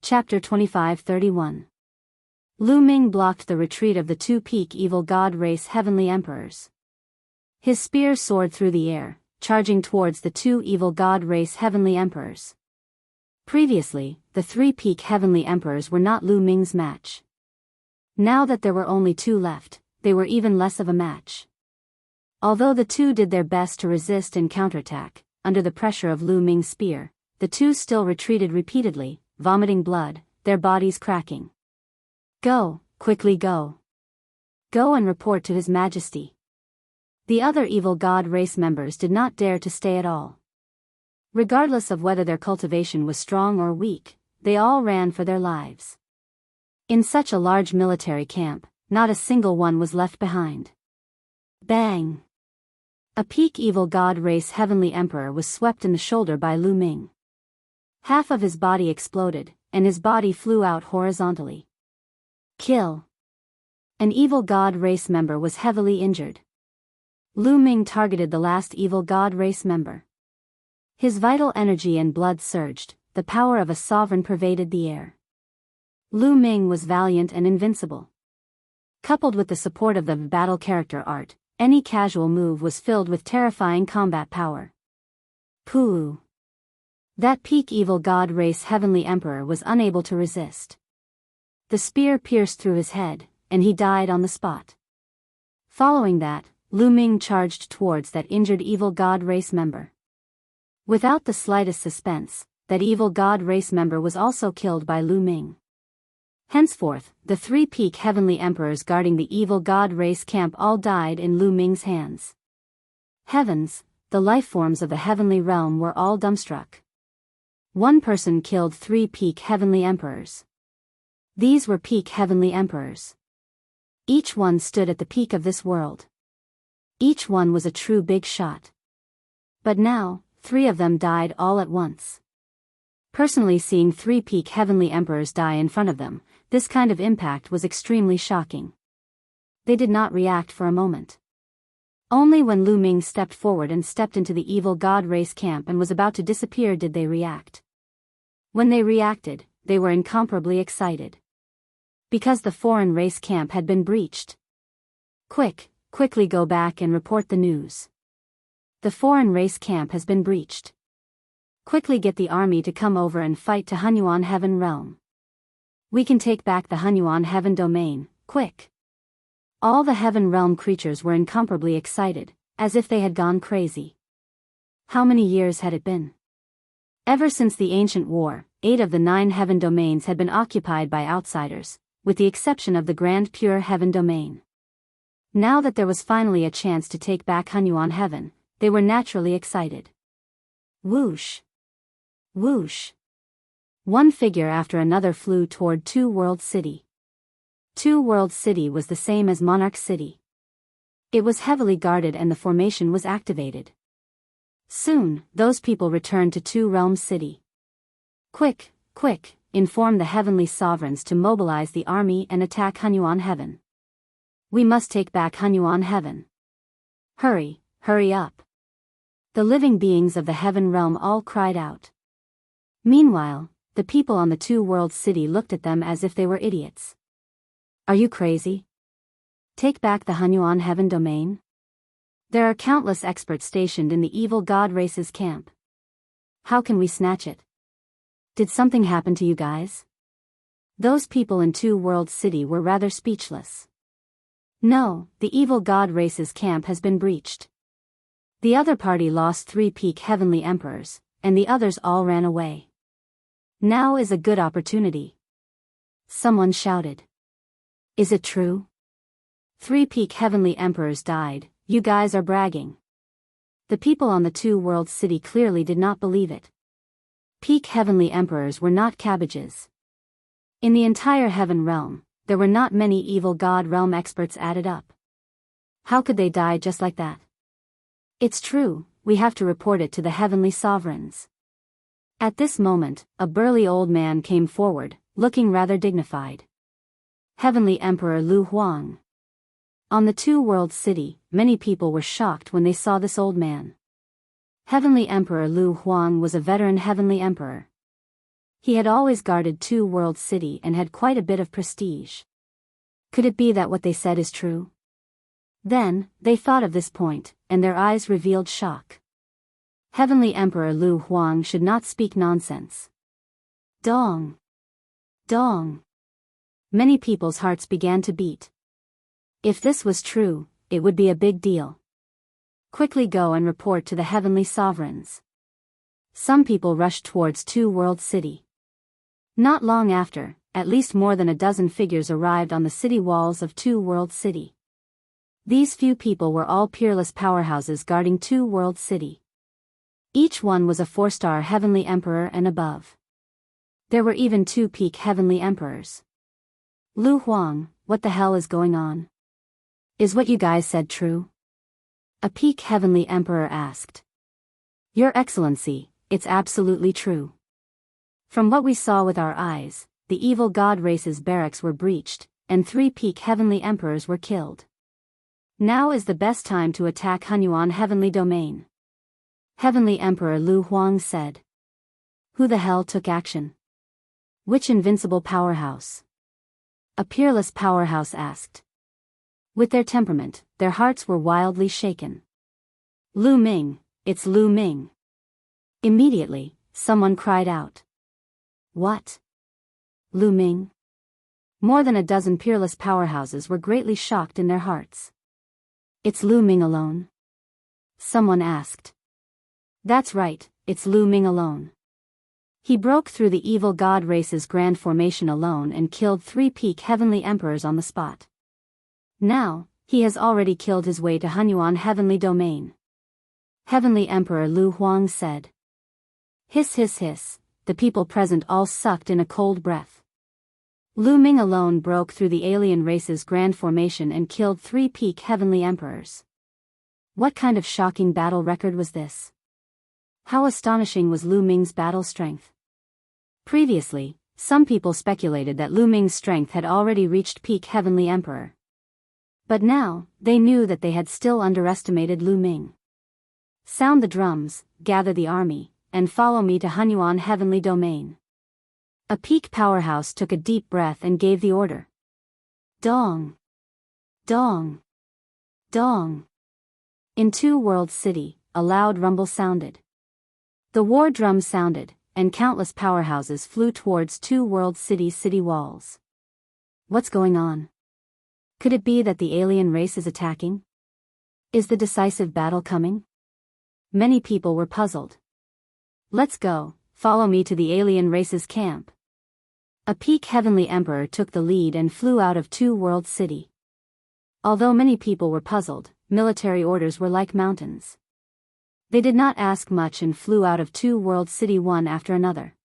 Chapter 25-31. Lu Ming blocked the retreat of the two peak evil god race heavenly emperors. His spear soared through the air, charging towards the two evil god race heavenly emperors. Previously, the three peak heavenly emperors were not Lu Ming's match. Now that there were only two left, they were even less of a match. Although the two did their best to resist and counterattack, under the pressure of Lu Ming's spear, the two still retreated repeatedly, vomiting blood, their bodies cracking. Go, quickly go. Go and report to His Majesty. The other evil god race members did not dare to stay at all. Regardless of whether their cultivation was strong or weak, they all ran for their lives. In such a large military camp, not a single one was left behind. Bang! A peak evil god race heavenly emperor was swept in the shoulder by Lu Ming. Half of his body exploded, and his body flew out horizontally. Kill! An evil god race member was heavily injured. Lu Ming targeted the last evil god race member. His vital energy and blood surged, the power of a sovereign pervaded the air. Lu Ming was valiant and invincible. Coupled with the support of the battle character art, any casual move was filled with terrifying combat power. Pooh! That peak evil god race heavenly emperor was unable to resist. The spear pierced through his head, and he died on the spot. Following that, Lu Ming charged towards that injured evil god race member. Without the slightest suspense, that evil god race member was also killed by Lu Ming. Henceforth, the three peak heavenly emperors guarding the evil god race camp all died in Lu Ming's hands. Heavens, the life forms of the heavenly realm were all dumbstruck. One person killed three peak heavenly emperors. These were peak heavenly emperors. Each one stood at the peak of this world. Each one was a true big shot. But now, three of them died all at once. Personally, seeing three peak heavenly emperors die in front of them, this kind of impact was extremely shocking. They did not react for a moment. Only when Lu Ming stepped forward and stepped into the evil god race camp and was about to disappear did they react. When they reacted, they were incomparably excited. Because the foreign race camp had been breached. Quickly go back and report the news. The foreign race camp has been breached. Quickly get the army to come over and fight to Hunyuan Heaven Realm. We can take back the Hunyuan Heaven domain, quick. All the Heaven Realm creatures were incomparably excited, as if they had gone crazy. How many years had it been? Ever since the ancient war, 8 of the 9 Heaven domains had been occupied by outsiders, with the exception of the Grand Pure Heaven domain. Now that there was finally a chance to take back Hunyuan Heaven, they were naturally excited. Whoosh! Whoosh! One figure after another flew toward Two World City. Two World City was the same as Monarch City. It was heavily guarded and the formation was activated. Soon, those people returned to Two Realms City. Quick, inform the heavenly sovereigns to mobilize the army and attack Hunyuan Heaven. We must take back Hunyuan Heaven. Hurry up. The living beings of the Heaven Realm all cried out. Meanwhile, the people on the Two Worlds City looked at them as if they were idiots. Are you crazy? Take back the Hunyuan Heaven domain? There are countless experts stationed in the evil god race's camp. How can we snatch it? Did something happen to you guys? Those people in Two Worlds City were rather speechless. No, the evil god race's camp has been breached. The other party lost 3 peak heavenly emperors, and the others all ran away. Now is a good opportunity. Someone shouted. Is it true? 3 peak heavenly emperors died, you guys are bragging. The people on the Two Worlds City clearly did not believe it. Peak heavenly emperors were not cabbages. In the entire Heaven Realm, there were not many evil god realm experts added up. How could they die just like that? It's true, we have to report it to the heavenly sovereigns. At this moment, a burly old man came forward, looking rather dignified. Heavenly Emperor Lu Huang. On the Two Worlds City, many people were shocked when they saw this old man. Heavenly Emperor Lu Huang was a veteran heavenly emperor. He had always guarded Two Worlds City and had quite a bit of prestige. Could it be that what they said is true? Then, they thought of this point, and their eyes revealed shock. Heavenly Emperor Lu Huang should not speak nonsense. Dong! Dong! Many people's hearts began to beat. If this was true, it would be a big deal. Quickly go and report to the heavenly sovereigns. Some people rushed towards Two Worlds City. Not long after, at least more than a dozen figures arrived on the city walls of Two Worlds City. These few people were all peerless powerhouses guarding Two Worlds City. Each one was a 4-star heavenly emperor and above. There were even 2 peak heavenly emperors. Lu Huang, what the hell is going on? Is what you guys said true? A peak heavenly emperor asked. Your Excellency, it's absolutely true. From what we saw with our eyes, the evil god race's barracks were breached, and 3 peak heavenly emperors were killed. Now is the best time to attack Hunyuan Heavenly Domain. Heavenly Emperor Lu Huang said. Who the hell took action? Which invincible powerhouse? A peerless powerhouse asked. With their temperament, their hearts were wildly shaken. Lu Ming, it's Lu Ming. Immediately, someone cried out. What? Lu Ming? More than a dozen peerless powerhouses were greatly shocked in their hearts. It's Lu Ming alone? Someone asked. That's right, it's Lu Ming alone. He broke through the evil god race's grand formation alone and killed 3 peak heavenly emperors on the spot. Now, he has already killed his way to Hunyuan Heavenly Domain. Heavenly Emperor Lu Huang said. Hiss hiss hiss, the people present all sucked in a cold breath. Lu Ming alone broke through the alien race's grand formation and killed 3 peak heavenly emperors. What kind of shocking battle record was this? How astonishing was Lu Ming's battle strength? Previously, some people speculated that Lu Ming's strength had already reached peak heavenly emperor. But now, they knew that they had still underestimated Lu Ming. Sound the drums, gather the army, and follow me to Hunyuan Heavenly Domain. A peak powerhouse took a deep breath and gave the order. Dong! Dong! Dong! In Two Worlds City, a loud rumble sounded. The war drum sounded, and countless powerhouses flew towards Two Worlds City's city walls. What's going on? Could it be that the alien race is attacking? Is the decisive battle coming? Many people were puzzled. Let's go, follow me to the alien race's camp. A peak heavenly emperor took the lead and flew out of Two Worlds City. Although many people were puzzled, military orders were like mountains. They did not ask much and flew out of Two Worlds City one after another.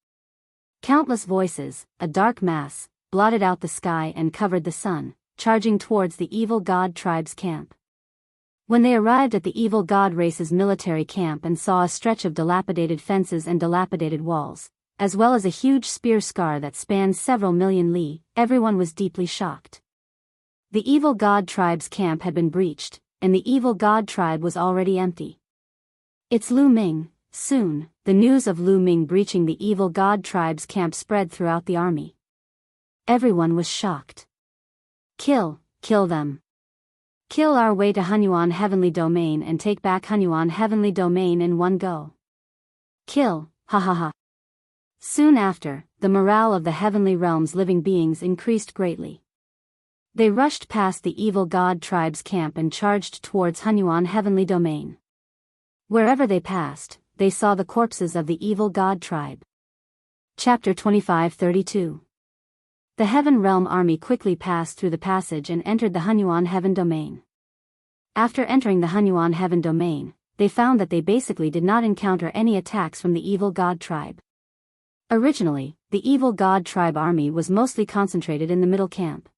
Countless voices, a dark mass, blotted out the sky and covered the sun, charging towards the evil god tribe's camp. When they arrived at the evil god race's military camp and saw a stretch of dilapidated fences and dilapidated walls, as well as a huge spear scar that spanned several million li, everyone was deeply shocked. The evil god tribe's camp had been breached, and the evil god tribe was already empty. It's Lu Ming. Soon, the news of Lu Ming breaching the evil god tribe's camp spread throughout the army. Everyone was shocked. Kill them. Kill our way to Hunyuan Heavenly Domain and take back Hunyuan Heavenly Domain in one go. Kill, ha ha ha. Soon after, the morale of the heavenly realm's living beings increased greatly. They rushed past the evil god tribe's camp and charged towards Hunyuan Heavenly Domain. Wherever they passed, they saw the corpses of the evil god tribe. Chapter 25-32. The Heaven Realm army quickly passed through the passage and entered the Hunyuan Heaven Domain. After entering the Hunyuan Heaven Domain, they found that they basically did not encounter any attacks from the evil god tribe. Originally, the evil god tribe army was mostly concentrated in the middle camp.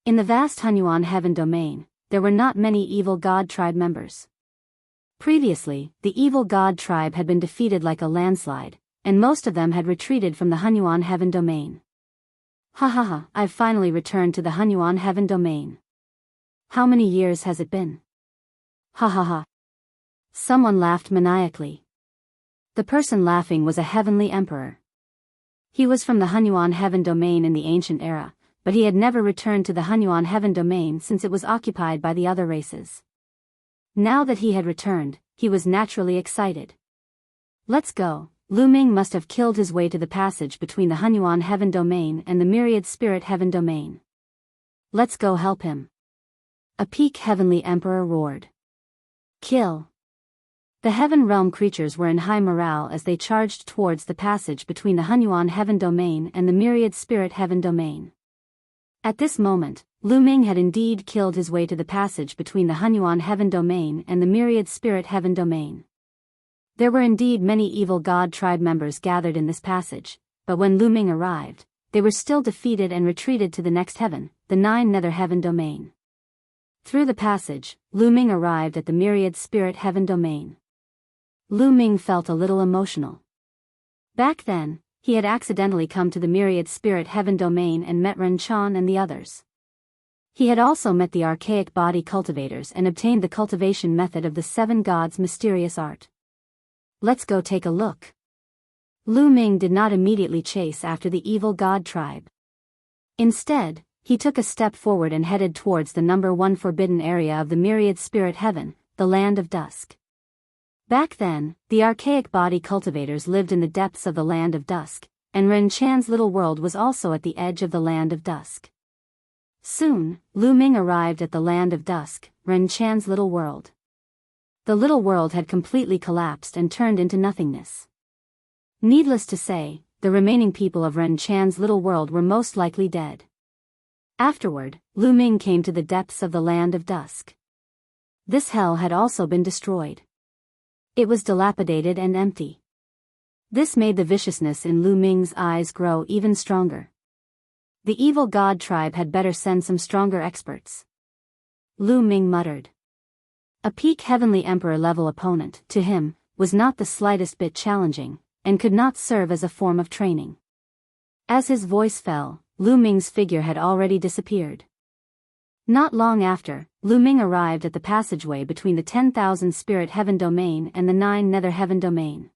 In the vast Hunyuan Heaven Domain, there were not many evil god tribe members. Previously, the evil god tribe had been defeated like a landslide, and most of them had retreated from the Hunyuan Heaven Domain. Ha ha ha, I've finally returned to the Hunyuan Heaven Domain. How many years has it been? Ha ha ha. Someone laughed maniacally. The person laughing was a heavenly emperor. He was from the Hunyuan Heaven Domain in the ancient era, but he had never returned to the Hunyuan Heaven Domain since it was occupied by the other races. Now that he had returned, he was naturally excited. Let's go. Lu Ming must have killed his way to the passage between the Hunyuan Heaven Domain and the Myriad Spirit Heaven Domain. Let's go help him. A peak heavenly emperor roared. Kill. The heaven realm creatures were in high morale as they charged towards the passage between the Hunyuan Heaven Domain and the Myriad Spirit Heaven Domain. At this moment, Lu Ming had indeed killed his way to the passage between the Hunyuan Heaven Domain and the Myriad Spirit Heaven Domain. There were indeed many evil god tribe members gathered in this passage, but when Lu Ming arrived, they were still defeated and retreated to the next heaven, the Nine Nether Heaven Domain. Through the passage, Lu Ming arrived at the Myriad Spirit Heaven Domain. Lu Ming felt a little emotional. Back then, he had accidentally come to the Myriad Spirit Heaven Domain and met Ren Chan and the others. He had also met the archaic body cultivators and obtained the cultivation method of the seven gods' mysterious art. Let's go take a look. Lu Ming did not immediately chase after the evil god tribe. Instead, he took a step forward and headed towards the number 1 forbidden area of the Myriad Spirit Heaven, the Land of Dusk. Back then, the archaic body cultivators lived in the depths of the Land of Dusk, and Ren Chan's little world was also at the edge of the Land of Dusk. Soon, Lu Ming arrived at the Land of Dusk, Ren Chan's little world. The little world had completely collapsed and turned into nothingness. Needless to say, the remaining people of Ren Chan's little world were most likely dead. Afterward, Lu Ming came to the depths of the Land of Dusk. This hell had also been destroyed. It was dilapidated and empty. This made the viciousness in Lu Ming's eyes grow even stronger. The evil god tribe had better send some stronger experts. Lu Ming muttered. A peak heavenly emperor level opponent, to him, was not the slightest bit challenging, and could not serve as a form of training. As his voice fell, Lu Ming's figure had already disappeared. Not long after, Lu Ming arrived at the passageway between the 10,000 Spirit Heaven Domain and the 9 Nether Heaven Domain.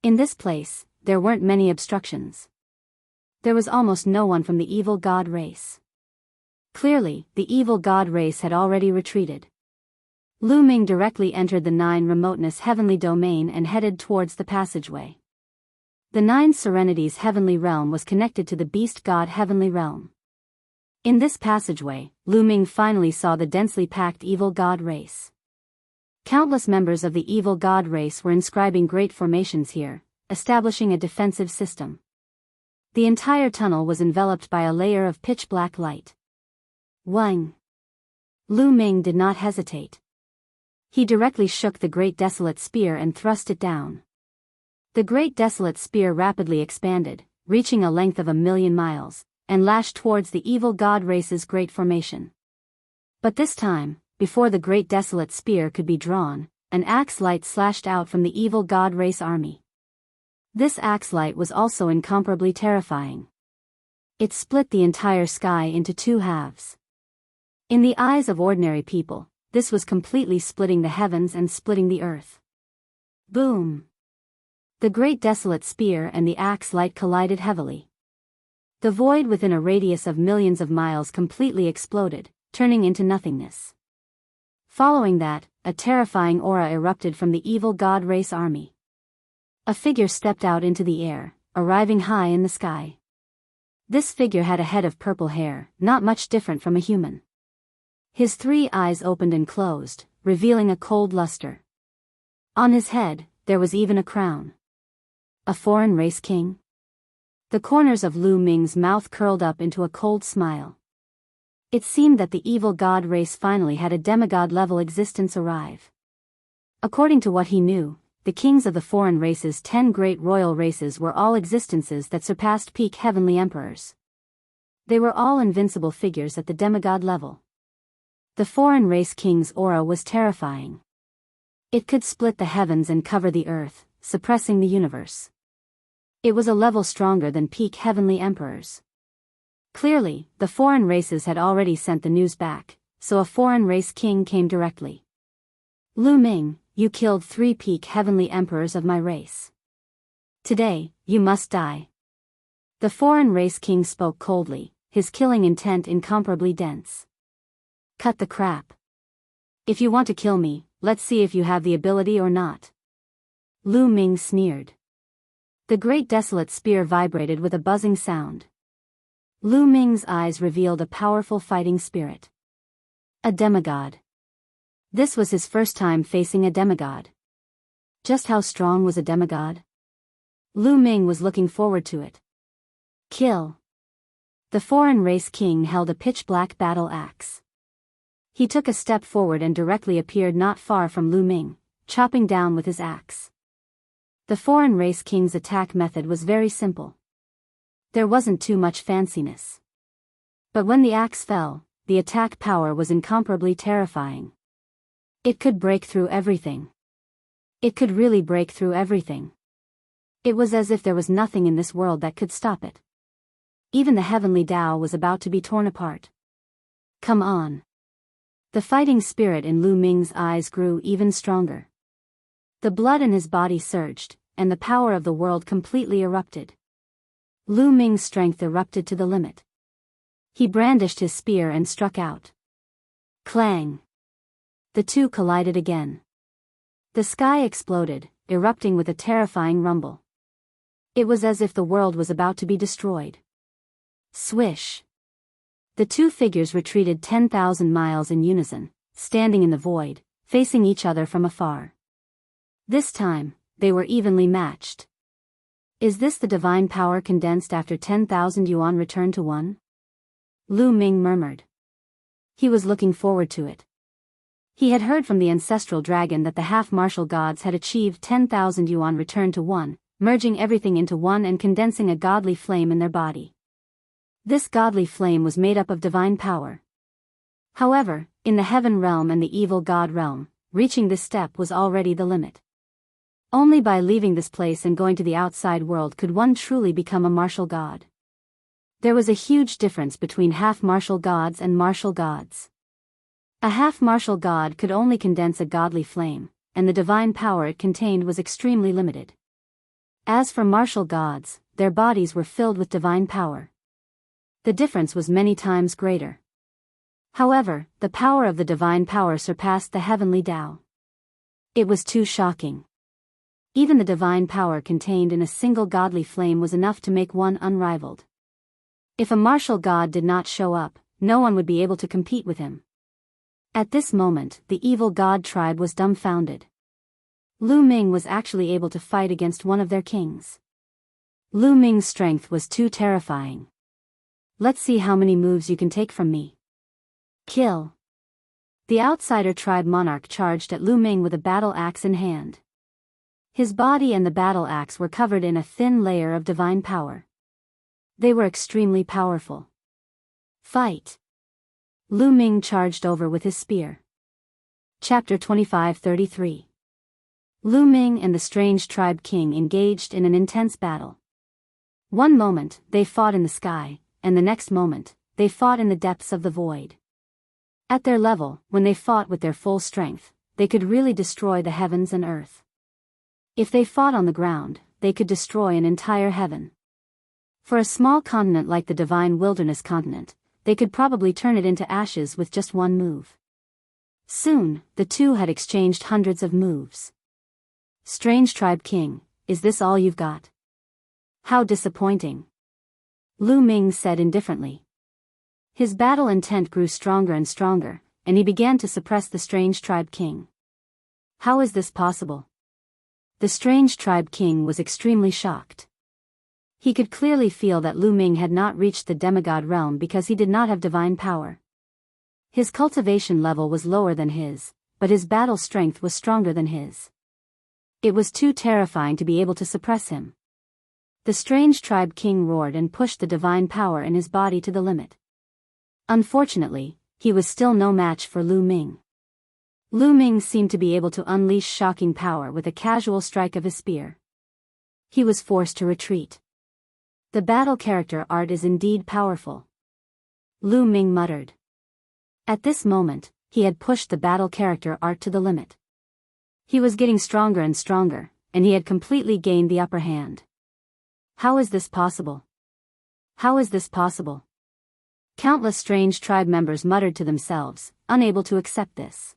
In this place, there weren't many obstructions. There was almost no one from the evil god race. Clearly, the evil god race had already retreated. Lu Ming directly entered the 9 Remoteness Heavenly Domain and headed towards the passageway. The 9 Serenities Heavenly Realm was connected to the Beast God Heavenly Realm. In this passageway, Lu Ming finally saw the densely packed evil god race. Countless members of the evil god race were inscribing great formations here, establishing a defensive system. The entire tunnel was enveloped by a layer of pitch-black light. Wang! Lu Ming did not hesitate. He directly shook the Great Desolate Spear and thrust it down. The Great Desolate Spear rapidly expanded, reaching a length of 1,000,000 miles, and lashed towards the evil god race's great formation. But this time, before the Great Desolate Spear could be drawn, an axe light slashed out from the evil god race army. This axe light was also incomparably terrifying. It split the entire sky into 2 halves. In the eyes of ordinary people, this was completely splitting the heavens and splitting the earth. Boom! The Great Desolate Spear and the axe light collided heavily. The void within a radius of millions of miles completely exploded, turning into nothingness. Following that, a terrifying aura erupted from the evil god race army. A figure stepped out into the air, arriving high in the sky. This figure had a head of purple hair, not much different from a human. His 3 eyes opened and closed, revealing a cold luster. On his head, there was even a crown. A foreign race king? The corners of Lu Ming's mouth curled up into a cold smile. It seemed that the evil god race finally had a demigod-level existence arrive. According to what he knew, the kings of the foreign race's 10 great royal races were all existences that surpassed peak heavenly emperors. They were all invincible figures at the demigod level. The foreign race king's aura was terrifying. It could split the heavens and cover the earth, suppressing the universe. It was a level stronger than peak heavenly emperors. Clearly, the foreign races had already sent the news back, so a foreign race king came directly. Lu Ming, you killed 3 peak heavenly emperors of my race. Today, you must die. The foreign race king spoke coldly, his killing intent incomparably dense. Cut the crap. If you want to kill me, let's see if you have the ability or not. Lu Ming sneered. The great desolate spear vibrated with a buzzing sound. Lu Ming's eyes revealed a powerful fighting spirit. A demigod. This was his first time facing a demigod. Just how strong was a demigod? Lu Ming was looking forward to it. Kill. The foreign race king held a pitch-black battle axe. He took a step forward and directly appeared not far from Lu Ming, chopping down with his axe. The foreign race king's attack method was very simple. There wasn't too much fanciness. But when the axe fell, the attack power was incomparably terrifying. It could break through everything. It could really break through everything. It was as if there was nothing in this world that could stop it. Even the heavenly Tao was about to be torn apart. Come on. The fighting spirit in Lu Ming's eyes grew even stronger. The blood in his body surged, and the power of the world completely erupted. Lu Ming's strength erupted to the limit. He brandished his spear and struck out. Clang! The two collided again. The sky exploded, erupting with a terrifying rumble. It was as if the world was about to be destroyed. Swish! The two figures retreated 10,000 miles in unison, standing in the void, facing each other from afar. This time, they were evenly matched. Is this the divine power condensed after 10,000 yuan returned to one? Lu Ming murmured. He was looking forward to it. He had heard from the ancestral dragon that the half-martial gods had achieved 10,000 yuan returned to one, merging everything into one and condensing a godly flame in their body. This godly flame was made up of divine power. However, in the heaven realm and the evil god realm, reaching this step was already the limit. Only by leaving this place and going to the outside world could one truly become a martial god. There was a huge difference between half-martial gods and martial gods. A half-martial god could only condense a godly flame, and the divine power it contained was extremely limited. As for martial gods, their bodies were filled with divine power. The difference was many times greater. However, the power of the divine power surpassed the heavenly Tao. It was too shocking. Even the divine power contained in a single godly flame was enough to make one unrivaled. If a martial god did not show up, no one would be able to compete with him. At this moment, the evil god tribe was dumbfounded. Lu Ming was actually able to fight against one of their kings. Lu Ming's strength was too terrifying. Let's see how many moves you can take from me. Kill. The outsider tribe monarch charged at Lu Ming with a battle axe in hand. His body and the battle axe were covered in a thin layer of divine power. They were extremely powerful. Fight. Lu Ming charged over with his spear. Chapter 25-33. Lu Ming and the strange tribe king engaged in an intense battle. One moment, they fought in the sky, and the next moment, they fought in the depths of the void. At their level, when they fought with their full strength, they could really destroy the heavens and earth. If they fought on the ground, they could destroy an entire heaven. For a small continent like the divine wilderness continent, they could probably turn it into ashes with just one move. Soon, the two had exchanged hundreds of moves. Strange tribe king, is this all you've got? How disappointing. Lu Ming said indifferently. His battle intent grew stronger and stronger, and he began to suppress the strange tribe king. How is this possible? The strange tribe king was extremely shocked. He could clearly feel that Lu Ming had not reached the demigod realm because he did not have divine power. His cultivation level was lower than his, but his battle strength was stronger than his. It was too terrifying to be able to suppress him. The strange tribe king roared and pushed the divine power in his body to the limit. Unfortunately, he was still no match for Lu Ming. Lu Ming seemed to be able to unleash shocking power with a casual strike of his spear. He was forced to retreat. The battle character art is indeed powerful. Lu Ming muttered. At this moment, he had pushed the battle character art to the limit. He was getting stronger and stronger, and he had completely gained the upper hand. How is this possible? How is this possible? Countless strange tribe members muttered to themselves, unable to accept this.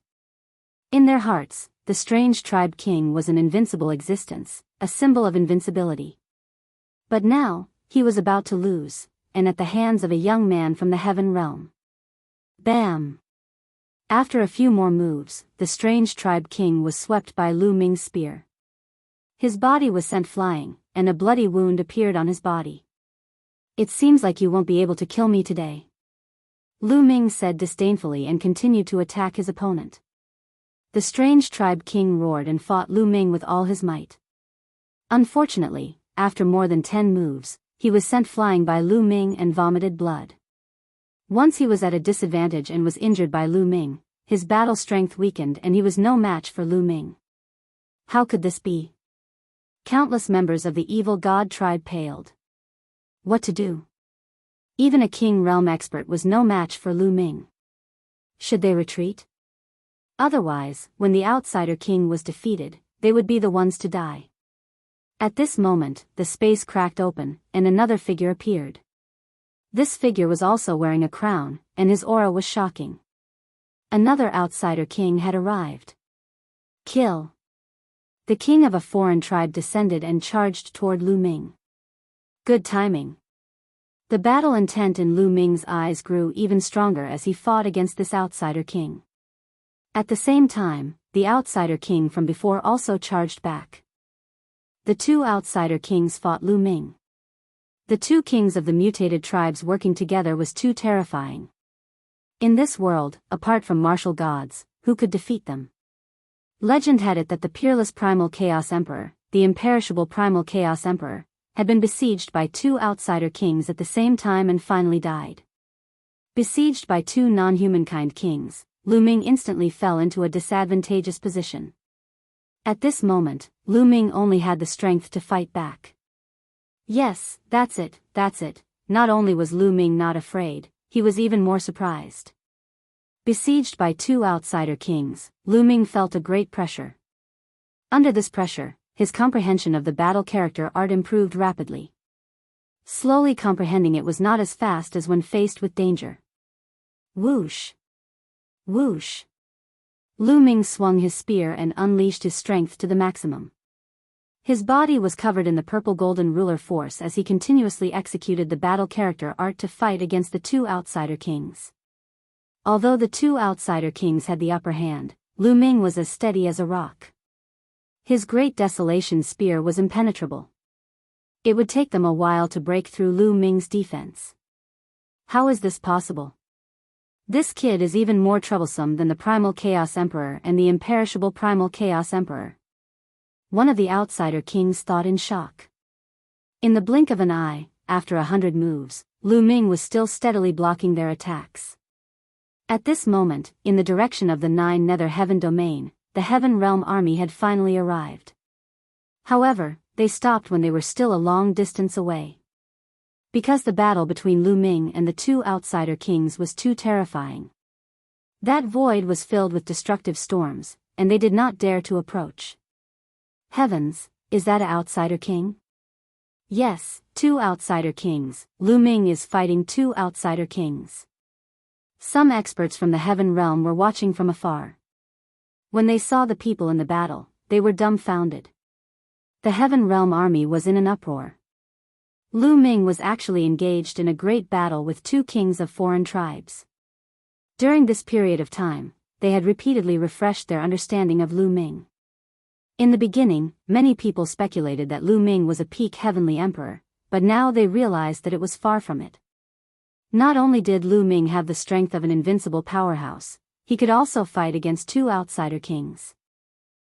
In their hearts, the strange tribe king was an invincible existence, a symbol of invincibility. But now, he was about to lose, and at the hands of a young man from the heaven realm. Bam! After a few more moves, the strange tribe king was swept by Lu Ming's spear. His body was sent flying, and a bloody wound appeared on his body. It seems like you won't be able to kill me today, Lu Ming said disdainfully and continued to attack his opponent. The strange tribe king roared and fought Lu Ming with all his might. Unfortunately, after more than 10 moves, he was sent flying by Lu Ming and vomited blood. Once he was at a disadvantage and was injured by Lu Ming, his battle strength weakened and he was no match for Lu Ming. How could this be? Countless members of the evil god tribe paled. What to do? Even a king realm expert was no match for Lu Ming. Should they retreat? Otherwise, when the outsider king was defeated, they would be the ones to die. At this moment, the space cracked open, and another figure appeared. This figure was also wearing a crown, and his aura was shocking. Another outsider king had arrived. Kill! The king of a foreign tribe descended and charged toward Lu Ming. Good timing. The battle intent in Lu Ming's eyes grew even stronger as he fought against this outsider king. At the same time, the outsider king from before also charged back. The two outsider kings fought Lu Ming. The two kings of the mutated tribes working together was too terrifying. In this world, apart from martial gods, who could defeat them? Legend had it that the peerless primal Chaos Emperor, the imperishable primal Chaos Emperor, had been besieged by two outsider kings at the same time and finally died. Besieged by two non-humankind kings, Lu Ming instantly fell into a disadvantageous position. At this moment, Lu Ming only had the strength to fight back. Yes, that's it. Not only was Lu Ming not afraid, he was even more surprised. Besieged by two outsider kings, Lu Ming felt a great pressure. Under this pressure, his comprehension of the battle character art improved rapidly. Slowly comprehending it was not as fast as when faced with danger. Whoosh! Whoosh! Lu Ming swung his spear and unleashed his strength to the maximum. His body was covered in the purple golden ruler force as he continuously executed the battle character art to fight against the two outsider kings. Although the two outsider kings had the upper hand, Lu Ming was as steady as a rock. His great desolation spear was impenetrable. It would take them a while to break through Lu Ming's defense. How is this possible? This kid is even more troublesome than the primal Chaos Emperor and the imperishable primal Chaos Emperor. One of the outsider kings thought in shock. In the blink of an eye, after 100 moves, Lu Ming was still steadily blocking their attacks. At this moment, in the direction of the 9 Nether Heaven domain, the Heaven Realm army had finally arrived. However, they stopped when they were still a long distance away. Because the battle between Lu Ming and the two outsider kings was too terrifying. That void was filled with destructive storms, and they did not dare to approach. Heavens, is that an outsider king? Yes, 2 outsider kings. Lu Ming is fighting 2 outsider kings. Some experts from the Heaven Realm were watching from afar. When they saw the people in the battle, they were dumbfounded. The Heaven Realm army was in an uproar. Lu Ming was actually engaged in a great battle with 2 kings of foreign tribes. During this period of time, they had repeatedly refreshed their understanding of Lu Ming. In the beginning, many people speculated that Lu Ming was a peak heavenly emperor, but now they realized that it was far from it. Not only did Lu Ming have the strength of an invincible powerhouse, he could also fight against 2 outsider kings.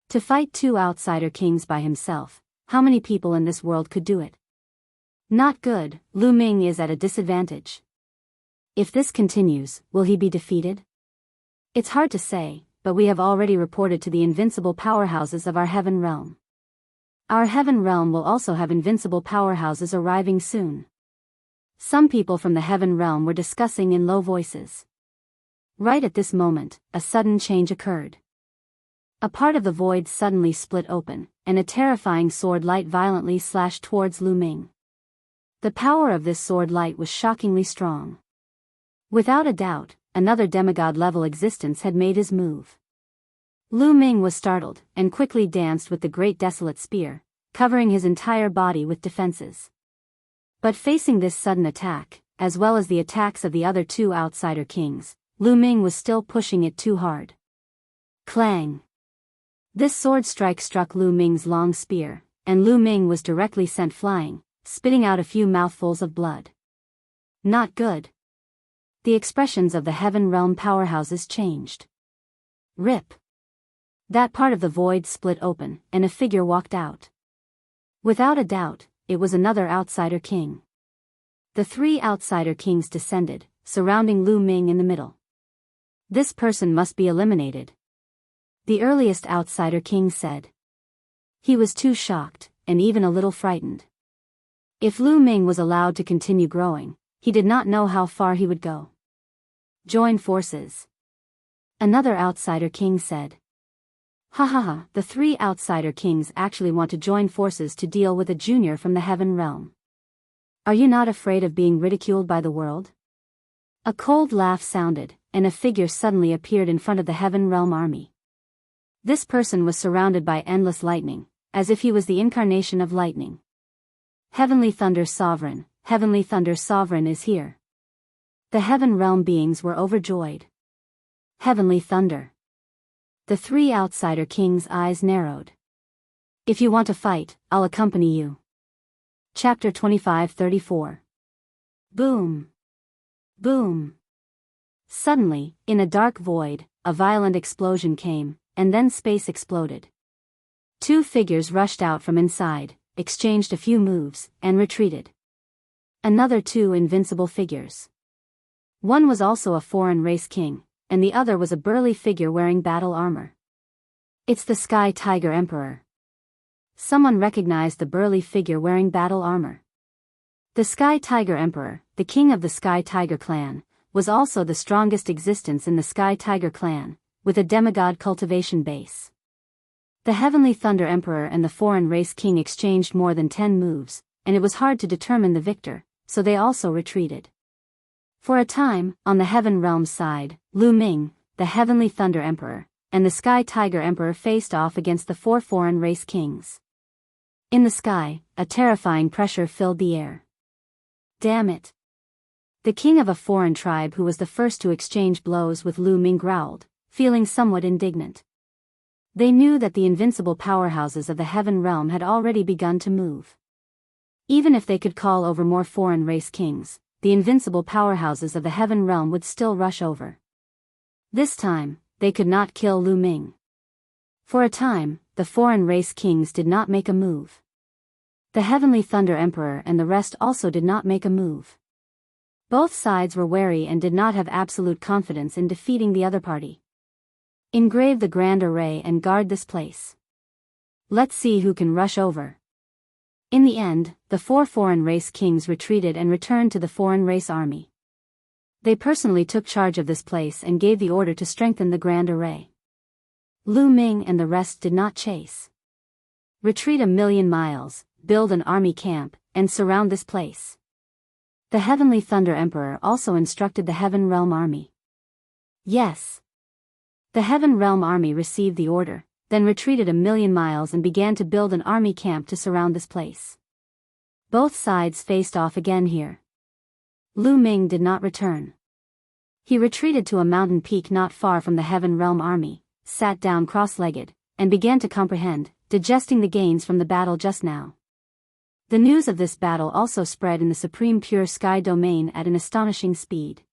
To fight 2 outsider kings by himself, how many people in this world could do it? Not good. Lu Ming is at a disadvantage. If this continues, will he be defeated? It's hard to say, but we have already reported to the invincible powerhouses of our Heaven Realm. Our Heaven Realm will also have invincible powerhouses arriving soon. Some people from the Heaven Realm were discussing in low voices. Right at this moment, a sudden change occurred. A part of the void suddenly split open, and a terrifying sword light violently slashed towards Lu Ming. The power of this sword light was shockingly strong. Without a doubt, another demigod-level existence had made his move. Lu Ming was startled, and quickly danced with the great desolate spear, covering his entire body with defenses. But facing this sudden attack, as well as the attacks of the other two outsider kings, Lu Ming was still pushing it too hard. Clang! This sword strike struck Lu Ming's long spear, and Lu Ming was directly sent flying, spitting out a few mouthfuls of blood. Not good. The expressions of the Heaven Realm powerhouses changed. Rip! That part of the void split open, and a figure walked out. Without a doubt, it was another outsider king. The three outsider kings descended, surrounding Lu Ming in the middle. This person must be eliminated, the earliest outsider king said. He was too shocked, and even a little frightened. If Lu Ming was allowed to continue growing, he did not know how far he would go. Join forces, another outsider king said. Ha ha ha, the three outsider kings actually want to join forces to deal with a junior from the Heaven Realm. Are you not afraid of being ridiculed by the world? A cold laugh sounded, and a figure suddenly appeared in front of the Heaven Realm army. This person was surrounded by endless lightning, as if he was the incarnation of lightning. Heavenly Thunder Sovereign is here. The Heaven Realm beings were overjoyed. Heavenly Thunder. The three outsider kings' eyes narrowed. If you want to fight, I'll accompany you. Chapter 25-34. Boom! Boom! Suddenly, in a dark void, a violent explosion came, and then space exploded. Two figures rushed out from inside, exchanged a few moves, and retreated. Another two invincible figures. One was also a foreign race king, and the other was a burly figure wearing battle armor. It's the Sky Tiger Emperor. Someone recognized the burly figure wearing battle armor. The Sky Tiger Emperor, the king of the Sky Tiger clan, was also the strongest existence in the Sky Tiger clan, with a demigod cultivation base. The Heavenly Thunder Emperor and the foreign race king exchanged more than 10 moves, and it was hard to determine the victor, so they also retreated. For a time, on the Heaven Realm side, Lu Ming, the Heavenly Thunder Emperor, and the Sky Tiger Emperor faced off against the 4 foreign race kings. In the sky, a terrifying pressure filled the air. Damn it! The king of a foreign tribe who was the first to exchange blows with Lu Ming growled, feeling somewhat indignant. They knew that the invincible powerhouses of the Heaven Realm had already begun to move. Even if they could call over more foreign race kings, the invincible powerhouses of the Heaven Realm would still rush over. This time, they could not kill Lu Ming. For a time, the foreign race kings did not make a move. The Heavenly Thunder Emperor and the rest also did not make a move. Both sides were wary and did not have absolute confidence in defeating the other party. Engrave the Grand Array and guard this place. Let's see who can rush over. In the end, the 4 foreign race kings retreated and returned to the foreign race army. They personally took charge of this place and gave the order to strengthen the Grand Array. Lu Ming and the rest did not chase. Retreat 1,000,000 miles, build an army camp, and surround this place. The Heavenly Thunder Emperor also instructed the Heaven Realm army. Yes. The Heaven Realm army received the order, then retreated 1,000,000 miles and began to build an army camp to surround this place. Both sides faced off again here. Lu Ming did not return. He retreated to a mountain peak not far from the Heaven Realm army, sat down cross-legged, and began to comprehend, digesting the gains from the battle just now. The news of this battle also spread in the Supreme Pure Sky domain at an astonishing speed.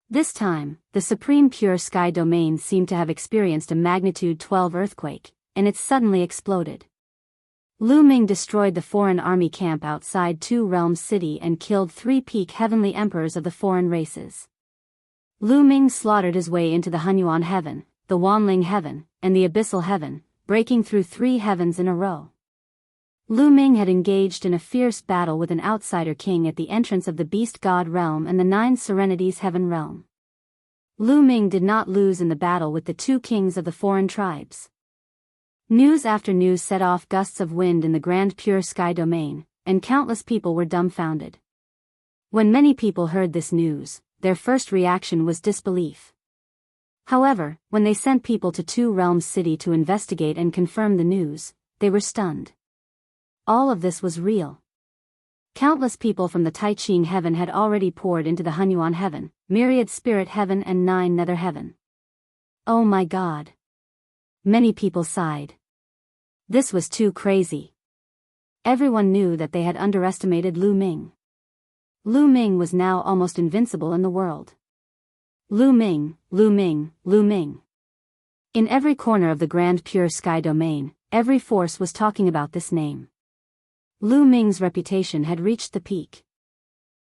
This time, the Supreme Pure Sky domain seemed to have experienced a magnitude 12 earthquake, and it suddenly exploded. Lu Ming destroyed the foreign army camp outside Two Realms City and killed 3 peak heavenly emperors of the foreign races. Lu Ming slaughtered his way into the Hunyuan Heaven, the Wanling Heaven, and the Abyssal Heaven, breaking through 3 heavens in a row. Lu Ming had engaged in a fierce battle with an outsider king at the entrance of the Beast God Realm and the 9 Serenities Heaven Realm. Lu Ming did not lose in the battle with the 2 kings of the foreign tribes. News after news set off gusts of wind in the Grand Pure Sky domain, and countless people were dumbfounded. When many people heard this news, their first reaction was disbelief. However, when they sent people to Two Realms City to investigate and confirm the news, they were stunned. All of this was real. Countless people from the Taiching heaven had already poured into the Hunyuan heaven, myriad spirit heaven and 9 nether heaven. Oh my God! Many people sighed. This was too crazy. Everyone knew that they had underestimated Lu Ming. Lu Ming was now almost invincible in the world. Lu Ming, Lu Ming, Lu Ming. In every corner of the Grand Pure Sky domain, every force was talking about this name. Lu Ming's reputation had reached the peak.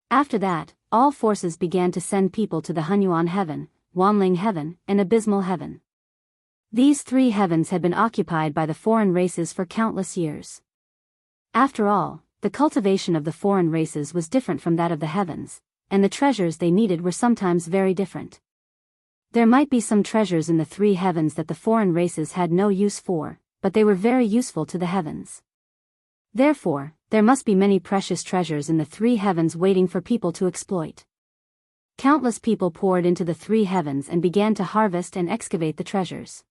After that, all forces began to send people to the Hunyuan heaven, Wanling heaven, and Abysmal heaven. These 3 heavens had been occupied by the foreign races for countless years. After all, the cultivation of the foreign races was different from that of the heavens, and the treasures they needed were sometimes very different. There might be some treasures in the 3 heavens that the foreign races had no use for, but they were very useful to the heavens. Therefore, there must be many precious treasures in the 3 heavens waiting for people to exploit. Countless people poured into the 3 heavens and began to harvest and excavate the treasures.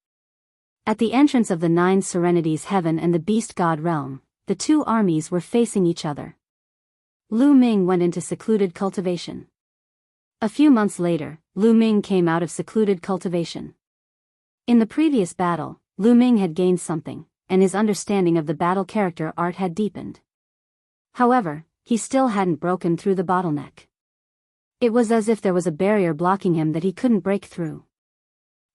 At the entrance of the 9 Serenities heaven and the Beast God realm, the 2 armies were facing each other. Lu Ming went into secluded cultivation. A few months later, Lu Ming came out of secluded cultivation. In the previous battle, Lu Ming had gained something, and his understanding of the battle character art had deepened. However, he still hadn't broken through the bottleneck. It was as if there was a barrier blocking him that he couldn't break through.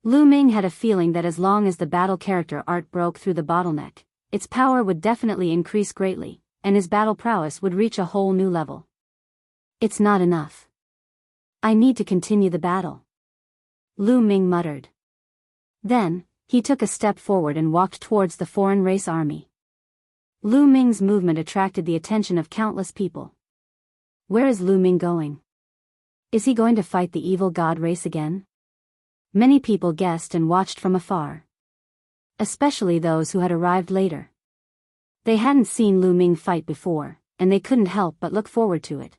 Lu Ming had a feeling that as long as the battle character art broke through the bottleneck, its power would definitely increase greatly, and his battle prowess would reach a whole new level. It's not enough. I need to continue the battle. Lu Ming muttered. Then, he took a step forward and walked towards the foreign race army. Lu Ming's movement attracted the attention of countless people. Where is Lu Ming going? Is he going to fight the evil god race again? Many people guessed and watched from afar. Especially those who had arrived later. They hadn't seen Lu Ming fight before, and they couldn't help but look forward to it.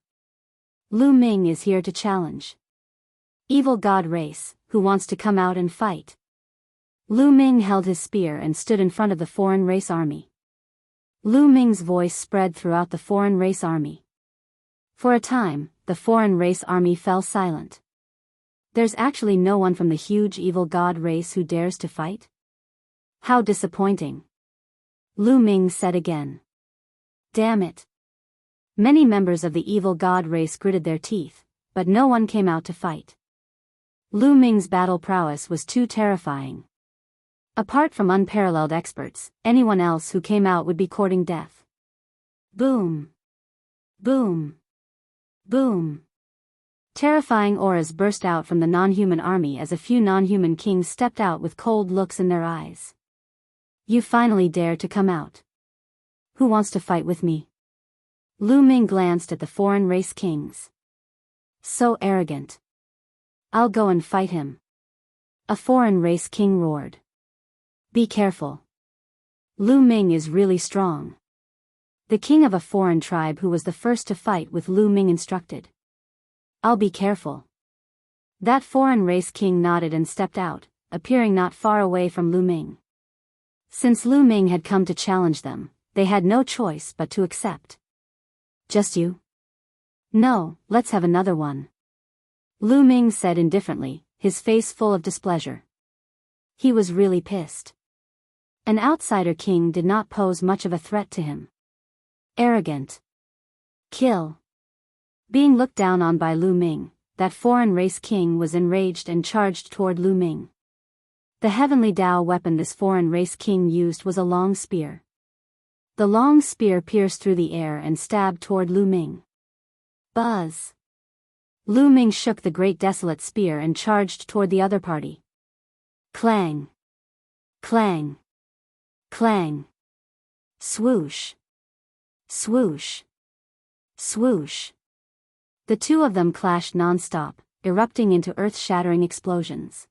Lu Ming is here to challenge. Evil god race, who wants to come out and fight? Lu Ming held his spear and stood in front of the foreign race army. Lu Ming's voice spread throughout the foreign race army. For a time, the foreign race army fell silent. There's actually no one from the huge evil god race who dares to fight? How disappointing. Lu Ming said again. Damn it. Many members of the evil god race gritted their teeth, but no one came out to fight. Lu Ming's battle prowess was too terrifying. Apart from unparalleled experts, anyone else who came out would be courting death. Boom. Boom. Boom. Terrifying auras burst out from the non-human army as a few non-human kings stepped out with cold looks in their eyes. You finally dare to come out. Who wants to fight with me? Lu Ming glanced at the foreign race kings. So arrogant. I'll go and fight him. A foreign race king roared. Be careful. Lu Ming is really strong. The king of a foreign tribe who was the first to fight with Lu Ming instructed. I'll be careful. That foreign race king nodded and stepped out, appearing not far away from Lu Ming. Since Lu Ming had come to challenge them, they had no choice but to accept. Just you? No, let's have another one. Lu Ming said indifferently, his face full of displeasure. He was really pissed. An outsider king did not pose much of a threat to him. Arrogant. Kill. Being looked down on by Lu Ming, that foreign race king was enraged and charged toward Lu Ming. The heavenly Dao weapon this foreign race king used was a long spear. The long spear pierced through the air and stabbed toward Lu Ming. Buzz. Lu Ming shook the great desolate spear and charged toward the other party. Clang. Clang. Clang. Swoosh. Swoosh. Swoosh. The 2 of them clashed non-stop, erupting into earth-shattering explosions.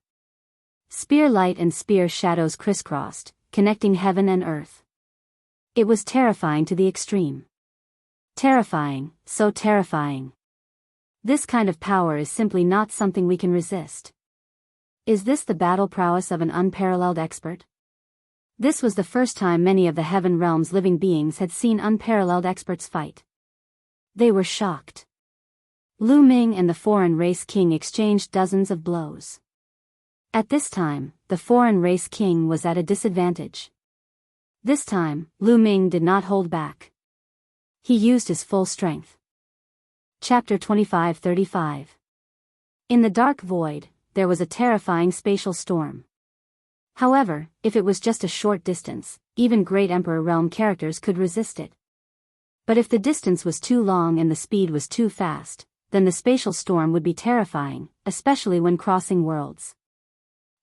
Spear light and spear shadows crisscrossed, connecting heaven and earth. It was terrifying to the extreme. Terrifying, so terrifying. This kind of power is simply not something we can resist. Is this the battle prowess of an unparalleled expert? This was the first time many of the Heaven Realm's living beings had seen unparalleled experts fight. They were shocked. Lu Ming and the foreign race king exchanged dozens of blows. At this time, the foreign race king was at a disadvantage. This time, Lu Ming did not hold back. He used his full strength. Chapter 25-35. In the dark void, there was a terrifying spatial storm. However, if it was just a short distance, even great Emperor Realm characters could resist it. But if the distance was too long and the speed was too fast, then the spatial storm would be terrifying, especially when crossing worlds.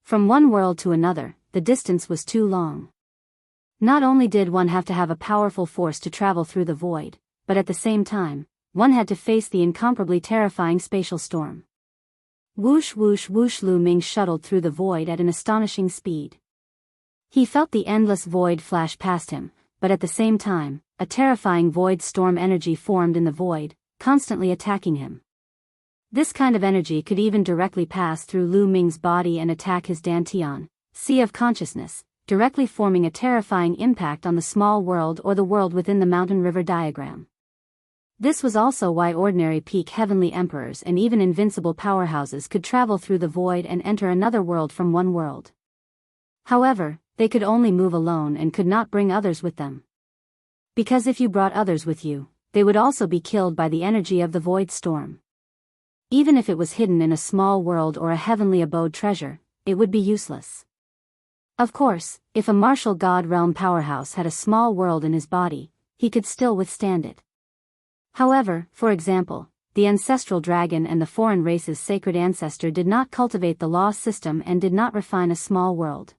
From one world to another, the distance was too long. Not only did one have to have a powerful force to travel through the void, but at the same time, one had to face the incomparably terrifying spatial storm. Whoosh whoosh whoosh, Lu Ming shuttled through the void at an astonishing speed. He felt the endless void flash past him, but at the same time, a terrifying void storm energy formed in the void, constantly attacking him. This kind of energy could even directly pass through Lu Ming's body and attack his Dantian, sea of consciousness, directly forming a terrifying impact on the small world or the world within the mountain river diagram. This was also why ordinary peak heavenly emperors and even invincible powerhouses could travel through the void and enter another world from one world. However, they could only move alone and could not bring others with them. Because if you brought others with you, they would also be killed by the energy of the void storm. Even if it was hidden in a small world or a heavenly abode treasure, it would be useless. Of course, if a martial god realm powerhouse had a small world in his body, he could still withstand it. However, for example, the ancestral dragon and the foreign race's sacred ancestor did not cultivate the law system and did not refine a small world.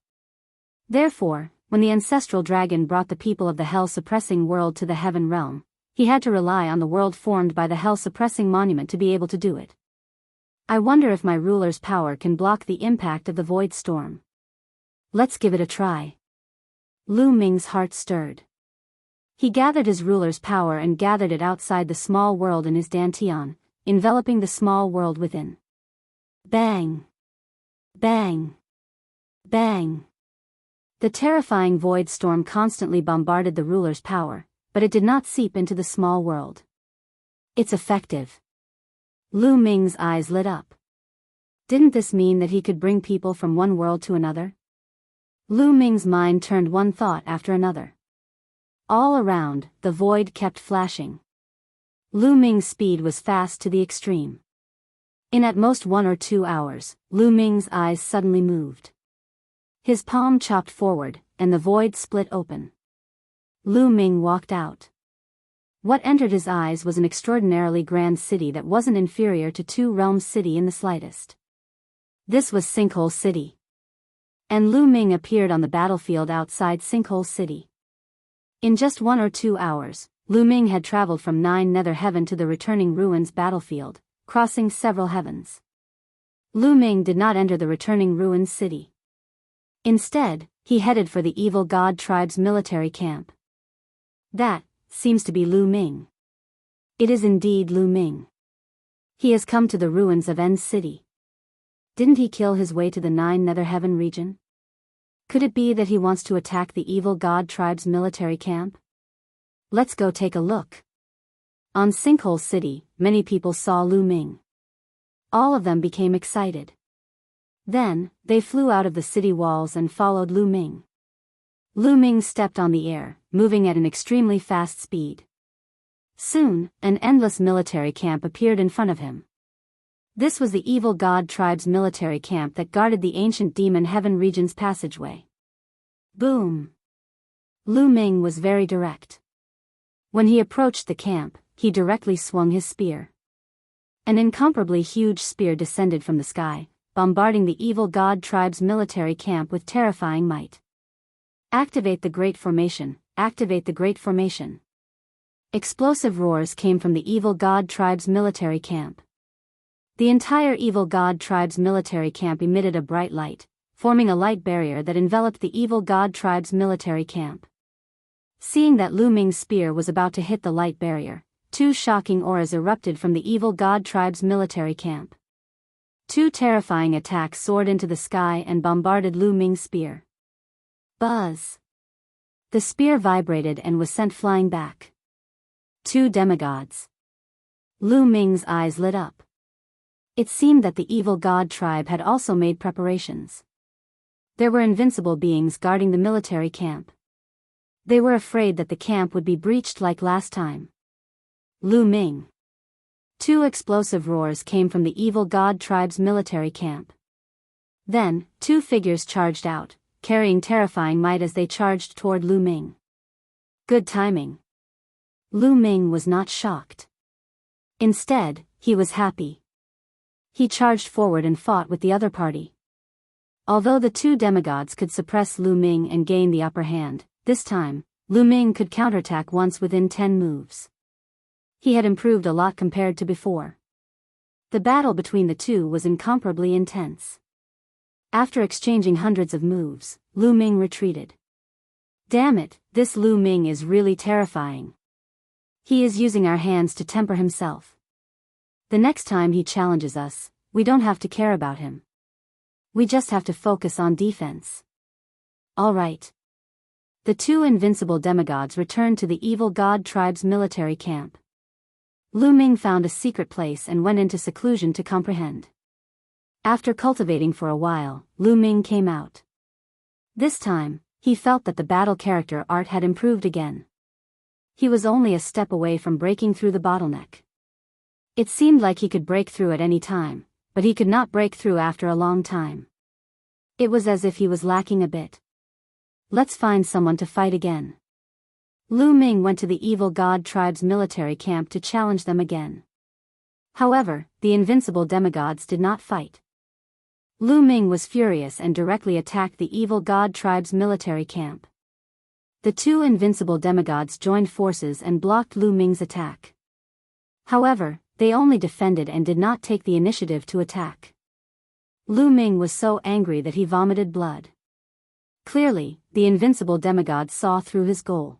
Therefore, when the ancestral dragon brought the people of the hell-suppressing world to the heaven realm, he had to rely on the world formed by the hell-suppressing monument to be able to do it. I wonder if my ruler's power can block the impact of the void storm. Let's give it a try. Lu Ming's heart stirred. He gathered his ruler's power and gathered it outside the small world in his Dantian, enveloping the small world within. Bang! Bang! Bang! The terrifying void storm constantly bombarded the ruler's power, but it did not seep into the small world. It's effective. Lu Ming's eyes lit up. Didn't this mean that he could bring people from one world to another? Lu Ming's mind turned one thought after another. All around, the void kept flashing. Lu Ming's speed was fast to the extreme. In at most 1 or 2 hours, Lu Ming's eyes suddenly moved. His palm chopped forward, and the void split open. Lu Ming walked out. What entered his eyes was an extraordinarily grand city that wasn't inferior to Two Realms City in the slightest. This was Sinkhole City. And Lu Ming appeared on the battlefield outside Sinkhole City. In just 1 or 2 hours, Lu Ming had traveled from 9 Nether Heaven to the returning ruins battlefield, crossing several heavens. Lu Ming did not enter the returning ruins city. Instead, he headed for the evil god tribe's military camp. That seems to be Lu Ming. It is indeed Lu Ming. He has come to the ruins of End City. Didn't he kill his way to the 9 Nether Heaven region? Could it be that he wants to attack the evil god tribe's military camp? Let's go take a look. On Sinkhole City, many people saw Lu Ming. All of them became excited. Then, they flew out of the city walls and followed Lu Ming. Lu Ming stepped on the air, moving at an extremely fast speed. Soon, an endless military camp appeared in front of him. This was the evil god tribe's military camp that guarded the ancient demon heaven region's passageway. Boom! Lu Ming was very direct. When he approached the camp, he directly swung his spear. An incomparably huge spear descended from the sky, bombarding the evil god tribe's military camp with terrifying might. Activate the Great Formation, activate the Great Formation. Explosive roars came from the evil god tribe's military camp. The entire evil god tribe's military camp emitted a bright light, forming a light barrier that enveloped the evil god tribe's military camp. Seeing that Lu Ming's spear was about to hit the light barrier, two shocking auras erupted from the evil god tribe's military camp. Two terrifying attacks soared into the sky and bombarded Lu Ming's spear. Buzz! The spear vibrated and was sent flying back. Two demigods. Lu Ming's eyes lit up. It seemed that the evil god tribe had also made preparations. There were invincible beings guarding the military camp. They were afraid that the camp would be breached like last time. Lu Ming. Two explosive roars came from the evil god tribe's military camp. Then, two figures charged out, carrying terrifying might as they charged toward Lu Ming. Good timing. Lu Ming was not shocked. Instead, he was happy. He charged forward and fought with the other party. Although the two demigods could suppress Lu Ming and gain the upper hand, this time, Lu Ming could counterattack once within 10 moves. He had improved a lot compared to before. The battle between the two was incomparably intense. After exchanging hundreds of moves, Lu Ming retreated. Damn it, this Lu Ming is really terrifying. He is using our hands to temper himself. The next time he challenges us, we don't have to care about him. We just have to focus on defense. All right. The two invincible demigods returned to the evil god tribe's military camp. Lu Ming found a secret place and went into seclusion to comprehend. After cultivating for a while, Lu Ming came out. This time, he felt that the battle character art had improved again. He was only a step away from breaking through the bottleneck. It seemed like he could break through at any time, but he could not break through after a long time. It was as if he was lacking a bit. Let's find someone to fight again. Lu Ming went to the evil god tribe's military camp to challenge them again. However, the invincible demigods did not fight. Lu Ming was furious and directly attacked the evil god tribe's military camp. The two invincible demigods joined forces and blocked Lu Ming's attack. However, they only defended and did not take the initiative to attack. Lu Ming was so angry that he vomited blood. Clearly, the invincible demigods saw through his goal.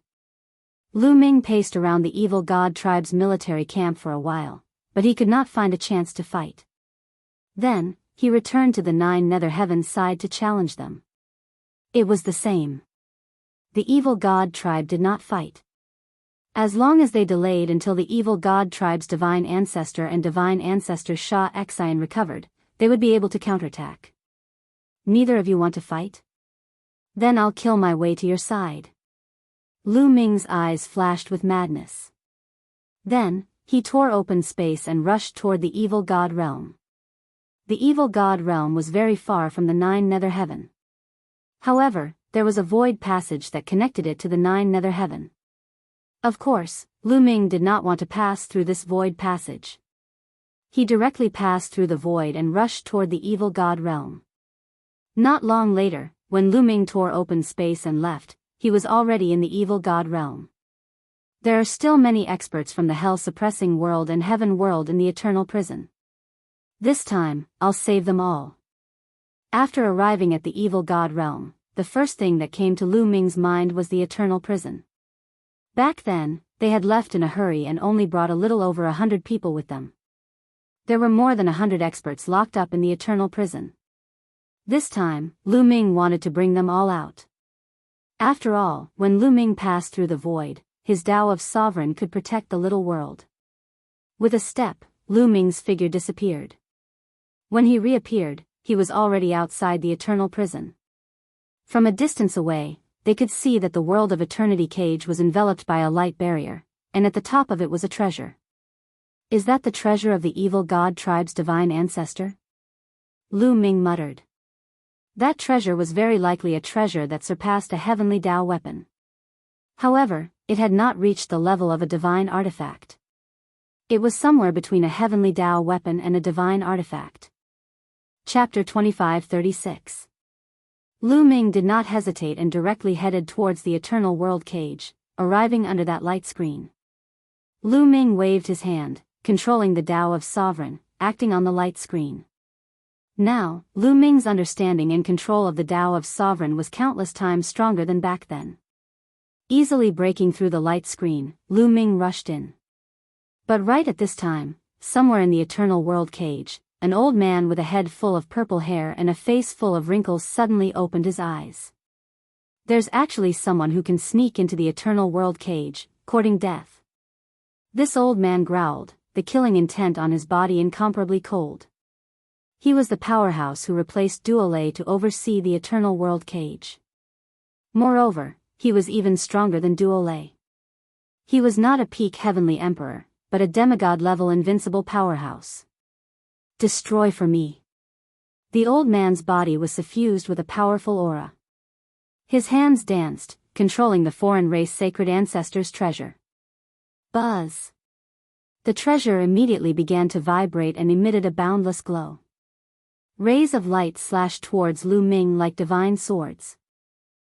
Lu Ming paced around the evil god tribe's military camp for a while, but he could not find a chance to fight. Then, he returned to the 9 nether heavens side to challenge them. It was the same. The evil god tribe did not fight. As long as they delayed until the evil god tribe's divine ancestor and divine ancestor Sha Xian recovered, they would be able to counterattack. Neither of you want to fight? Then I'll kill my way to your side. Lu Ming's eyes flashed with madness. Then, he tore open space and rushed toward the evil god realm. The evil god realm was very far from the 9 nether heaven. However, there was a void passage that connected it to the 9 nether heaven. Of course, Lu Ming did not want to pass through this void passage. He directly passed through the void and rushed toward the evil god realm. Not long later, when Lu Ming tore open space and left, he was already in the evil god realm. There are still many experts from the hell-suppressing world and heaven world in the eternal prison. This time, I'll save them all. After arriving at the evil god realm, the first thing that came to Lu Ming's mind was the eternal prison. Back then, they had left in a hurry and only brought a little over 100 people with them. There were more than 100 experts locked up in the eternal prison. This time, Lu Ming wanted to bring them all out. After all, when Lu Ming passed through the void, his Tao of Sovereign could protect the little world. With a step, Lu Ming's figure disappeared. When he reappeared, he was already outside the eternal prison. From a distance away, they could see that the world of eternity cage was enveloped by a light barrier, and at the top of it was a treasure. Is that the treasure of the evil god tribe's divine ancestor? Lu Ming muttered. That treasure was very likely a treasure that surpassed a heavenly Tao weapon. However, it had not reached the level of a divine artifact. It was somewhere between a heavenly Tao weapon and a divine artifact. Chapter 25:36. Lu Ming did not hesitate and directly headed towards the eternal world cage, arriving under that light screen. Lu Ming waved his hand, controlling the Tao of Sovereign, acting on the light screen. Now, Lu Ming's understanding and control of the Tao of Sovereign was countless times stronger than back then. Easily breaking through the light screen, Lu Ming rushed in. But right at this time, somewhere in the eternal world cage, an old man with a head full of purple hair and a face full of wrinkles suddenly opened his eyes. There's actually someone who can sneak into the eternal world cage, courting death. This old man growled, the killing intent on his body incomparably cold. He was the powerhouse who replaced Duolei to oversee the eternal world cage. Moreover, he was even stronger than Duolei. He was not a peak heavenly emperor, but a demigod-level invincible powerhouse. Destroy for me. The old man's body was suffused with a powerful aura. His hands danced, controlling the foreign race sacred ancestors' treasure. Buzz. The treasure immediately began to vibrate and emitted a boundless glow. Rays of light slashed towards Lu Ming like divine swords.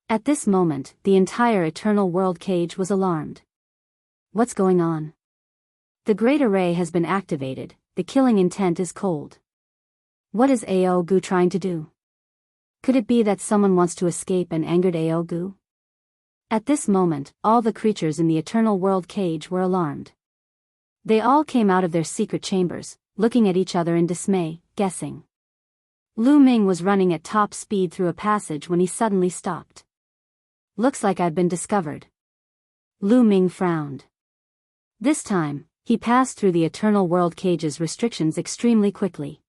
At this moment, the entire eternal world cage was alarmed. What's going on? The great array has been activated, the killing intent is cold. What is Aogu trying to do? Could it be that someone wants to escape and angered Aogu? At this moment, all the creatures in the eternal world cage were alarmed. They all came out of their secret chambers, looking at each other in dismay, guessing. Lu Ming was running at top speed through a passage when he suddenly stopped. Looks like I've been discovered. Lu Ming frowned. This time, he passed through the eternal world cage's restrictions extremely quickly.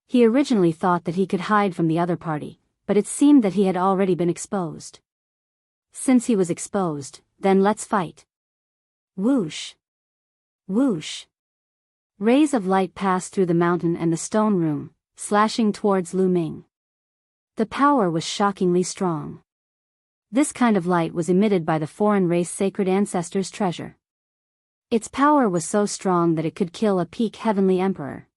He originally thought that he could hide from the other party, but it seemed that he had already been exposed. Since he was exposed, then let's fight. Whoosh. Whoosh. Rays of light passed through the mountain and the stone room, slashing towards Lu Ming. The power was shockingly strong. This kind of light was emitted by the foreign race sacred ancestors' treasure. Its power was so strong that it could kill a peak heavenly emperor.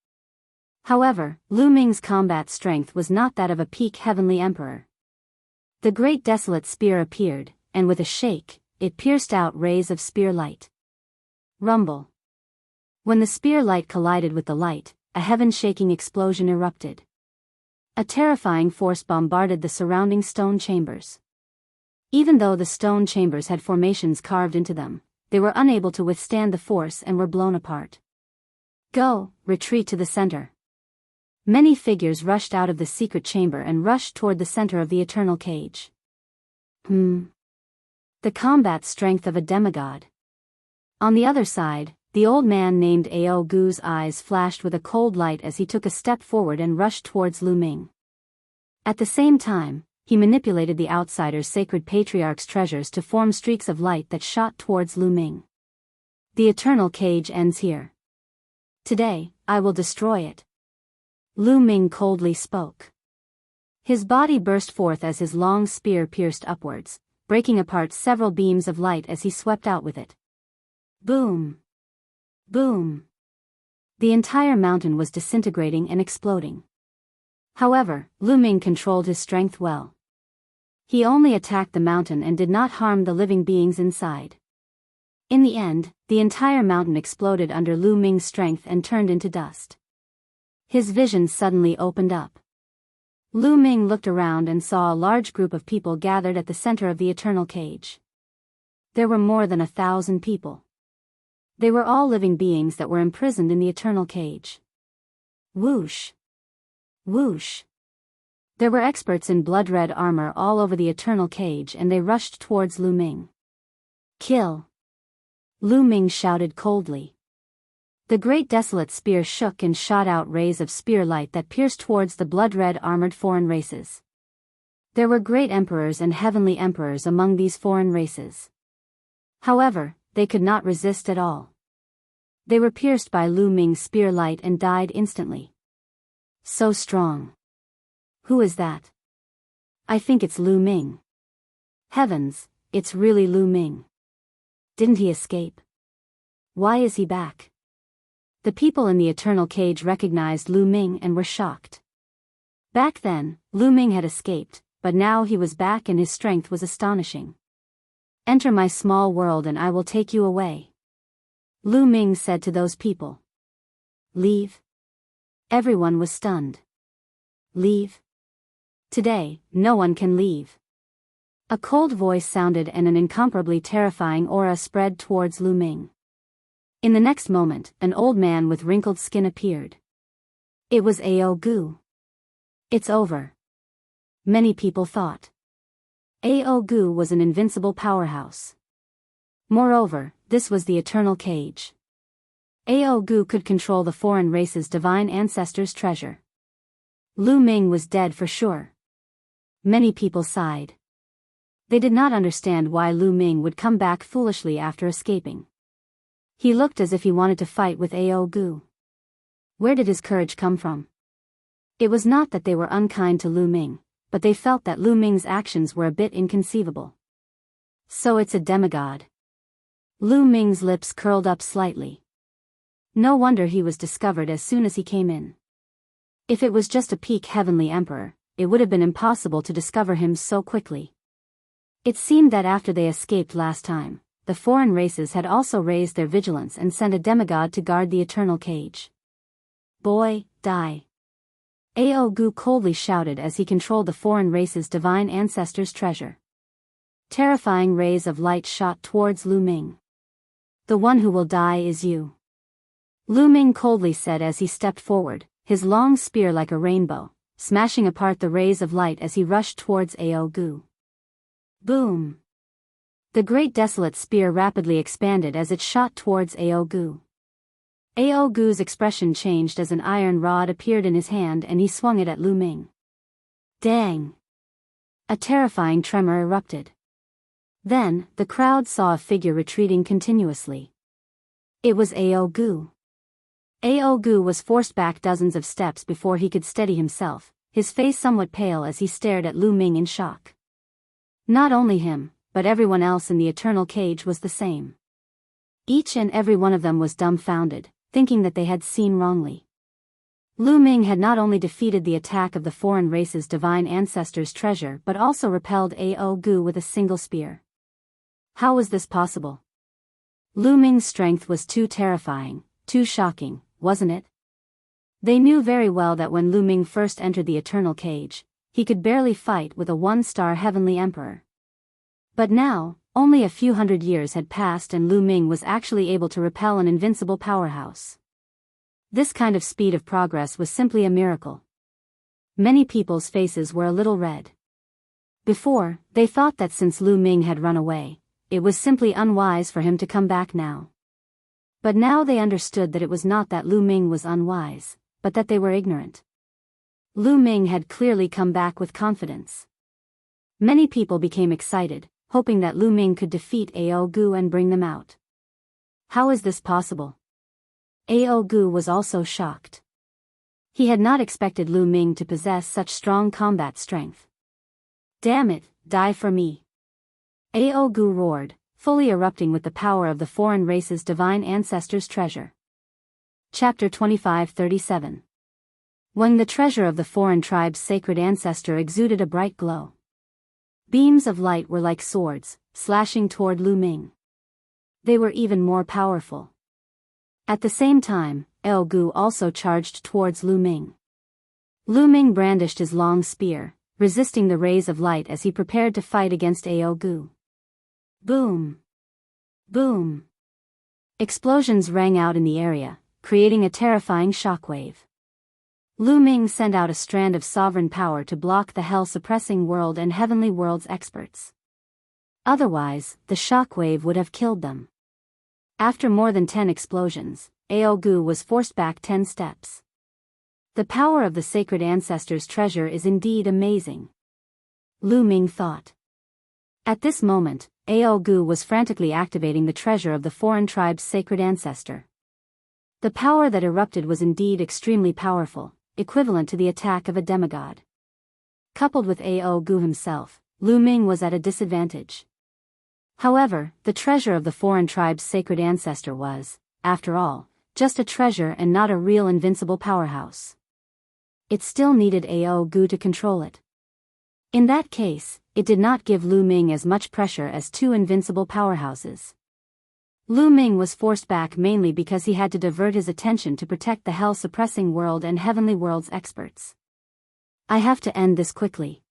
However, Lu Ming's combat strength was not that of a peak heavenly emperor. The great desolate spear appeared, and with a shake, it pierced out rays of spear light. Rumble. When the spear light collided with the light, a heaven-shaking explosion erupted. A terrifying force bombarded the surrounding stone chambers. Even though the stone chambers had formations carved into them, they were unable to withstand the force and were blown apart. Go, retreat to the center. Many figures rushed out of the secret chamber and rushed toward the center of the eternal cage. The combat strength of a demigod. On the other side, the old man named Aogu's eyes flashed with a cold light as he took a step forward and rushed towards Lu Ming. At the same time, he manipulated the outsider's sacred patriarch's treasures to form streaks of light that shot towards Lu Ming. The eternal cage ends here. Today, I will destroy it. Lu Ming coldly spoke. His body burst forth as his long spear pierced upwards, breaking apart several beams of light as he swept out with it. Boom! Boom! The entire mountain was disintegrating and exploding. However, Lu Ming controlled his strength well. He only attacked the mountain and did not harm the living beings inside. In the end, the entire mountain exploded under Lu Ming's strength and turned into dust. His vision suddenly opened up. Lu Ming looked around and saw a large group of people gathered at the center of the eternal cage. There were more than 1,000 people. They were all living beings that were imprisoned in the eternal cage. Whoosh! Whoosh! There were experts in blood-red armor all over the eternal cage and they rushed towards Lu Ming. Kill! Lu Ming shouted coldly. The great desolate spear shook and shot out rays of spear light that pierced towards the blood-red armored foreign races. There were great emperors and heavenly emperors among these foreign races. However, they could not resist at all. They were pierced by Lu Ming's spear light and died instantly. So strong. Who is that? I think it's Lu Ming. Heavens, it's really Lu Ming. Didn't he escape? Why is he back? The people in the eternal cage recognized Lu Ming and were shocked. Back then, Lu Ming had escaped, but now he was back and his strength was astonishing. Enter my small world and I will take you away. Lu Ming said to those people. Leave? Everyone was stunned. Leave? Today, no one can leave. A cold voice sounded and an incomparably terrifying aura spread towards Lu Ming. In the next moment, an old man with wrinkled skin appeared. It was Ao Gu. It's over. Many people thought. Ao Gu was an invincible powerhouse. Moreover, this was the eternal cage. Ao Gu could control the foreign race's divine ancestors' treasure. Lu Ming was dead for sure. Many people sighed. They did not understand why Lu Ming would come back foolishly after escaping. He looked as if he wanted to fight with Ao Gu. Where did his courage come from? It was not that they were unkind to Lu Ming, but they felt that Lu Ming's actions were a bit inconceivable. So it's a demigod. Lu Ming's lips curled up slightly. No wonder he was discovered as soon as he came in. If it was just a peak heavenly emperor, it would have been impossible to discover him so quickly. It seemed that after they escaped last time, the foreign races had also raised their vigilance and sent a demigod to guard the eternal cage. Boy, die. Ao Gu coldly shouted as he controlled the foreign race's divine ancestors' treasure. Terrifying rays of light shot towards Lu Ming. The one who will die is you. Lu Ming coldly said as he stepped forward, his long spear like a rainbow, smashing apart the rays of light as he rushed towards Ao Gu. Boom! The great desolate spear rapidly expanded as it shot towards Ao Gu. Ao Gu's expression changed as an iron rod appeared in his hand and he swung it at Lu Ming. Dang! A terrifying tremor erupted. Then, the crowd saw a figure retreating continuously. It was Ao Gu. Ao Gu was forced back dozens of steps before he could steady himself, his face somewhat pale as he stared at Lu Ming in shock. Not only him, but everyone else in the eternal cage was the same. Each and every one of them was dumbfounded, thinking that they had seen wrongly. Lu Ming had not only defeated the attack of the foreign race's divine ancestors' treasure but also repelled Ao Gu with a single spear. How was this possible? Lu Ming's strength was too terrifying, too shocking, wasn't it? They knew very well that when Lu Ming first entered the eternal cage, he could barely fight with a one-star heavenly emperor. But now, only a few hundred years had passed and Lu Ming was actually able to repel an invincible powerhouse. This kind of speed of progress was simply a miracle. Many people's faces were a little red. Before, they thought that since Lu Ming had run away, it was simply unwise for him to come back now. But now they understood that it was not that Lu Ming was unwise, but that they were ignorant. Lu Ming had clearly come back with confidence. Many people became excited, hoping that Lu Ming could defeat Ao Gu and bring them out. How is this possible? Ao Gu was also shocked. He had not expected Lu Ming to possess such strong combat strength. Damn it, die for me! Ao Gu roared, fully erupting with the power of the foreign race's divine ancestors' treasure. Chapter 25:37. When the treasure of the foreign tribe's sacred ancestor exuded a bright glow. Beams of light were like swords, slashing toward Lu Ming. They were even more powerful. At the same time, Ao Gu also charged towards Lu Ming. Lu Ming brandished his long spear, resisting the rays of light as he prepared to fight against Ao Gu. Boom! Boom! Explosions rang out in the area, creating a terrifying shockwave. Lu Ming sent out a strand of sovereign power to block the hell-suppressing world and heavenly world's experts. Otherwise, the shockwave would have killed them. After more than 10 explosions, Ao Gu was forced back 10 steps. The power of the sacred ancestors' treasure is indeed amazing. Lu Ming thought. At this moment, Ao Gu was frantically activating the treasure of the foreign tribe's sacred ancestor. The power that erupted was indeed extremely powerful, equivalent to the attack of a demigod. Coupled with Ao Gu himself, Lu Ming was at a disadvantage. However, the treasure of the foreign tribe's sacred ancestor was, after all, just a treasure and not a real invincible powerhouse. It still needed Ao Gu to control it. In that case, it did not give Lu Ming as much pressure as two invincible powerhouses. Lu Ming was forced back mainly because he had to divert his attention to protect the hell-suppressing world and heavenly world's experts. I have to end this quickly.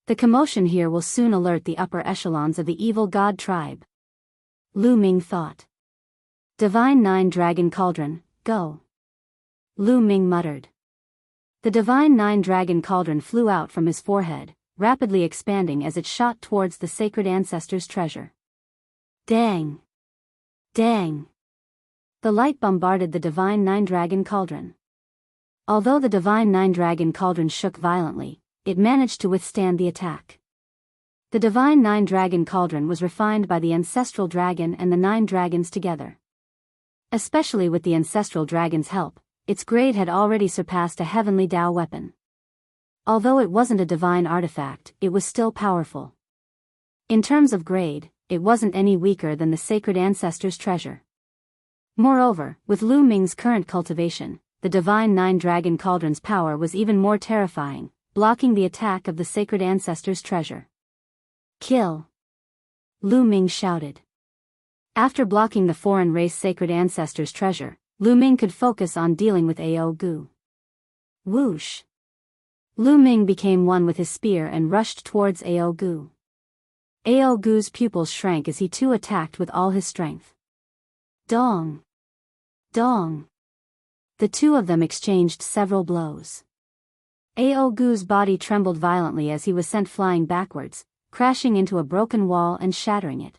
The commotion here will soon alert the upper echelons of the evil god tribe. Lu Ming thought. Divine Nine Dragon Cauldron, go. Lu Ming muttered. The Divine Nine Dragon Cauldron flew out from his forehead, rapidly expanding as it shot towards the sacred ancestors' treasure. Dang! Dang! The light bombarded the Divine Nine Dragon Cauldron. Although the Divine Nine Dragon Cauldron shook violently, it managed to withstand the attack. The Divine Nine Dragon Cauldron was refined by the ancestral dragon and the nine dragons together. Especially with the ancestral dragon's help, its grade had already surpassed a heavenly Tao weapon. Although it wasn't a divine artifact, it was still powerful. In terms of grade, it wasn't any weaker than the sacred ancestors' treasure. Moreover, with Lu Ming's current cultivation, the Divine Nine Dragon Cauldron's power was even more terrifying, blocking the attack of the sacred ancestors' treasure. Kill! Lu Ming shouted. After blocking the foreign race sacred ancestors' treasure, Lu Ming could focus on dealing with Ao Gu. Whoosh! Lu Ming became one with his spear and rushed towards Ao Gu. Ao Gu's pupils shrank as he too attacked with all his strength. Dong! Dong! The two of them exchanged several blows. Ao Gu's body trembled violently as he was sent flying backwards, crashing into a broken wall and shattering it.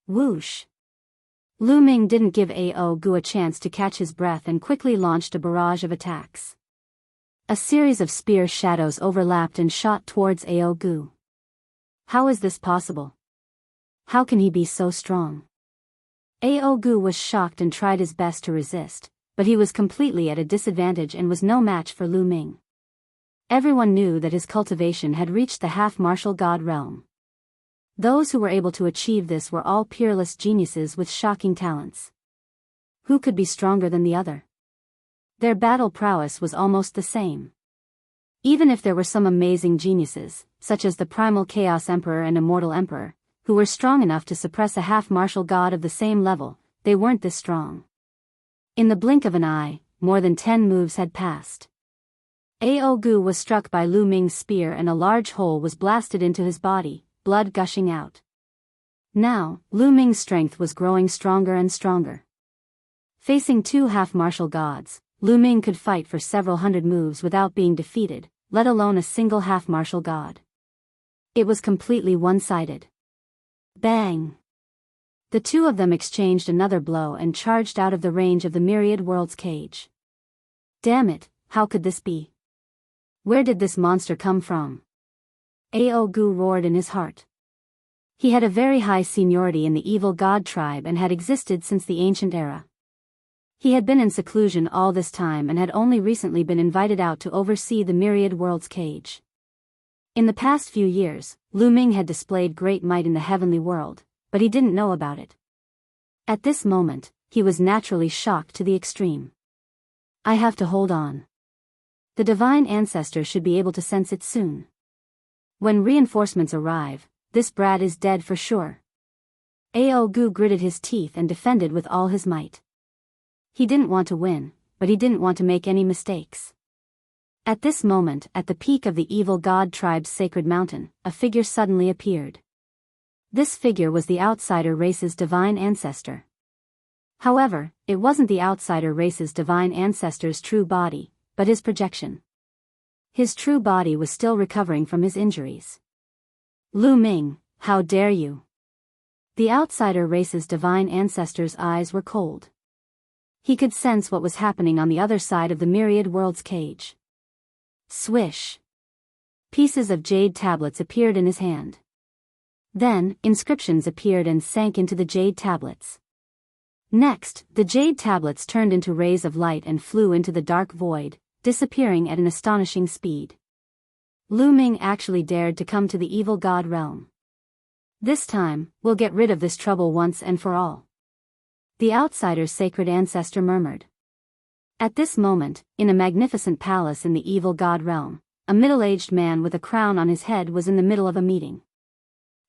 Whoosh! Lu Ming didn't give Ao Gu a chance to catch his breath and quickly launched a barrage of attacks. A series of spear shadows overlapped and shot towards Ao Gu. How is this possible? How can he be so strong? Ao Gu was shocked and tried his best to resist, but he was completely at a disadvantage and was no match for Lu Ming. Everyone knew that his cultivation had reached the half-martial god realm. Those who were able to achieve this were all peerless geniuses with shocking talents. Who could be stronger than the other? Their battle prowess was almost the same. Even if there were some amazing geniuses, such as the Primal Chaos Emperor and Immortal Emperor, who were strong enough to suppress a half-martial god of the same level, they weren't this strong. In the blink of an eye, more than 10 moves had passed. Ao Gu was struck by Lu Ming's spear and a large hole was blasted into his body, blood gushing out. Now, Lu Ming's strength was growing stronger and stronger. Facing two half-martial gods, Lu Ming could fight for several hundred moves without being defeated, let alone a single half-martial god. It was completely one-sided. Bang! The two of them exchanged another blow and charged out of the range of the Myriad World's cage. Damn it, how could this be? Where did this monster come from? Ao Gu roared in his heart. He had a very high seniority in the evil god tribe and had existed since the ancient era. He had been in seclusion all this time and had only recently been invited out to oversee the Myriad World's cage. In the past few years, Lu Ming had displayed great might in the heavenly world, but he didn't know about it. At this moment, he was naturally shocked to the extreme. I have to hold on. The divine ancestor should be able to sense it soon. When reinforcements arrive, this brat is dead for sure. Ao Gu gritted his teeth and defended with all his might. He didn't want to win, but he didn't want to make any mistakes. At this moment, at the peak of the evil god tribe's sacred mountain, a figure suddenly appeared. This figure was the outsider race's divine ancestor. However, it wasn't the outsider race's divine ancestor's true body, but his projection. His true body was still recovering from his injuries. Lu Ming, how dare you? The outsider race's divine ancestor's eyes were cold. He could sense what was happening on the other side of the Myriad World's cage. Swish! Pieces of jade tablets appeared in his hand. Then, inscriptions appeared and sank into the jade tablets. Next, the jade tablets turned into rays of light and flew into the dark void, disappearing at an astonishing speed. Lu Ming actually dared to come to the evil god realm. This time, we'll get rid of this trouble once and for all. The outsider's sacred ancestor murmured. At this moment, in a magnificent palace in the evil god realm, a middle-aged man with a crown on his head was in the middle of a meeting.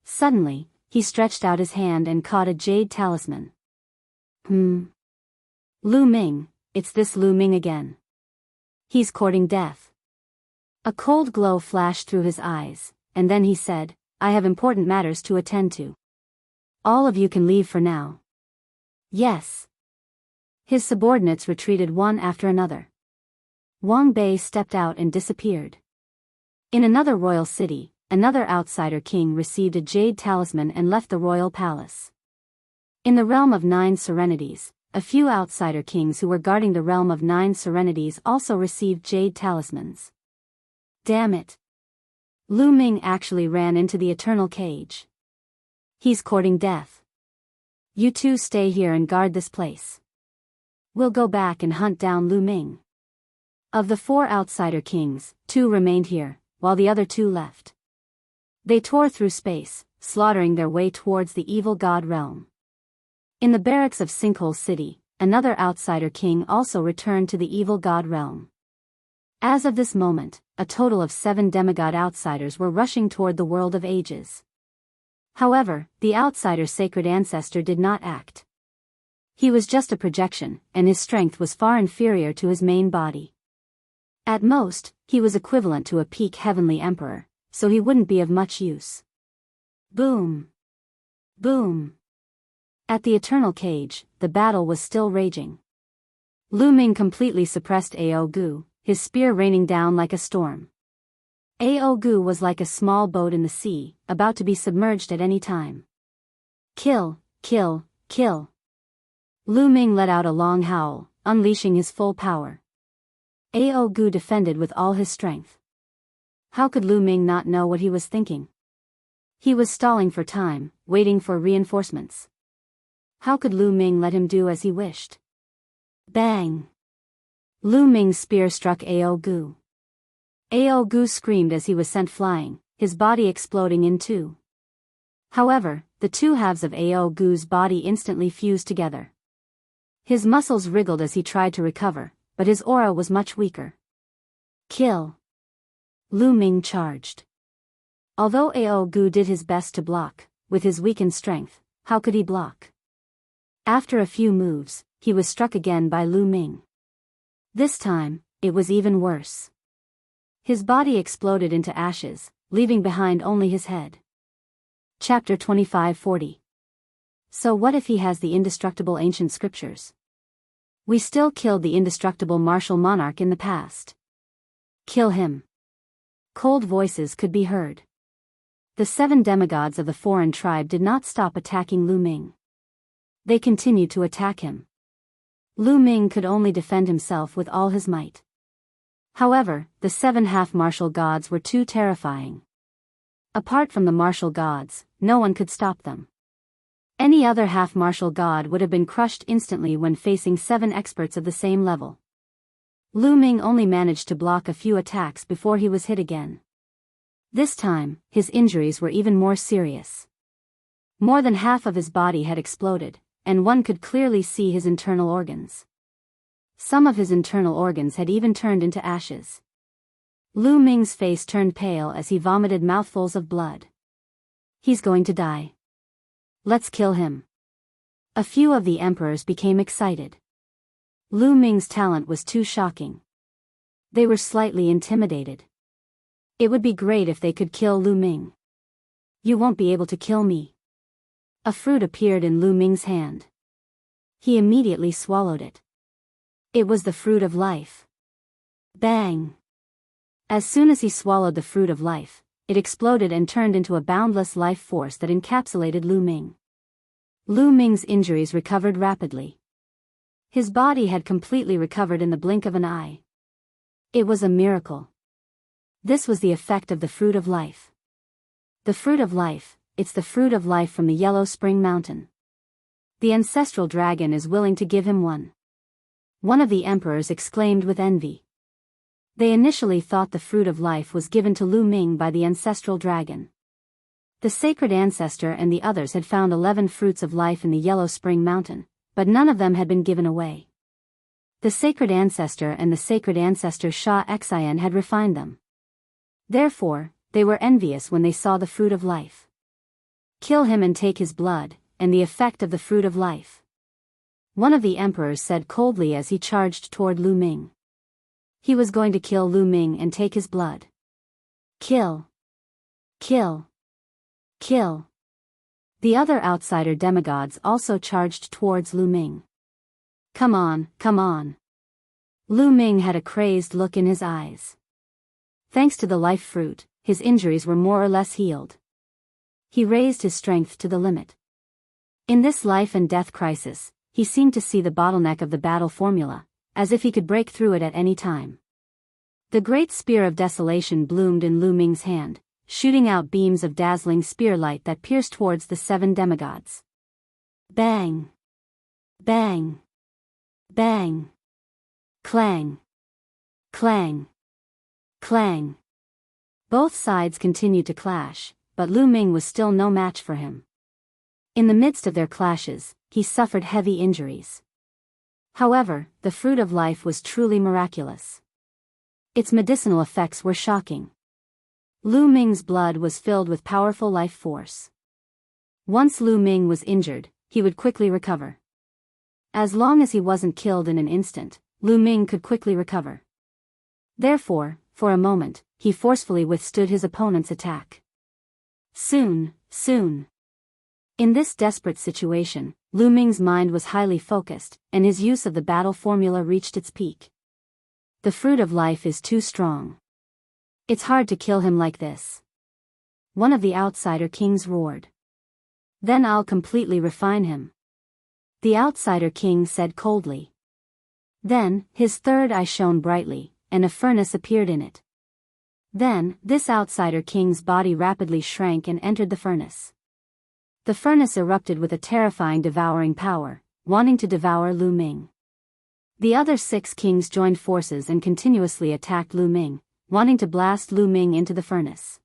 Suddenly, he stretched out his hand and caught a jade talisman. Lu Ming, it's this Lu Ming again. He's courting death. A cold glow flashed through his eyes, and then he said, I have important matters to attend to. All of you can leave for now. Yes, His subordinates retreated one after another. Wang Bei stepped out and disappeared. In another royal city, another outsider king received a jade talisman and left the royal palace. In the realm of 9 serenities, a few outsider kings who were guarding the realm of 9 serenities also received jade talismans. Damn it! Lu Ming actually ran into the eternal cage. He's courting death. You two stay here and guard this place. We'll go back and hunt down Lu Ming. Of the 4 outsider kings, 2 remained here, while the other 2 left. They tore through space, slaughtering their way towards the evil god realm. In the barracks of Sinkhole City, another outsider king also returned to the evil god realm. As of this moment, a total of 7 demigod outsiders were rushing toward the world of ages. However, the outsider sacred ancestor did not act. He was just a projection, and his strength was far inferior to his main body. At most, he was equivalent to a peak heavenly emperor, so he wouldn't be of much use. Boom! Boom! At the eternal cage, the battle was still raging. Lu Ming completely suppressed Ao Gu, his spear raining down like a storm. Ao Gu was like a small boat in the sea, about to be submerged at any time. Kill, kill, kill. Lu Ming let out a long howl, unleashing his full power. Ao Gu defended with all his strength. How could Lu Ming not know what he was thinking? He was stalling for time, waiting for reinforcements. How could Lu Ming let him do as he wished? Bang! Lu Ming's spear struck Ao Gu. Ao Gu screamed as he was sent flying, his body exploding in 2. However, the 2 halves of Ao Gu's body instantly fused together. His muscles wriggled as he tried to recover, but his aura was much weaker. Kill! Lu Ming charged. Although Ao Gu did his best to block, with his weakened strength, how could he block? After a few moves, he was struck again by Lu Ming. This time, it was even worse. His body exploded into ashes, leaving behind only his head. Chapter 2540. So what if he has the indestructible ancient scriptures? We still killed the indestructible martial monarch in the past. Kill him. Cold voices could be heard. The 7 demigods of the foreign tribe did not stop attacking Lu Ming. They continued to attack him. Lu Ming could only defend himself with all his might. However, the 7 half-martial gods were too terrifying. Apart from the martial gods, no one could stop them. Any other half-martial god would have been crushed instantly when facing 7 experts of the same level. Lu Ming only managed to block a few attacks before he was hit again. This time, his injuries were even more serious. More than half of his body had exploded, and one could clearly see his internal organs. Some of his internal organs had even turned into ashes. Lu Ming's face turned pale as he vomited mouthfuls of blood. He's going to die. Let's kill him. A few of the emperors became excited. Lu Ming's talent was too shocking. They were slightly intimidated. It would be great if they could kill Lu Ming. You won't be able to kill me. A fruit appeared in Lu Ming's hand. He immediately swallowed it. It was the fruit of life. Bang! As soon as he swallowed the fruit of life, it exploded and turned into a boundless life force that encapsulated Lu Ming. Lu Ming's injuries recovered rapidly. His body had completely recovered in the blink of an eye. It was a miracle. This was the effect of the fruit of life. The fruit of life, it's the fruit of life from the Yellow Spring Mountain. The ancestral dragon is willing to give him one. One of the emperors exclaimed with envy. They initially thought the fruit of life was given to Lu Ming by the ancestral dragon. The sacred ancestor and the others had found 11 fruits of life in the Yellow Spring Mountain, but none of them had been given away. The sacred ancestor and the sacred ancestor Shah Xian had refined them. Therefore, they were envious when they saw the fruit of life. Kill him and take his blood, and the effect of the fruit of life. One of the emperors said coldly as he charged toward Lu Ming. He was going to kill Lu Ming and take his blood. Kill. Kill. Kill. The other outsider demigods also charged towards Lu Ming. Come on, come on. Lu Ming had a crazed look in his eyes. Thanks to the life fruit, his injuries were more or less healed. He raised his strength to the limit. In this life and death crisis, he seemed to see the bottleneck of the battle formula, as if he could break through it at any time. The great spear of desolation bloomed in Lu Ming's hand, shooting out beams of dazzling spear light that pierced towards the 7 demigods. Bang! Bang! Bang! Clang! Clang! Clang! Both sides continued to clash, but Lu Ming was still no match for him. In the midst of their clashes, he suffered heavy injuries. However, the fruit of life was truly miraculous. Its medicinal effects were shocking. Lu Ming's blood was filled with powerful life force. Once Lu Ming was injured, he would quickly recover. As long as he wasn't killed in an instant, Lu Ming could quickly recover. Therefore, for a moment, he forcefully withstood his opponent's attack. Soon. In this desperate situation, Lu Ming's mind was highly focused, and his use of the battle formula reached its peak. The fruit of life is too strong. It's hard to kill him like this. One of the outsider kings roared. Then I'll completely refine him. The outsider king said coldly. Then, his third eye shone brightly, and a furnace appeared in it. Then, this outsider king's body rapidly shrank and entered the furnace. The furnace erupted with a terrifying devouring power, wanting to devour Lu Ming. The other 6 kings joined forces and continuously attacked Lu Ming, wanting to blast Lu Ming into the furnace.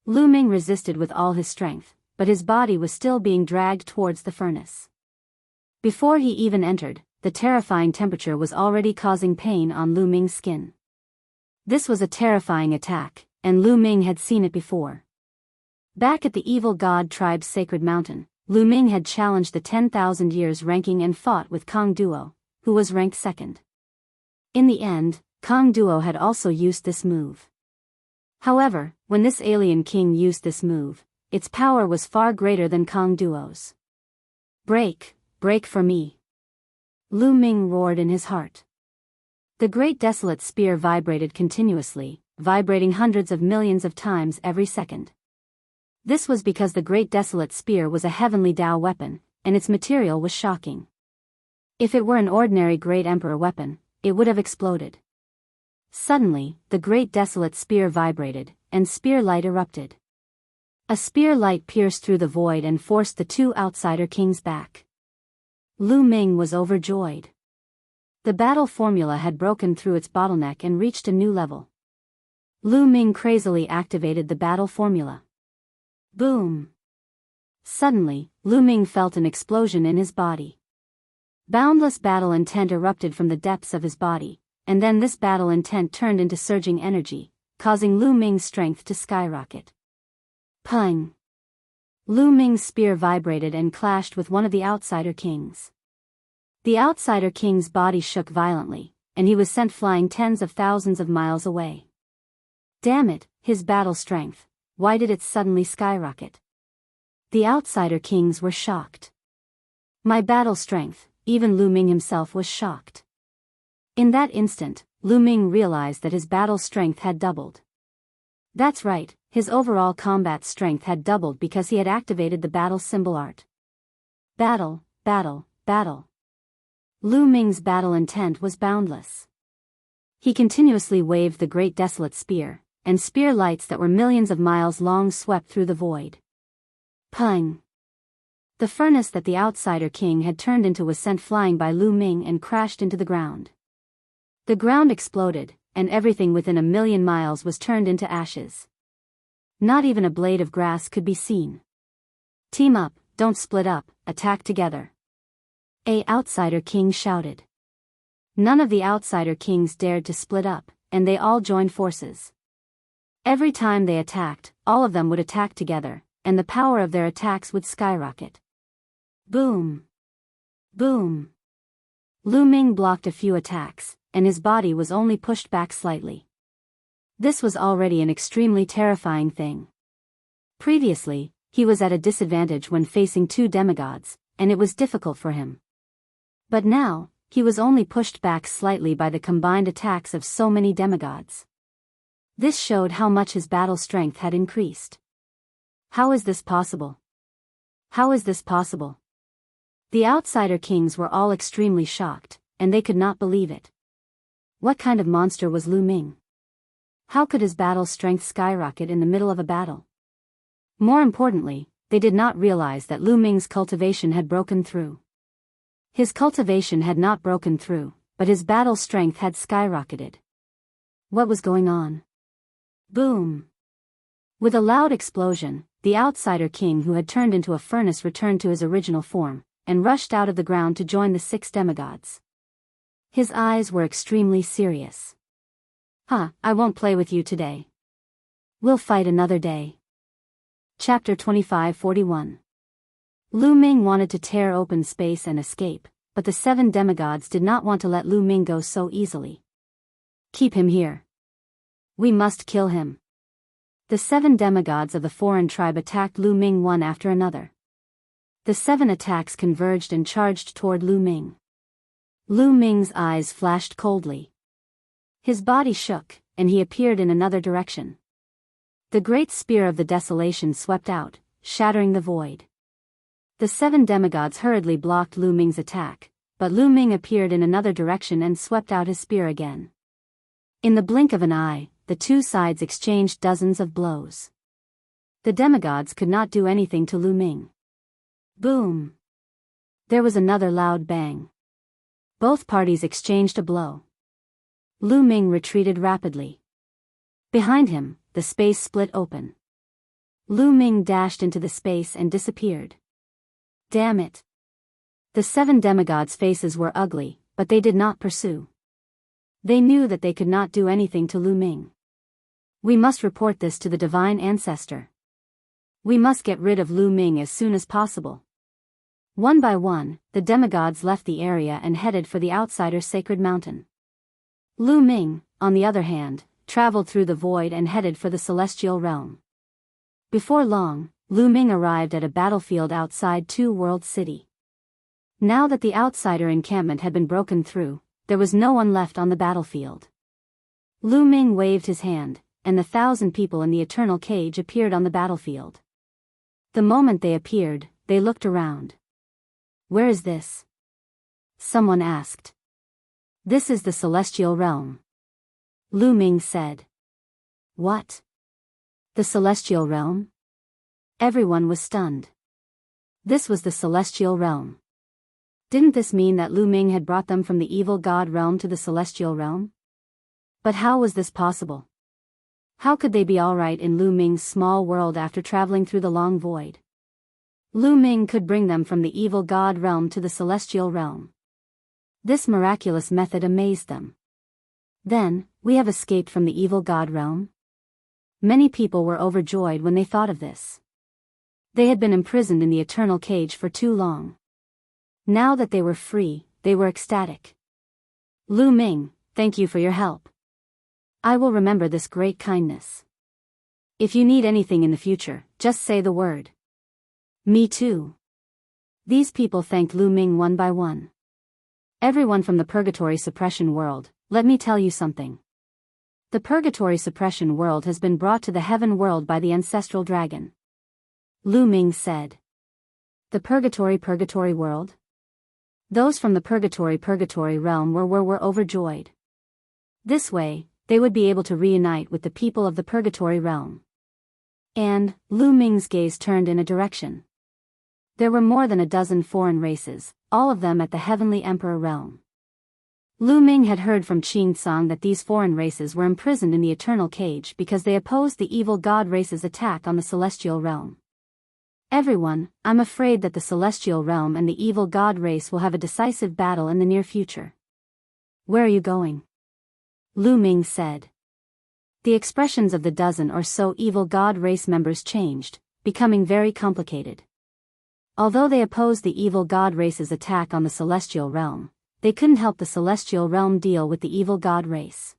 Lu Ming resisted with all his strength, but his body was still being dragged towards the furnace. Before he even entered, the terrifying temperature was already causing pain on Lu Ming's skin. This was a terrifying attack, and Lu Ming had seen it before. Back at the evil god tribe's sacred mountain, Lu Ming had challenged the 10,000 years ranking and fought with Kong Duo, who was ranked 2nd. In the end, Kong Duo had also used this move. However, when this alien king used this move, its power was far greater than Kong Duo's. Break for me! Lu Ming roared in his heart. The great desolate spear vibrated continuously, vibrating hundreds of millions of times every second. This was because the great desolate spear was a heavenly Tao weapon, and its material was shocking. If it were an ordinary great emperor weapon, it would have exploded. Suddenly, the great desolate spear vibrated, and spear light erupted. A spear light pierced through the void and forced the 2 outsider kings back. Lu Ming was overjoyed. The battle formula had broken through its bottleneck and reached a new level. Lu Ming crazily activated the battle formula. Boom! Suddenly, Lu Ming felt an explosion in his body. Boundless battle intent erupted from the depths of his body, and then this battle intent turned into surging energy, causing Lu Ming's strength to skyrocket. Pung! Lu Ming's spear vibrated and clashed with one of the outsider kings. The outsider king's body shook violently, and he was sent flying tens of thousands of miles away. Damn it, his battle strength, why did it suddenly skyrocket? The outsider kings were shocked. My battle strength, even Lu Ming himself was shocked. In that instant, Lu Ming realized that his battle strength had doubled. That's right, his overall combat strength had doubled because he had activated the battle symbol art. Battle, battle, battle. Lu Ming's battle intent was boundless. He continuously waved the great desolate spear, and spear lights that were millions of miles long swept through the void. Pung! The furnace that the outsider king had turned into was sent flying by Lu Ming and crashed into the ground. The ground exploded, and everything within 1,000,000 miles was turned into ashes. Not even a blade of grass could be seen. Team up, don't split up, attack together. A outsider king shouted. None of the outsider kings dared to split up, and they all joined forces. Every time they attacked, all of them would attack together, and the power of their attacks would skyrocket. Boom! Boom! Lu Ming blocked a few attacks, and his body was only pushed back slightly. This was already an extremely terrifying thing. Previously, he was at a disadvantage when facing 2 demigods, and it was difficult for him. But now, he was only pushed back slightly by the combined attacks of so many demigods. This showed how much his battle strength had increased. How is this possible? How is this possible? The outsider kings were all extremely shocked, and they could not believe it. What kind of monster was Lu Ming? How could his battle strength skyrocket in the middle of a battle? More importantly, they did not realize that Lu Ming's cultivation had broken through. His cultivation had not broken through, but his battle strength had skyrocketed. What was going on? Boom! With a loud explosion, the outsider king who had turned into a furnace returned to his original form, and rushed out of the ground to join the 6 demigods. His eyes were extremely serious. I won't play with you today. We'll fight another day. Chapter 25:41. Lu Ming wanted to tear open space and escape, but the 7 demigods did not want to let Lu Ming go so easily. Keep him here. We must kill him. The 7 demigods of the foreign tribe attacked Lu Ming one after another. The 7 attacks converged and charged toward Lu Ming. Lu Ming's eyes flashed coldly. His body shook, and he appeared in another direction. The great spear of the desolation swept out, shattering the void. The 7 demigods hurriedly blocked Lu Ming's attack, but Lu Ming appeared in another direction and swept out his spear again. In the blink of an eye, the 2 sides exchanged dozens of blows. The demigods could not do anything to Lu Ming. Boom! There was another loud bang. Both parties exchanged a blow. Lu Ming retreated rapidly. Behind him, the space split open. Lu Ming dashed into the space and disappeared. Damn it! The 7 demigods' faces were ugly, but they did not pursue. They knew that they could not do anything to Lu Ming. We must report this to the divine ancestor. We must get rid of Lu Ming as soon as possible. One by one, the demigods left the area and headed for the outsider's sacred mountain. Lu Ming, on the other hand, traveled through the void and headed for the celestial realm. Before long, Lu Ming arrived at a battlefield outside Two World City. Now that the outsider encampment had been broken through, there was no one left on the battlefield. Lu Ming waved his hand, and the 1,000 people in the eternal cage appeared on the battlefield. The moment they appeared, they looked around. Where is this? Someone asked. This is the celestial realm. Lu Ming said. What? The celestial realm? Everyone was stunned. This was the celestial realm. Didn't this mean that Lu Ming had brought them from the evil god realm to the celestial realm? But how was this possible? How could they be alright in Lu Ming's small world after traveling through the long void? Lu Ming could bring them from the evil god realm to the celestial realm. This miraculous method amazed them. Then, we have escaped from the evil god realm? Many people were overjoyed when they thought of this. They had been imprisoned in the eternal cage for too long. Now that they were free, they were ecstatic. Lu Ming, thank you for your help. I will remember this great kindness. If you need anything in the future, just say the word. Me too. These people thanked Lu Ming one by one. Everyone from the Purgatory Suppression World, let me tell you something. The Purgatory Suppression World has been brought to the Heaven World by the Ancestral Dragon. Lu Ming said. The Purgatory World? Those from the Purgatory realm were overjoyed. This way, they would be able to reunite with the people of the Purgatory realm. And, Lu Ming's gaze turned in a direction. There were more than a dozen foreign races, all of them at the Heavenly Emperor realm. Lu Ming had heard from Qing Tsang that these foreign races were imprisoned in the eternal cage because they opposed the evil god race's attack on the celestial realm. Everyone, I'm afraid that the celestial realm and the evil god race will have a decisive battle in the near future. Where are you going? Lu Ming said. The expressions of the dozen or so evil god race members changed, becoming very complicated. Although they opposed the evil god race's attack on the celestial realm, they couldn't help the celestial realm deal with the evil god race.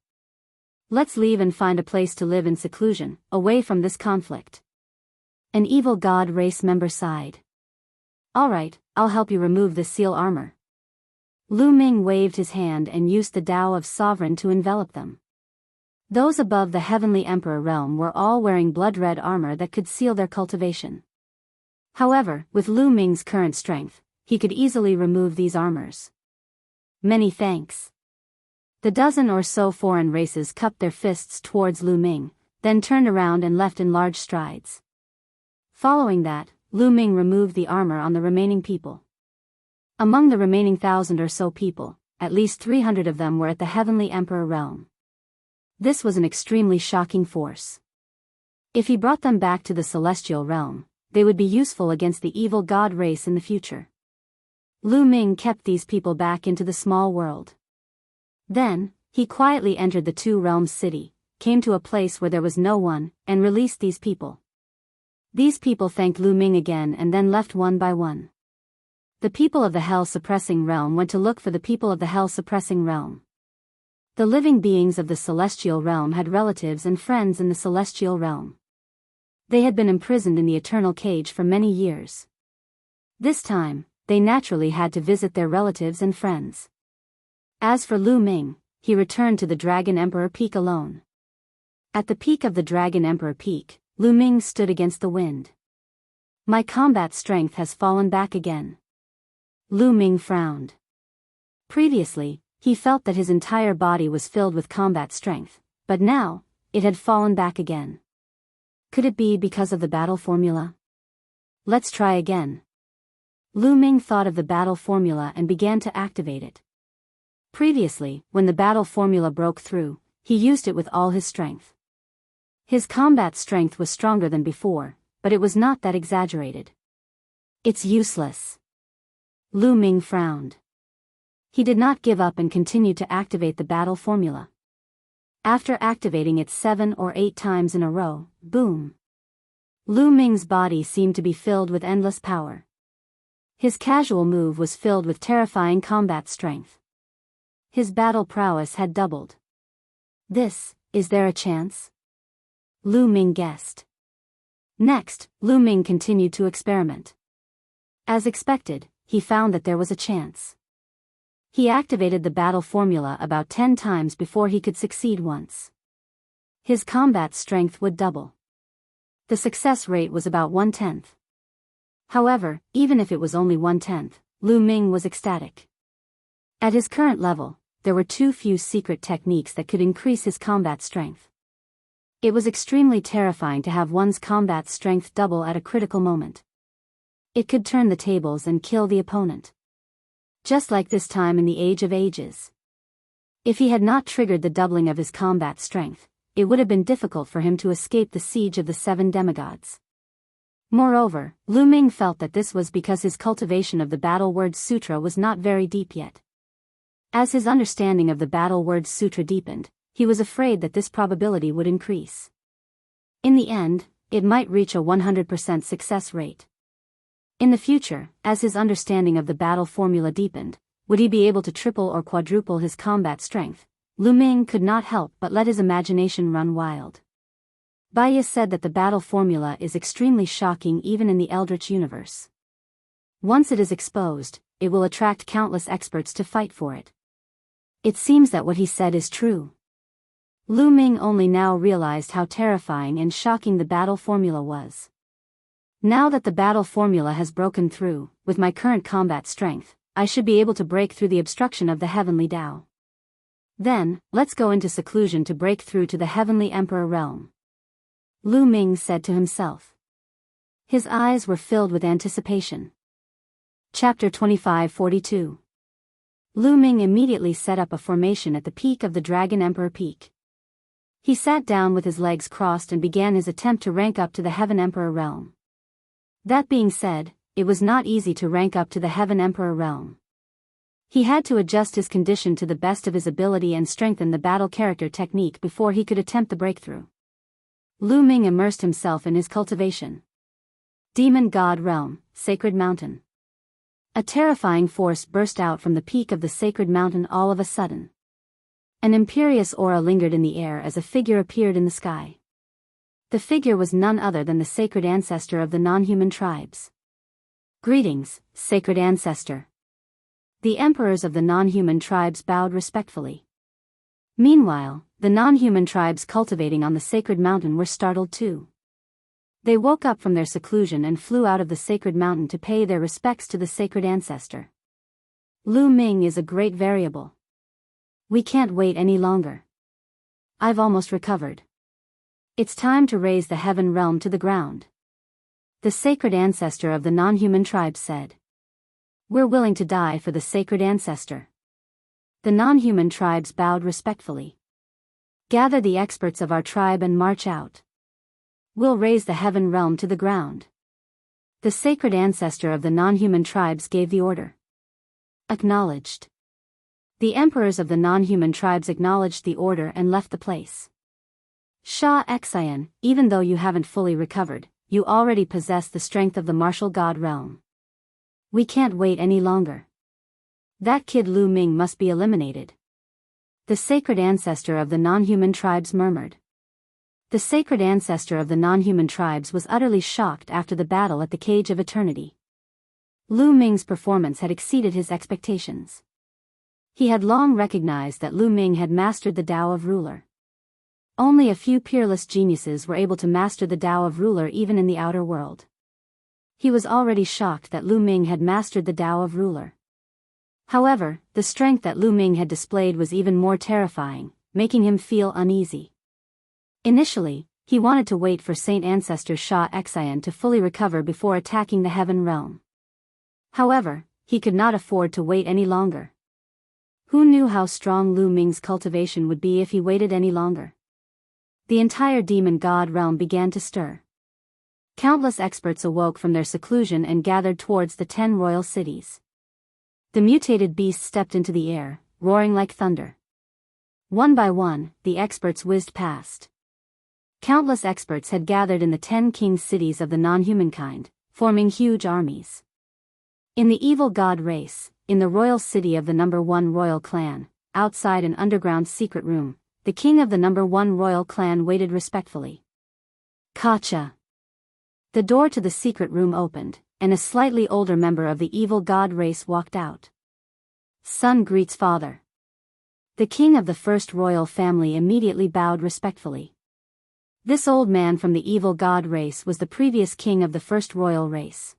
Let's leave and find a place to live in seclusion, away from this conflict. An evil god race member sighed. Alright, I'll help you remove this seal armor. Lu Ming waved his hand and used the Tao of Sovereign to envelop them. Those above the Heavenly Emperor realm were all wearing blood-red armor that could seal their cultivation. However, with Lu Ming's current strength, he could easily remove these armors. Many thanks. The dozen or so foreign races cupped their fists towards Lu Ming, then turned around and left in large strides. Following that, Lu Ming removed the armor on the remaining people. Among the remaining 1,000 or so people, at least 300 of them were at the Heavenly Emperor realm. This was an extremely shocking force. If he brought them back to the celestial realm, they would be useful against the evil god race in the future. Lu Ming kept these people back into the small world. Then, he quietly entered the Two Realms city, came to a place where there was no one, and released these people. These people thanked Lu Ming again and then left one by one. The people of the Hell-suppressing realm went to look for the people of the Hell-suppressing realm. The living beings of the celestial realm had relatives and friends in the celestial realm. They had been imprisoned in the eternal cage for many years. This time, they naturally had to visit their relatives and friends. As for Lu Ming, he returned to the Dragon Emperor Peak alone. At the peak of the Dragon Emperor Peak, Lu Ming stood against the wind. My combat strength has fallen back again. Lu Ming frowned. Previously, he felt that his entire body was filled with combat strength, but now, it had fallen back again. Could it be because of the battle formula? Let's try again. Lu Ming thought of the battle formula and began to activate it. Previously, when the battle formula broke through, he used it with all his strength. His combat strength was stronger than before, but it was not that exaggerated. It's useless. Lu Ming frowned. He did not give up and continued to activate the battle formula. After activating it 7 or 8 times in a row, boom! Lu Ming's body seemed to be filled with endless power. His casual move was filled with terrifying combat strength. His battle prowess had doubled. Is there a chance? Lu Ming guessed. Next, Lu Ming continued to experiment. As expected, he found that there was a chance. He activated the battle formula about 10 times before he could succeed once. His combat strength would double. The success rate was about 1/10. However, even if it was only 1/10, Lu Ming was ecstatic. At his current level, there were too few secret techniques that could increase his combat strength. It was extremely terrifying to have one's combat strength double at a critical moment. It could turn the tables and kill the opponent. Just like this time in the Age of Ages. If he had not triggered the doubling of his combat strength, it would have been difficult for him to escape the siege of the 7 demigods. Moreover, Lu Ming felt that this was because his cultivation of the Battle Word Sutra was not very deep yet. As his understanding of the Battle Word Sutra deepened, he was afraid that this probability would increase. In the end, it might reach a 100% success rate. In the future, as his understanding of the battle formula deepened, would he be able to triple or quadruple his combat strength? Lu Ming could not help but let his imagination run wild. Bias said that the battle formula is extremely shocking even in the Eldritch universe. Once it is exposed, it will attract countless experts to fight for it. It seems that what he said is true. Lu Ming only now realized how terrifying and shocking the battle formula was. Now that the battle formula has broken through, with my current combat strength, I should be able to break through the obstruction of the Heavenly Tao. Then, let's go into seclusion to break through to the Heavenly Emperor realm. Lu Ming said to himself. His eyes were filled with anticipation. Chapter 2542. Lu Ming immediately set up a formation at the peak of the Dragon Emperor Peak. He sat down with his legs crossed and began his attempt to rank up to the Heaven Emperor realm. That being said, it was not easy to rank up to the Heaven Emperor realm. He had to adjust his condition to the best of his ability and strengthen the battle character technique before he could attempt the breakthrough. Lu Ming immersed himself in his cultivation. Demon God Realm, Sacred Mountain. A terrifying force burst out from the peak of the sacred mountain all of a sudden. An imperious aura lingered in the air as a figure appeared in the sky. The figure was none other than the sacred ancestor of the non-human tribes. Greetings, sacred ancestor. The emperors of the non-human tribes bowed respectfully. Meanwhile, the non-human tribes cultivating on the sacred mountain were startled too. They woke up from their seclusion and flew out of the sacred mountain to pay their respects to the sacred ancestor. Lu Ming is a great variable. We can't wait any longer. I've almost recovered. It's time to raise the heaven realm to the ground. The sacred ancestor of the non-human tribes said. We're willing to die for the sacred ancestor. The non-human tribes bowed respectfully. Gather the experts of our tribe and march out. We'll raise the heaven realm to the ground. The sacred ancestor of the non-human tribes gave the order. Acknowledged. The emperors of the non-human tribes acknowledged the order and left the place. Shah Xian, even though you haven't fully recovered, you already possess the strength of the martial god realm. We can't wait any longer. That kid Lu Ming must be eliminated. The sacred ancestor of the non-human tribes murmured. The sacred ancestor of the non-human tribes was utterly shocked after the battle at the Cage of Eternity. Lu Ming's performance had exceeded his expectations. He had long recognized that Lu Ming had mastered the Tao of Ruler. Only a few peerless geniuses were able to master the Tao of Ruler even in the outer world. He was already shocked that Lu Ming had mastered the Tao of Ruler. However, the strength that Lu Ming had displayed was even more terrifying, making him feel uneasy. Initially, he wanted to wait for Saint Ancestor Shah Xian to fully recover before attacking the heaven realm. However, he could not afford to wait any longer. Who knew how strong Lu Ming's cultivation would be if he waited any longer? The entire demon god realm began to stir. Countless experts awoke from their seclusion and gathered towards the 10 royal cities. The mutated beasts stepped into the air, roaring like thunder. One by one, the experts whizzed past. Countless experts had gathered in the 10 king cities of the non-humankind, forming huge armies. In the evil god race, in the royal city of the number 1 royal clan, outside an underground secret room, the king of the number 1 royal clan waited respectfully. Kacha. The door to the secret room opened, and a slightly older member of the evil god race walked out. Son greets father. The king of the first royal family immediately bowed respectfully. This old man from the evil god race was the previous king of the first royal race.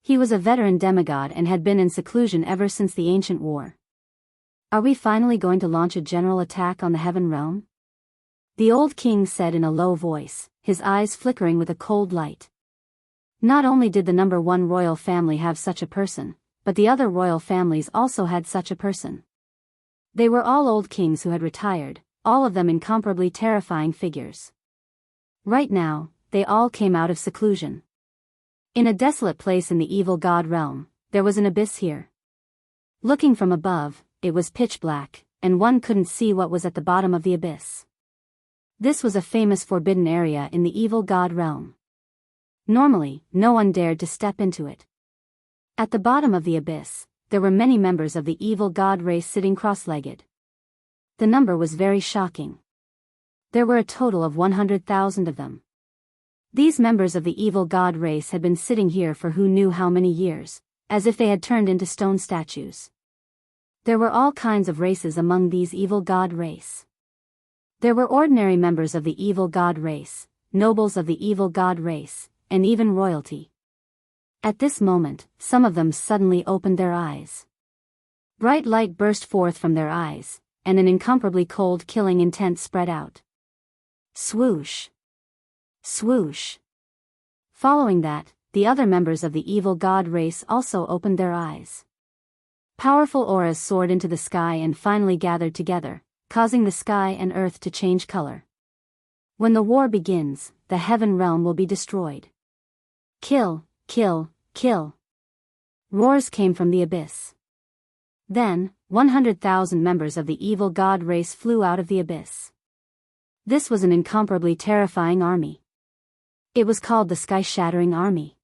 He was a veteran demigod and had been in seclusion ever since the ancient war. Are we finally going to launch a general attack on the heaven realm? The old king said in a low voice, his eyes flickering with a cold light. Not only did the number 1 royal family have such a person, but the other royal families also had such a person. They were all old kings who had retired, all of them incomparably terrifying figures. Right now, they all came out of seclusion. In a desolate place in the evil god realm, there was an abyss here. Looking from above, it was pitch black, and one couldn't see what was at the bottom of the abyss. This was a famous forbidden area in the evil god realm. Normally, no one dared to step into it. At the bottom of the abyss, there were many members of the evil god race sitting cross-legged. The number was very shocking. There were a total of 100,000 of them. These members of the evil god race had been sitting here for who knew how many years, as if they had turned into stone statues. There were all kinds of races among these evil god race. There were ordinary members of the evil god race, nobles of the evil god race, and even royalty. At this moment, some of them suddenly opened their eyes. Bright light burst forth from their eyes, and an incomparably cold killing intent spread out. Swoosh. Swoosh. Following that, the other members of the evil god race also opened their eyes. Powerful auras soared into the sky and finally gathered together, causing the sky and earth to change color. When the war begins, the heaven realm will be destroyed. Kill, kill, kill. Roars came from the abyss. Then, 100,000 members of the evil god race flew out of the abyss. This was an incomparably terrifying army. It was called the Sky-Shattering Army.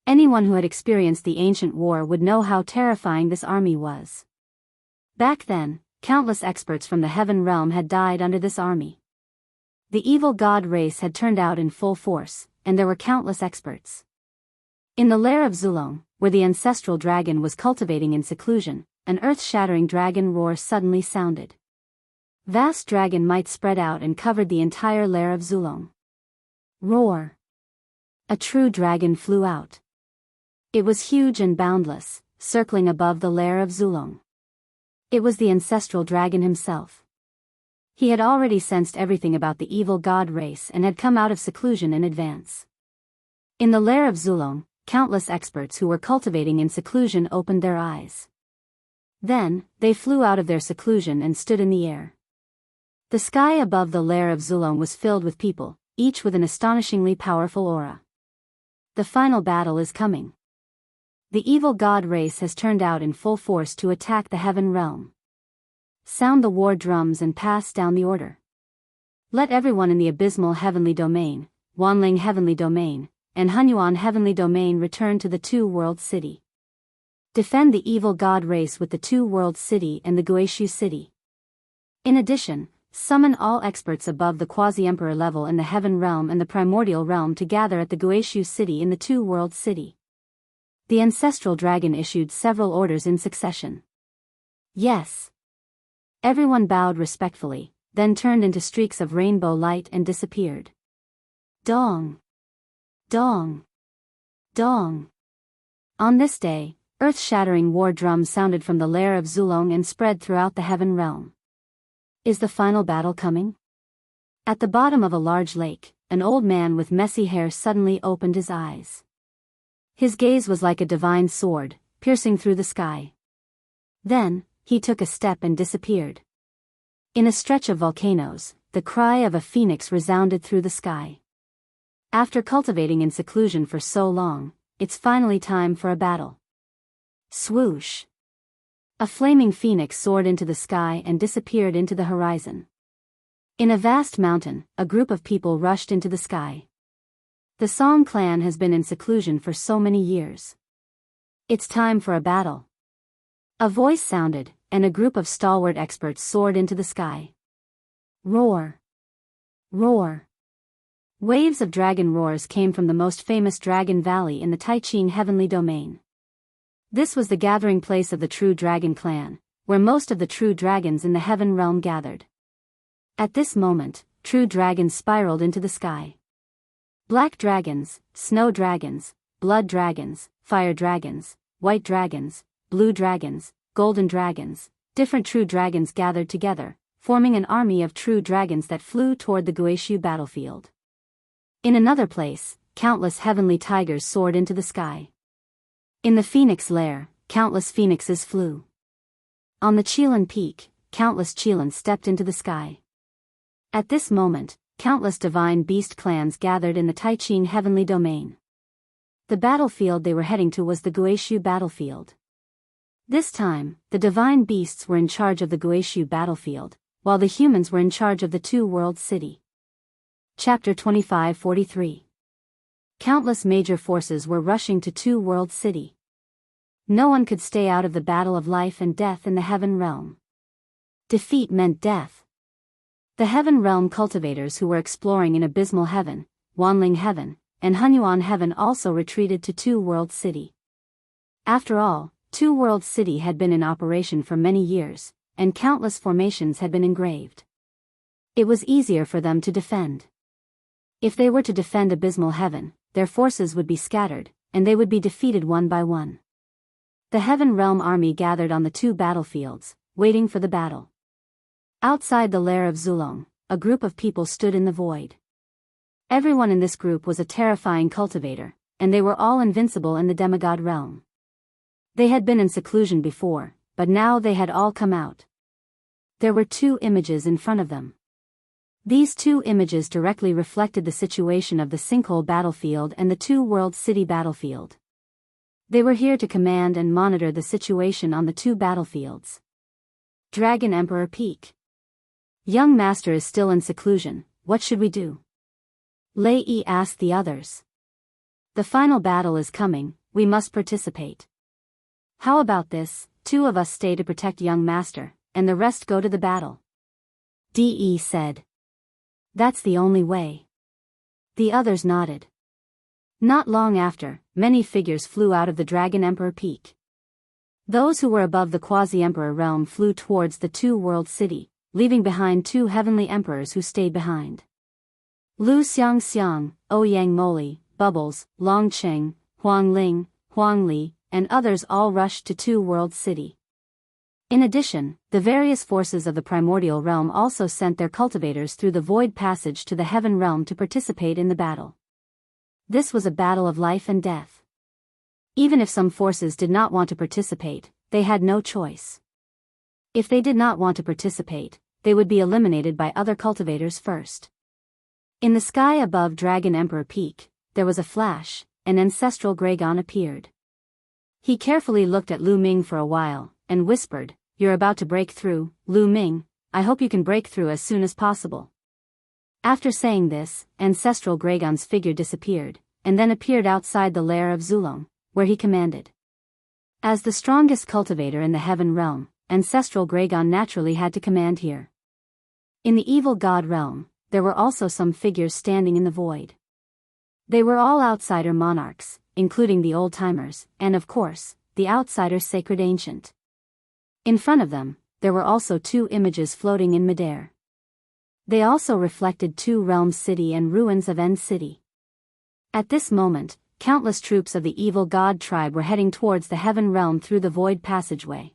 Anyone who had experienced the ancient war would know how terrifying this army was. Back then, countless experts from the heaven realm had died under this army. The evil god race had turned out in full force, and there were countless experts. In the lair of Zulong, where the ancestral dragon was cultivating in seclusion, an earth-shattering dragon roar suddenly sounded. Vast dragon might spread out and covered the entire lair of Zulong. Roar! A true dragon flew out. It was huge and boundless, circling above the lair of Zulong. It was the ancestral dragon himself. He had already sensed everything about the evil god race and had come out of seclusion in advance. In the lair of Zulong, countless experts who were cultivating in seclusion opened their eyes. Then, they flew out of their seclusion and stood in the air. The sky above the lair of Zulong was filled with people, each with an astonishingly powerful aura. The final battle is coming. The evil god race has turned out in full force to attack the heaven realm. Sound the war drums and pass down the order. Let everyone in the abysmal heavenly domain, Wanling heavenly domain, and Hunyuan heavenly domain return to the two-world city. Defend the evil god race with the two-world city and the Guishu city. In addition, summon all experts above the quasi-emperor level in the heaven realm and the primordial realm to gather at the Guishu city in the two-world city. The ancestral dragon issued several orders in succession. Yes. Everyone bowed respectfully, then turned into streaks of rainbow light and disappeared. Dong! Dong! Dong! On this day, earth-shattering war drums sounded from the lair of Zulong and spread throughout the heaven realm. Is the final battle coming? At the bottom of a large lake, an old man with messy hair suddenly opened his eyes. His gaze was like a divine sword, piercing through the sky. Then, he took a step and disappeared. In a stretch of volcanoes, the cry of a phoenix resounded through the sky. After cultivating in seclusion for so long, it's finally time for a battle. Swoosh! A flaming phoenix soared into the sky and disappeared into the horizon. In a vast mountain, a group of people rushed into the sky. The Song clan has been in seclusion for so many years. It's time for a battle. A voice sounded, and a group of stalwart experts soared into the sky. Roar! Roar! Waves of dragon roars came from the most famous dragon valley in the Taiching heavenly domain. This was the gathering place of the true dragon clan, where most of the true dragons in the heaven realm gathered. At this moment, true dragons spiraled into the sky. Black dragons, snow dragons, blood dragons, fire dragons, white dragons, blue dragons, golden dragons, different true dragons gathered together, forming an army of true dragons that flew toward the Guishu battlefield. In another place, countless heavenly tigers soared into the sky. In the phoenix lair, countless phoenixes flew. On the Qilin peak, countless Qilins stepped into the sky. At this moment, countless divine beast clans gathered in the Taiching heavenly domain. The battlefield they were heading to was the Guishu battlefield. This time, the divine beasts were in charge of the Guishu battlefield, while the humans were in charge of the two-world city. Chapter 25-43. Countless major forces were rushing to two-world city. No one could stay out of the battle of life and death in the heaven realm. Defeat meant death. The heaven realm cultivators who were exploring in abysmal heaven, Wanling heaven, and Hunyuan heaven also retreated to two-world city. After all, two-world city had been in operation for many years, and countless formations had been engraved. It was easier for them to defend. If they were to defend abysmal heaven, their forces would be scattered, and they would be defeated one by one. The heaven realm army gathered on the two battlefields, waiting for the battle. Outside the lair of Zulong, a group of people stood in the void. Everyone in this group was a terrifying cultivator, and they were all invincible in the demigod realm. They had been in seclusion before, but now they had all come out. There were two images in front of them. These two images directly reflected the situation of the sinkhole battlefield and the two-world city battlefield. They were here to command and monitor the situation on the two battlefields. Dragon Emperor Peak. Young Master is still in seclusion, what should we do? Lei Yi asked the others. The final battle is coming, we must participate. How about this, 2 of us stay to protect young Master, and the rest go to the battle? De said. That's the only way. The others nodded. Not long after, many figures flew out of the Dragon Emperor Peak. Those who were above the Quasi-Emperor realm flew towards the Two-World City, leaving behind two heavenly emperors who stayed behind. Lu Xiang, Ouyang Moli, Bubbles, Long Cheng, Huang Ling, Huang Li, and others all rushed to Two-World City. In addition, the various forces of the primordial realm also sent their cultivators through the void passage to the heaven realm to participate in the battle. This was a battle of life and death. Even if some forces did not want to participate, they had no choice. If they did not want to participate, they would be eliminated by other cultivators first. In the sky above Dragon Emperor Peak, there was a flash, an ancestral Gragon appeared. He carefully looked at Lu Ming for a while, and whispered, "You're about to break through, Lu Ming. I hope you can break through as soon as possible." After saying this, ancestral Gragon's figure disappeared, and then appeared outside the lair of Zulong, where he commanded. As the strongest cultivator in the heaven realm, ancestral Gragon naturally had to command here. In the evil god realm, there were also some figures standing in the void. They were all outsider monarchs, including the old-timers, and of course, the outsider sacred ancient. In front of them, there were also two images floating in midair. They also reflected Two Realms City and ruins of End City. At this moment, countless troops of the evil god tribe were heading towards the heaven realm through the void passageway.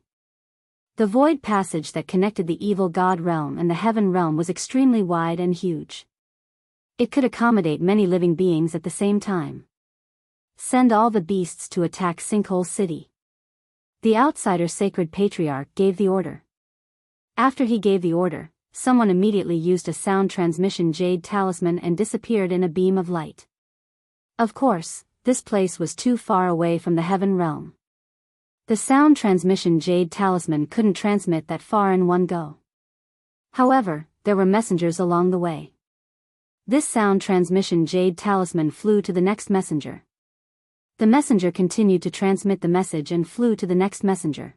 The void passage that connected the evil god realm and the heaven realm was extremely wide and huge. It could accommodate many living beings at the same time. Send all the beasts to attack Sinkhole City. The outsider sacred patriarch gave the order. After he gave the order, someone immediately used a sound transmission jade talisman and disappeared in a beam of light. Of course, this place was too far away from the heaven realm. The sound transmission jade talisman couldn't transmit that far in one go. However, there were messengers along the way. This sound transmission jade talisman flew to the next messenger. The messenger continued to transmit the message and flew to the next messenger.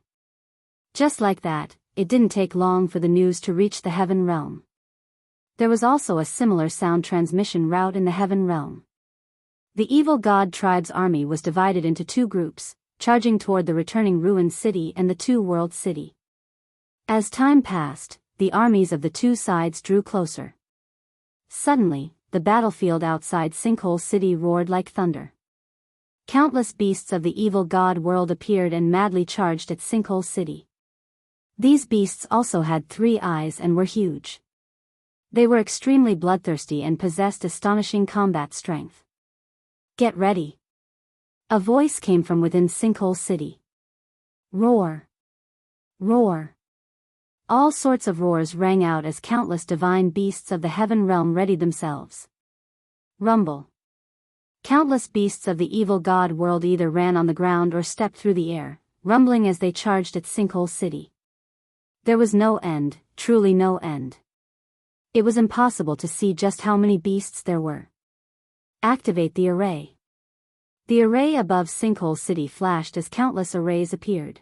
Just like that, it didn't take long for the news to reach the heaven realm. There was also a similar sound transmission route in the heaven realm. The evil god tribe's army was divided into two groups, charging toward the returning ruined city and the Two-World City. As time passed, the armies of the two sides drew closer. Suddenly, the battlefield outside Sinkhole City roared like thunder. Countless beasts of the evil god world appeared and madly charged at Sinkhole City. These beasts also had 3 eyes and were huge. They were extremely bloodthirsty and possessed astonishing combat strength. "Get ready." A voice came from within Sinkhole City. Roar! Roar! All sorts of roars rang out as countless divine beasts of the heaven realm readied themselves. Rumble! Countless beasts of the evil god world either ran on the ground or stepped through the air, rumbling as they charged at Sinkhole City. There was no end, truly no end. It was impossible to see just how many beasts there were. Activate the array. The array above Sinkhole City flashed as countless arrays appeared.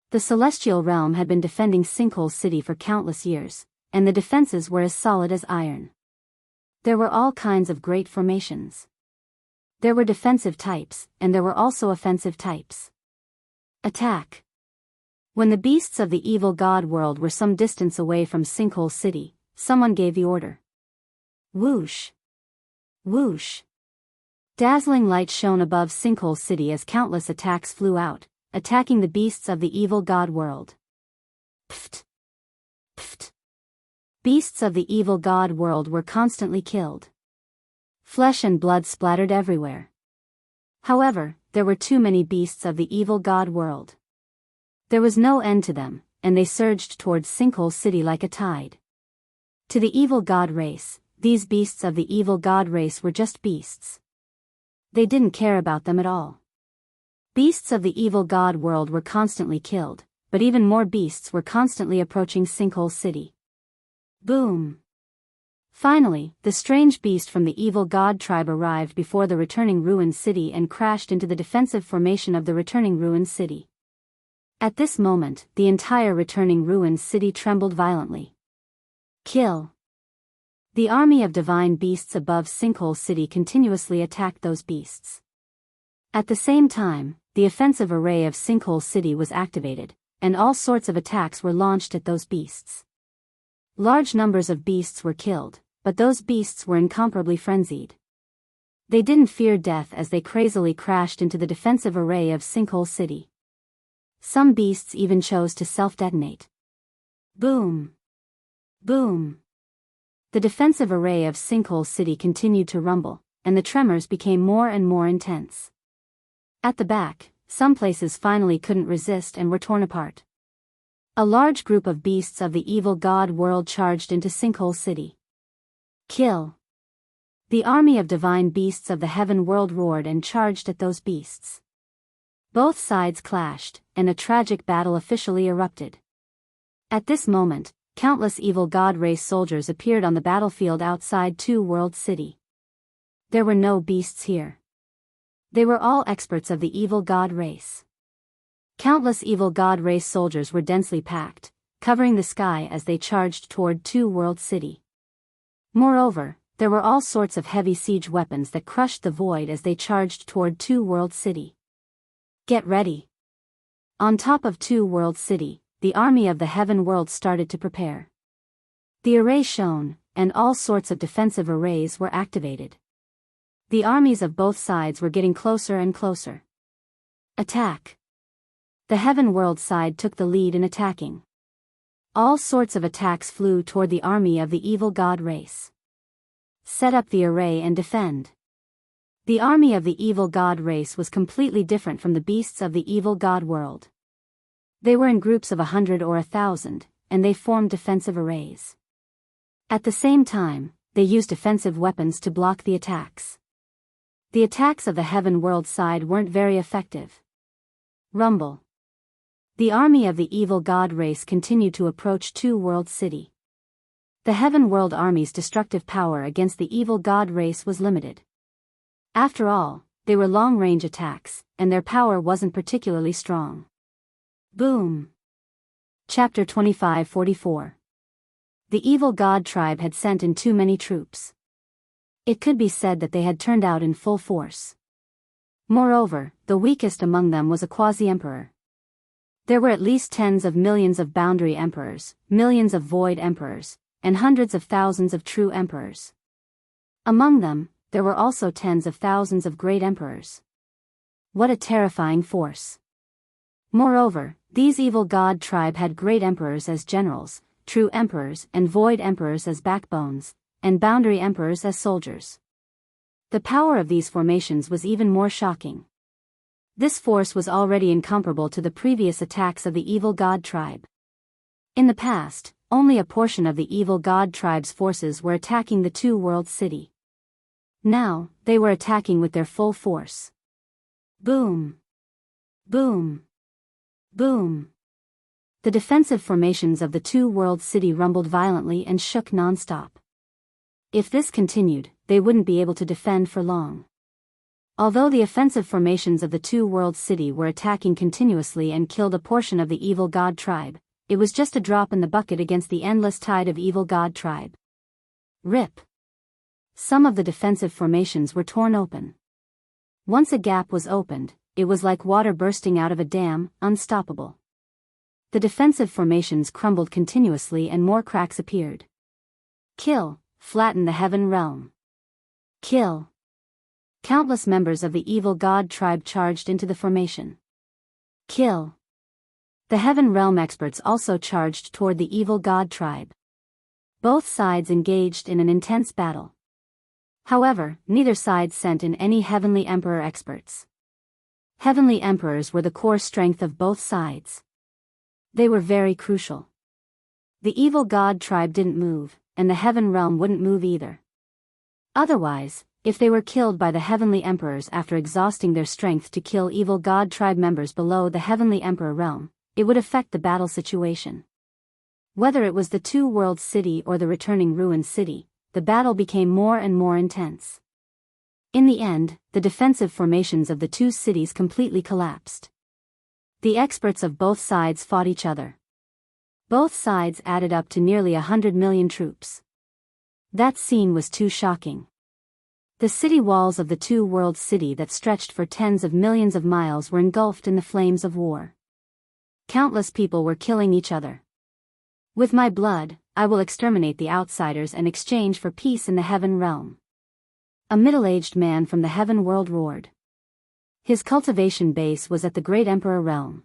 The celestial realm had been defending Sinkhole City for countless years, and the defenses were as solid as iron. There were all kinds of great formations. There were defensive types, and there were also offensive types. Attack! When the beasts of the evil god world were some distance away from Sinkhole City, someone gave the order. Whoosh! Whoosh! Dazzling light shone above Sinkhole City as countless attacks flew out, attacking the beasts of the evil god world. Pft! Pft! Beasts of the evil god world were constantly killed. Flesh and blood splattered everywhere. However, there were too many beasts of the evil god world. There was no end to them, and they surged towards Sinkhole City like a tide. To the evil god race, these beasts of the evil god race were just beasts. They didn't care about them at all. Beasts of the evil god world were constantly killed, but even more beasts were constantly approaching Sinkhole City. Boom! Finally, the strange beast from the evil god tribe arrived before the returning ruined city and crashed into the defensive formation of the returning ruined city. At this moment, the entire returning ruined city trembled violently. Kill! The army of divine beasts above Sinkhole City continuously attacked those beasts. At the same time, the offensive array of Sinkhole City was activated, and all sorts of attacks were launched at those beasts. Large numbers of beasts were killed, but those beasts were incomparably frenzied. They didn't fear death as they crazily crashed into the defensive array of Sinkhole City. Some beasts even chose to self-detonate. Boom! Boom! The defensive array of Sinkhole City continued to rumble, and the tremors became more and more intense. At the back, some places finally couldn't resist and were torn apart. A large group of beasts of the evil god world charged into Sinkhole City. Kill! The army of divine beasts of the heaven world roared and charged at those beasts. Both sides clashed, and a tragic battle officially erupted. At this moment, countless evil god race soldiers appeared on the battlefield outside Two World City. There were no beasts here. They were all experts of the evil god race. Countless evil god race soldiers were densely packed, covering the sky as they charged toward Two World City. Moreover, there were all sorts of heavy siege weapons that crushed the void as they charged toward Two World City. Get ready! On top of Two World City, the army of the heaven world started to prepare. The array shone, and all sorts of defensive arrays were activated. The armies of both sides were getting closer and closer. Attack! The heaven world side took the lead in attacking. All sorts of attacks flew toward the army of the evil god race. Set up the array and defend. The army of the evil god race was completely different from the beasts of the evil god world. They were in groups of 100 or 1,000, and they formed defensive arrays. At the same time, they used defensive weapons to block the attacks. The attacks of the heaven world side weren't very effective. Rumble. The army of the evil god race continued to approach Two World City. The heaven world army's destructive power against the evil god race was limited. After all, they were long-range attacks, and their power wasn't particularly strong. Boom! Chapter 25:44. The evil god tribe had sent in too many troops. It could be said that they had turned out in full force. Moreover, the weakest among them was a quasi-emperor. There were at least tens of millions of boundary emperors, millions of void emperors, and hundreds of thousands of true emperors. Among them, there were also tens of thousands of great emperors. What a terrifying force! Moreover, these evil god tribe had great emperors as generals, true emperors and void emperors as backbones, and boundary emperors as soldiers. The power of these formations was even more shocking. This force was already incomparable to the previous attacks of the evil god tribe. In the past, only a portion of the evil god tribe's forces were attacking the Two World City. Now, they were attacking with their full force. Boom! Boom! Boom! The defensive formations of the Two World City rumbled violently and shook non-stop. If this continued, they wouldn't be able to defend for long. Although the offensive formations of the Two World City were attacking continuously and killed a portion of the evil god tribe, it was just a drop in the bucket against the endless tide of evil god tribe. Rip! Some of the defensive formations were torn open. Once a gap was opened, it was like water bursting out of a dam, unstoppable. The defensive formations crumbled continuously and more cracks appeared. Kill! Flatten the heaven realm. Kill! Countless members of the evil god tribe charged into the formation. Kill! The heaven realm experts also charged toward the evil god tribe. Both sides engaged in an intense battle. However, neither side sent in any heavenly emperor experts. Heavenly emperors were the core strength of both sides. They were very crucial. The evil god tribe didn't move, and the heaven realm wouldn't move either. Otherwise, if they were killed by the heavenly emperors after exhausting their strength to kill evil god tribe members below the heavenly emperor realm, it would affect the battle situation. Whether it was the Two World City or the returning ruined city, the battle became more and more intense. In the end, the defensive formations of the two cities completely collapsed. The experts of both sides fought each other. Both sides added up to nearly 100 million troops. That scene was too shocking. The city walls of the two-world city that stretched for tens of millions of miles were engulfed in the flames of war. Countless people were killing each other. With my blood, I will exterminate the outsiders in exchange for peace in the heaven realm. A middle-aged man from the heaven world roared. His cultivation base was at the great emperor realm.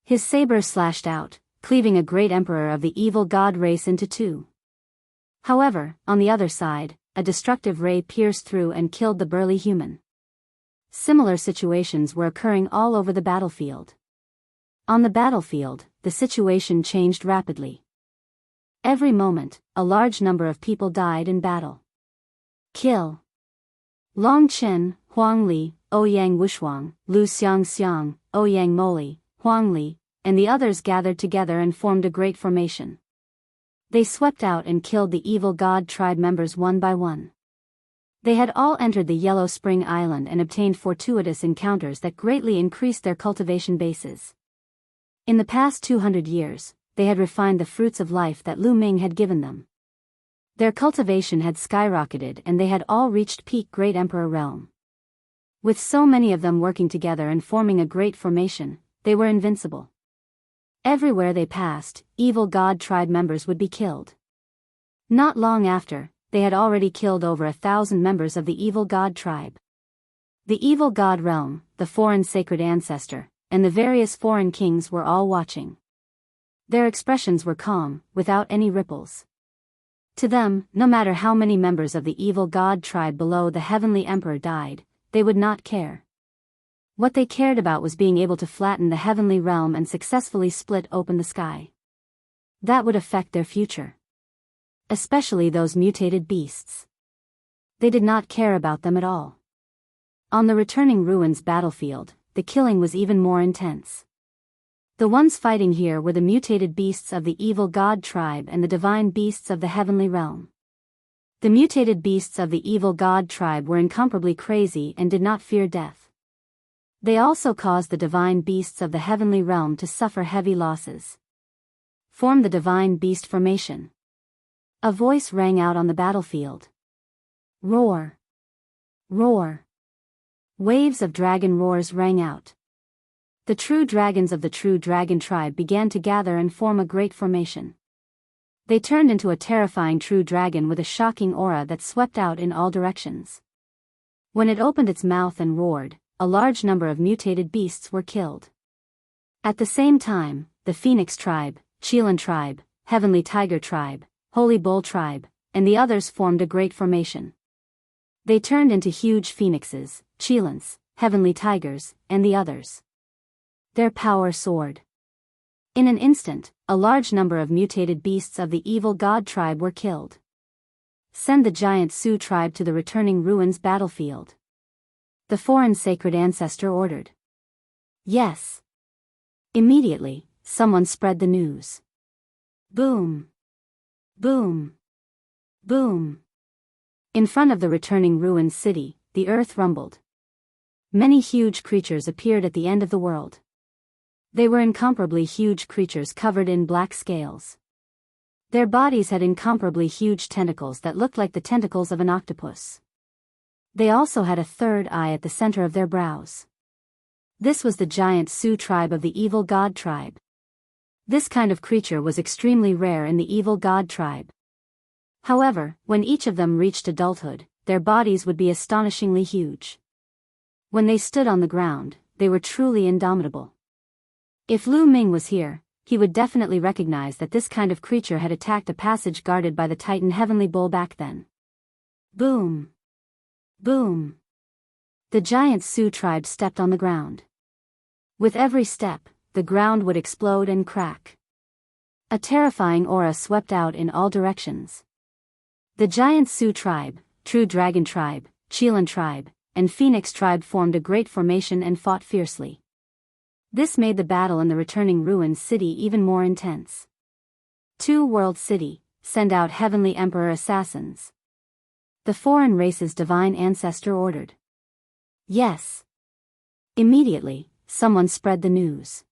His saber slashed out, cleaving a great emperor of the evil god race into two. However, on the other side, a destructive ray pierced through and killed the burly human. Similar situations were occurring all over the battlefield. On the battlefield, the situation changed rapidly. Every moment, a large number of people died in battle. Kill. Long Chen, Huang Li, Ouyang Wushuang, Lu Xiang, Ouyang Moli, Huang Li, and the others gathered together and formed a great formation. They swept out and killed the evil god tribe members one by one. They had all entered the Yellow Spring Island and obtained fortuitous encounters that greatly increased their cultivation bases. In the past 200 years, they had refined the fruits of life that Lu Ming had given them. Their cultivation had skyrocketed and they had all reached peak Great Emperor realm. With so many of them working together and forming a great formation, they were invincible. Everywhere they passed, evil god tribe members would be killed. Not long after, they had already killed over 1,000 members of the evil god tribe. The evil god realm, the foreign sacred ancestor, and the various foreign kings were all watching. Their expressions were calm, without any ripples. To them, no matter how many members of the evil god tribe below the heavenly emperor died, they would not care. What they cared about was being able to flatten the heavenly realm and successfully split open the sky. That would affect their future. Especially those mutated beasts. They did not care about them at all. On the returning ruins battlefield, the killing was even more intense. The ones fighting here were the mutated beasts of the evil god tribe and the divine beasts of the heavenly realm. The mutated beasts of the evil god tribe were incomparably crazy and did not fear death. They also caused the divine beasts of the heavenly realm to suffer heavy losses. Form the divine beast formation. A voice rang out on the battlefield. Roar! Roar! Waves of dragon roars rang out. The true dragons of the true dragon tribe began to gather and form a great formation. They turned into a terrifying true dragon with a shocking aura that swept out in all directions. When it opened its mouth and roared, a large number of mutated beasts were killed. At the same time, the Phoenix tribe, Qilan tribe, Heavenly Tiger tribe, Holy Bull tribe, and the others formed a great formation. They turned into huge phoenixes, Qilans, Heavenly Tigers, and the others. Their power soared. In an instant, a large number of mutated beasts of the evil god tribe were killed. Send the giant Sioux tribe to the returning ruins battlefield. The foreign sacred ancestor ordered. Yes. Immediately, someone spread the news. Boom. Boom. Boom. In front of the returning ruins city, the earth rumbled. Many huge creatures appeared at the end of the world. They were incomparably huge creatures covered in black scales. Their bodies had incomparably huge tentacles that looked like the tentacles of an octopus. They also had a third eye at the center of their brows. This was the giant Sioux tribe of the evil god tribe. This kind of creature was extremely rare in the evil god tribe. However, when each of them reached adulthood, their bodies would be astonishingly huge. When they stood on the ground, they were truly indomitable. If Lu Ming was here, he would definitely recognize that this kind of creature had attacked a passage guarded by the Titan Heavenly Bull back then. Boom! Boom! The giant Sioux tribe stepped on the ground. With every step, the ground would explode and crack. A terrifying aura swept out in all directions. The giant Sioux tribe, True Dragon tribe, Qilan tribe, and Phoenix tribe formed a great formation and fought fiercely. This made the battle in the returning ruins city even more intense. Two World City, send out Heavenly Emperor assassins. The foreign race's divine ancestor ordered. Yes. Immediately, someone spread the news.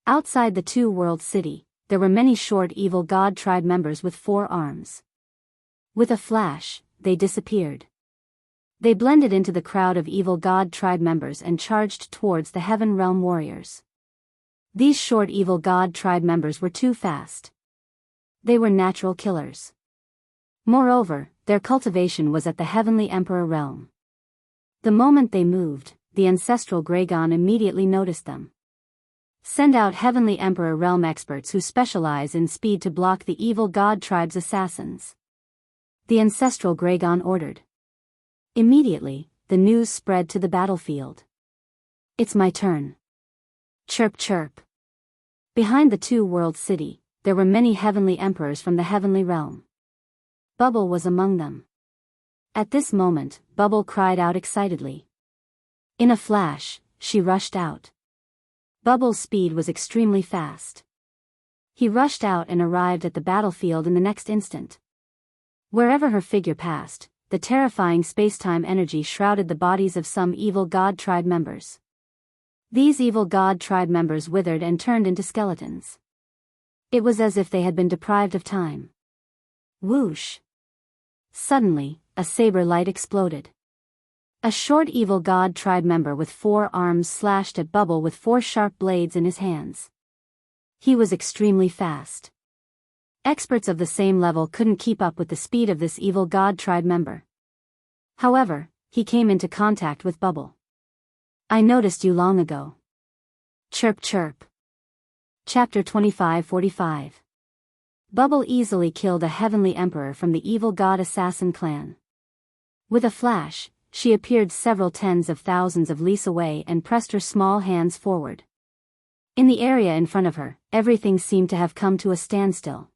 Outside the Two World City, there were many short evil god tribe members with 4 arms. With a flash, they disappeared. They blended into the crowd of evil god tribe members and charged towards the Heaven Realm warriors. These short evil god tribe members were too fast. They were natural killers. Moreover, their cultivation was at the Heavenly Emperor realm. The moment they moved, the ancestral Gragon immediately noticed them. Send out Heavenly Emperor realm experts who specialize in speed to block the evil god tribe's assassins. The ancestral Gragon ordered. Immediately, the news spread to the battlefield. It's my turn. Chirp chirp. Behind the two-world city, there were many heavenly emperors from the heavenly realm. Bubble was among them. At this moment, Bubble cried out excitedly. In a flash, she rushed out. Bubble's speed was extremely fast. He rushed out and arrived at the battlefield in the next instant. Wherever her figure passed, the terrifying space-time energy shrouded the bodies of some evil god tribe members. These evil god tribe members withered and turned into skeletons. It was as if they had been deprived of time. Whoosh! Suddenly, a saber light exploded. A short evil god tribe member with 4 arms slashed at Bubble with 4 sharp blades in his hands. He was extremely fast. Experts of the same level couldn't keep up with the speed of this evil god tribe member. However, he came into contact with Bubble. I noticed you long ago. Chirp chirp. Chapter 2545. Bubble easily killed a heavenly emperor from the evil god assassin clan. With a flash, she appeared several tens of thousands of leagues away and pressed her small hands forward. In the area in front of her, everything seemed to have come to a standstill.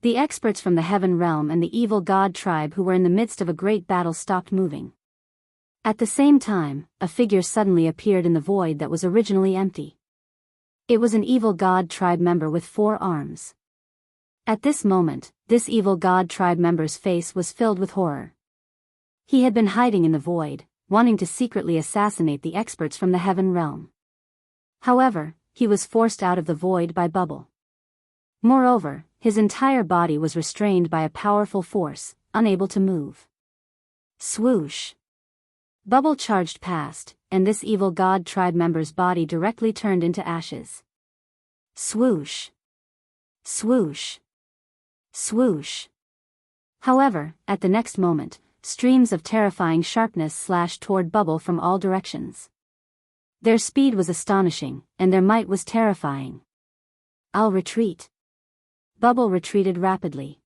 The experts from the Heaven Realm and the evil god tribe who were in the midst of a great battle stopped moving. At the same time, a figure suddenly appeared in the void that was originally empty. It was an evil god tribe member with 4 arms. At this moment, this evil god tribe member's face was filled with horror. He had been hiding in the void, wanting to secretly assassinate the experts from the Heaven Realm. However, he was forced out of the void by Bubble. Moreover, his entire body was restrained by a powerful force, unable to move. Swoosh! Bubble charged past, and this evil god tribe member's body directly turned into ashes. Swoosh! Swoosh! Swoosh! However, at the next moment, streams of terrifying sharpness slashed toward Bubble from all directions. Their speed was astonishing, and their might was terrifying. I'll retreat. Bubble retreated rapidly.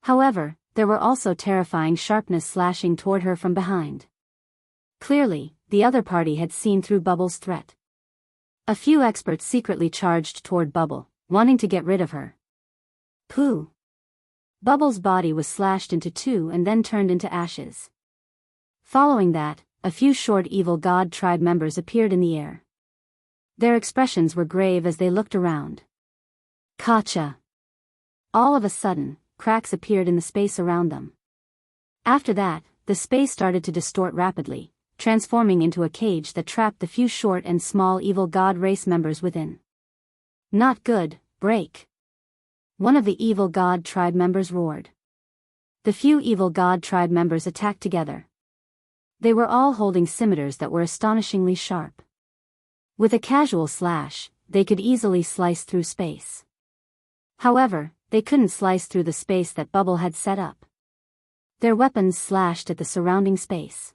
However, there were also terrifying sharpness slashing toward her from behind. Clearly, the other party had seen through Bubble's threat. A few experts secretly charged toward Bubble, wanting to get rid of her. Pooh! Bubble's body was slashed into 2 and then turned into ashes. Following that, a few short evil god tribe members appeared in the air. Their expressions were grave as they looked around. Gotcha! All of a sudden, cracks appeared in the space around them. After that, the space started to distort rapidly, transforming into a cage that trapped the few short and small evil god race members within. Not good, break! One of the evil god tribe members roared. The few evil god tribe members attacked together. They were all holding scimitars that were astonishingly sharp. With a casual slash, they could easily slice through space. However, they couldn't slice through the space that Bubble had set up. Their weapons slashed at the surrounding space.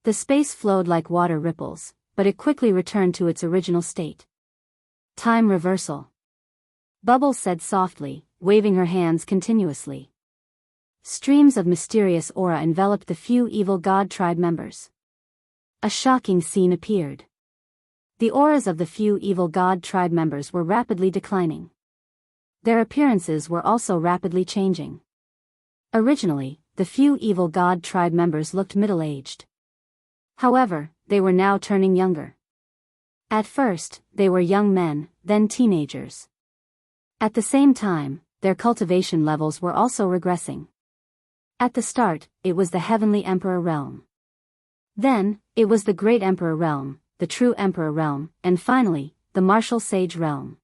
The space flowed like water ripples, but it quickly returned to its original state. Time reversal. Bubble said softly, waving her hands continuously. Streams of mysterious aura enveloped the few evil god tribe members. A shocking scene appeared. The auras of the few evil god tribe members were rapidly declining. Their appearances were also rapidly changing. Originally, the few evil god tribe members looked middle-aged. However, they were now turning younger. At first, they were young men, then teenagers. At the same time, their cultivation levels were also regressing. At the start, it was the Heavenly Emperor realm. Then, it was the Great Emperor realm, the True Emperor realm, and finally, the Martial Sage realm.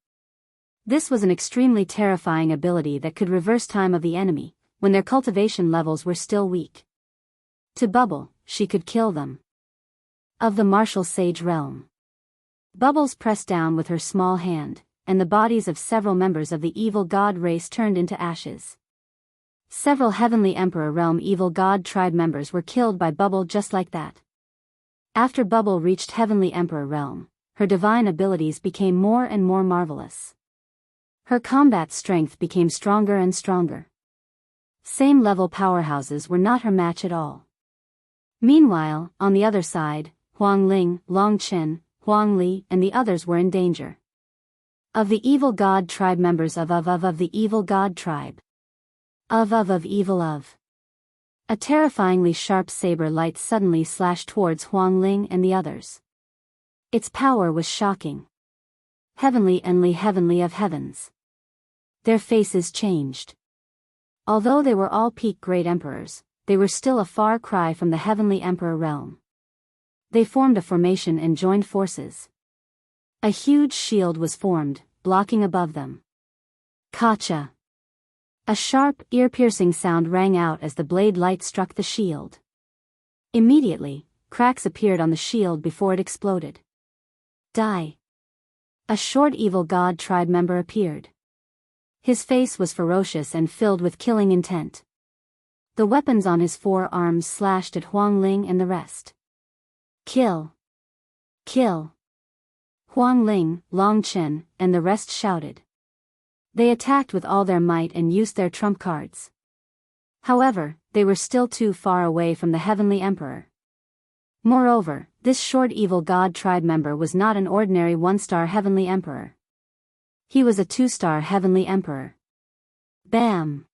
This was an extremely terrifying ability that could reverse time of the enemy, when their cultivation levels were still weak. To Bubble, she could kill them. Of the martial sage realm. Bubbles pressed down with her small hand, and the bodies of several members of the evil god race turned into ashes. Several Heavenly Emperor Realm evil god tribe members were killed by Bubble just like that. After Bubble reached Heavenly Emperor Realm, her divine abilities became more and more marvelous. Her combat strength became stronger and stronger. Same-level powerhouses were not her match at all. Meanwhile, on the other side, Huang Ling, Long Chen, Huang Li, and the others were in danger. Of the evil god tribe members of the evil god tribe. Of evil of. A terrifyingly sharp saber light suddenly slashed towards Huang Ling and the others. Its power was shocking. Heavenly of heavens. Their faces changed. Although they were all peak great emperors, they were still a far cry from the Heavenly Emperor realm. They formed a formation and joined forces. A huge shield was formed, blocking above them. Kacha! A sharp, ear-piercing sound rang out as the blade light struck the shield. Immediately, cracks appeared on the shield before it exploded. Die! A short evil god tribe member appeared. His face was ferocious and filled with killing intent. The weapons on his forearms slashed at Huang Ling and the rest. Kill! Kill! Huang Ling, Long Chen, and the rest shouted. They attacked with all their might and used their trump cards. However, they were still too far away from the Heavenly Emperor. Moreover, this short evil god tribe member was not an ordinary one-star Heavenly Emperor. He was a two-star Heavenly Emperor. Bam!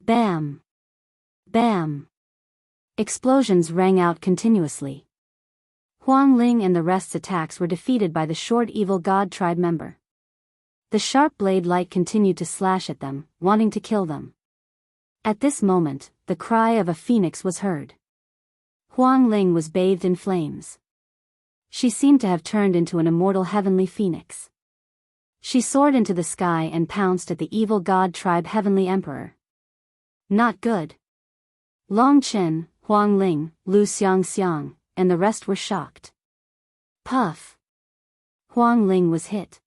Bam! Bam! Explosions rang out continuously. Huang Ling and the rest's attacks were defeated by the short evil god tribe member. The sharp blade light continued to slash at them, wanting to kill them. At this moment, the cry of a phoenix was heard. Huang Ling was bathed in flames. She seemed to have turned into an immortal heavenly phoenix. She soared into the sky and pounced at the evil god tribe Heavenly Emperor. Not good. Long Chen, Huang Ling, Lu Xiangxiang, and the rest were shocked. Puff! Huang Ling was hit.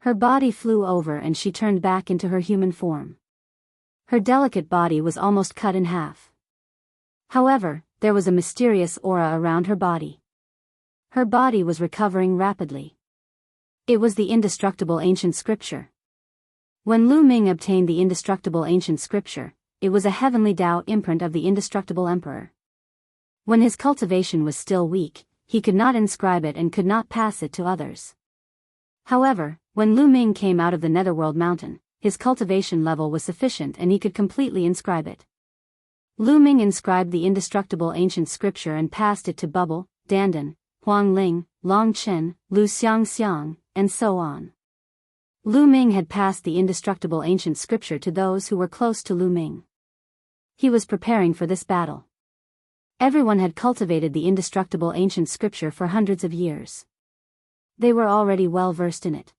Her body flew over and she turned back into her human form. Her delicate body was almost cut in half. However, there was a mysterious aura around her body. Her body was recovering rapidly. It was the indestructible ancient scripture. When Lu Ming obtained the indestructible ancient scripture, it was a heavenly Tao imprint of the indestructible emperor. When his cultivation was still weak, he could not inscribe it and could not pass it to others. However, when Lu Ming came out of the Netherworld Mountain, his cultivation level was sufficient and he could completely inscribe it. Lu Ming inscribed the indestructible ancient scripture and passed it to Bubble, Dandan, Huang Ling, Long Chen, Lu Xiangxiang, and so on. Lu Ming had passed the indestructible ancient scripture to those who were close to Lu Ming. He was preparing for this battle. Everyone had cultivated the indestructible ancient scripture for hundreds of years. They were already well versed in it.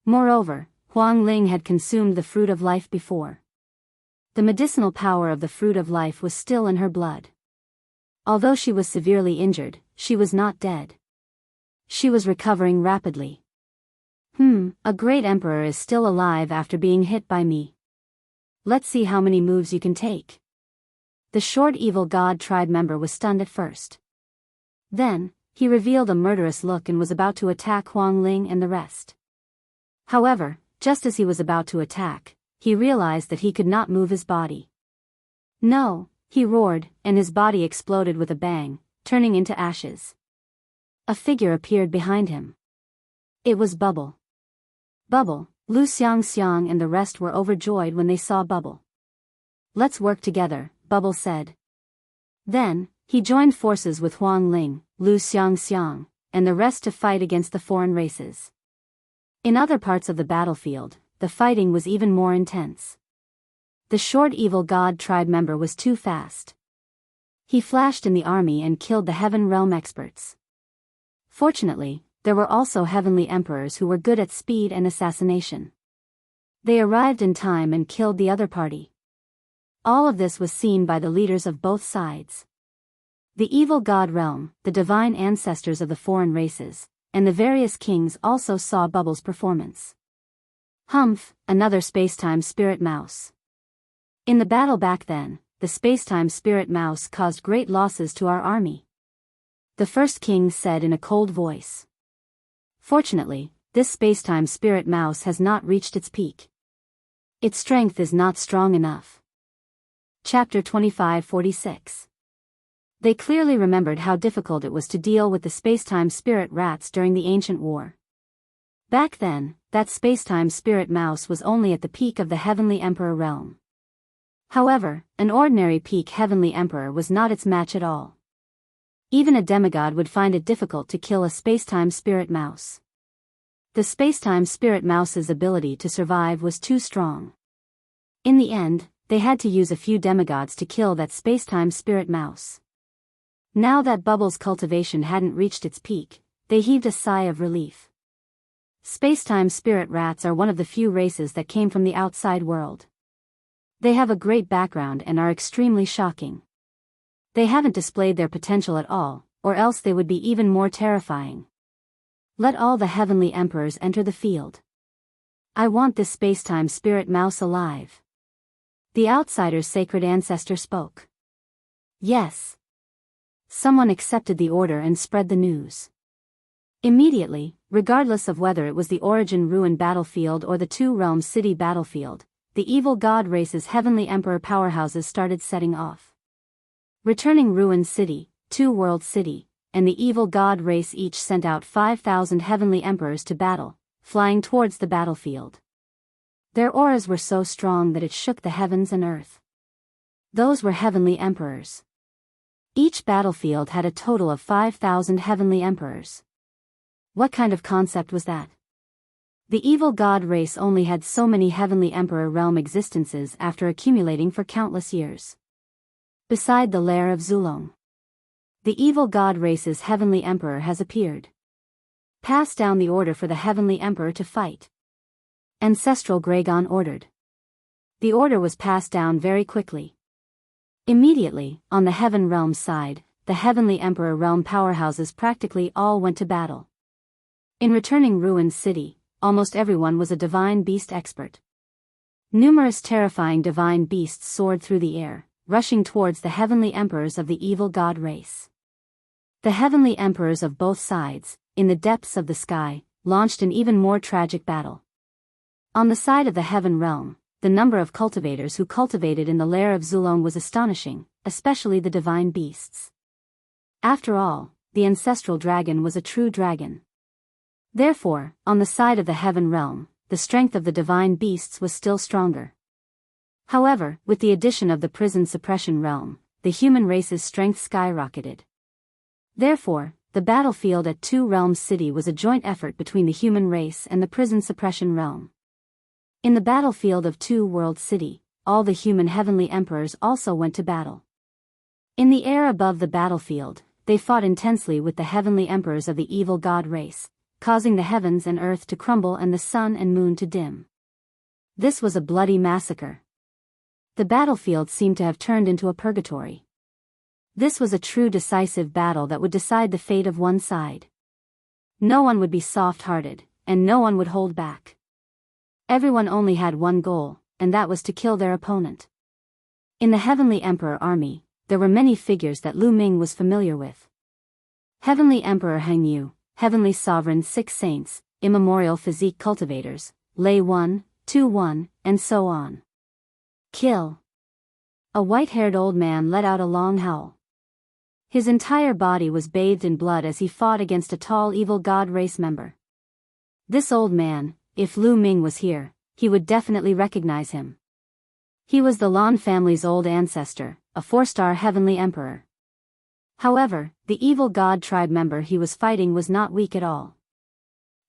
Moreover, Huang Ling had consumed the fruit of life before. The medicinal power of the fruit of life was still in her blood. Although she was severely injured, she was not dead. She was recovering rapidly. A great emperor is still alive after being hit by me. Let's see how many moves you can take. The short evil god tribe member was stunned at first. Then, he revealed a murderous look and was about to attack Huang Ling and the rest. However, just as he was about to attack, he realized that he could not move his body. No, he roared, and his body exploded with a bang, turning into ashes. A figure appeared behind him. It was Bubble. Bubble, Lu Xiangxiang and the rest were overjoyed when they saw Bubble. Let's work together, Bubble said. Then, he joined forces with Huang Ling, Lu Xiangxiang, and the rest to fight against the foreign races. In other parts of the battlefield, the fighting was even more intense. The short evil god tribe member was too fast. He flashed in the army and killed the Heaven Realm experts. Fortunately, there were also heavenly emperors who were good at speed and assassination. They arrived in time and killed the other party. All of this was seen by the leaders of both sides. The evil god realm, the divine ancestors of the foreign races, and the various kings also saw Bubbles' performance. Humph, another spacetime spirit mouse. In the battle back then, the spacetime spirit mouse caused great losses to our army. The first king said in a cold voice. Fortunately, this spacetime spirit mouse has not reached its peak. Its strength is not strong enough. Chapter 2546. They clearly remembered how difficult it was to deal with the spacetime spirit rats during the ancient war. Back then, that spacetime spirit mouse was only at the peak of the Heavenly Emperor realm. However, an ordinary peak Heavenly Emperor was not its match at all. Even a demigod would find it difficult to kill a spacetime spirit mouse. The spacetime spirit mouse's ability to survive was too strong. In the end, they had to use a few demigods to kill that spacetime spirit mouse. Now that Bubbles' cultivation hadn't reached its peak, they heaved a sigh of relief. Spacetime spirit rats are one of the few races that came from the outside world. They have a great background and are extremely shocking. They haven't displayed their potential at all, or else they would be even more terrifying. Let all the heavenly emperors enter the field. I want this spacetime spirit mouse alive. The outsider's sacred ancestor spoke. Yes. Someone accepted the order and spread the news. Immediately, regardless of whether it was the Origin Ruin battlefield or the Two Realms City battlefield, the evil god race's heavenly emperor powerhouses started setting off. Returning Ruin City, Two World City, and the evil god race each sent out 5,000 heavenly emperors to battle, flying towards the battlefield. Their auras were so strong that it shook the heavens and earth. Those were heavenly emperors. Each battlefield had a total of 5,000 heavenly emperors. What kind of concept was that? The evil god race only had so many heavenly emperor realm existences after accumulating for countless years. Beside the lair of Zulong, the evil god race's heavenly emperor has appeared. Pass down the order for the heavenly emperor to fight. Ancestral Gragon ordered. The order was passed down very quickly. Immediately, on the Heaven Realm side, the Heavenly Emperor realm powerhouses practically all went to battle. In returning Ruin City, almost everyone was a divine beast expert. Numerous terrifying divine beasts soared through the air, rushing towards the heavenly emperors of the evil god race. The heavenly emperors of both sides, in the depths of the sky, launched an even more tragic battle. On the side of the Heaven Realm, the number of cultivators who cultivated in the lair of Zulong was astonishing, especially the divine beasts. After all, the ancestral dragon was a true dragon. Therefore, on the side of the Heaven Realm, the strength of the divine beasts was still stronger. However, with the addition of the prison suppression realm, the human race's strength skyrocketed. Therefore, the battlefield at Two Realms City was a joint effort between the human race and the prison suppression realm. In the battlefield of Two World City, all the human heavenly emperors also went to battle. In the air above the battlefield, they fought intensely with the heavenly emperors of the evil god race, causing the heavens and earth to crumble and the sun and moon to dim. This was a bloody massacre. The battlefield seemed to have turned into a purgatory. This was a true decisive battle that would decide the fate of one side. No one would be soft-hearted, and no one would hold back. Everyone only had one goal, and that was to kill their opponent. In the Heavenly Emperor army, there were many figures that Lu Ming was familiar with. Heavenly Emperor Heng Yu, Heavenly Sovereign 6 Saints, Immemorial Physique Cultivators, Lei 1, 2-1, and so on. Kill. A white-haired old man let out a long howl. His entire body was bathed in blood as he fought against a tall evil god race member. This old man, if Lu Ming was here, he would definitely recognize him. He was the Lan family's old ancestor, a 4-star heavenly emperor. However, the evil god tribe member he was fighting was not weak at all.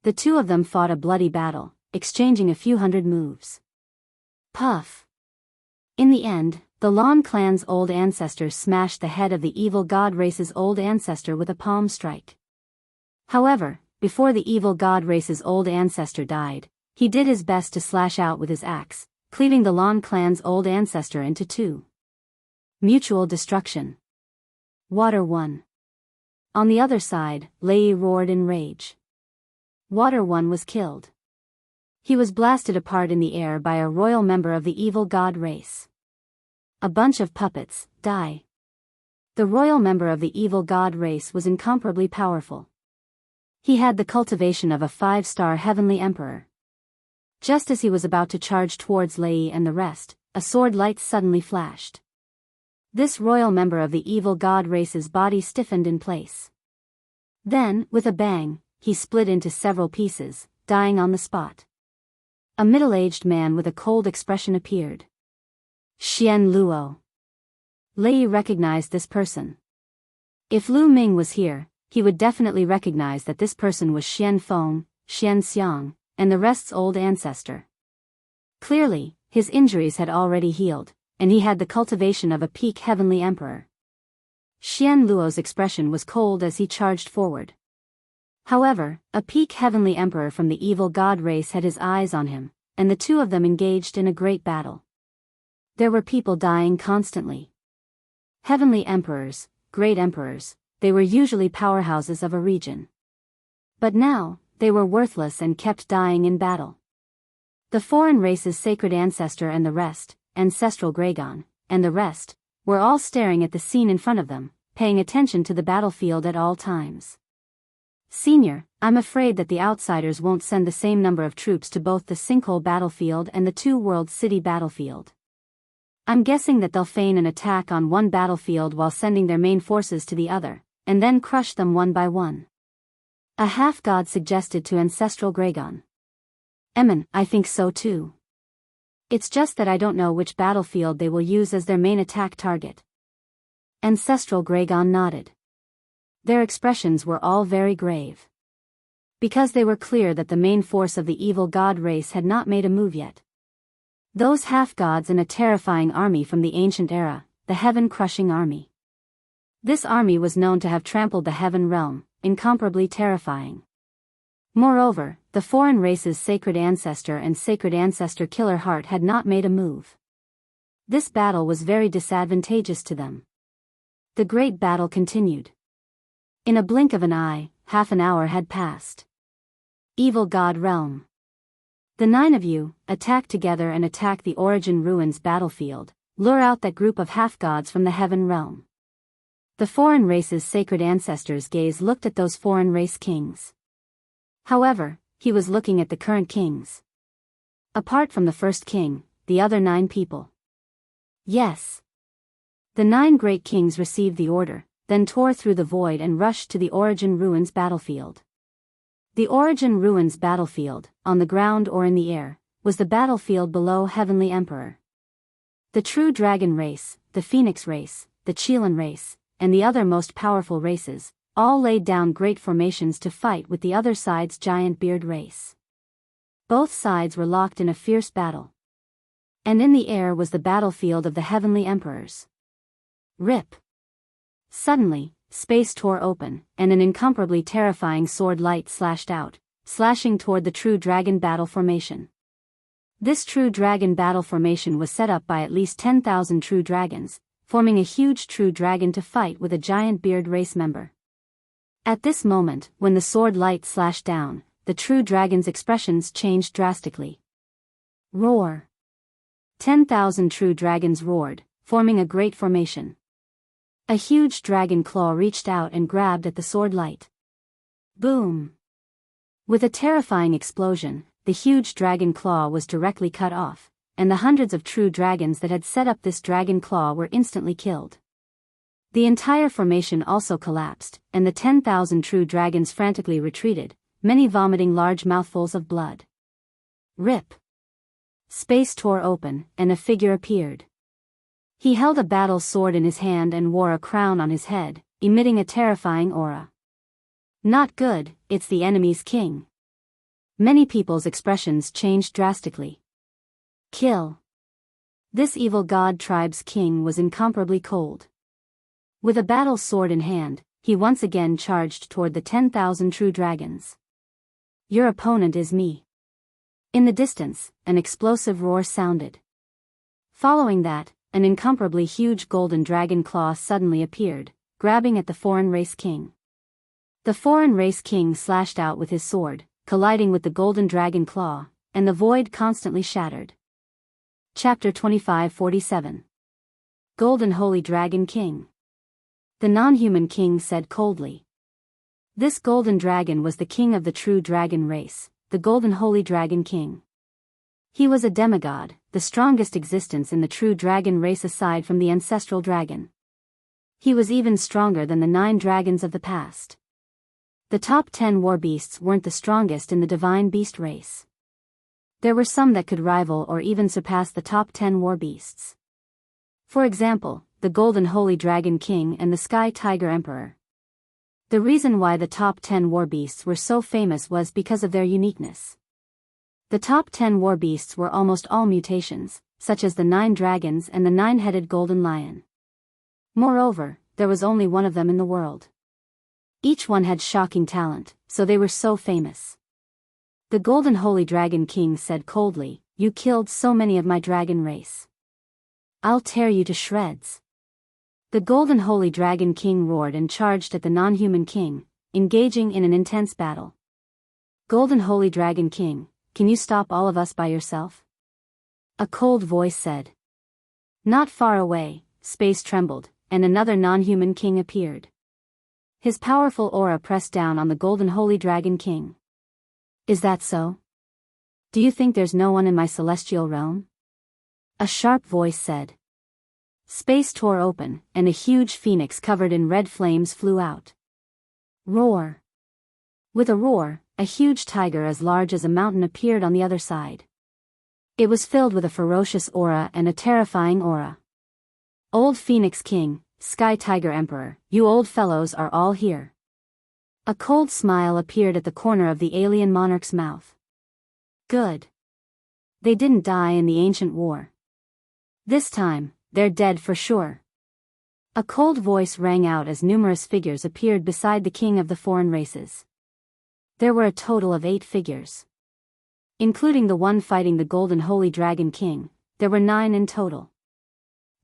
The two of them fought a bloody battle, exchanging a few hundred moves. Puff. In the end, the Lan clan's old ancestor smashed the head of the evil god race's old ancestor with a palm strike. However, before the evil god race's old ancestor died, he did his best to slash out with his axe, cleaving the Lan clan's old ancestor into two. Mutual destruction. Water 1. On the other side, Lei roared in rage. Water 1 was killed. He was blasted apart in the air by a royal member of the evil god race. A bunch of puppets, die. The royal member of the evil god race was incomparably powerful. He had the cultivation of a 5-star heavenly emperor. Just as he was about to charge towards Lei and the rest, a sword light suddenly flashed. This royal member of the evil god race's body stiffened in place. Then, with a bang, he split into several pieces, dying on the spot. A middle-aged man with a cold expression appeared. Xian Luo. Lei recognized this person. If Lu Ming was here, he would definitely recognize that this person was Xian Feng, Xian Xiang, and the rest's old ancestor. Clearly, his injuries had already healed, and he had the cultivation of a peak heavenly emperor. Xian Luo's expression was cold as he charged forward. However, a peak heavenly emperor from the evil god race had his eyes on him, and the two of them engaged in a great battle. There were people dying constantly. Heavenly emperors, great emperors, they were usually powerhouses of a region. But now, they were worthless and kept dying in battle. The foreign race's sacred ancestor and the rest, ancestral Gragon, and the rest, were all staring at the scene in front of them, paying attention to the battlefield at all times. Senior, I'm afraid that the outsiders won't send the same number of troops to both the Sinkhole battlefield and the Two-World City battlefield. I'm guessing that they'll feign an attack on one battlefield while sending their main forces to the other, and then crush them one by one. A half-god suggested to ancestral Gragon. Emin, I think so too. It's just that I don't know which battlefield they will use as their main attack target. Ancestral Gragon nodded. Their expressions were all very grave. Because they were clear that the main force of the evil god race had not made a move yet. Those half-gods in a terrifying army from the ancient era, the heaven-crushing army. This army was known to have trampled the heaven realm, incomparably terrifying. Moreover, the foreign race's sacred ancestor and sacred ancestor killer heart had not made a move. This battle was very disadvantageous to them. The great battle continued. In a blink of an eye, half an hour had passed. Evil God Realm. The 9 of you, attack together and attack the Origin Ruins battlefield, lure out that group of half-gods from the heaven realm. The foreign race's sacred ancestors' gaze looked at those foreign race kings. However, he was looking at the current kings. Apart from the first king, the other 9 people. Yes. The 9 great kings received the order, then tore through the void and rushed to the Origin Ruins battlefield. The Origin Ruins battlefield, on the ground or in the air, was the battlefield below Heavenly Emperor. The true dragon race, the Phoenix race, the Qilin race, and the other most powerful races, all laid down great formations to fight with the other side's giant beard race. Both sides were locked in a fierce battle. And in the air was the battlefield of the Heavenly Emperors. Rip. Suddenly, space tore open, and an incomparably terrifying sword light slashed out, slashing toward the true dragon battle formation. This true dragon battle formation was set up by at least 10,000 true dragons, forming a huge true dragon to fight with a giant beard race member. At this moment, when the sword light slashed down, the true dragon's expressions changed drastically. Roar. 10,000 true dragons roared, forming a great formation. A huge dragon claw reached out and grabbed at the sword light. Boom! With a terrifying explosion, the huge dragon claw was directly cut off, and the hundreds of true dragons that had set up this dragon claw were instantly killed. The entire formation also collapsed, and the 10,000 true dragons frantically retreated, many vomiting large mouthfuls of blood. Rip! Space tore open, and a figure appeared. He held a battle sword in his hand and wore a crown on his head, emitting a terrifying aura. Not good, it's the enemy's king. Many people's expressions changed drastically. Kill. This evil god tribe's king was incomparably cold. With a battle sword in hand, he once again charged toward the 10,000 true dragons. Your opponent is me. In the distance, an explosive roar sounded. Following that, an incomparably huge golden dragon claw suddenly appeared, grabbing at the foreign race king. The foreign race king slashed out with his sword, colliding with the golden dragon claw, and the void constantly shattered. Chapter 25:47. Golden Holy Dragon King. The non-human king said coldly. This golden dragon was the king of the true dragon race, the Golden Holy Dragon King. He was a demigod, the strongest existence in the true dragon race aside from the ancestral dragon. He was even stronger than the 9 dragons of the past. The top 10 war beasts weren't the strongest in the divine beast race. There were some that could rival or even surpass the top 10 war beasts. For example, the Golden Holy Dragon King and the Sky Tiger Emperor. The reason why the top 10 war beasts were so famous was because of their uniqueness. The top 10 war beasts were almost all mutations, such as the 9 dragons and the 9-headed golden lion. Moreover, there was only one of them in the world. Each one had shocking talent, so they were so famous. The Golden Holy Dragon King said coldly, "You killed so many of my dragon race. I'll tear you to shreds." The Golden Holy Dragon King roared and charged at the non-human king, engaging in an intense battle. "Golden Holy Dragon King, can you stop all of us by yourself?" A cold voice said. Not far away, space trembled, and another non-human king appeared. His powerful aura pressed down on the Golden Holy Dragon King. "Is that so? Do you think there's no one in my celestial realm?" A sharp voice said. Space tore open, and a huge phoenix covered in red flames flew out. Roar! With a roar, a huge tiger as large as a mountain appeared on the other side. It was filled with a ferocious aura and a terrifying aura. "Old Phoenix King, Sky Tiger Emperor, you old fellows are all here." A cold smile appeared at the corner of the alien monarch's mouth. "Good. They didn't die in the ancient war. This time, they're dead for sure." A cold voice rang out as numerous figures appeared beside the king of the foreign races. There were a total of 8 figures. Including the one fighting the Golden Holy Dragon King, there were 9 in total.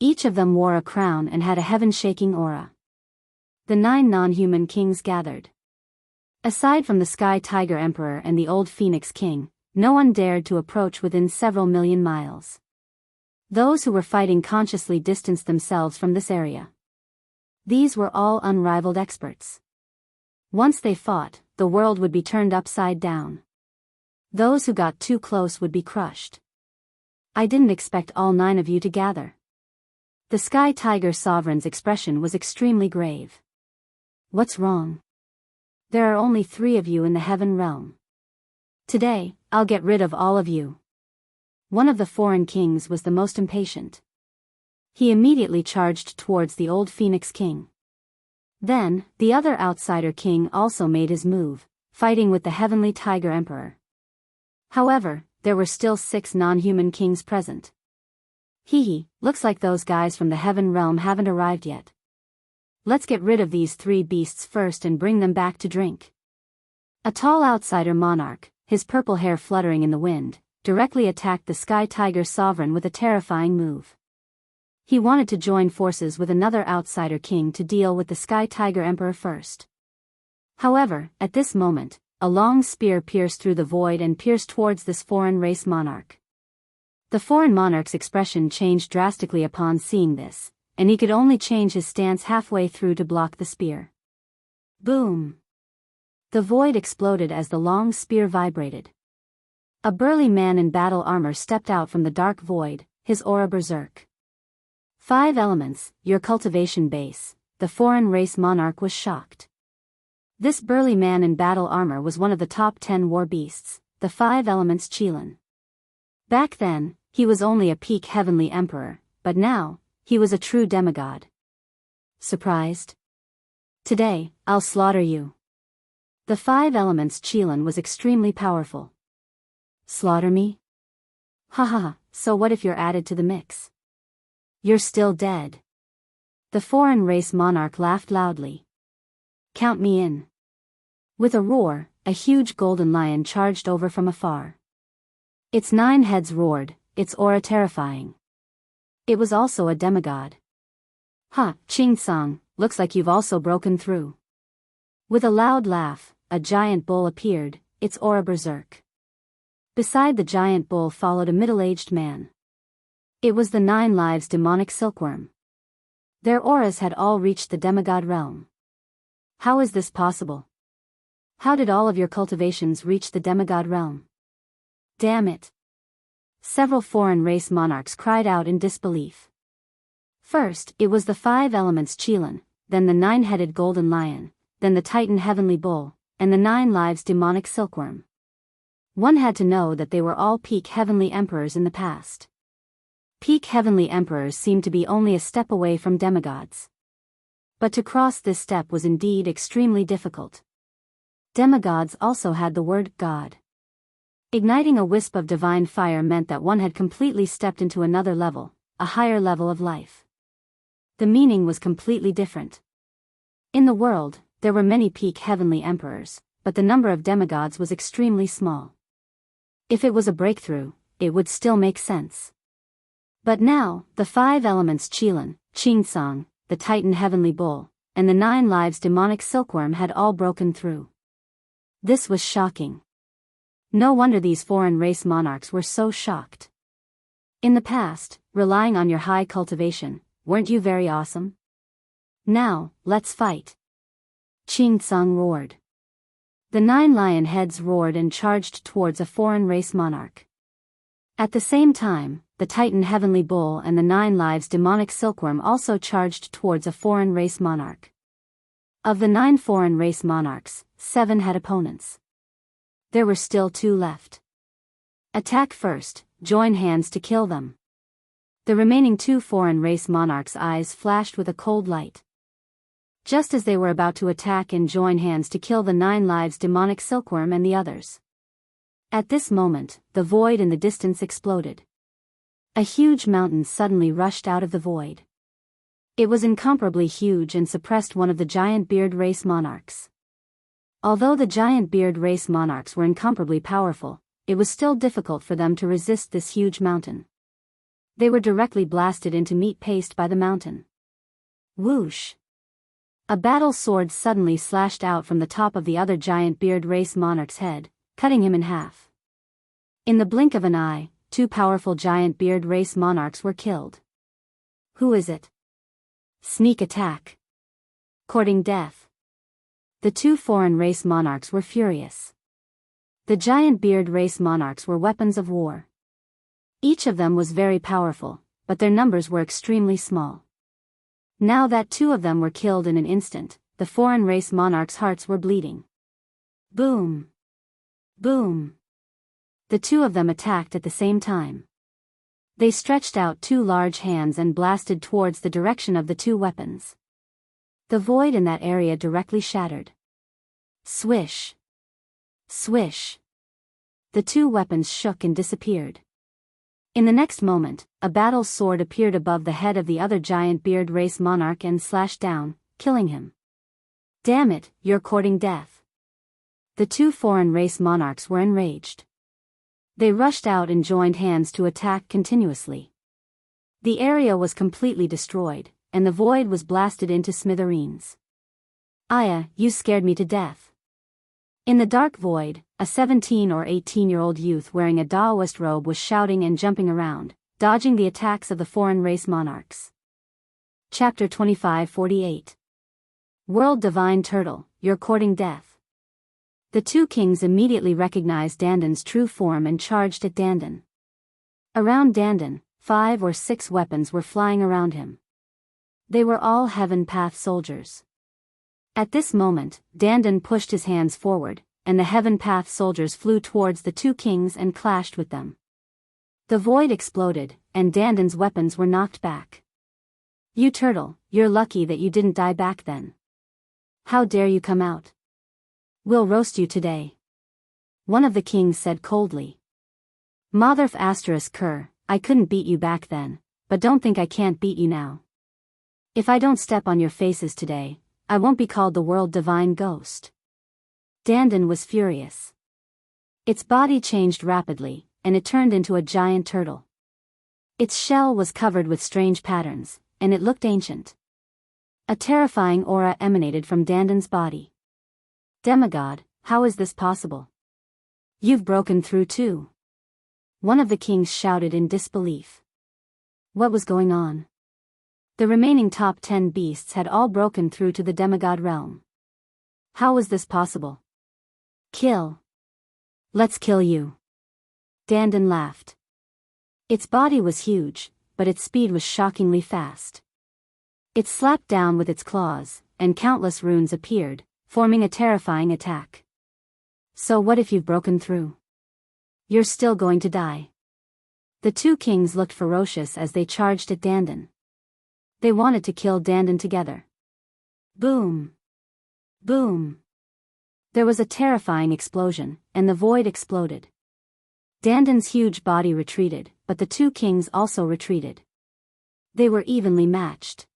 Each of them wore a crown and had a heaven-shaking aura. The 9 non-human kings gathered. Aside from the Sky Tiger Emperor and the Old Phoenix King, no one dared to approach within several million miles. Those who were fighting consciously distanced themselves from this area. These were all unrivaled experts. Once they fought, the world would be turned upside down. Those who got too close would be crushed. "I didn't expect all 9 of you to gather." The Sky Tiger Sovereign's expression was extremely grave. "What's wrong? There are only 3 of you in the heaven realm. Today, I'll get rid of all of you." One of the foreign kings was the most impatient. He immediately charged towards the Old Phoenix King. Then, the other outsider king also made his move, fighting with the Heavenly Tiger Emperor. However, there were still 6 non-human kings present. Looks like those guys from the heaven realm haven't arrived yet. Let's get rid of these 3 beasts first and bring them back to drink." A tall outsider monarch, his purple hair fluttering in the wind, directly attacked the Sky Tiger Sovereign with a terrifying move. He wanted to join forces with another outsider king to deal with the Sky Tiger Emperor first. However, at this moment, a long spear pierced through the void and pierced towards this foreign race monarch. The foreign monarch's expression changed drastically upon seeing this, and he could only change his stance halfway through to block the spear. Boom! The void exploded as the long spear vibrated. A burly man in battle armor stepped out from the dark void, his aura berserk. 5 elements, your cultivation base. The foreign race monarch was shocked. This burly man in battle armor was one of the top 10 war beasts, the 5 elements Qilin. Back then, he was only a peak heavenly emperor, but now, he was a true demigod. Surprised? Today, I'll slaughter you. The 5 elements Qilin was extremely powerful. Slaughter me? Haha, so what if you're added to the mix? You're still dead. The foreign race monarch laughed loudly. Count me in. With a roar, a huge golden lion charged over from afar. Its 9 heads roared, its aura terrifying. It was also a demigod. "Ha, Ching-song, looks like you've also broken through." With a loud laugh, a giant bull appeared, its aura berserk. Beside the giant bull followed a middle-aged man. It was the 9 lives demonic silkworm. Their auras had all reached the demigod realm. How is this possible? How did all of your cultivations reach the demigod realm? Damn it! Several foreign race monarchs cried out in disbelief. First, it was the 5 elements Qilin, then the 9-headed golden lion, then the titan heavenly bull, and the 9 lives demonic silkworm. One had to know that they were all peak heavenly emperors in the past. Peak heavenly emperors seemed to be only a step away from demigods. But to cross this step was indeed extremely difficult. Demigods also had the word God. Igniting a wisp of divine fire meant that one had completely stepped into another level, a higher level of life. The meaning was completely different. In the world, there were many peak heavenly emperors, but the number of demigods was extremely small. If it was a breakthrough, it would still make sense. But now, the 5 elements Qilin, Qing-song, the titan heavenly bull, and the 9 lives demonic silkworm had all broken through. This was shocking. No wonder these foreign race monarchs were so shocked. In the past, relying on your high cultivation, weren't you very awesome? Now, let's fight. Qing-song roared. The 9 lion heads roared and charged towards a foreign race monarch. At the same time, the titan heavenly bull and the 9 lives demonic silkworm also charged towards a foreign race monarch. Of the 9 foreign race monarchs, 7 had opponents. There were still 2 left. Attack first, join hands to kill them. The remaining 2 foreign race monarchs' eyes flashed with a cold light. Just as they were about to attack and join hands to kill the 9 lives demonic silkworm and the others. At this moment, the void in the distance exploded. A huge mountain suddenly rushed out of the void. It was incomparably huge and suppressed one of the giant beard race monarchs. Although the giant beard race monarchs were incomparably powerful, it was still difficult for them to resist this huge mountain. They were directly blasted into meat paste by the mountain. Whoosh! A battle sword suddenly slashed out from the top of the other giant beard race monarch's head, cutting him in half. In the blink of an eye, 2 powerful giant beard race monarchs were killed. Who is it? Sneak attack. Courting death. The 2 foreign race monarchs were furious. The giant beard race monarchs were weapons of war. Each of them was very powerful, but their numbers were extremely small. Now that 2 of them were killed in an instant, the foreign race monarchs' hearts were bleeding. Boom! Boom! The 2 of them attacked at the same time. They stretched out 2 large hands and blasted towards the direction of the 2 weapons. The void in that area directly shattered. Swish! Swish! The 2 weapons shook and disappeared. In the next moment, a battle sword appeared above the head of the other giant beard race monarch and slashed down, killing him. Damn it, you're courting death. The 2 foreign race monarchs were enraged. They rushed out and joined hands to attack continuously. The area was completely destroyed, and the void was blasted into smithereens. Aya, you scared me to death. In the dark void, a 17 or 18-year-old youth wearing a Daoist robe was shouting and jumping around, dodging the attacks of the foreign race monarchs. Chapter 25:48. World Divine Turtle, you're courting death. The 2 kings immediately recognized Dandan's true form and charged at Dandan. Around Dandan, 5 or 6 weapons were flying around him. They were all Heaven Path soldiers. At this moment, Dandan pushed his hands forward, and the Heaven Path soldiers flew towards the 2 kings and clashed with them. The void exploded, and Dandan's weapons were knocked back. You turtle, you're lucky that you didn't die back then. How dare you come out? We'll roast you today. One of the kings said coldly. Motherf asterisk cur, I couldn't beat you back then, but don't think I can't beat you now. If I don't step on your faces today, I won't be called the world divine ghost. Dandan was furious. Its body changed rapidly, and it turned into a giant turtle. Its shell was covered with strange patterns, and it looked ancient. A terrifying aura emanated from Dandon's body. Demigod, how is this possible? You've broken through too. One of the kings shouted in disbelief. What was going on? The remaining top 10 beasts had all broken through to the demigod realm. How was this possible? Kill. Let's kill you. Dandon laughed. Its body was huge, but its speed was shockingly fast. It slapped down with its claws, and countless runes appeared, forming a terrifying attack. So what if you've broken through? You're still going to die. The two kings looked ferocious as they charged at Dandon. They wanted to kill Dandon together. Boom! Boom! There was a terrifying explosion, and the void exploded. Dandon's huge body retreated, but the two kings also retreated. They were evenly matched.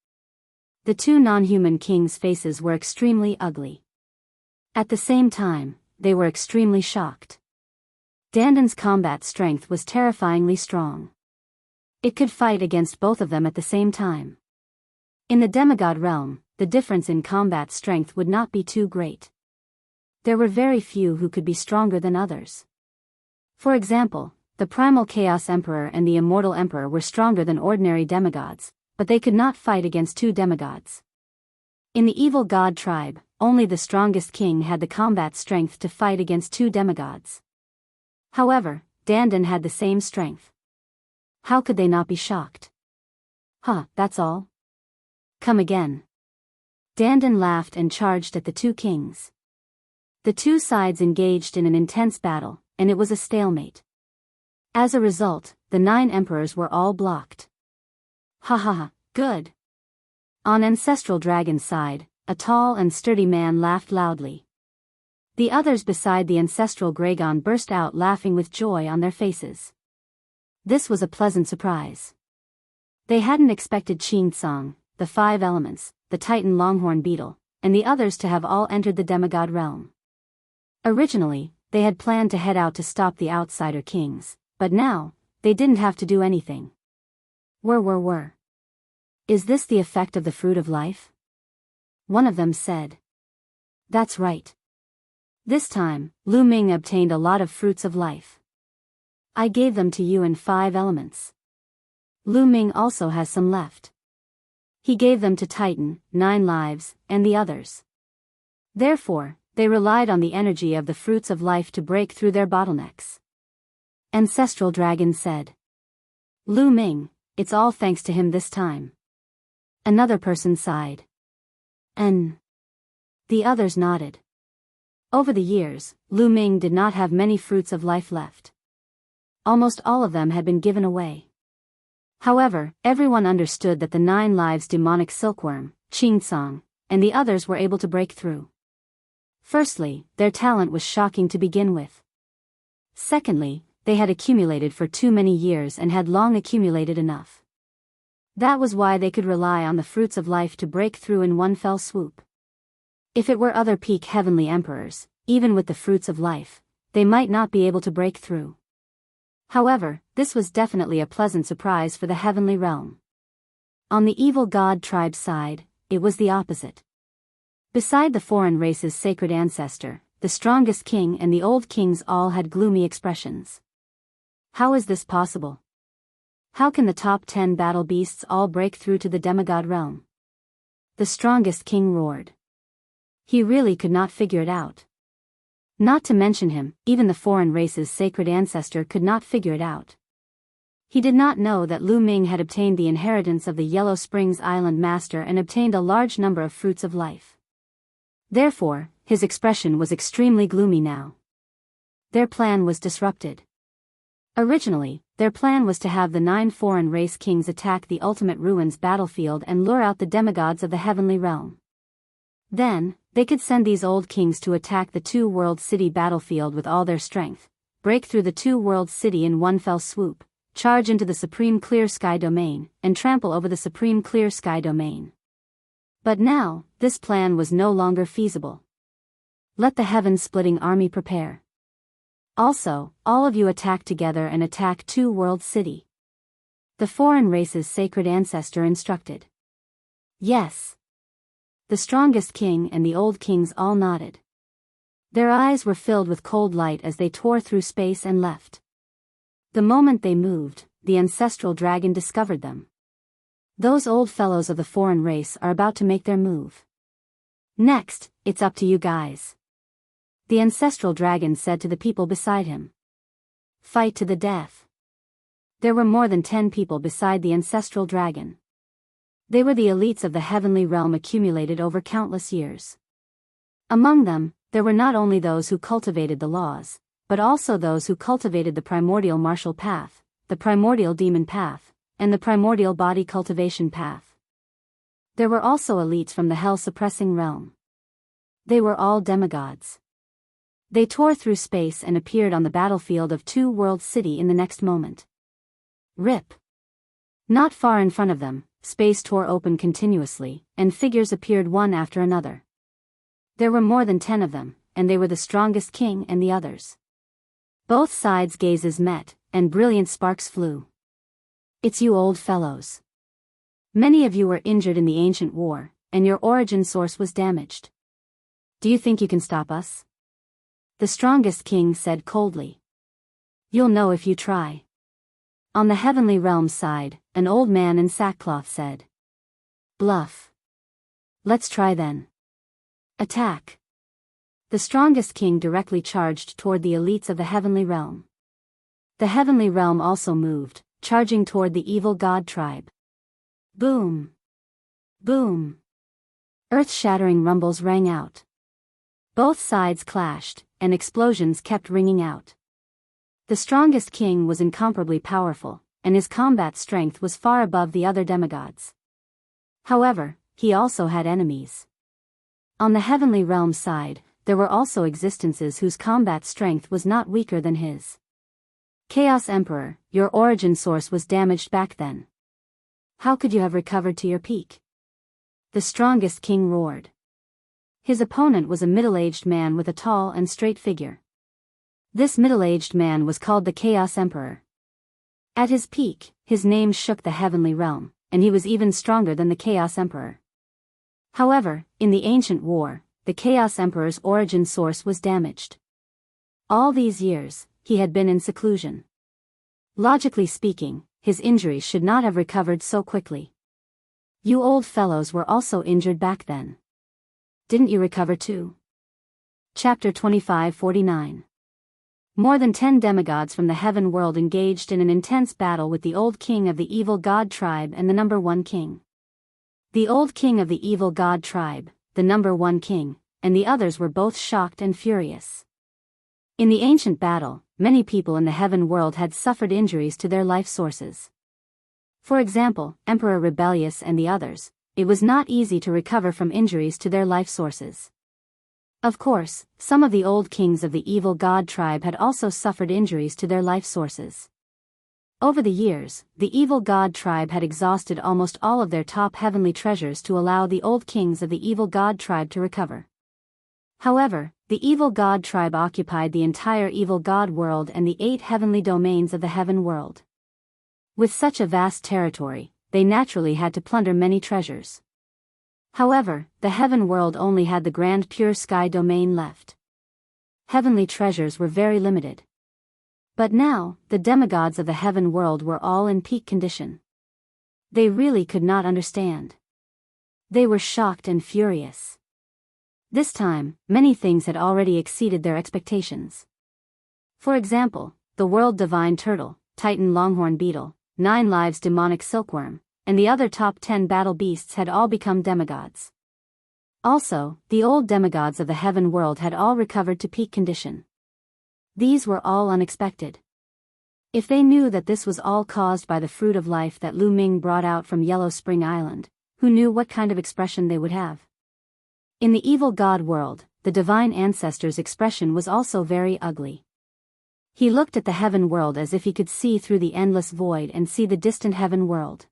The two non-human kings' faces were extremely ugly. At the same time, they were extremely shocked. Dandon's combat strength was terrifyingly strong. It could fight against both of them at the same time. In the demigod realm, the difference in combat strength would not be too great. There were very few who could be stronger than others. For example, the primal Chaos Emperor and the Immortal Emperor were stronger than ordinary demigods, but they could not fight against two demigods. In the evil god tribe, only the strongest king had the combat strength to fight against two demigods. However, Dandon had the same strength. How could they not be shocked? That's all? Come again. Dandon laughed and charged at the two kings. The two sides engaged in an intense battle, and it was a stalemate. As a result, the 9 emperors were all blocked. Good. On Ancestral Dragon's side, a tall and sturdy man laughed loudly. The others beside the Ancestral Gragon burst out laughing with joy on their faces. This was a pleasant surprise. They hadn't expected Enchanting, the 5 elements, the Titan Longhorn Beetle, and the others to have all entered the demigod realm. Originally, they had planned to head out to stop the outsider kings, but now, they didn't have to do anything. Were. Is this the effect of the fruit of life? One of them said. That's right. This time, Lu Ming obtained a lot of fruits of life. I gave them to you in 5 elements. Lu Ming also has some left. He gave them to Titan, 9 lives, and the others. Therefore, they relied on the energy of the fruits of life to break through their bottlenecks. Ancestral Dragon said. Lu Ming, it's all thanks to him this time. Another person sighed. The others nodded. Over the years, Lu Ming did not have many fruits of life left. Almost all of them had been given away. However, everyone understood that the 9 lives demonic silkworm, Enchanting, and the others were able to break through. Firstly, their talent was shocking to begin with. Secondly, they had accumulated for too many years and had long accumulated enough. That was why they could rely on the fruits of life to break through in one fell swoop. If it were other peak heavenly emperors, even with the fruits of life, they might not be able to break through. However, this was definitely a pleasant surprise for the heavenly realm. On the evil god tribe side, it was the opposite. Beside the foreign race's sacred ancestor, the strongest king and the old kings all had gloomy expressions. How is this possible? How can the top 10 battle beasts all break through to the demigod realm? The strongest king roared. He really could not figure it out. Not to mention him, even the foreign race's sacred ancestor could not figure it out. He did not know that Lu Ming had obtained the inheritance of the Yellow Springs Island Master and obtained a large number of fruits of life. Therefore, his expression was extremely gloomy now. Their plan was disrupted. Originally, their plan was to have the 9 foreign race kings attack the Ultimate Ruins battlefield and lure out the demigods of the heavenly realm. Then, they could send these old kings to attack the 2 world city battlefield with all their strength, break through the 2 world city in one fell swoop, charge into the Supreme Clear Sky domain, and trample over the Supreme Clear Sky domain. But now, this plan was no longer feasible. Let the heaven-splitting army prepare. Also, all of you attack together and attack Two World City. The foreign race's sacred ancestor instructed. Yes. The strongest king and the old kings all nodded. Their eyes were filled with cold light as they tore through space and left. The moment they moved, the ancestral dragon discovered them. Those old fellows of the foreign race are about to make their move. Next, it's up to you guys. The ancestral dragon said to the people beside him. Fight to the death. There were more than 10 people beside the ancestral dragon. They were the elites of the heavenly realm accumulated over countless years. Among them, there were not only those who cultivated the laws, but also those who cultivated the primordial martial path, the primordial demon path, and the primordial body cultivation path. There were also elites from the hell-suppressing realm. They were all demigods. They tore through space and appeared on the battlefield of Two World City in the next moment. Rip. Not far in front of them, space tore open continuously, and figures appeared one after another. There were more than 10 of them, and they were the strongest king and the others. Both sides' gazes met, and brilliant sparks flew. It's you old fellows. Many of you were injured in the ancient war, and your origin source was damaged. Do you think you can stop us? The strongest king said coldly. You'll know if you try. On the heavenly realm side, an old man in sackcloth said. Bluff. Let's try then. Attack. The strongest king directly charged toward the elites of the heavenly realm. The heavenly realm also moved, charging toward the evil god tribe. Boom. Boom. Earth-shattering rumbles rang out. Both sides clashed, and explosions kept ringing out. The strongest king was incomparably powerful, and his combat strength was far above the other demigods. However, he also had enemies. On the heavenly realm side, there were also existences whose combat strength was not weaker than his. Chaos Emperor, your origin source was damaged back then. How could you have recovered to your peak? The strongest king roared. His opponent was a middle-aged man with a tall and straight figure. This middle-aged man was called the Chaos Emperor. At his peak, his name shook the heavenly realm, and he was even stronger than the Chaos Emperor. However, in the ancient war, the Chaos Emperor's origin source was damaged. All these years, he had been in seclusion. Logically speaking, his injuries should not have recovered so quickly. You old fellows were also injured back then. Didn't you recover too? Chapter 25:49. More than 10 demigods from the heaven world engaged in an intense battle with the old king of the evil god tribe and the number 1 king. The old king of the evil god tribe, the number 1 king, and the others were both shocked and furious. In the ancient battle, many people in the heaven world had suffered injuries to their life sources. For example, Emperor Rebellious and the others, it was not easy to recover from injuries to their life sources. Of course, some of the old kings of the evil god tribe had also suffered injuries to their life sources. Over the years, the evil god tribe had exhausted almost all of their top heavenly treasures to allow the old kings of the evil god tribe to recover. However, the evil god tribe occupied the entire evil god world and the 8 heavenly domains of the heaven world. With such a vast territory, they naturally had to plunder many treasures. However, the heaven world only had the grand pure sky domain left. Heavenly treasures were very limited. But now, the demigods of the heaven world were all in peak condition. They really could not understand. They were shocked and furious. This time, many things had already exceeded their expectations. For example, the world divine turtle, Titan longhorn beetle, 9 lives demonic silkworm, and the other top 10 battle beasts had all become demigods. Also, the old demigods of the heaven world had all recovered to peak condition. These were all unexpected. If they knew that this was all caused by the fruit of life that Lu Ming brought out from Yellow Spring Island, who knew what kind of expression they would have? In the evil god world, the divine ancestor's expression was also very ugly. He looked at the heaven world as if he could see through the endless void and see the distant heaven world.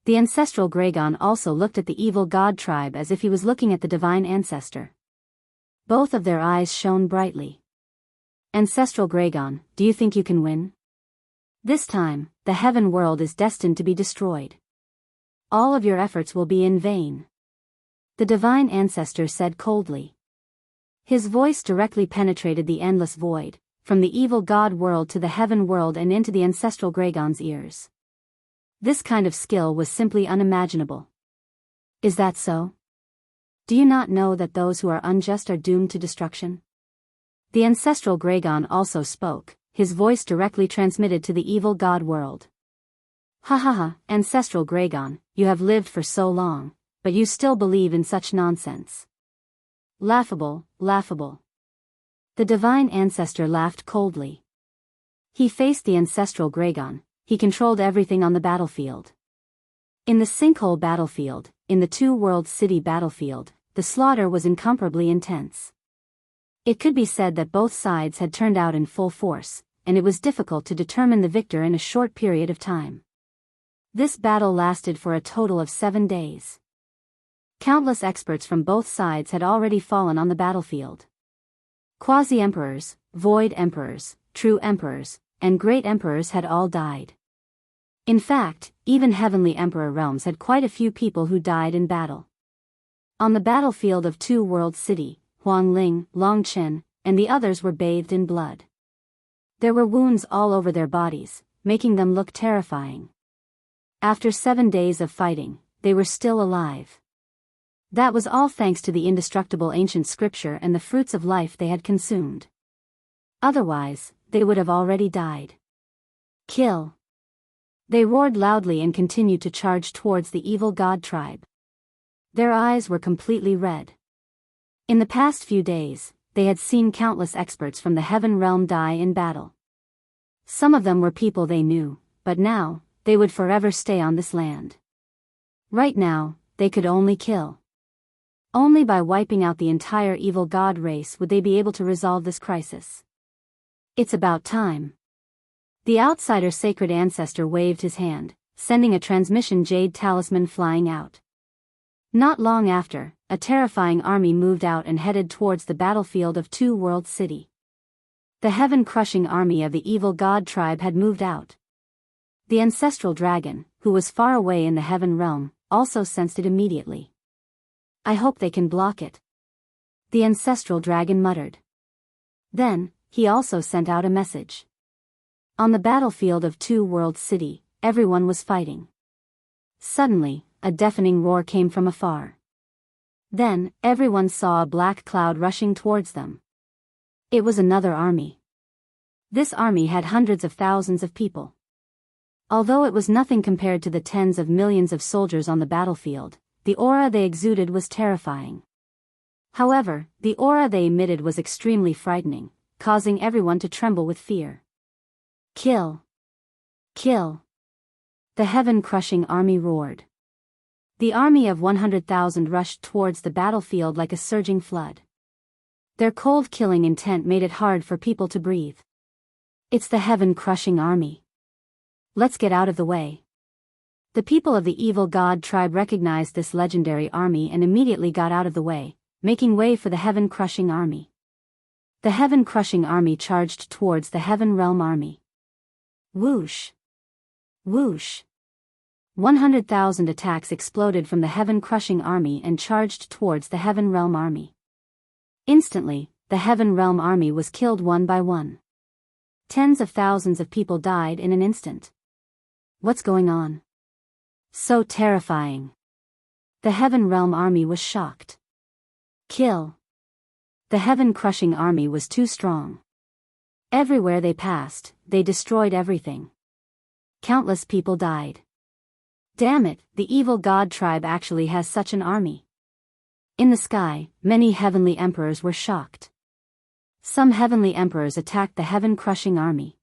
The ancestral Gragon also looked at the evil god tribe as if he was looking at the divine ancestor. Both of their eyes shone brightly. Ancestral Gragon, do you think you can win? This time, the heaven world is destined to be destroyed. All of your efforts will be in vain. The divine ancestor said coldly. His voice directly penetrated the endless void, from the evil god world to the heaven world and into the ancestral Gragon's ears. This kind of skill was simply unimaginable. Is that so? Do you not know that those who are unjust are doomed to destruction? The ancestral Gragon also spoke, his voice directly transmitted to the evil god world. Ha ha ha, ancestral Gragon, you have lived for so long, but you still believe in such nonsense. Laughable, laughable. The divine ancestor laughed coldly. He faced the ancestral Gragon, he controlled everything on the battlefield. In the sinkhole battlefield, in the two-world city battlefield, the slaughter was incomparably intense. It could be said that both sides had turned out in full force, and it was difficult to determine the victor in a short period of time. This battle lasted for a total of 7 days. Countless experts from both sides had already fallen on the battlefield. Quasi-emperors, void emperors, true emperors, and great emperors had all died. In fact, even heavenly emperor realms had quite a few people who died in battle. On the battlefield of Two-World City, Huang Ling, Long Chen, and the others were bathed in blood. There were wounds all over their bodies, making them look terrifying. After 7 days of fighting, they were still alive. That was all thanks to the indestructible ancient scripture and the fruits of life they had consumed. Otherwise, they would have already died. Kill! They roared loudly and continued to charge towards the evil god tribe. Their eyes were completely red. In the past few days, they had seen countless experts from the heaven realm die in battle. Some of them were people they knew, but now, they would forever stay on this land. Right now, they could only kill. Only by wiping out the entire evil god race would they be able to resolve this crisis. It's about time. The outsider sacred ancestor waved his hand, sending a transmission jade talisman flying out. Not long after, a terrifying army moved out and headed towards the battlefield of Two-World City. The heaven-crushing army of the evil god tribe had moved out. The ancestral dragon, who was far away in the heaven realm, also sensed it immediately. I hope they can block it. The ancestral dragon muttered. Then, he also sent out a message. On the battlefield of Two-World City, everyone was fighting. Suddenly, a deafening roar came from afar. Then, everyone saw a black cloud rushing towards them. It was another army. This army had hundreds of thousands of people. Although it was nothing compared to the tens of millions of soldiers on the battlefield, the aura they exuded was terrifying. However, the aura they emitted was extremely frightening, causing everyone to tremble with fear. Kill! Kill! The heaven-crushing army roared. The army of 100,000 rushed towards the battlefield like a surging flood. Their cold killing intent made it hard for people to breathe. It's the heaven-crushing army. Let's get out of the way. The people of the evil god tribe recognized this legendary army and immediately got out of the way, making way for the heaven-crushing army. The heaven-crushing army charged towards the heaven realm army. Whoosh! Whoosh! 100,000 attacks exploded from the heaven-crushing army and charged towards the heaven realm army. Instantly, the heaven realm army was killed one by one. Tens of thousands of people died in an instant. What's going on? So terrifying. The heaven realm army was shocked. Kill! The heaven-crushing army was too strong. Everywhere they passed, they destroyed everything. Countless people died. Damn it, the evil god tribe actually has such an army. In the sky, many heavenly emperors were shocked. Some heavenly emperors attacked the heaven-crushing army.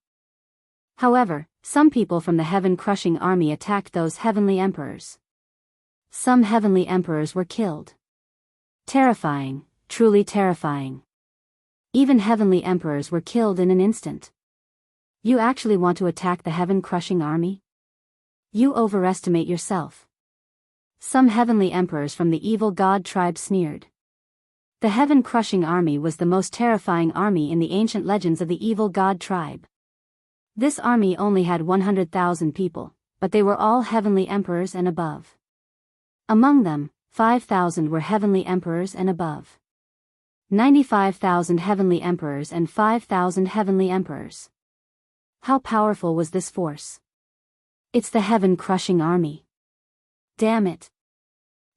However, some people from the heaven-crushing army attacked those heavenly emperors. Some heavenly emperors were killed. Terrifying, truly terrifying. Even heavenly emperors were killed in an instant. You actually want to attack the heaven-crushing army? You overestimate yourself. Some heavenly emperors from the evil god tribe sneered. The heaven-crushing army was the most terrifying army in the ancient legends of the evil god tribe. This army only had 100,000 people, but they were all heavenly emperors and above. Among them, 5,000 were heavenly emperors and above. 95,000 heavenly emperors and 5,000 heavenly emperors. How powerful was this force? It's the heaven-crushing army. Damn it.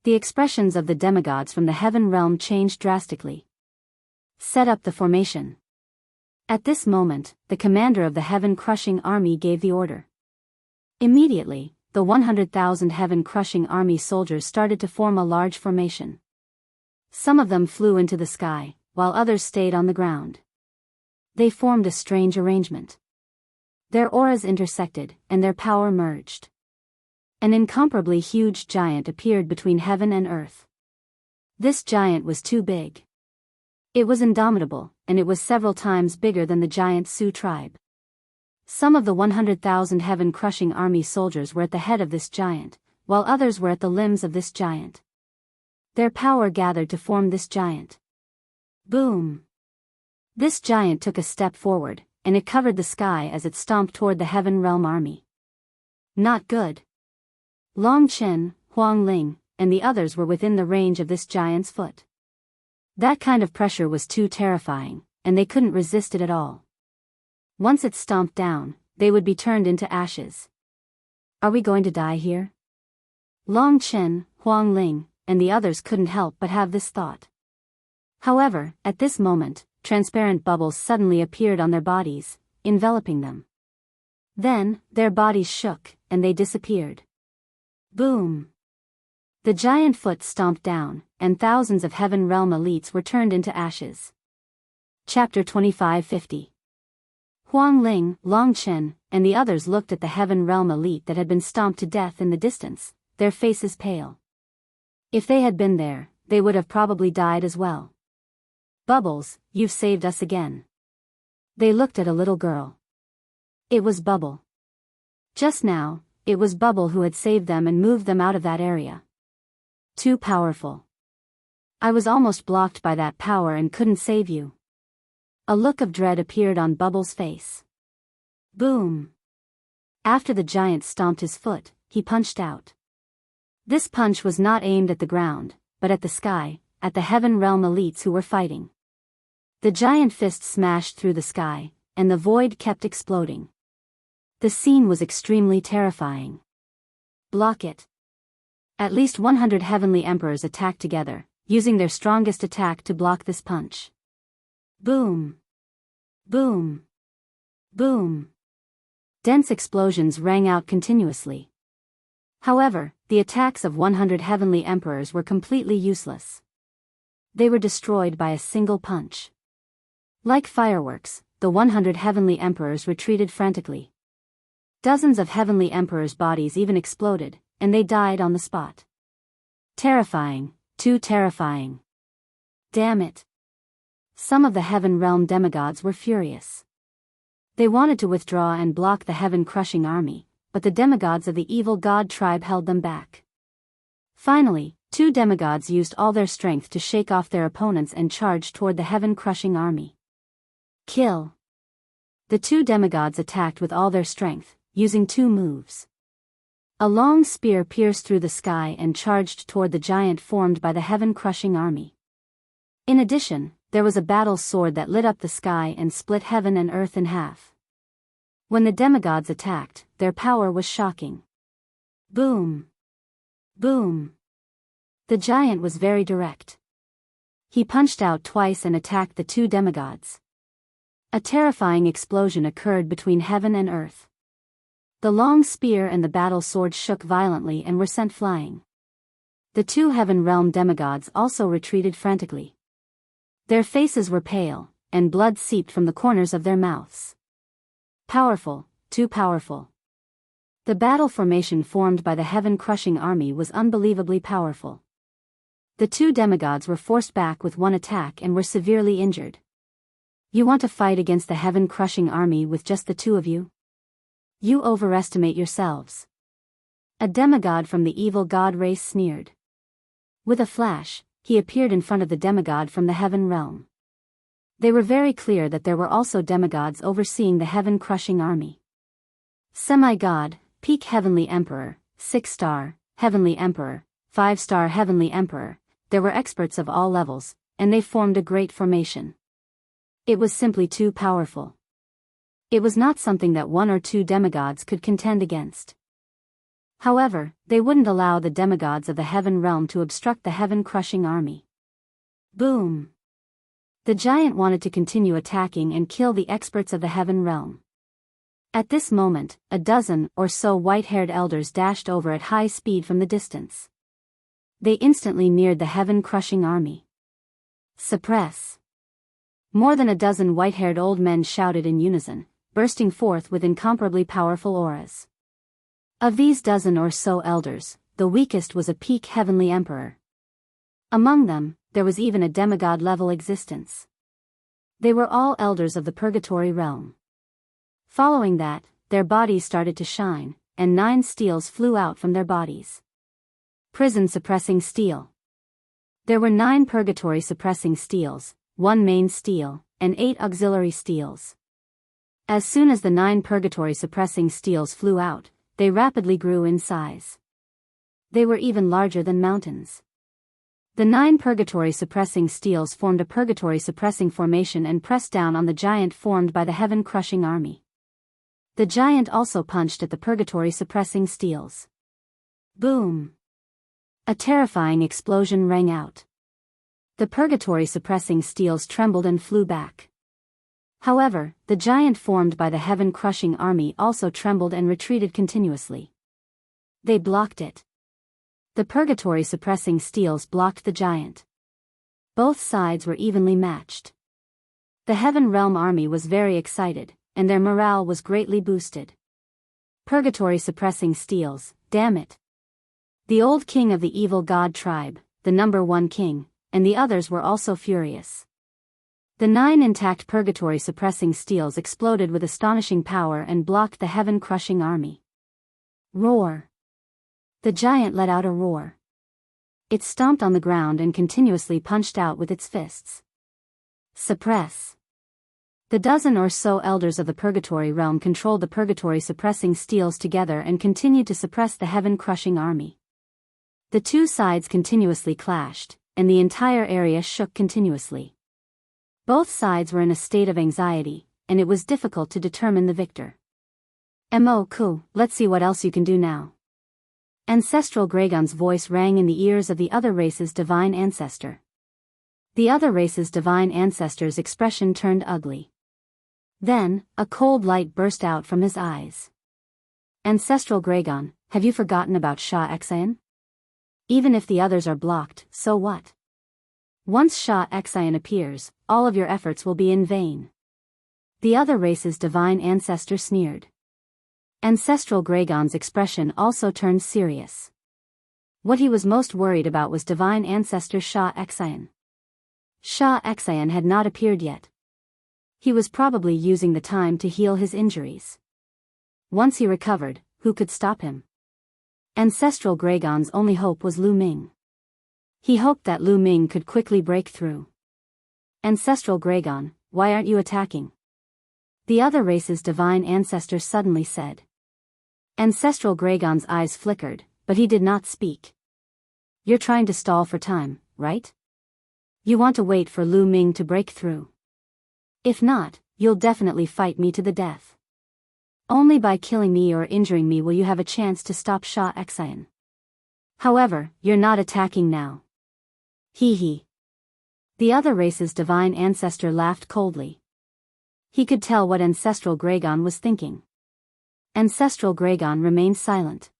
The expressions of the demigods from the heaven realm changed drastically. Set up the formation. At this moment, the commander of the heaven-crushing army gave the order. Immediately, the 100,000 heaven-crushing army soldiers started to form a large formation. Some of them flew into the sky, while others stayed on the ground. They formed a strange arrangement. Their auras intersected, and their power merged. An incomparably huge giant appeared between heaven and earth. This giant was too big. It was indomitable, and it was several times bigger than the giant Sioux tribe. Some of the 100,000 heaven-crushing army soldiers were at the head of this giant, while others were at the limbs of this giant. Their power gathered to form this giant. Boom! This giant took a step forward, and it covered the sky as it stomped toward the heaven realm army. Not good. Long Chen, Huang Ling, and the others were within the range of this giant's foot. That kind of pressure was too terrifying, and they couldn't resist it at all. Once it stomped down, they would be turned into ashes. Are we going to die here? Long Chen, Huang Ling, and the others couldn't help but have this thought. However, at this moment, transparent bubbles suddenly appeared on their bodies, enveloping them. Then, their bodies shook, and they disappeared. Boom! The giant foot stomped down, and thousands of heaven realm elites were turned into ashes. Chapter 2550. Huang Ling, Long Chen, and the others looked at the heaven realm elite that had been stomped to death in the distance, their faces pale. If they had been there, they would have probably died as well. Bubbles, you've saved us again. They looked at a little girl. It was Bubble. Just now, it was Bubble who had saved them and moved them out of that area. Too powerful. I was almost blocked by that power and couldn't save you. A look of dread appeared on Bubble's face. Boom! After the giant stomped his foot, he punched out. This punch was not aimed at the ground, but at the sky, at the heaven realm elites who were fighting. The giant fist smashed through the sky, and the void kept exploding. The scene was extremely terrifying. Block it. At least 100 heavenly emperors attacked together, using their strongest attack to block this punch. Boom! Boom! Boom! Dense explosions rang out continuously. However, the attacks of 100 heavenly emperors were completely useless. They were destroyed by a single punch. Like fireworks, the 100 heavenly emperors retreated frantically. Dozens of heavenly emperors' bodies even exploded, and they died on the spot. Terrifying, too terrifying. Damn it. Some of the heaven realm demigods were furious. They wanted to withdraw and block the heaven-crushing army, but the demigods of the evil god tribe held them back. Finally, 2 demigods used all their strength to shake off their opponents and charge toward the heaven-crushing army. Kill. The 2 demigods attacked with all their strength, using 2 moves. A long spear pierced through the sky and charged toward the giant formed by the heaven-crushing army. In addition, there was a battle sword that lit up the sky and split heaven and earth in half. When the demigods attacked, their power was shocking. Boom! Boom! The giant was very direct. He punched out twice and attacked the 2 demigods. A terrifying explosion occurred between heaven and earth. The long spear and the battle sword shook violently and were sent flying. The 2 heaven realm demigods also retreated frantically. Their faces were pale, and blood seeped from the corners of their mouths. Powerful, too powerful. The battle formation formed by the heaven-crushing army was unbelievably powerful. The 2 demigods were forced back with 1 attack and were severely injured. You want to fight against the heaven-crushing army with just the 2 of you? You overestimate yourselves. A demigod from the evil god race sneered. With a flash, he appeared in front of the demigod from the heaven realm. They were very clear that there were also demigods overseeing the heaven-crushing army. Semi-god, peak heavenly emperor, 6-star, heavenly emperor, 5-star heavenly emperor. There were experts of all levels, and they formed a great formation. It was simply too powerful. It was not something that one or two demigods could contend against. However, they wouldn't allow the demigods of the heaven realm to obstruct the heaven-crushing army. Boom! The giant wanted to continue attacking and kill the experts of the heaven realm. At this moment, a dozen or so white-haired elders dashed over at high speed from the distance. They instantly neared the heaven-crushing army. Suppress! More than a dozen white-haired old men shouted in unison, bursting forth with incomparably powerful auras. Of these dozen or so elders, the weakest was a peak heavenly emperor. Among them, there was even a demigod-level existence. They were all elders of the purgatory realm. Following that, their bodies started to shine, and 9 steels flew out from their bodies. Prison-suppressing steel. There were 9 purgatory-suppressing steels, 1 main steel, and 8 auxiliary steels. As soon as the 9 purgatory-suppressing steels flew out, they rapidly grew in size. They were even larger than mountains. The 9 purgatory-suppressing steels formed a purgatory-suppressing formation and pressed down on the giant formed by the heaven-crushing army. The giant also punched at the purgatory-suppressing steels. Boom! A terrifying explosion rang out. The purgatory-suppressing steels trembled and flew back. However, the giant formed by the heaven-crushing army also trembled and retreated continuously. They blocked it. The purgatory-suppressing steels blocked the giant. Both sides were evenly matched. The Heaven Realm army was very excited, and their morale was greatly boosted. Purgatory-suppressing steels, damn it! The old king of the evil god tribe, the number 1 king, and the others were also furious. The 9 intact purgatory-suppressing steels exploded with astonishing power and blocked the heaven-crushing army. Roar! The giant let out a roar. It stomped on the ground and continuously punched out with its fists. Suppress! The dozen or so elders of the purgatory realm controlled the purgatory-suppressing steels together and continued to suppress the heaven-crushing army. The two sides continuously clashed, and the entire area shook continuously. Both sides were in a state of anxiety, and it was difficult to determine the victor. Mo-ku, let's see what else you can do now. Ancestral Gragon's voice rang in the ears of the other race's divine ancestor. The other race's divine ancestor's expression turned ugly. Then, a cold light burst out from his eyes. Ancestral Gragon, have you forgotten about Shah Exayan? Even if the others are blocked, so what? Once Shah Exayan appears, all of your efforts will be in vain. The other race's divine ancestor sneered. Ancestral Gragon's expression also turned serious. What he was most worried about was divine ancestor Shah Exayan. Shah Exayan had not appeared yet. He was probably using the time to heal his injuries. Once he recovered, who could stop him? Ancestral Gragon's only hope was Lu Ming. He hoped that Lu Ming could quickly break through. Ancestral Gragon, why aren't you attacking? The other race's divine ancestor suddenly said. Ancestral Gragon's eyes flickered, but he did not speak. You're trying to stall for time, right? You want to wait for Lu Ming to break through. If not, you'll definitely fight me to the death. Only by killing me or injuring me will you have a chance to stop Shah Exayan. However, you're not attacking now. Hee hee. The other race's divine ancestor laughed coldly. He could tell what Ancestral Gragon was thinking. Ancestral Gragon remained silent.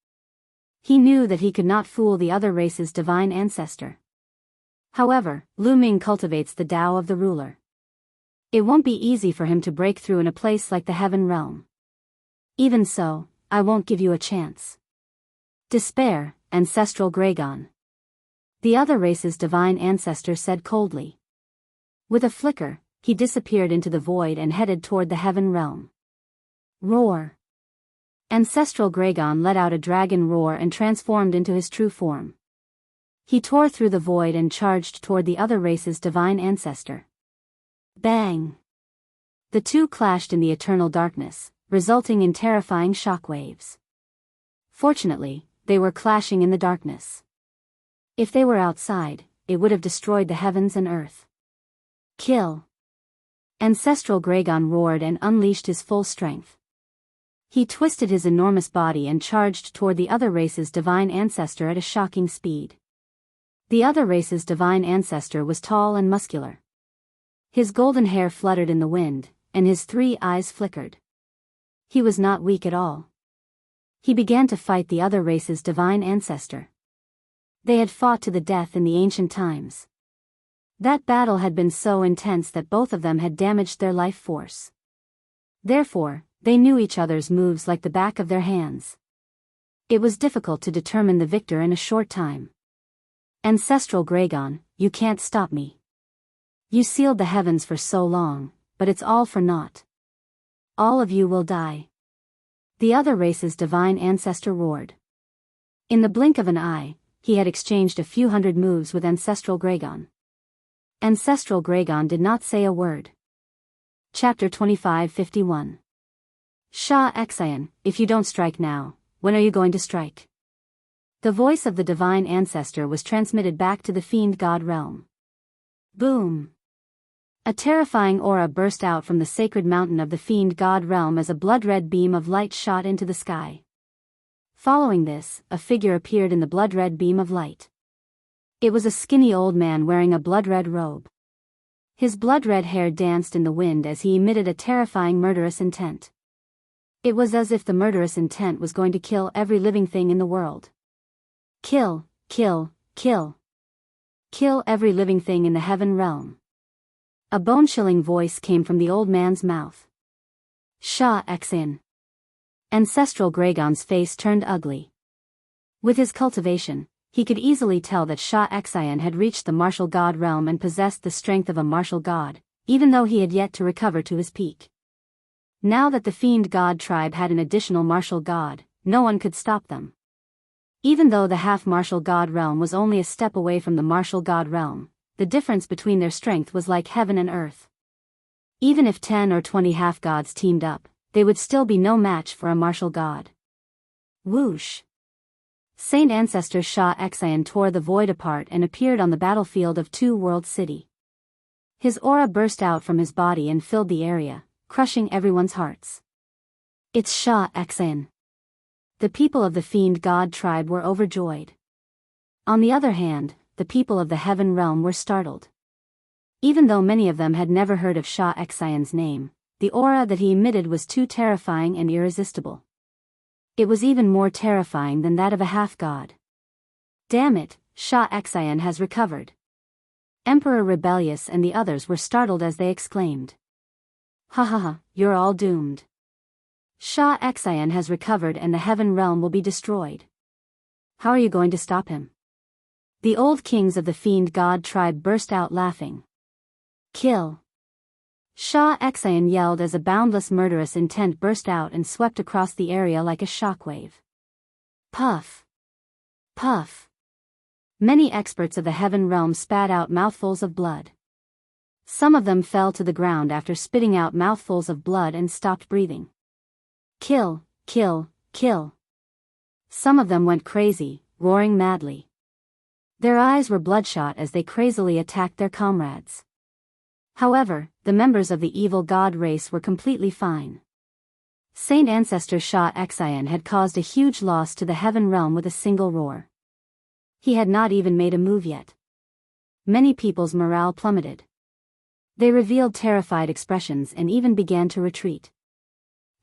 He knew that he could not fool the other race's divine ancestor. However, Lu Ming cultivates the Tao of the ruler. It won't be easy for him to break through in a place like the Heaven Realm. Even so, I won't give you a chance. Despair, Ancestral Gragon. The other race's divine ancestor said coldly. With a flicker, he disappeared into the void and headed toward the Heaven Realm. Roar! Ancestral Gragon let out a dragon roar and transformed into his true form. He tore through the void and charged toward the other race's divine ancestor. Bang! The two clashed in the eternal darkness, resulting in terrifying shockwaves. Fortunately, they were clashing in the darkness. If they were outside, it would have destroyed the heavens and earth. Kill! Ancestral Gragon roared and unleashed his full strength. He twisted his enormous body and charged toward the other race's divine ancestor at a shocking speed. The other race's divine ancestor was tall and muscular. His golden hair fluttered in the wind, and his 3 eyes flickered. He was not weak at all. He began to fight the other race's divine ancestor. They had fought to the death in the ancient times. That battle had been so intense that both of them had damaged their life force. Therefore, they knew each other's moves like the back of their hands. It was difficult to determine the victor in a short time. Ancestral Gragon, you can't stop me. You sealed the heavens for so long, but it's all for naught. All of you will die. The other race's divine ancestor roared. In the blink of an eye, he had exchanged a few hundred moves with Ancestral Gragon. Ancestral Gragon did not say a word. Chapter 25:51. Shah Exian, if you don't strike now, when are you going to strike? The voice of the divine ancestor was transmitted back to the fiend god realm. Boom! A terrifying aura burst out from the sacred mountain of the fiend god realm as a blood-red beam of light shot into the sky. Following this, a figure appeared in the blood-red beam of light. It was a skinny old man wearing a blood-red robe. His blood-red hair danced in the wind as he emitted a terrifying murderous intent. It was as if the murderous intent was going to kill every living thing in the world. Kill, kill, kill. Kill every living thing in the heaven realm. A bone-chilling voice came from the old man's mouth. Shah Exian. Ancestral Gragon's face turned ugly. With his cultivation, he could easily tell that Shah Exian had reached the martial god realm and possessed the strength of a martial god, even though he had yet to recover to his peak. Now that the fiend god tribe had an additional martial god, no one could stop them. Even though the half-martial god realm was only a step away from the martial god realm, the difference between their strength was like heaven and earth. Even if 10 or 20 half-gods teamed up, they would still be no match for a martial god. Whoosh! Saint Ancestor Shah Exian tore the void apart and appeared on the battlefield of Two World City. His aura burst out from his body and filled the area, crushing everyone's hearts. It's Shah Exian. The people of the fiend god tribe were overjoyed. On the other hand, the people of the heaven realm were startled. Even though many of them had never heard of Shah Exian's name, the aura that he emitted was too terrifying and irresistible. It was even more terrifying than that of a half-god. Damn it, Shah Exian has recovered. Emperor Rebellious and the others were startled as they exclaimed. Ha ha ha, you're all doomed. Shah Exian has recovered and the heaven realm will be destroyed. How are you going to stop him? The old kings of the fiend god tribe burst out laughing. Kill! Shah Exian yelled as a boundless murderous intent burst out and swept across the area like a shockwave. Puff! Puff! Many experts of the heaven realm spat out mouthfuls of blood. Some of them fell to the ground after spitting out mouthfuls of blood and stopped breathing. Kill, kill, kill. Some of them went crazy, roaring madly. Their eyes were bloodshot as they crazily attacked their comrades. However, the members of the evil god race were completely fine. Saint Ancestor Shah Exian had caused a huge loss to the heaven realm with a single roar. He had not even made a move yet. Many people's morale plummeted. They revealed terrified expressions and even began to retreat.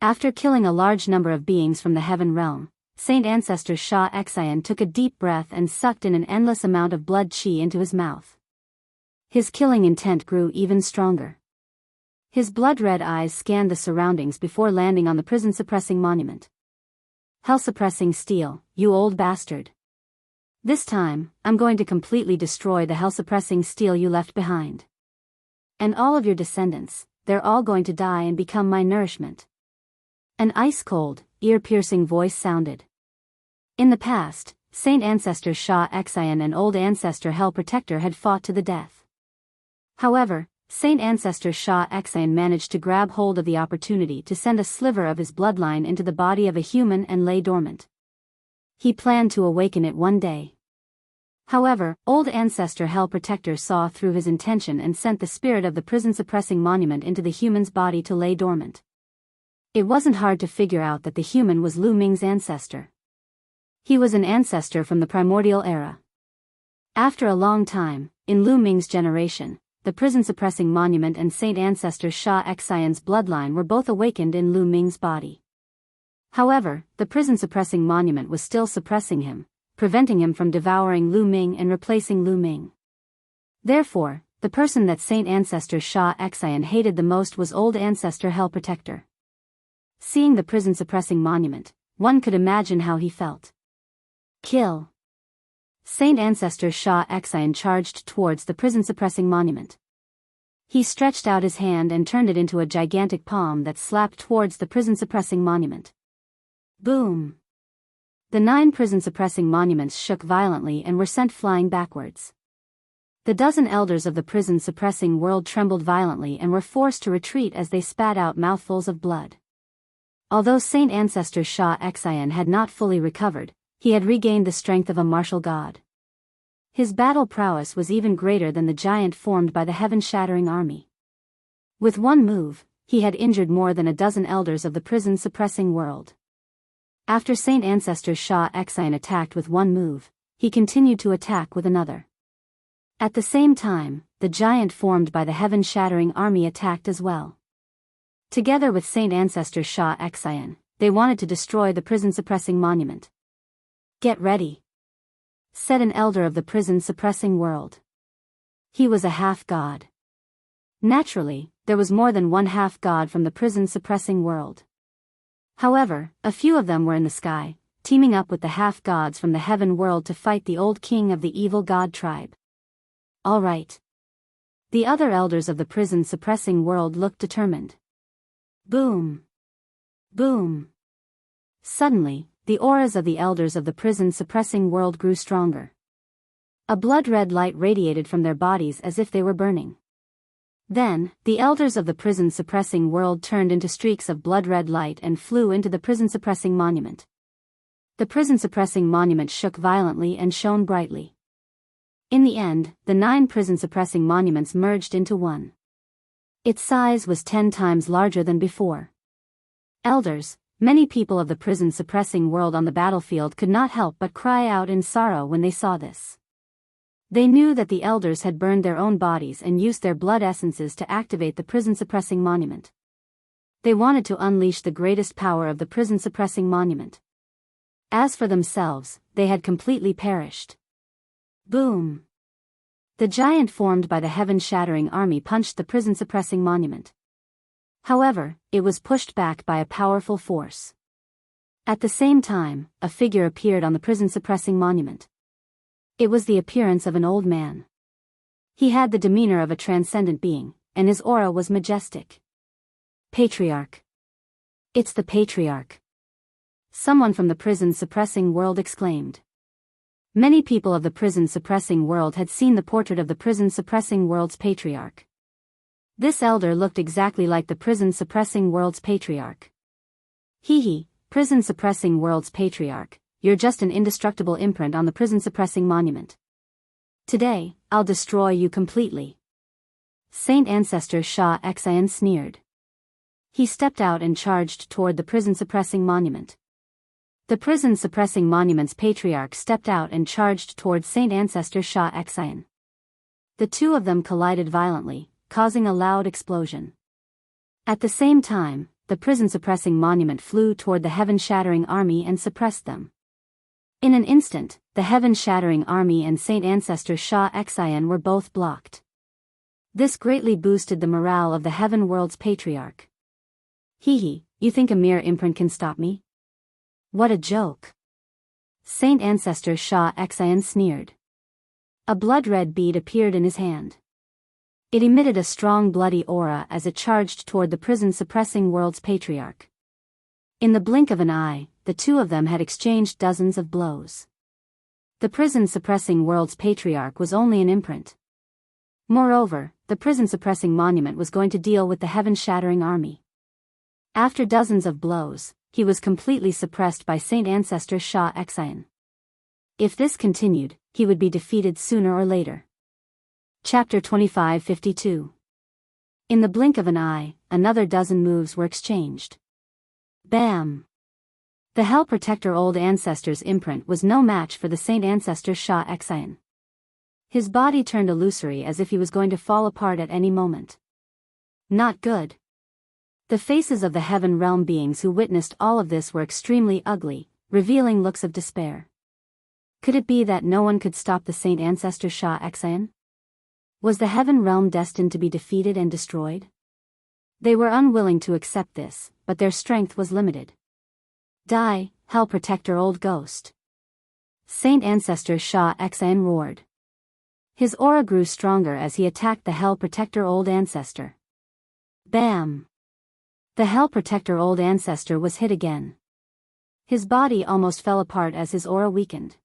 After killing a large number of beings from the heaven realm, Saint Ancestor Shah Exian took a deep breath and sucked in an endless amount of blood chi into his mouth. His killing intent grew even stronger. His blood-red eyes scanned the surroundings before landing on the prison-suppressing monument. Hell-suppressing steel, you old bastard. This time, I'm going to completely destroy the hell-suppressing steel you left behind. And all of your descendants, they're all going to die and become my nourishment. An ice-cold, ear-piercing voice sounded. In the past, Saint Ancestor Shah Exayan and Old Ancestor Hell Protector had fought to the death. However, Saint Ancestor Shah Exayan managed to grab hold of the opportunity to send a sliver of his bloodline into the body of a human and lay dormant. He planned to awaken it one day. However, Old Ancestor Hell Protector saw through his intention and sent the spirit of the prison-suppressing monument into the human's body to lay dormant. It wasn't hard to figure out that the human was Lu Ming's ancestor. He was an ancestor from the primordial era. After a long time, in Lu Ming's generation, the prison-suppressing monument and Saint Ancestor Shah Exayan's bloodline were both awakened in Lu Ming's body. However, the prison-suppressing monument was still suppressing him, preventing him from devouring Lu Ming and replacing Lu Ming. Therefore, the person that Saint Ancestor Shah Exayan hated the most was Old Ancestor Hell Protector. Seeing the prison-suppressing monument, one could imagine how he felt. Kill! Saint Ancestor Shah Exayan charged towards the prison-suppressing monument. He stretched out his hand and turned it into a gigantic palm that slapped towards the prison-suppressing monument. Boom! The 9 prison-suppressing monuments shook violently and were sent flying backwards. The dozen elders of the prison-suppressing world trembled violently and were forced to retreat as they spat out mouthfuls of blood. Although Saint Ancestor Shah Exayan had not fully recovered, he had regained the strength of a martial god. His battle prowess was even greater than the giant formed by the heaven-shattering army. With one move, he had injured more than a dozen elders of the prison-suppressing world. After Saint Ancestor Shah Exayan attacked with one move, he continued to attack with another. At the same time, the giant formed by the heaven-shattering army attacked as well. Together with Saint Ancestor Shah Exayan, they wanted to destroy the prison-suppressing monument. "Get ready," said an elder of the prison-suppressing world. He was a half-god. Naturally, there was more than one half-god from the prison-suppressing world. However, a few of them were in the sky, teaming up with the half-gods from the heaven world to fight the old king of the evil god tribe. All right. The other elders of the prison-suppressing world looked determined. Boom! Boom! Suddenly, the auras of the elders of the prison-suppressing world grew stronger. A blood-red light radiated from their bodies as if they were burning. Then, the elders of the prison-suppressing world turned into streaks of blood-red light and flew into the prison-suppressing monument. The prison-suppressing monument shook violently and shone brightly. In the end, the 9 prison-suppressing monuments merged into one. Its size was 10 times larger than before. Elders, many people of the prison-suppressing world on the battlefield could not help but cry out in sorrow when they saw this. They knew that the elders had burned their own bodies and used their blood essences to activate the prison-suppressing monument. They wanted to unleash the greatest power of the prison-suppressing monument. As for themselves, they had completely perished. Boom! The giant formed by the heaven-shattering army punched the prison-suppressing monument. However, it was pushed back by a powerful force. At the same time, a figure appeared on the prison-suppressing monument. It was the appearance of an old man. He had the demeanor of a transcendent being, and his aura was majestic. Patriarch. It's the Patriarch. Someone from the prison-suppressing world exclaimed. Many people of the prison-suppressing world had seen the portrait of the prison-suppressing world's Patriarch. This elder looked exactly like the prison-suppressing world's Patriarch. Hee, prison-suppressing world's Patriarch. You're just an indestructible imprint on the prison-suppressing monument. Today, I'll destroy you completely. Saint Ancestor Shah Exayan sneered. He stepped out and charged toward the prison-suppressing monument. The prison-suppressing monument's patriarch stepped out and charged toward Saint Ancestor Shah Exayan. The two of them collided violently, causing a loud explosion. At the same time, the prison-suppressing monument flew toward the heaven-shattering army and suppressed them. In an instant, the heaven-shattering army and Saint Ancestor Shah Exayan were both blocked. This greatly boosted the morale of the heaven world's patriarch. Hee, you think a mere imprint can stop me? What a joke! Saint Ancestor Shah Exayan sneered. A blood-red bead appeared in his hand. It emitted a strong bloody aura as it charged toward the prison-suppressing world's patriarch. In the blink of an eye, the two of them had exchanged dozens of blows. The prison-suppressing world's patriarch was only an imprint. Moreover, the prison-suppressing monument was going to deal with the heaven-shattering army. After dozens of blows, he was completely suppressed by Saint Ancestor Shah Exayan. If this continued, he would be defeated sooner or later. Chapter 2552. In the blink of an eye, another dozen moves were exchanged. Bam! The Hell Protector Old Ancestor's imprint was no match for the Saint Ancestor Shah Exayan. His body turned illusory as if he was going to fall apart at any moment. Not good. The faces of the heaven realm beings who witnessed all of this were extremely ugly, revealing looks of despair. Could it be that no one could stop the Saint Ancestor Shah Exayan? Was the heaven realm destined to be defeated and destroyed? They were unwilling to accept this, but their strength was limited. Die, Hell Protector Old Ghost! Saint Ancestor Shah Exayan roared. His aura grew stronger as he attacked the Hell Protector Old Ancestor. Bam! The Hell Protector Old Ancestor was hit again. His body almost fell apart as his aura weakened.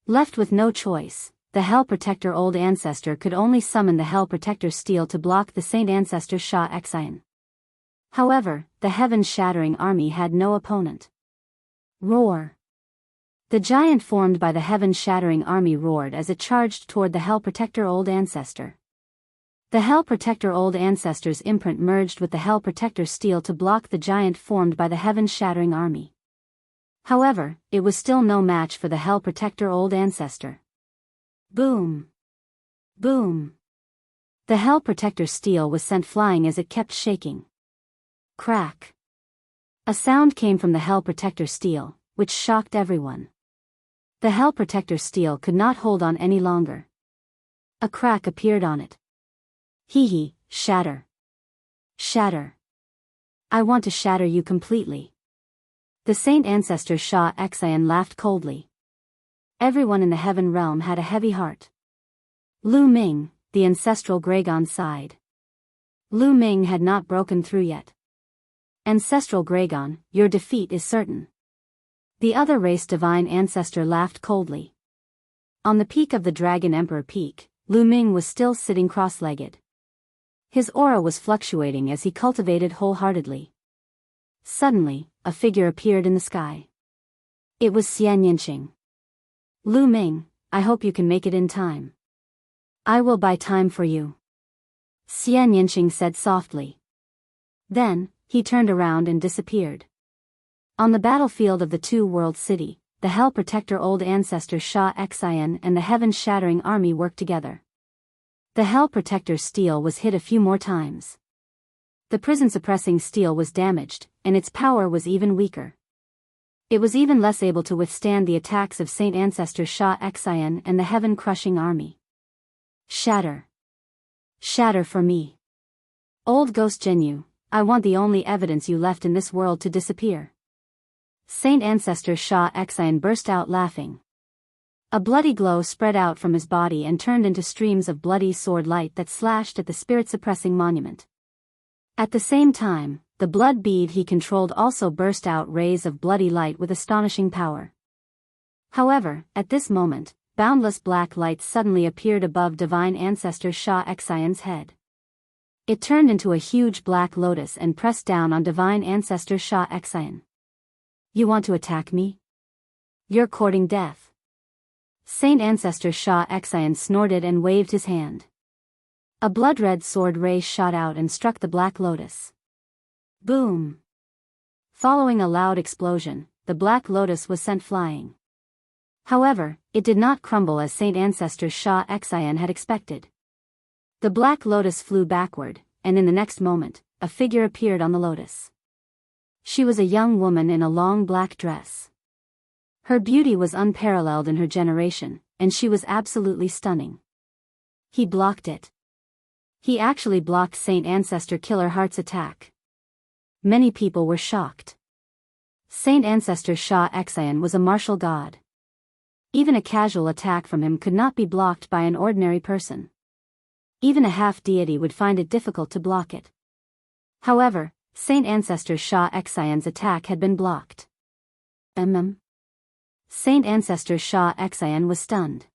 Left with no choice, the Hell Protector Old Ancestor could only summon the Hell Protector Steel to block the Saint Ancestor Shah Exayan. However, the heaven-shattering army had no opponent. Roar! The giant formed by the heaven-shattering army roared as it charged toward the Hell Protector Old Ancestor. The Hell Protector Old Ancestor's imprint merged with the Hell Protector Steel to block the giant formed by the heaven-shattering army. However, it was still no match for the Hell Protector Old Ancestor. Boom! Boom! The Hell Protector Steel was sent flying as it kept shaking. Crack! A sound came from the Hell Protector Steel, which shocked everyone. The Hell Protector Steel could not hold on any longer. A crack appeared on it. Hee, shatter. Shatter. I want to shatter you completely. The Saint Ancestor Shah Exayan laughed coldly. Everyone in the heaven realm had a heavy heart. Lu Ming, the ancestral Gregon, sighed. Lu Ming had not broken through yet. Ancestral Gregon, your defeat is certain. The other race divine ancestor laughed coldly. On the peak of the Dragon Emperor Peak, Lu Ming was still sitting cross-legged. His aura was fluctuating as he cultivated wholeheartedly. Suddenly, a figure appeared in the sky. It was Enchanting. Lu Ming, I hope you can make it in time. I will buy time for you. Enchanting said softly. Then, he turned around and disappeared. On the battlefield of the two-world city, the Hell Protector Old Ancestor Shah Exayan and the heaven-shattering army worked together. The Hell Protector Steel was hit a few more times. The prison-suppressing steel was damaged, and its power was even weaker. It was even less able to withstand the attacks of Saint Ancestor Shah Exayan and the heaven-crushing army. Shatter. Shatter for me. Old Ghost Genu, I want the only evidence you left in this world to disappear. Saint Ancestor Shah Exayan burst out laughing. A bloody glow spread out from his body and turned into streams of bloody sword light that slashed at the spirit-suppressing monument. At the same time, the blood bead he controlled also burst out rays of bloody light with astonishing power. However, at this moment, boundless black light suddenly appeared above Divine Ancestor Shah Exayan's head. It turned into a huge black lotus and pressed down on Divine Ancestor Shah Exayan. You want to attack me? You're courting death. Saint Ancestor Shah Exayan snorted and waved his hand. A blood-red sword ray shot out and struck the black lotus. Boom! Following a loud explosion, the black lotus was sent flying. However, it did not crumble as Saint Ancestor Shah Exayan had expected. The black lotus flew backward, and in the next moment, a figure appeared on the lotus. She was a young woman in a long black dress. Her beauty was unparalleled in her generation, and she was absolutely stunning. He blocked it. He actually blocked Saint Ancestor Killer Heart's attack. Many people were shocked. Saint Ancestor Shah Exayan was a martial god. Even a casual attack from him could not be blocked by an ordinary person. Even a half-deity would find it difficult to block it. However, Saint Ancestor Shah Exayan's attack had been blocked. Saint Ancestor Shah Exayan was stunned.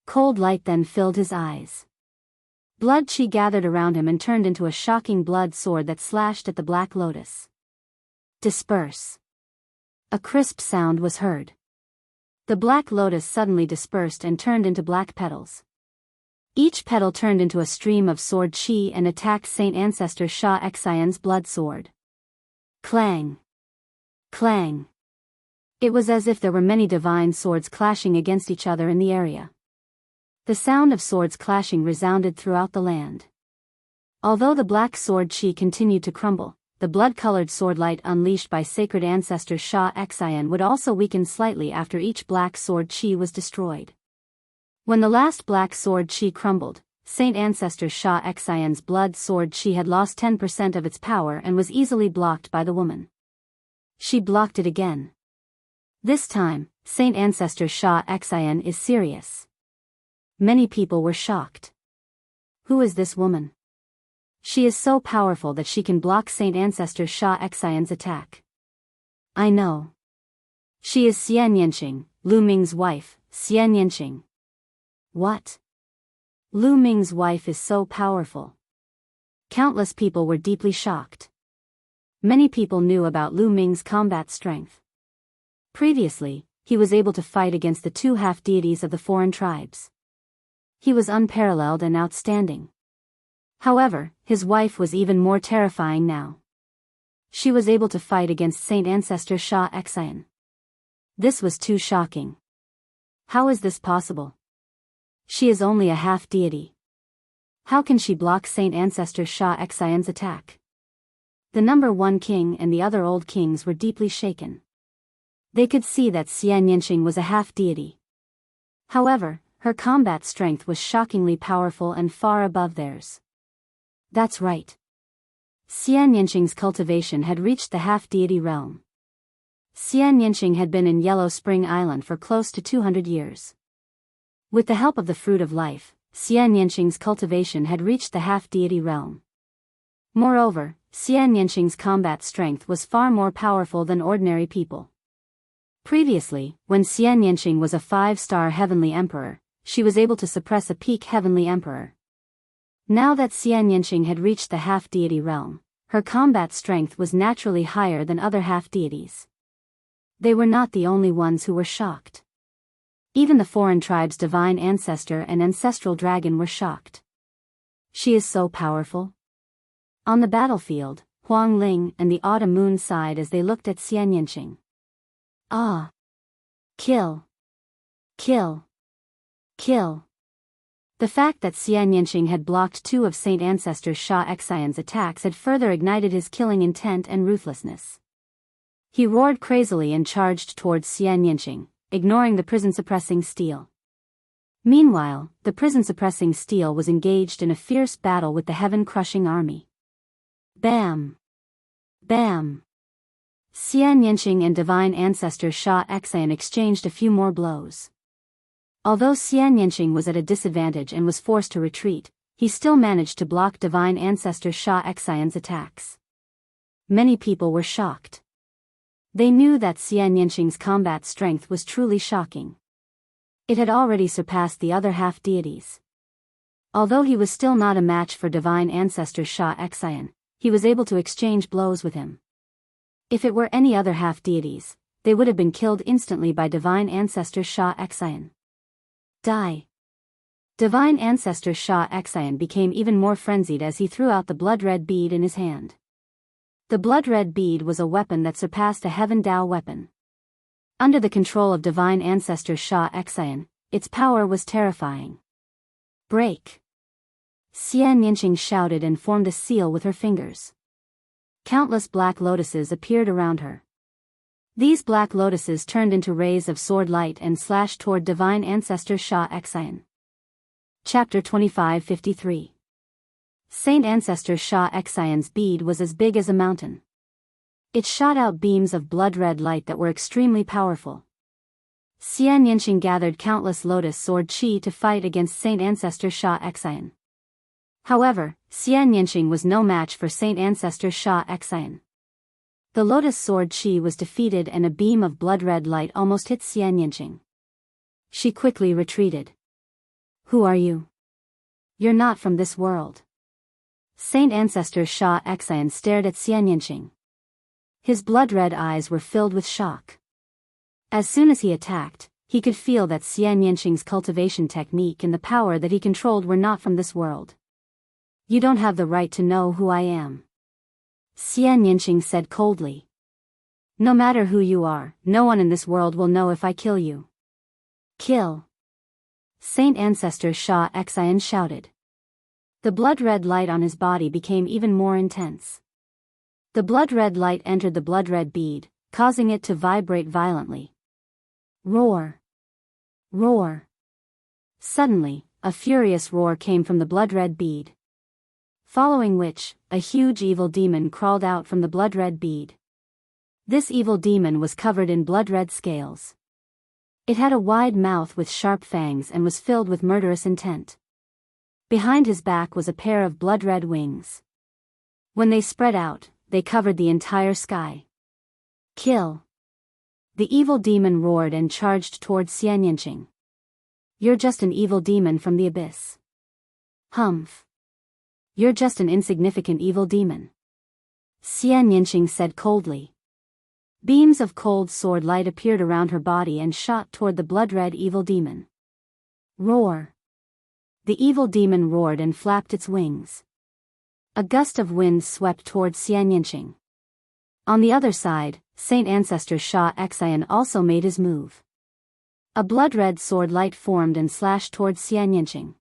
Cold light then filled his eyes. Blood chi gathered around him and turned into a shocking blood sword that slashed at the Black Lotus. Disperse. A crisp sound was heard. The Black Lotus suddenly dispersed and turned into black petals. Each petal turned into a stream of sword chi and attacked Saint Ancestor Shah Exayan's blood sword. Clang! Clang! It was as if there were many divine swords clashing against each other in the area. The sound of swords clashing resounded throughout the land. Although the black sword chi continued to crumble, the blood-colored sword light unleashed by sacred ancestor Shah Exayan would also weaken slightly after each black sword chi was destroyed. When the last black sword chi crumbled, Saint Ancestor Shah Exayan's blood sword chi had lost 10% of its power and was easily blocked by the woman. She blocked it again. This time, Saint Ancestor Shah Exayan is serious. Many people were shocked. Who is this woman? She is so powerful that she can block Saint Ancestor Shah Exayan's attack. I know. She is Xian Yanqing, Lu Ming's wife, Xian Yanqing. What? Lu Ming's wife is so powerful. Countless people were deeply shocked. Many people knew about Lu Ming's combat strength. Previously, he was able to fight against the two half-deities of the foreign tribes. He was unparalleled and outstanding. However, his wife was even more terrifying now. She was able to fight against Saint Ancestor Shah Exayan. This was too shocking. How is this possible? She is only a half-deity. How can she block Saint Ancestor Shah Exayan's attack? The number one king and the other old kings were deeply shaken. They could see that Xian Yanqing was a half-deity. However, her combat strength was shockingly powerful and far above theirs. That's right. Xian Yanqing's cultivation had reached the half-deity realm. Xian Yanqing had been in Yellow Spring Island for close to 200 years. With the help of the Fruit of Life, Xian Yanqing's cultivation had reached the half-deity realm. Moreover, Xian Yanqing's combat strength was far more powerful than ordinary people. Previously, when Xian Yanqing was a 5-star heavenly emperor, she was able to suppress a peak heavenly emperor. Now that Xian Yanqing had reached the half-deity realm, her combat strength was naturally higher than other half-deities. They were not the only ones who were shocked. Even the foreign tribe's divine ancestor and ancestral dragon were shocked. She is so powerful. On the battlefield, Huang Ling and the Autumn Moon sighed as they looked at Xian Yanqing. Ah! Kill! Kill! Kill! The fact that Xian Yanqing had blocked two of Saint Ancestor Shah Exayan's attacks had further ignited his killing intent and ruthlessness. He roared crazily and charged towards Xian Yanqing, ignoring the prison-suppressing steel. Meanwhile, the prison-suppressing steel was engaged in a fierce battle with the heaven-crushing army. Bam! Bam! Xian Yanqing and divine ancestor Shah Exayan exchanged a few more blows. Although Xian Yanqing was at a disadvantage and was forced to retreat, he still managed to block divine ancestor Shah Exayan's attacks. Many people were shocked. They knew that Xian Yanqing's combat strength was truly shocking. It had already surpassed the other half-deities. Although he was still not a match for divine ancestor Shah Exayan, he was able to exchange blows with him. If it were any other half-deities, they would have been killed instantly by divine ancestor Shah Exayan. Die! Divine ancestor Shah Exayan became even more frenzied as he threw out the blood-red bead in his hand. The blood-red bead was a weapon that surpassed a Heaven Dao weapon. Under the control of divine ancestor Shah Exayan, its power was terrifying. Break! Xian Yanqing shouted and formed a seal with her fingers. Countless black lotuses appeared around her. These black lotuses turned into rays of sword light and slashed toward divine ancestor Shah Exayan. Chapter 2553. Saint Ancestor Shah Exayan's bead was as big as a mountain. It shot out beams of blood-red light that were extremely powerful. Xian Yanqing gathered countless lotus sword chi to fight against Saint Ancestor Shah Exayan. However, Xian Yanqing was no match for Saint Ancestor Shah Exayan. The lotus sword Qi was defeated and a beam of blood-red light almost hit Xianyinqing. She quickly retreated. Who are you? You're not from this world. Saint Ancestor Sha Xian stared at Xianyinqing. His blood-red eyes were filled with shock. As soon as he attacked, he could feel that Xianyinqing's cultivation technique and the power that he controlled were not from this world. You don't have the right to know who I am. Xianyinqing said coldly. No matter who you are, no one in this world will know if I kill you. Kill! Saint Ancestor Sha Xian shouted. The blood-red light on his body became even more intense. The blood-red light entered the blood-red bead, causing it to vibrate violently. Roar! Roar! Suddenly, a furious roar came from the blood-red bead. Following which, a huge evil demon crawled out from the blood-red bead. This evil demon was covered in blood-red scales. It had a wide mouth with sharp fangs and was filled with murderous intent. Behind his back was a pair of blood-red wings. When they spread out, they covered the entire sky. Kill! The evil demon roared and charged towards Xianyinqing. You're just an evil demon from the abyss. Humph! You're just an insignificant evil demon. Xianyinqing said coldly. Beams of cold sword light appeared around her body and shot toward the blood-red evil demon. Roar! The evil demon roared and flapped its wings. A gust of wind swept towards Xianyinqing. On the other side, Saint Ancestor Sha Xian also made his move. A blood-red sword light formed and slashed towards Xianyinqing.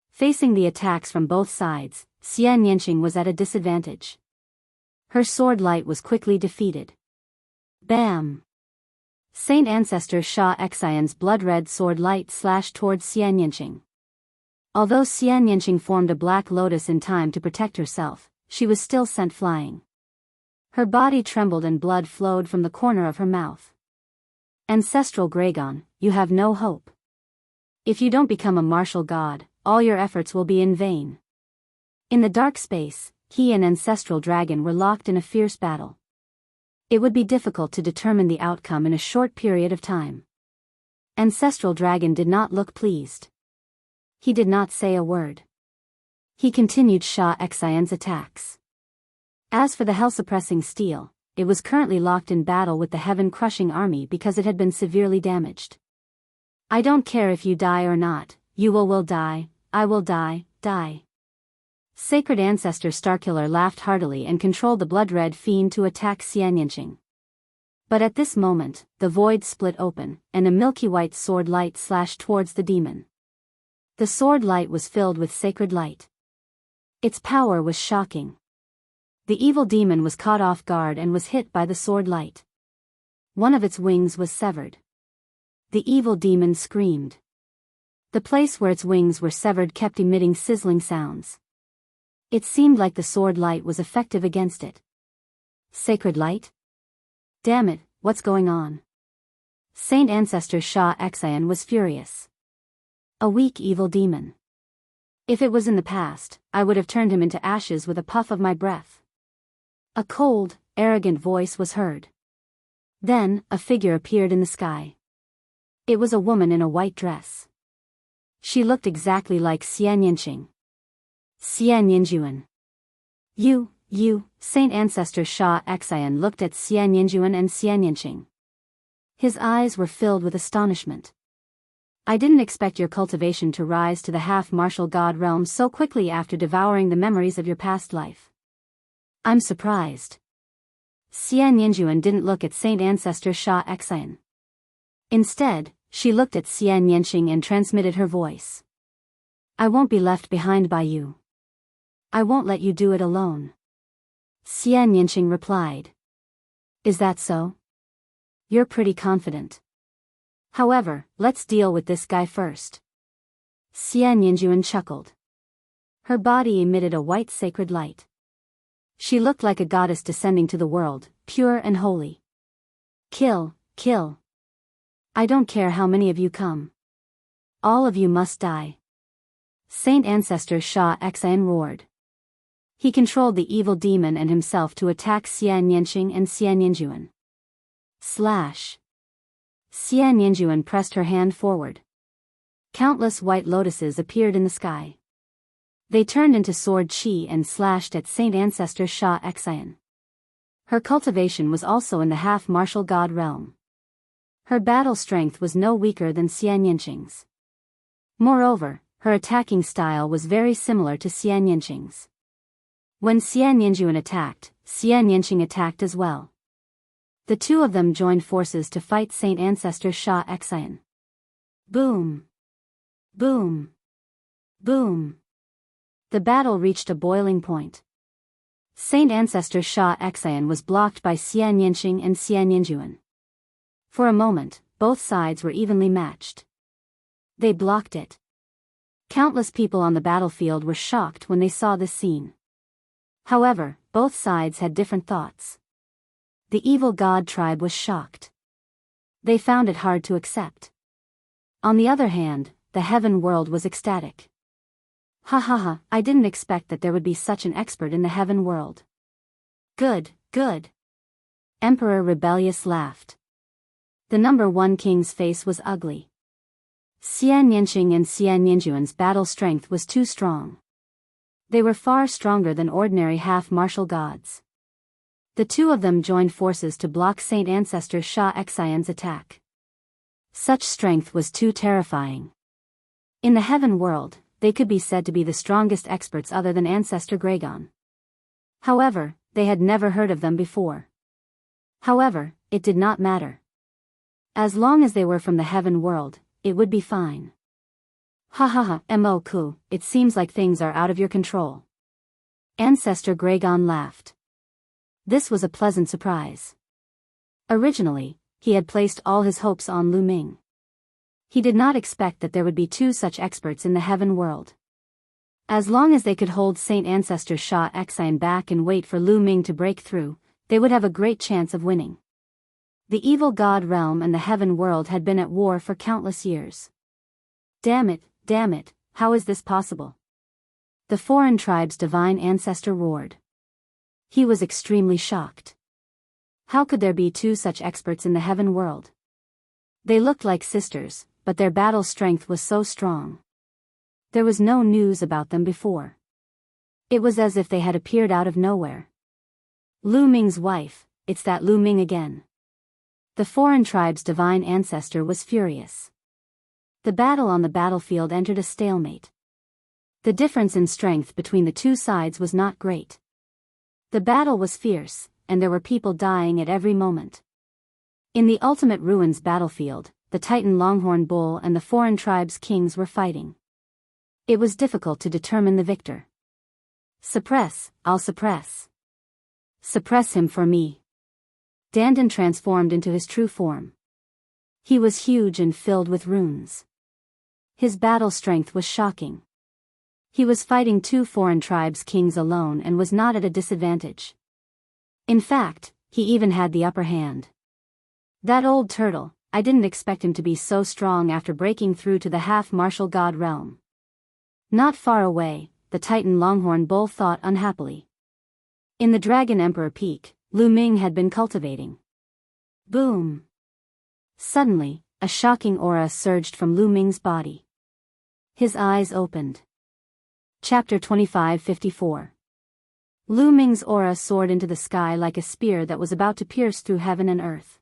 Facing the attacks from both sides, Xianyinqing was at a disadvantage. Her sword light was quickly defeated. Bam! Saint Ancestor Sha Xian's blood-red sword light slashed towards Xianyinqing. Although Xianyinqing formed a black lotus in time to protect herself, she was still sent flying. Her body trembled and blood flowed from the corner of her mouth. Ancestral Gragon, you have no hope. If you don't become a martial god, all your efforts will be in vain. In the dark space, he and Ancestral Dragon were locked in a fierce battle. It would be difficult to determine the outcome in a short period of time. Ancestral Dragon did not look pleased. He did not say a word. He continued Sha Xian's attacks. As for the hell-suppressing steel, it was currently locked in battle with the heaven-crushing army because it had been severely damaged. I don't care if you die or not, you will die, I will die. Sacred Ancestor Starkiller laughed heartily and controlled the blood-red fiend to attack Xianyinqing. But at this moment, the void split open, and a milky white sword light slashed towards the demon. The sword light was filled with sacred light. Its power was shocking. The evil demon was caught off guard and was hit by the sword light. One of its wings was severed. The evil demon screamed. The place where its wings were severed kept emitting sizzling sounds. It seemed like the sword light was effective against it. Sacred light? Damn it, what's going on? Saint Ancestor Sha Xian was furious. A weak evil demon. If it was in the past, I would have turned him into ashes with a puff of my breath. A cold, arrogant voice was heard. Then, a figure appeared in the sky. It was a woman in a white dress. She looked exactly like Xianyinqing. Xianyinjuan. You, Saint Ancestor Sha Xian looked at Xianyinjuan and Xianyinqing. His eyes were filled with astonishment. I didn't expect your cultivation to rise to the half-martial god realm so quickly after devouring the memories of your past life. I'm surprised. Xianyinjuan didn't look at Saint Ancestor Sha Xian. Instead, she looked at Xianyinqing and transmitted her voice. I won't be left behind by you. I won't let you do it alone. Xianyinqing replied. Is that so? You're pretty confident. However, let's deal with this guy first. Xianyinjuan chuckled. Her body emitted a white sacred light. She looked like a goddess descending to the world, pure and holy. Kill. I don't care how many of you come. All of you must die. Saint Ancestor Sha Xian roared. He controlled the evil demon and himself to attack Xianyinxing and Xianyinjuan. Slash. Xianyinjuan pressed her hand forward. Countless white lotuses appeared in the sky. They turned into sword chi and slashed at Saint Ancestor Sha Xian. Her cultivation was also in the half-martial god realm. Her battle strength was no weaker than Xianyinxing's. Moreover, her attacking style was very similar to Xianyinxing's. When Xianyinjuan attacked, Xianyinxing attacked as well. The two of them joined forces to fight Saint Ancestor Sha Xian. Boom! Boom! Boom! The battle reached a boiling point. Saint Ancestor Sha Xian was blocked by Xianyinxing and Xianyinjuan. For a moment, both sides were evenly matched. They blocked it. Countless people on the battlefield were shocked when they saw this scene. However, both sides had different thoughts. The evil god tribe was shocked. They found it hard to accept. On the other hand, the heaven world was ecstatic. Ha ha ha, I didn't expect that there would be such an expert in the heaven world. Good, good. Emperor Rebellious laughed. The number one king's face was ugly. Xianyinxing and Xianyinjuan's battle strength was too strong. They were far stronger than ordinary half-martial gods. The two of them joined forces to block Saint Ancestor Sha Xian's attack. Such strength was too terrifying. In the heaven world, they could be said to be the strongest experts other than Ancestor Gragon. However, they had never heard of them before. However, it did not matter. As long as they were from the heaven world, it would be fine. Ha ha ha, Mo-ku, it seems like things are out of your control. Ancestor Gragon laughed. This was a pleasant surprise. Originally, he had placed all his hopes on Lu Ming. He did not expect that there would be two such experts in the heaven world. As long as they could hold Saint Ancestor Sha Xian back and wait for Lu Ming to break through, they would have a great chance of winning. The evil god realm and the heaven world had been at war for countless years. Damn it, how is this possible? The foreign tribe's divine ancestor roared. He was extremely shocked. How could there be two such experts in the heaven world? They looked like sisters, but their battle strength was so strong. There was no news about them before. It was as if they had appeared out of nowhere. Lu Ming's wife, it's that Lu Ming again. The foreign tribe's divine ancestor was furious. The battle on the battlefield entered a stalemate. The difference in strength between the two sides was not great. The battle was fierce, and there were people dying at every moment. In the Ultimate Ruins battlefield, the Titan Longhorn Bull and the foreign tribe's kings were fighting. It was difficult to determine the victor. Suppress, I'll suppress. Suppress him for me. Dandan transformed into his true form. He was huge and filled with runes. His battle strength was shocking. He was fighting two foreign tribes' kings alone and was not at a disadvantage. In fact, he even had the upper hand. That old turtle, I didn't expect him to be so strong after breaking through to the half-martial god realm. Not far away, the Titan Longhorn Bull thought unhappily. In the Dragon Emperor Peak, Lu Ming had been cultivating. Boom! Suddenly, a shocking aura surged from Lu Ming's body. His eyes opened. Chapter 2554. Lu Ming's aura soared into the sky like a spear that was about to pierce through heaven and earth.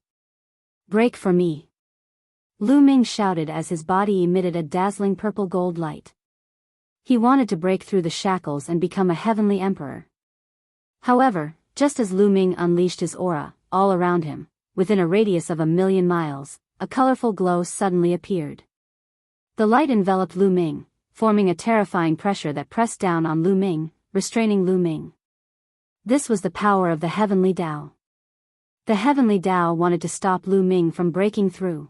Break for me! Lu Ming shouted as his body emitted a dazzling purple gold light. He wanted to break through the shackles and become a heavenly emperor. However, just as Lu Ming unleashed his aura, all around him, within a radius of 1,000,000 miles, a colorful glow suddenly appeared. The light enveloped Lu Ming, forming a terrifying pressure that pressed down on Lu Ming, restraining Lu Ming. This was the power of the Heavenly Tao. The Heavenly Tao wanted to stop Lu Ming from breaking through.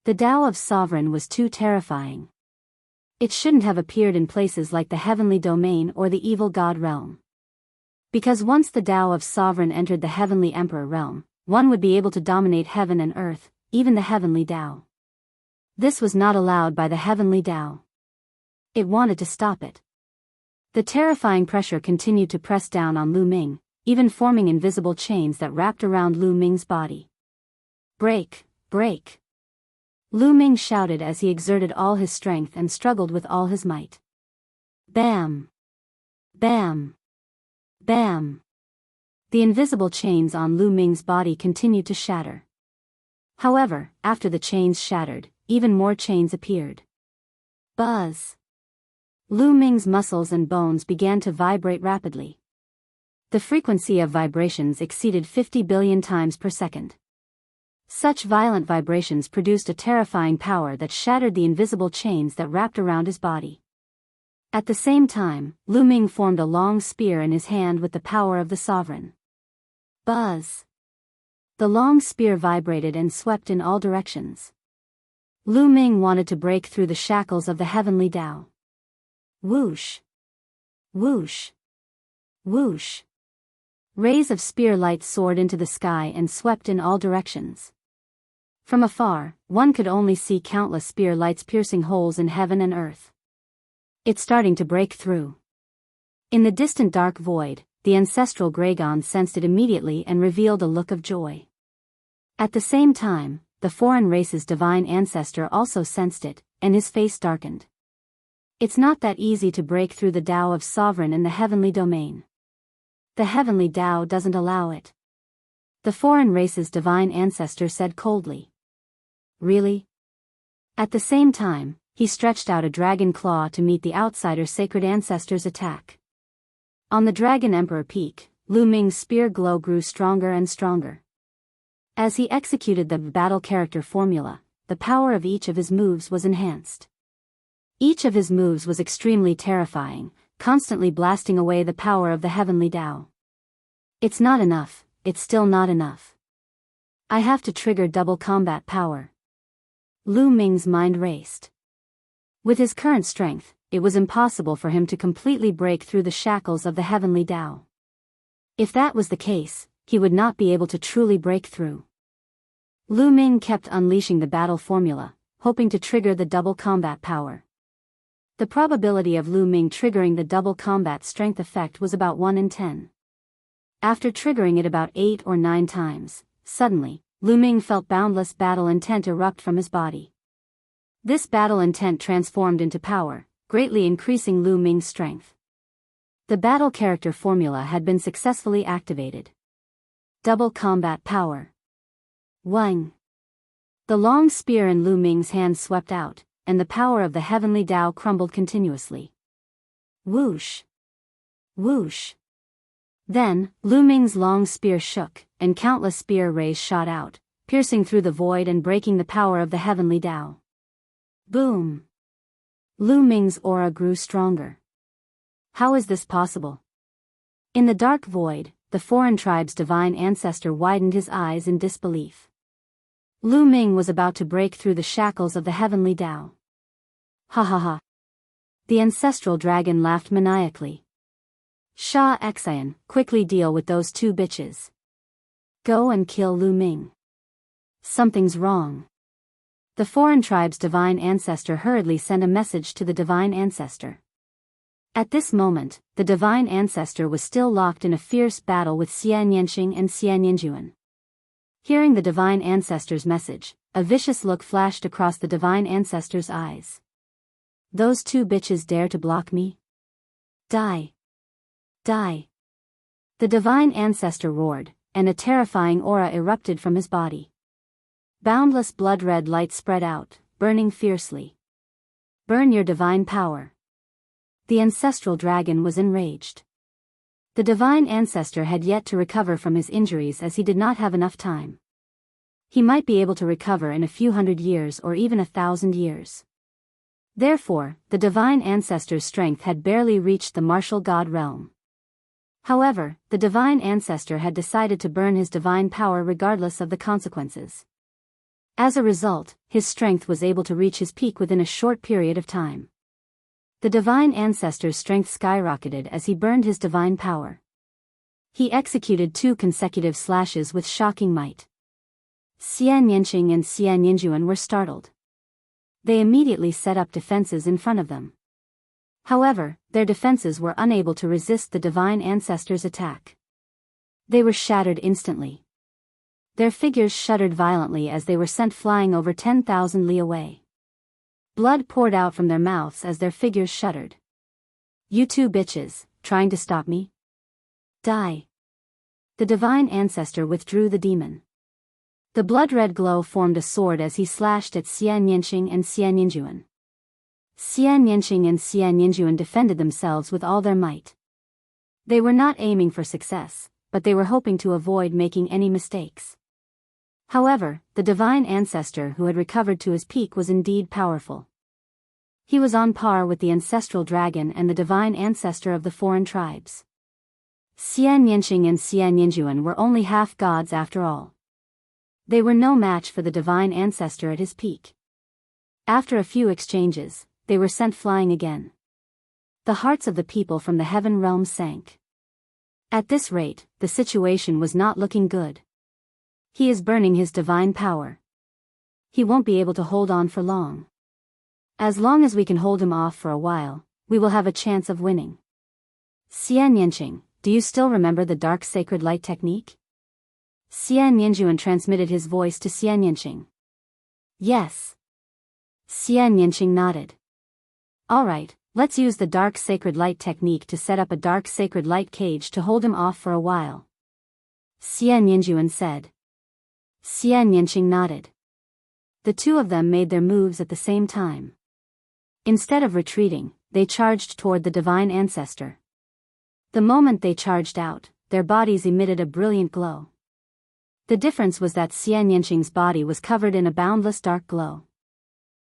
The Tao of Sovereign was too terrifying. It shouldn't have appeared in places like the Heavenly Domain or the Evil God Realm. Because once the Tao of Sovereign entered the Heavenly Emperor Realm, one would be able to dominate heaven and earth, even the Heavenly Tao. This was not allowed by the Heavenly Tao. It wanted to stop it. The terrifying pressure continued to press down on Lu Ming, even forming invisible chains that wrapped around Lu Ming's body. Break, break! Lu Ming shouted as he exerted all his strength and struggled with all his might. Bam! Bam! Bam! The invisible chains on Lu Ming's body continued to shatter. However, after the chains shattered, even more chains appeared. Buzz! Lu Ming's muscles and bones began to vibrate rapidly. The frequency of vibrations exceeded 50 billion times per second. Such violent vibrations produced a terrifying power that shattered the invisible chains that wrapped around his body. At the same time, Lu Ming formed a long spear in his hand with the power of the sovereign. Buzz! The long spear vibrated and swept in all directions. Lu Ming wanted to break through the shackles of the heavenly Tao. Whoosh! Whoosh! Whoosh! Rays of spear light soared into the sky and swept in all directions. From afar, one could only see countless spear lights piercing holes in heaven and earth. It's starting to break through. In the distant dark void, the ancestral Gragon sensed it immediately and revealed a look of joy. At the same time, the foreign race's divine ancestor also sensed it, and his face darkened. It's not that easy to break through the Tao of Sovereign in the heavenly domain. The heavenly Tao doesn't allow it. The foreign race's divine ancestor said coldly. Really? At the same time, he stretched out a dragon claw to meet the outsider sacred ancestor's attack. On the Dragon Emperor peak, Lu Ming's spear glow grew stronger and stronger. As he executed the battle character formula, the power of each of his moves was enhanced. Each of his moves was extremely terrifying, constantly blasting away the power of the heavenly Tao. It's not enough, it's still not enough. I have to trigger double combat power. Lu Ming's mind raced. With his current strength, it was impossible for him to completely break through the shackles of the heavenly Tao. If that was the case, he would not be able to truly break through. Lu Ming kept unleashing the battle formula, hoping to trigger the double combat power. The probability of Lu Ming triggering the double combat strength effect was about 1 in 10. After triggering it about 8 or 9 times, suddenly, Lu Ming felt boundless battle intent erupt from his body. This battle intent transformed into power, greatly increasing Lu Ming's strength. The battle character formula had been successfully activated. Double combat power. Wang! The long spear in Lu Ming's hand swept out, and the power of the heavenly Tao crumbled continuously. Whoosh! Whoosh! Then, Lu Ming's long spear shook, and countless spear rays shot out, piercing through the void and breaking the power of the heavenly Tao. Boom! Lu Ming's aura grew stronger. How is this possible? In the dark void, the foreign tribe's divine ancestor widened his eyes in disbelief. Lu Ming was about to break through the shackles of the heavenly Tao. Ha ha ha! The ancestral dragon laughed maniacally. Shah Xian, quickly deal with those 2 bitches. Go and kill Lu Ming. Something's wrong. The foreign tribe's divine ancestor hurriedly sent a message to the divine ancestor. At this moment, the divine ancestor was still locked in a fierce battle with Xian Yanqing and Xian Yanjuan. Hearing the divine ancestor's message, a vicious look flashed across the divine ancestor's eyes. Those 2 bitches dare to block me? Die! Die! The divine ancestor roared, and a terrifying aura erupted from his body. Boundless blood-red light spread out, burning fiercely. Burn your divine power. The ancestral dragon was enraged. The divine ancestor had yet to recover from his injuries as he did not have enough time. He might be able to recover in a few hundred years or even 1,000 years. Therefore, the divine ancestor's strength had barely reached the martial god realm. However, the divine ancestor had decided to burn his divine power regardless of the consequences. As a result, his strength was able to reach his peak within a short period of time. The divine ancestor's strength skyrocketed as he burned his divine power. He executed 2 consecutive slashes with shocking might. Xian Yanqing and Xian Yanjuan were startled. They immediately set up defenses in front of them. However, their defenses were unable to resist the divine ancestors' attack. They were shattered instantly. Their figures shuddered violently as they were sent flying over 10,000 li away. Blood poured out from their mouths as their figures shuddered. "You two bitches, trying to stop me? Die." The divine ancestor withdrew the demon. The blood-red glow formed a sword as he slashed at Xian Yanqing and Xian Yinjuan. Xian Yanqing and Xian Yinjuan defended themselves with all their might. They were not aiming for success, but they were hoping to avoid making any mistakes. However, the divine ancestor who had recovered to his peak was indeed powerful. He was on par with the ancestral dragon and the divine ancestor of the foreign tribes. Xian Yanqing and Xian Yinjuan were only half gods after all. They were no match for the divine ancestor at his peak. After a few exchanges, they were sent flying again. The hearts of the people from the heaven realm sank. At this rate, the situation was not looking good. He is burning his divine power. He won't be able to hold on for long. As long as we can hold him off for a while, we will have a chance of winning. Xian Yanqing, do you still remember the dark sacred light technique? Xian Yinjuan transmitted his voice to Xian Yanqing. Yes. Xian Yanqing nodded. Alright, let's use the dark sacred light technique to set up a dark sacred light cage to hold him off for a while. Xian Yinjuan said. Xian Yanqing nodded. The two of them made their moves at the same time. Instead of retreating, they charged toward the divine ancestor. The moment they charged out, their bodies emitted a brilliant glow. The difference was that Xian Yanqing's body was covered in a boundless dark glow.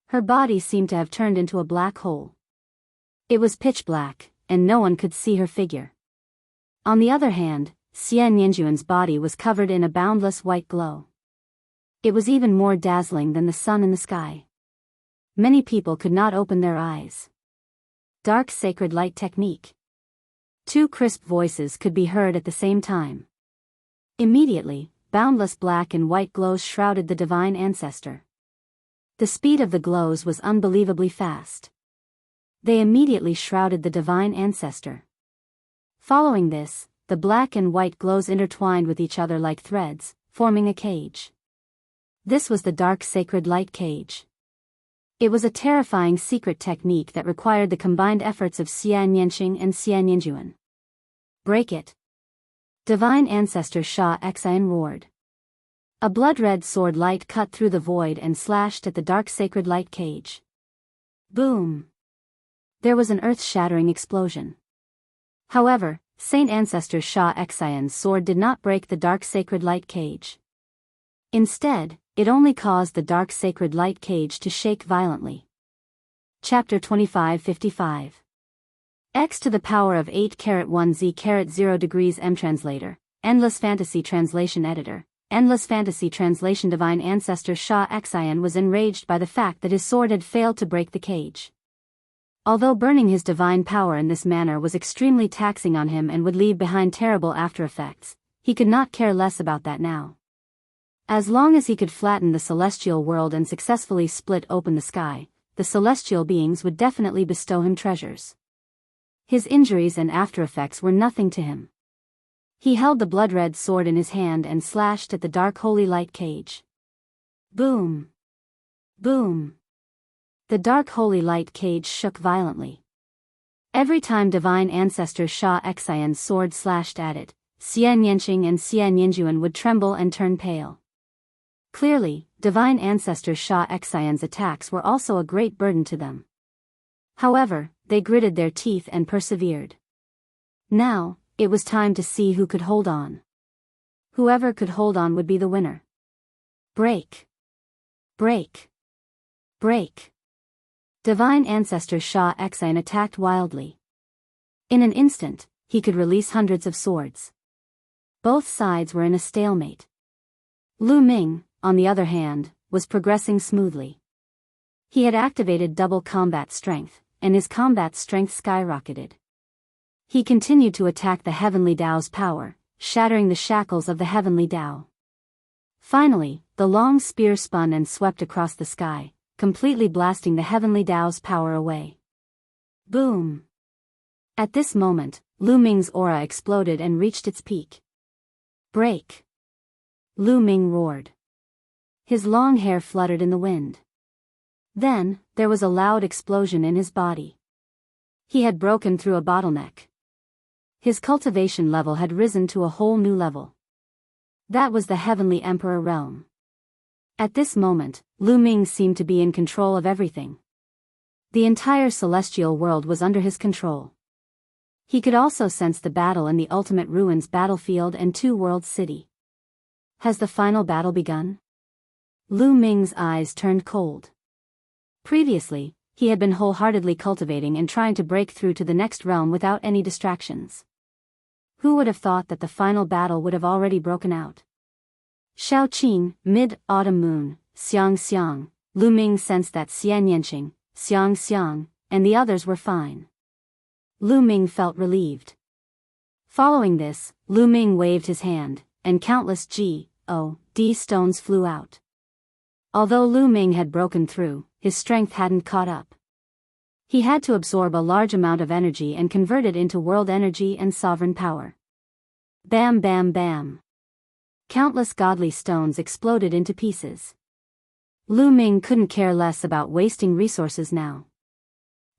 Her body seemed to have turned into a black hole. It was pitch black, and no one could see her figure. On the other hand, Xian Yinjuan's body was covered in a boundless white glow. It was even more dazzling than the sun in the sky. Many people could not open their eyes. Dark sacred light technique. Two crisp voices could be heard at the same time. Immediately, boundless black and white glows shrouded the divine ancestor. The speed of the glows was unbelievably fast. They immediately shrouded the divine ancestor. Following this, the black and white glows intertwined with each other like threads, forming a cage. This was the dark sacred light cage. It was a terrifying secret technique that required the combined efforts of Xian Yanqing and Xian Yinjuan. Break it! Divine ancestor Sha Xian roared. A blood-red sword light cut through the void and slashed at the dark sacred light cage. Boom! There was an earth-shattering explosion. However, Saint Ancestor Sha Xian's sword did not break the dark sacred light cage. Instead, it only caused the dark sacred light cage to shake violently. Chapter 2555. X to the power of 8-1Z-0 M Translator, Endless Fantasy Translation Editor, Endless Fantasy Translation. Divine Ancestor Sha Xian was enraged by the fact that his sword had failed to break the cage. Although burning his divine power in this manner was extremely taxing on him and would leave behind terrible after-effects, he could not care less about that now. As long as he could flatten the celestial world and successfully split open the sky, the celestial beings would definitely bestow him treasures. His injuries and after-effects were nothing to him. He held the blood-red sword in his hand and slashed at the dark holy light cage. Boom! Boom! The dark holy light cage shook violently. Every time divine ancestor Sha Xian's sword slashed at it, Xian Yanqing and Xian Yinjuan would tremble and turn pale. Clearly, divine ancestor Sha Xian's attacks were also a great burden to them. However, they gritted their teeth and persevered. Now, it was time to see who could hold on. Whoever could hold on would be the winner. Break! Break! Break! Divine ancestor Sha Xian attacked wildly. In an instant, he could release hundreds of swords. Both sides were in a stalemate. Lu Ming, on the other hand, was progressing smoothly. He had activated double combat strength, and his combat strength skyrocketed. He continued to attack the Heavenly Tao's power, shattering the shackles of the Heavenly Tao. Finally, the long spear spun and swept across the sky, completely blasting the Heavenly Tao's power away. Boom! At this moment, Lu Ming's aura exploded and reached its peak. Break! Lu Ming roared. His long hair fluttered in the wind. Then, there was a loud explosion in his body. He had broken through a bottleneck. His cultivation level had risen to a whole new level. That was the Heavenly Emperor realm. At this moment, Lu Ming seemed to be in control of everything. The entire celestial world was under his control. He could also sense the battle in the Ultimate Ruins battlefield and Two Worlds City. Has the final battle begun? Lu Ming's eyes turned cold. Previously, he had been wholeheartedly cultivating and trying to break through to the next realm without any distractions. Who would have thought that the final battle would have already broken out? Shaoqing, Mid-Autumn Moon, Xiang Xiang. Lu Ming sensed that Xianyanqing, Xiang Xiang, and the others were fine. Lu Ming felt relieved. Following this, Lu Ming waved his hand, and countless G.O.D. stones flew out. Although Lu Ming had broken through, his strength hadn't caught up. He had to absorb a large amount of energy and convert it into world energy and sovereign power. Bam bam bam. Countless godly stones exploded into pieces. Lu Ming couldn't care less about wasting resources now.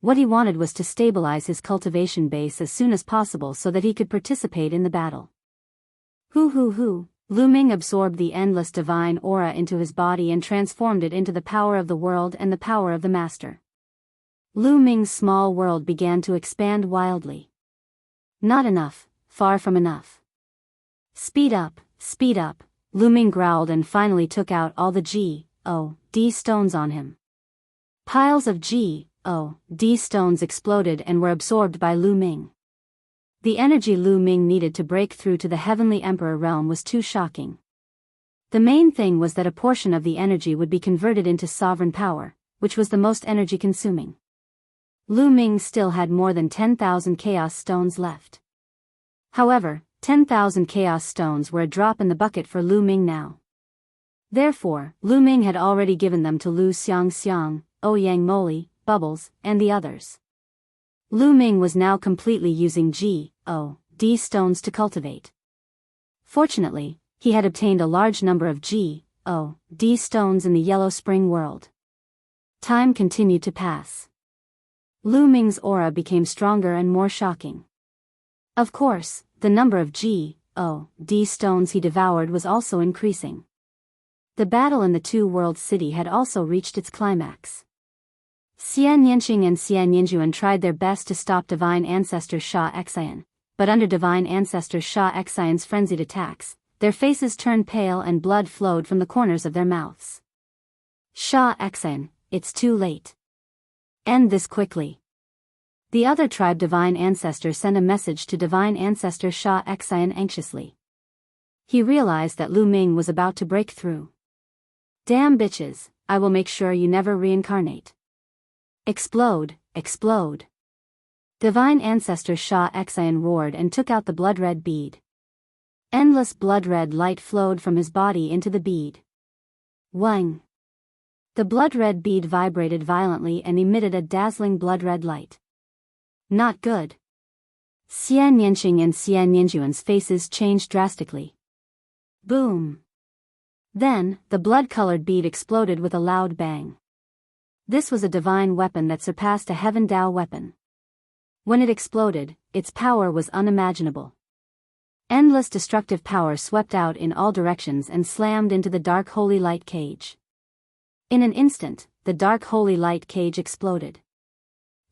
What he wanted was to stabilize his cultivation base as soon as possible so that he could participate in the battle. Hoo. Lu Ming absorbed the endless divine aura into his body and transformed it into the power of the world and the power of the master. Lu Ming's small world began to expand wildly. Not enough, far from enough. Speed up, Lu Ming growled and finally took out all the G.O.D. stones on him. Piles of G.O.D. stones exploded and were absorbed by Lu Ming. The energy Lu Ming needed to break through to the Heavenly Emperor realm was too shocking. The main thing was that a portion of the energy would be converted into sovereign power, which was the most energy-consuming. Lu Ming still had more than 10,000 Chaos Stones left. However, 10,000 Chaos Stones were a drop in the bucket for Lu Ming now. Therefore, Lu Ming had already given them to Lu Xiang, Ouyang Moli, Bubbles, and the others. Lu Ming was now completely using G.O.D. stones to cultivate. Fortunately, he had obtained a large number of G.O.D. stones in the Yellow Spring world. Time continued to pass. Lu Ming's aura became stronger and more shocking. Of course, the number of G.O.D. stones he devoured was also increasing. The battle in the Two Worlds City had also reached its climax. Xianyanqing and Xianyinjuan tried their best to stop Divine Ancestor Sha Xian, but under Divine Ancestor Sha Xian's frenzied attacks, their faces turned pale and blood flowed from the corners of their mouths. Sha Xian, it's too late. End this quickly. The other tribe Divine Ancestor sent a message to Divine Ancestor Sha Xian anxiously. He realized that Lu Ming was about to break through. Damn bitches, I will make sure you never reincarnate. Explode. Divine Ancestor Sha Xian roared and took out the blood-red bead. Endless blood-red light flowed from his body into the bead. Wang. The blood-red bead vibrated violently and emitted a dazzling blood-red light. Not good. Xianyanqing and Xianyinjuan's faces changed drastically. Boom. Then, the blood-colored bead exploded with a loud bang. This was a divine weapon that surpassed a Heaven Dao weapon. When it exploded, its power was unimaginable. Endless destructive power swept out in all directions and slammed into the dark holy light cage. In an instant, the dark holy light cage exploded.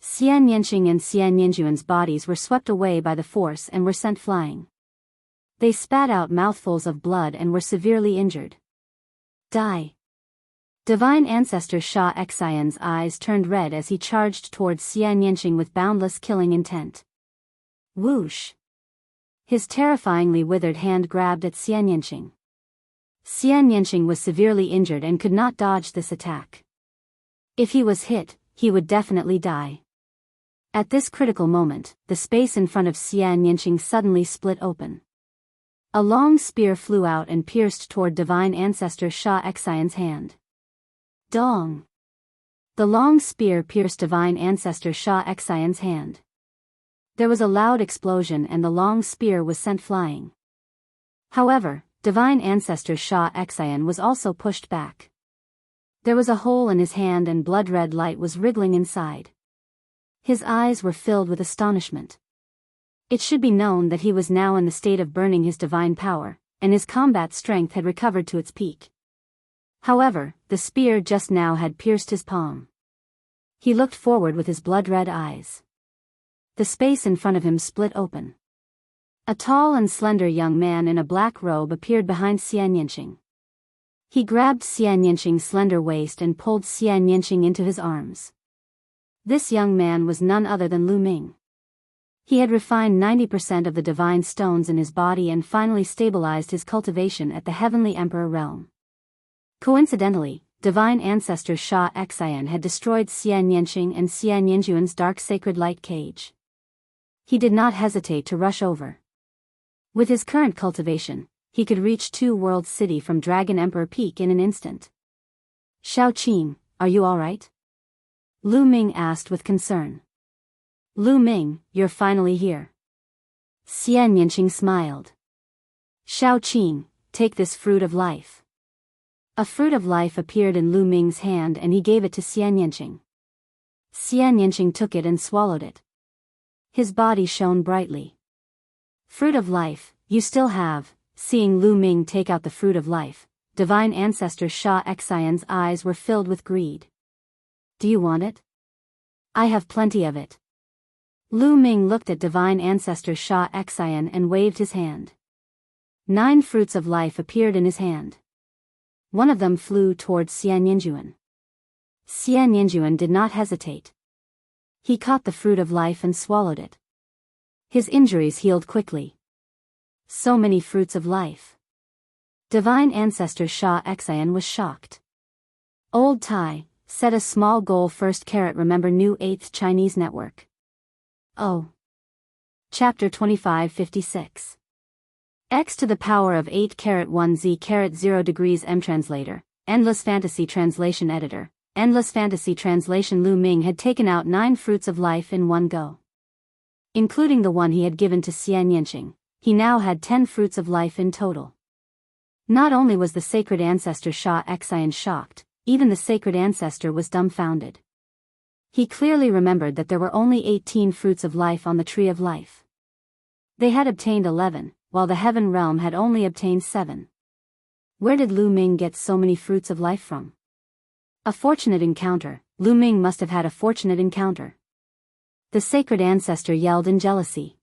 Xianyanqing and Xianyinjuan's bodies were swept away by the force and were sent flying. They spat out mouthfuls of blood and were severely injured. Die. Divine Ancestor Sha Xian's eyes turned red as he charged towards Xianyanqing with boundless killing intent. Whoosh! His terrifyingly withered hand grabbed at Xianyanqing. Xianyanqing was severely injured and could not dodge this attack. If he was hit, he would definitely die. At this critical moment, the space in front of Xianyanqing suddenly split open. A long spear flew out and pierced toward Divine Ancestor Sha Xian's hand. Dong! The long spear pierced Divine Ancestor Sha Xian's hand. There was a loud explosion and the long spear was sent flying. However, Divine Ancestor Sha Xian was also pushed back. There was a hole in his hand and blood-red light was wriggling inside. His eyes were filled with astonishment. It should be known that he was now in the state of burning his divine power, and his combat strength had recovered to its peak. However, the spear just now had pierced his palm. He looked forward with his blood-red eyes. The space in front of him split open. A tall and slender young man in a black robe appeared behind Xian Yanqing. He grabbed Xian Yanqing's slender waist and pulled Xian Yanqing into his arms. This young man was none other than Lu Ming. He had refined 90% of the divine stones in his body and finally stabilized his cultivation at the Heavenly Emperor realm. Coincidentally, Divine Ancestor Sha Xian had destroyed Xian Yanqing and Xian Yanjuan's dark sacred light cage. He did not hesitate to rush over. With his current cultivation, he could reach Two Worlds City from Dragon Emperor Peak in an instant. Shao Qing, are you alright? Lu Ming asked with concern. Lu Ming, you're finally here. Xian Yanqing smiled. Shao Qing, take this fruit of life. A fruit of life appeared in Lu Ming's hand and he gave it to Xian Yanqing. Xian Yanqing took it and swallowed it. His body shone brightly. Fruit of life, you still have. Seeing Lu Ming take out the fruit of life, Divine Ancestor Sha Xian's eyes were filled with greed. Do you want it? I have plenty of it. Lu Ming looked at Divine Ancestor Sha Xian and waved his hand. 9 fruits of life appeared in his hand. One of them flew towards Xian Yanjuan. Xian Yanjuan did not hesitate. He caught the fruit of life and swallowed it. His injuries healed quickly. So many fruits of life. Divine Ancestor Sha Xian was shocked. Old Tai, set a small goal first. Remember new 8th Chinese network. Oh. Chapter 2556. X to the power of 8 1 Z 0 degrees M. Translator, Endless Fantasy Translation Editor, Endless Fantasy Translation. Lu Ming had taken out 9 fruits of life in one go. Including the one he had given to Xian Yanqing, he now had 10 fruits of life in total. Not only was the sacred ancestor Sha Xian shocked, even the sacred ancestor was dumbfounded. He clearly remembered that there were only 18 fruits of life on the Tree of Life. They had obtained 11, while the Heaven Realm had only obtained 7. Where did Lu Ming get so many fruits of life from? A fortunate encounter. Lu Ming must have had a fortunate encounter. The sacred ancestor yelled in jealousy.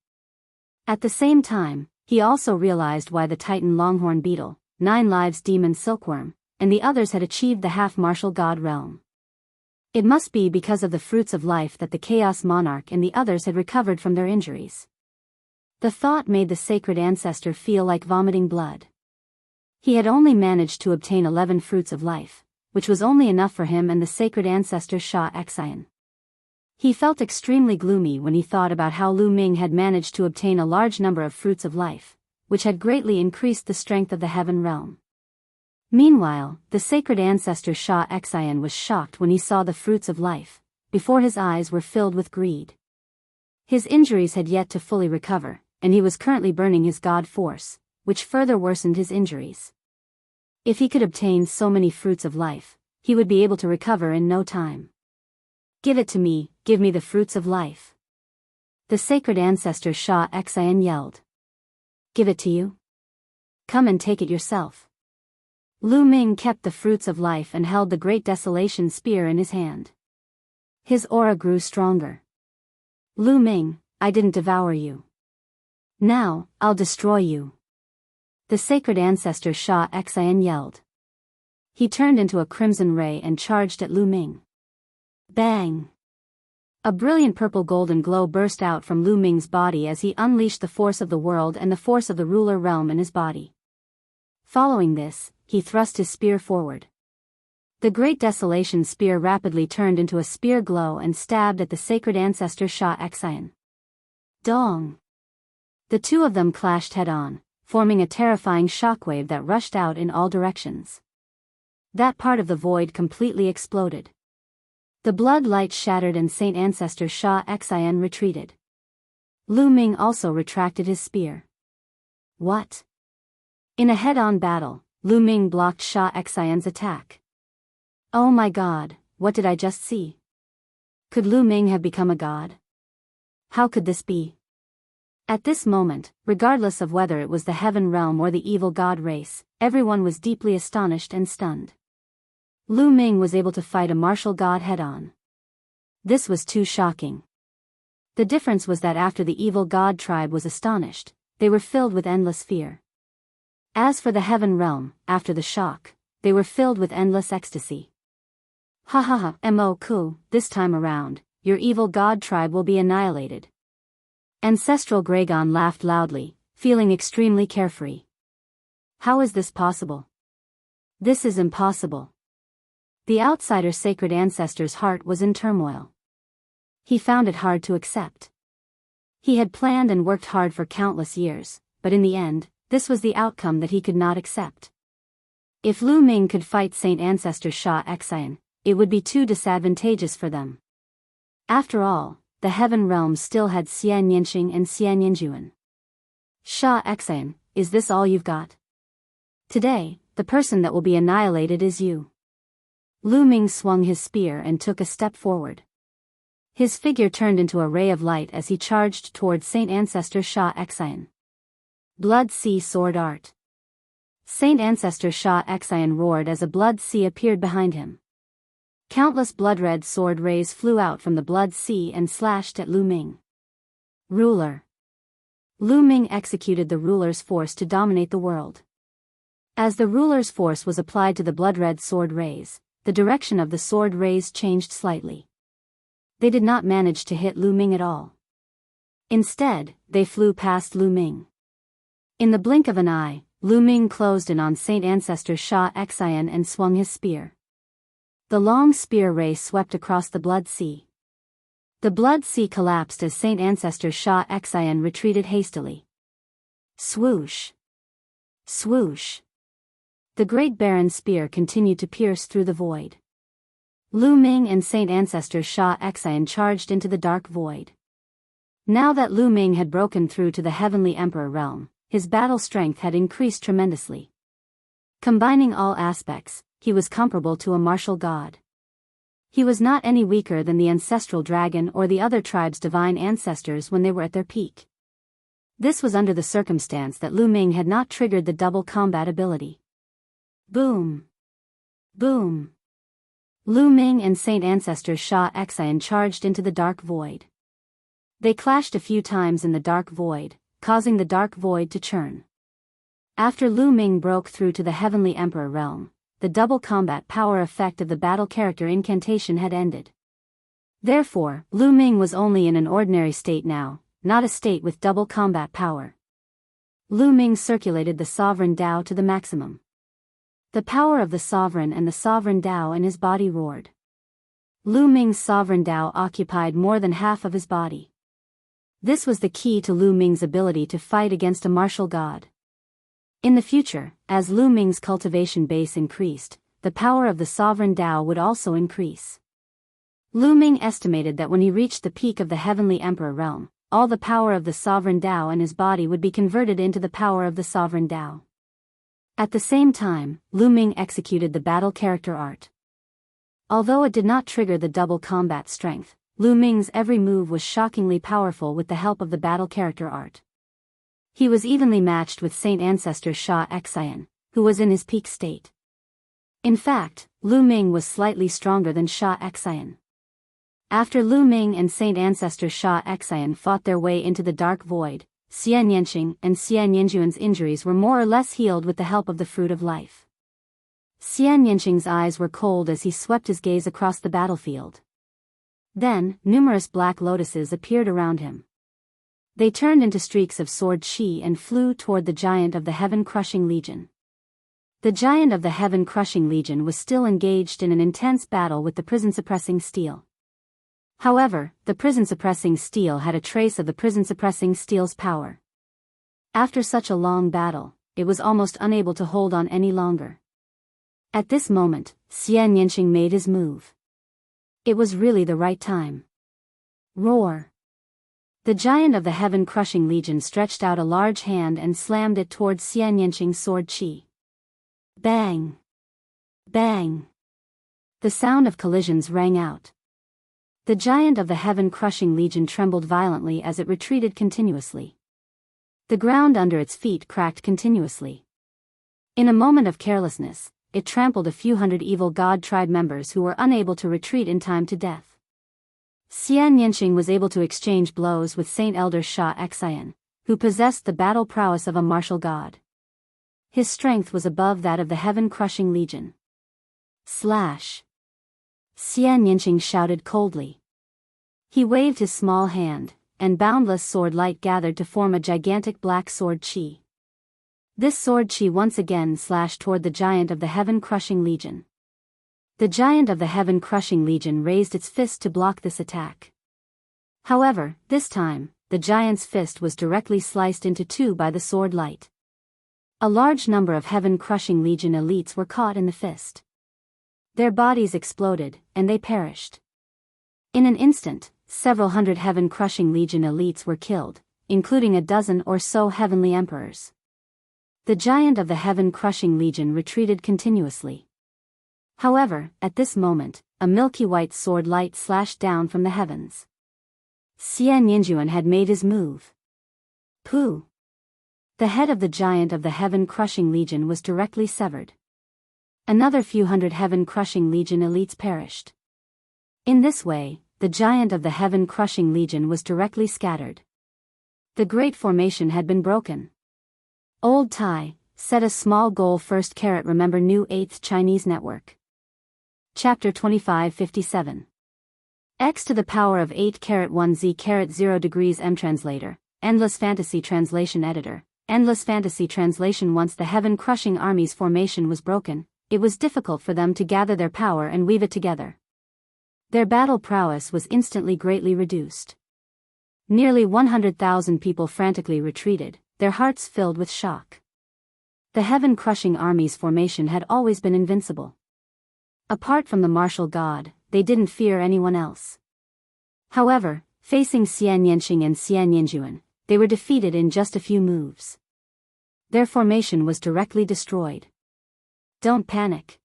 At the same time, he also realized why the Titan Longhorn Beetle, 9 Lives Demon Silkworm, and the others had achieved the half-martial god realm. It must be because of the fruits of life that the Chaos Monarch and the others had recovered from their injuries. The thought made the sacred ancestor feel like vomiting blood. He had only managed to obtain 11 fruits of life, which was only enough for him and the sacred ancestor Sha Xian. He felt extremely gloomy when he thought about how Lu Ming had managed to obtain a large number of fruits of life, which had greatly increased the strength of the Heaven Realm. Meanwhile, the sacred ancestor Sha Xian was shocked when he saw the fruits of life, before his eyes were filled with greed. His injuries had yet to fully recover, and he was currently burning his god force, which further worsened his injuries. If he could obtain so many fruits of life, he would be able to recover in no time. Give it to me, give me the fruits of life. The sacred ancestor Sha Xian yelled. Give it to you? Come and take it yourself. Lu Ming kept the fruits of life and held the great desolation spear in his hand. His aura grew stronger. Lu Ming, I didn't devour you. Now, I'll destroy you. The sacred ancestor Sha Xian yelled. He turned into a crimson ray and charged at Lu Ming. Bang! A brilliant purple golden glow burst out from Lu Ming's body as he unleashed the force of the world and the force of the ruler realm in his body. Following this, he thrust his spear forward. The great desolation spear rapidly turned into a spear glow and stabbed at the sacred ancestor Sha Xian. Dong! The two of them clashed head-on, forming a terrifying shockwave that rushed out in all directions. That part of the void completely exploded. The blood light shattered and Saint Ancestor Sha Xian retreated. Lu Ming also retracted his spear. What? In a head-on battle, Lu Ming blocked Sha Xian's attack. Oh my god, what did I just see? Could Lu Ming have become a god? How could this be? At this moment, regardless of whether it was the heaven realm or the evil god race, everyone was deeply astonished and stunned. Lu Ming was able to fight a martial god head-on. This was too shocking. The difference was that after the evil god tribe was astonished, they were filled with endless fear. As for the heaven realm, after the shock, they were filled with endless ecstasy. Ha ha ha, Mo, this time around, your evil god tribe will be annihilated. Ancestral Gragon laughed loudly, feeling extremely carefree. How is this possible? This is impossible. The outsider sacred ancestor's heart was in turmoil. He found it hard to accept. He had planned and worked hard for countless years, but in the end, this was the outcome that he could not accept. If Lu Ming could fight Saint Ancestor Sha Xian, it would be too disadvantageous for them. After all, the heaven realm still had Xian Yanqing and Xian Yanjuan. Sha Xian, is this all you've got? Today, the person that will be annihilated is you. Lu Ming swung his spear and took a step forward. His figure turned into a ray of light as he charged towards Saint Ancestor Sha Xian. Blood Sea Sword Art. Saint Ancestor Sha Xian roared as a blood sea appeared behind him. Countless blood-red sword rays flew out from the blood sea and slashed at Lu Ming. Ruler. Lu Ming executed the ruler's force to dominate the world. As the ruler's force was applied to the blood-red sword rays, the direction of the sword rays changed slightly. They did not manage to hit Lu Ming at all. Instead, they flew past Lu Ming. In the blink of an eye, Lu Ming closed in on Saint Ancestor Sha Xian and swung his spear. The long spear ray swept across the blood sea. The blood sea collapsed as Saint Ancestor Sha Xian retreated hastily. Swoosh! Swoosh! The Great Baron's spear continued to pierce through the void. Lu Ming and Saint Ancestor Sha Xian charged into the dark void. Now that Lu Ming had broken through to the Heavenly Emperor realm, his battle strength had increased tremendously. Combining all aspects, he was comparable to a martial god. He was not any weaker than the ancestral dragon or the other tribes' divine ancestors when they were at their peak. This was under the circumstance that Lu Ming had not triggered the double combat ability. Boom! Boom! Lu Ming and Saint Ancestor Sha Xian charged into the dark void. They clashed a few times in the dark void, causing the dark void to churn. After Lu Ming broke through to the Heavenly Emperor realm, the double combat power effect of the battle character incantation had ended. Therefore, Lu Ming was only in an ordinary state now, not a state with double combat power. Lu Ming circulated the Sovereign Tao to the maximum. The power of the Sovereign and the Sovereign Tao in his body roared. Lu Ming's Sovereign Tao occupied more than half of his body. This was the key to Lu Ming's ability to fight against a martial god. In the future, as Lu Ming's cultivation base increased, the power of the Sovereign Tao would also increase. Lu Ming estimated that when he reached the peak of the Heavenly Emperor realm, all the power of the Sovereign Tao in his body would be converted into the power of the Sovereign Tao. At the same time, Lu Ming executed the battle character art. Although it did not trigger the double combat strength, Lu Ming's every move was shockingly powerful with the help of the battle character art. He was evenly matched with Saint Ancestor Sha Xian, who was in his peak state. In fact, Lu Ming was slightly stronger than Sha Xian. After Lu Ming and Saint Ancestor Sha Xian fought their way into the dark void, Xian Yanqing and Xian Yanjuan's injuries were more or less healed with the help of the Fruit of Life. Xian Yanqing's eyes were cold as he swept his gaze across the battlefield. Then, numerous black lotuses appeared around him. They turned into streaks of sword chi and flew toward the giant of the Heaven-Crushing Legion. The giant of the Heaven-Crushing Legion was still engaged in an intense battle with the prison-suppressing steel. However, the prison-suppressing steel had a trace of the prison-suppressing steel's power. After such a long battle, it was almost unable to hold on any longer. At this moment, Xian Yanqing made his move. It was really the right time. Roar! The giant of the heaven-crushing legion stretched out a large hand and slammed it towards Xianyanqing's sword qi. Bang! Bang! The sound of collisions rang out. The giant of the heaven-crushing legion trembled violently as it retreated continuously. The ground under its feet cracked continuously. In a moment of carelessness, it trampled a few hundred evil god tribe members who were unable to retreat in time to death. Xianyanqing was able to exchange blows with Saint Elder Sha Xian, who possessed the battle prowess of a martial god. His strength was above that of the heaven-crushing legion. Slash! Xianyanqing shouted coldly. He waved his small hand, and boundless sword light gathered to form a gigantic black sword qi. This sword qi once again slashed toward the giant of the heaven-crushing legion. The giant of the heaven-crushing legion raised its fist to block this attack. However, this time, the giant's fist was directly sliced into two by the sword light. A large number of heaven-crushing legion elites were caught in the fist. Their bodies exploded, and they perished. In an instant, several hundred heaven-crushing legion elites were killed, including a dozen or so heavenly emperors. The giant of the heaven-crushing legion retreated continuously. However, at this moment, a milky white sword light slashed down from the heavens. Xianyanjuan had made his move. Pooh! The head of the giant of the heaven-crushing legion was directly severed. Another few hundred heaven-crushing legion elites perished. In this way, the giant of the heaven-crushing legion was directly scattered. The great formation had been broken. Old Tai, set a small goal first. Remember new 8th Chinese network. Chapter 2557. X to the power of 8 1 Z 0 degrees M. Translator, Endless Fantasy Translation Editor, Endless Fantasy Translation. Once the heaven-crushing army's formation was broken, it was difficult for them to gather their power and weave it together. Their battle prowess was instantly greatly reduced. Nearly 100,000 people frantically retreated, their hearts filled with shock. The heaven-crushing army's formation had always been invincible. Apart from the martial god, they didn't fear anyone else. However, facing Xianyanqing and Xianyanjuan, they were defeated in just a few moves. Their formation was directly destroyed. Don't panic.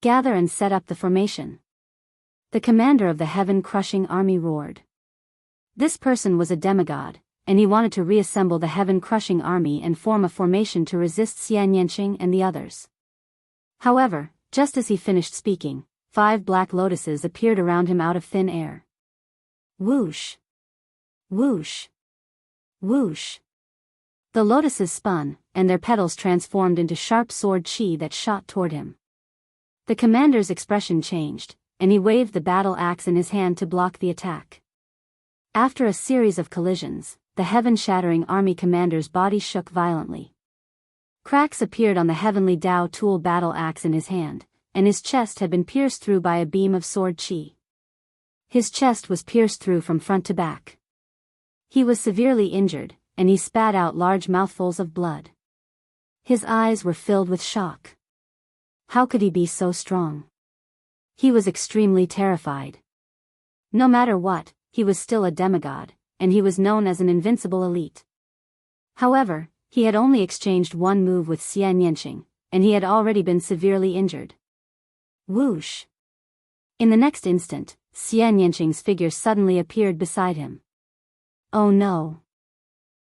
Gather and set up the formation. The commander of the heaven-crushing army roared. This person was a demigod, and he wanted to reassemble the heaven-crushing army and form a formation to resist Xianyanqing and the others. However, just as he finished speaking, 5 black lotuses appeared around him out of thin air. Whoosh! Whoosh! Whoosh! The lotuses spun, and their petals transformed into sharp sword qi that shot toward him. The commander's expression changed, and he waved the battle axe in his hand to block the attack. After a series of collisions, the heaven-shattering army commander's body shook violently. Cracks appeared on the heavenly Dao tool battle axe in his hand, and his chest had been pierced through by a beam of sword qi. His chest was pierced through from front to back. He was severely injured, and he spat out large mouthfuls of blood. His eyes were filled with shock. How could he be so strong? He was extremely terrified. No matter what, he was still a demigod, and he was known as an invincible elite. However, he had only exchanged one move with Xianyanqing, and he had already been severely injured. Whoosh! In the next instant, Xianyanqing's figure suddenly appeared beside him. Oh no!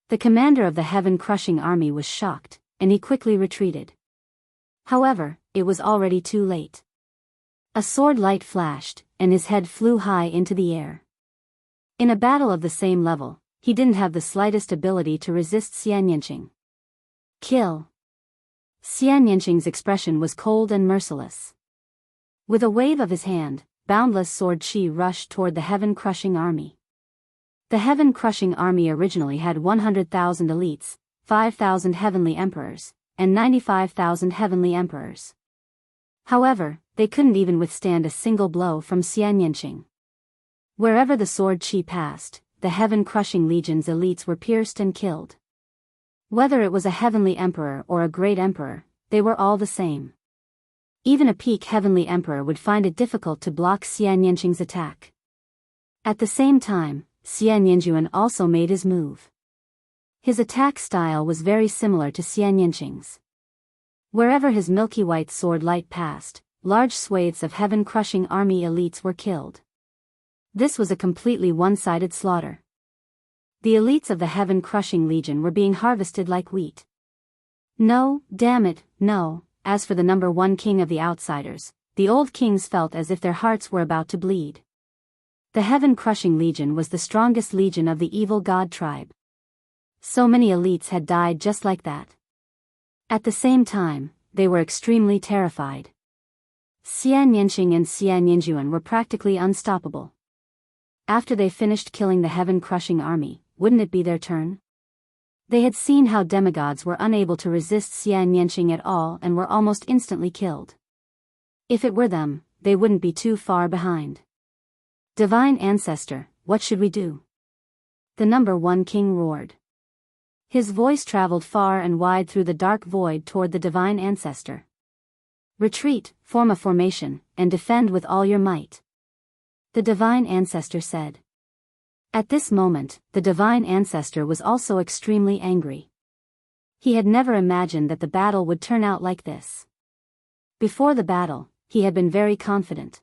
The commander of the heaven-crushing army was shocked, and he quickly retreated. However, it was already too late. A sword light flashed, and his head flew high into the air. In a battle of the same level, he didn't have the slightest ability to resist Xianyanqing. Kill! Xianyanqing's expression was cold and merciless. With a wave of his hand, boundless sword qi rushed toward the heaven-crushing army. The heaven-crushing army originally had 100,000 elites, 5,000 heavenly emperors, and 95,000 heavenly emperors. However, they couldn't even withstand a single blow from Xianyanqing. Wherever the sword qi passed, the heaven-crushing legion's elites were pierced and killed. Whether it was a heavenly emperor or a great emperor, they were all the same. Even a peak heavenly emperor would find it difficult to block Xian Yanqing's attack. At the same time, Xian Yanjuan also made his move. His attack style was very similar to Xian Yanqing's. Wherever his milky white sword light passed, large swathes of heaven-crushing army elites were killed. This was a completely one-sided slaughter. The elites of the heaven-crushing legion were being harvested like wheat. No, damn it, no. As for the number one king of the outsiders, the old kings felt as if their hearts were about to bleed. The heaven-crushing legion was the strongest legion of the evil god tribe. So many elites had died just like that. At the same time, they were extremely terrified. Xian Yanqing and Xian Yanjuan were practically unstoppable. After they finished killing the heaven-crushing army, wouldn't it be their turn? They had seen how demigods were unable to resist Xian Yanqing at all and were almost instantly killed. If it were them, they wouldn't be too far behind. Divine Ancestor, what should we do? The number one king roared. His voice traveled far and wide through the dark void toward the Divine Ancestor. Retreat, form a formation, and defend with all your might. The Divine Ancestor said. At this moment, the Divine Ancestor was also extremely angry. He had never imagined that the battle would turn out like this. Before the battle, he had been very confident.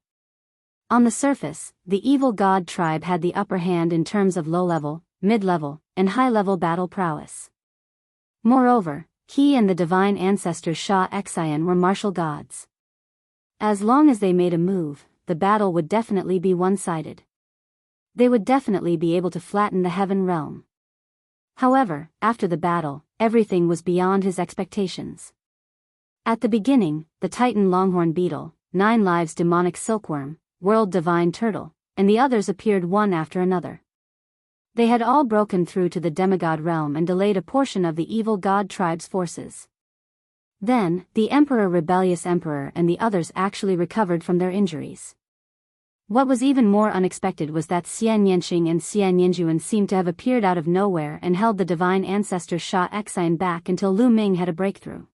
On the surface, the evil god tribe had the upper hand in terms of low-level, mid-level, and high-level battle prowess. Moreover, he and the Divine Ancestor Sha Xian were martial gods. As long as they made a move, the battle would definitely be one-sided. They would definitely be able to flatten the heaven realm. However, after the battle, everything was beyond his expectations. At the beginning, the Titan Longhorn Beetle, 9 Lives Demonic Silkworm, World Divine Turtle, and the others appeared one after another. They had all broken through to the demigod realm and delayed a portion of the evil god tribe's forces. Then, the Rebellious Emperor and the others actually recovered from their injuries. What was even more unexpected was that Xian Yanqing and Xian Yanjuan seemed to have appeared out of nowhere and held the Divine Ancestor Sha Xian back until Lu Ming had a breakthrough.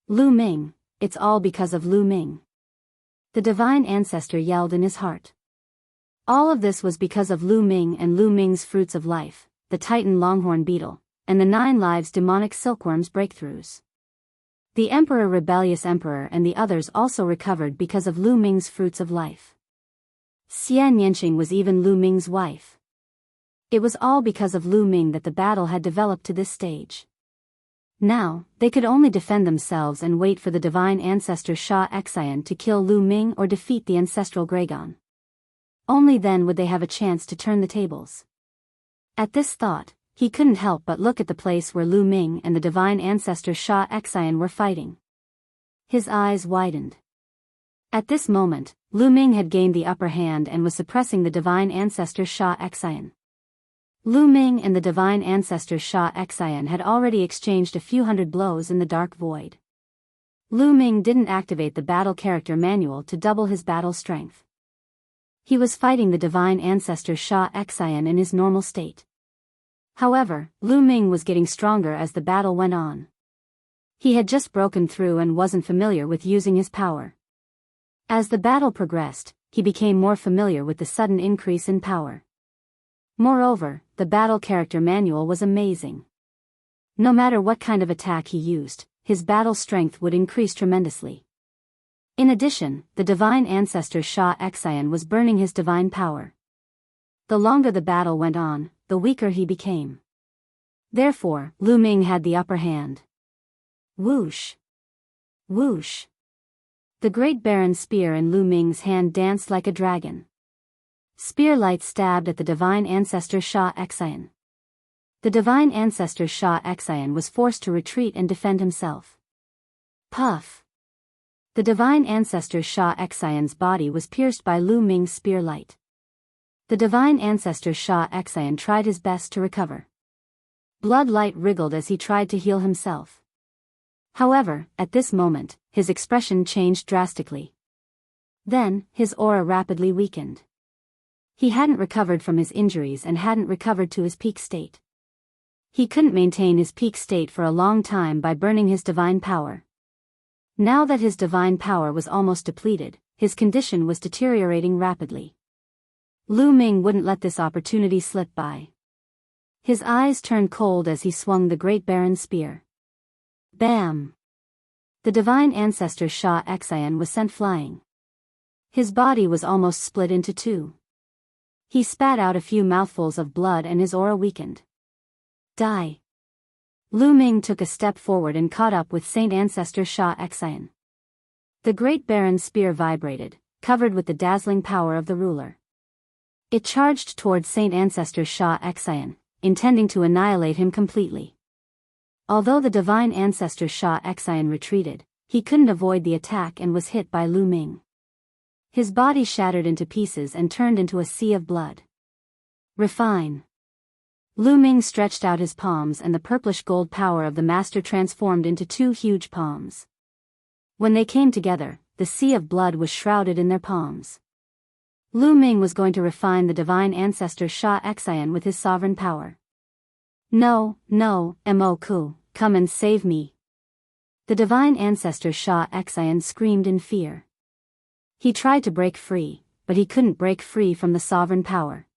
Lu Ming, it's all because of Lu Ming. The Divine Ancestor yelled in his heart. All of this was because of Lu Ming and Lu Ming's fruits of life, the Titan Longhorn Beetle, and the 9 Lives Demonic Silkworm's breakthroughs. The Rebellious Emperor and the others also recovered because of Lu Ming's fruits of life. Xian Yanqing was even Lu Ming's wife. It was all because of Lu Ming that the battle had developed to this stage. Now, they could only defend themselves and wait for the Divine Ancestor Sha Xian to kill Lu Ming or defeat the Ancestral Gragon. Only then would they have a chance to turn the tables. At this thought, he couldn't help but look at the place where Lu Ming and the Divine Ancestor Sha Xian were fighting. His eyes widened. At this moment, Lu Ming had gained the upper hand and was suppressing the Divine Ancestor Sha Xian. Lu Ming and the Divine Ancestor Sha Xian had already exchanged a few hundred blows in the dark void. Lu Ming didn't activate the battle character manual to double his battle strength. He was fighting the Divine Ancestor Sha Xian in his normal state. However, Lu Ming was getting stronger as the battle went on. He had just broken through and wasn't familiar with using his power. As the battle progressed, he became more familiar with the sudden increase in power. Moreover, the battle character manual was amazing. No matter what kind of attack he used, his battle strength would increase tremendously. In addition, the Divine Ancestor Sha Xian was burning his divine power. The longer the battle went on, the weaker he became. Therefore, Lu Ming had the upper hand. Whoosh! Whoosh! The Great Baron's spear in Lu Ming's hand danced like a dragon. Spear light stabbed at the Divine Ancestor Sha Xian. The Divine Ancestor Sha Xian was forced to retreat and defend himself. Puff! The Divine Ancestor Sha Xian's body was pierced by Lu Ming's spear light. The Divine Ancestor Sha Xian tried his best to recover. Blood light wriggled as he tried to heal himself. However, at this moment, his expression changed drastically. Then, his aura rapidly weakened. He hadn't recovered from his injuries and hadn't recovered to his peak state. He couldn't maintain his peak state for a long time by burning his divine power. Now that his divine power was almost depleted, his condition was deteriorating rapidly. Lu Ming wouldn't let this opportunity slip by. His eyes turned cold as he swung the great barren spear. Bam! The divine ancestor Sha Xian was sent flying. His body was almost split into two. He spat out a few mouthfuls of blood and his aura weakened. Die! Lu Ming took a step forward and caught up with Saint Ancestor Sha Xian. The great barren spear vibrated, covered with the dazzling power of the ruler. It charged towards Saint Ancestor Sha Xian, intending to annihilate him completely. Although the divine ancestor Sha Xian retreated, he couldn't avoid the attack and was hit by Lu Ming. His body shattered into pieces and turned into a sea of blood. Refine. Lu Ming stretched out his palms and the purplish gold power of the master transformed into two huge palms. When they came together, the sea of blood was shrouded in their palms. Lu Ming was going to refine the divine ancestor Sha Xian with his sovereign power. No, Mo Ku, come and save me. The divine ancestor Sha Xian screamed in fear. He tried to break free, but he couldn't break free from the sovereign power.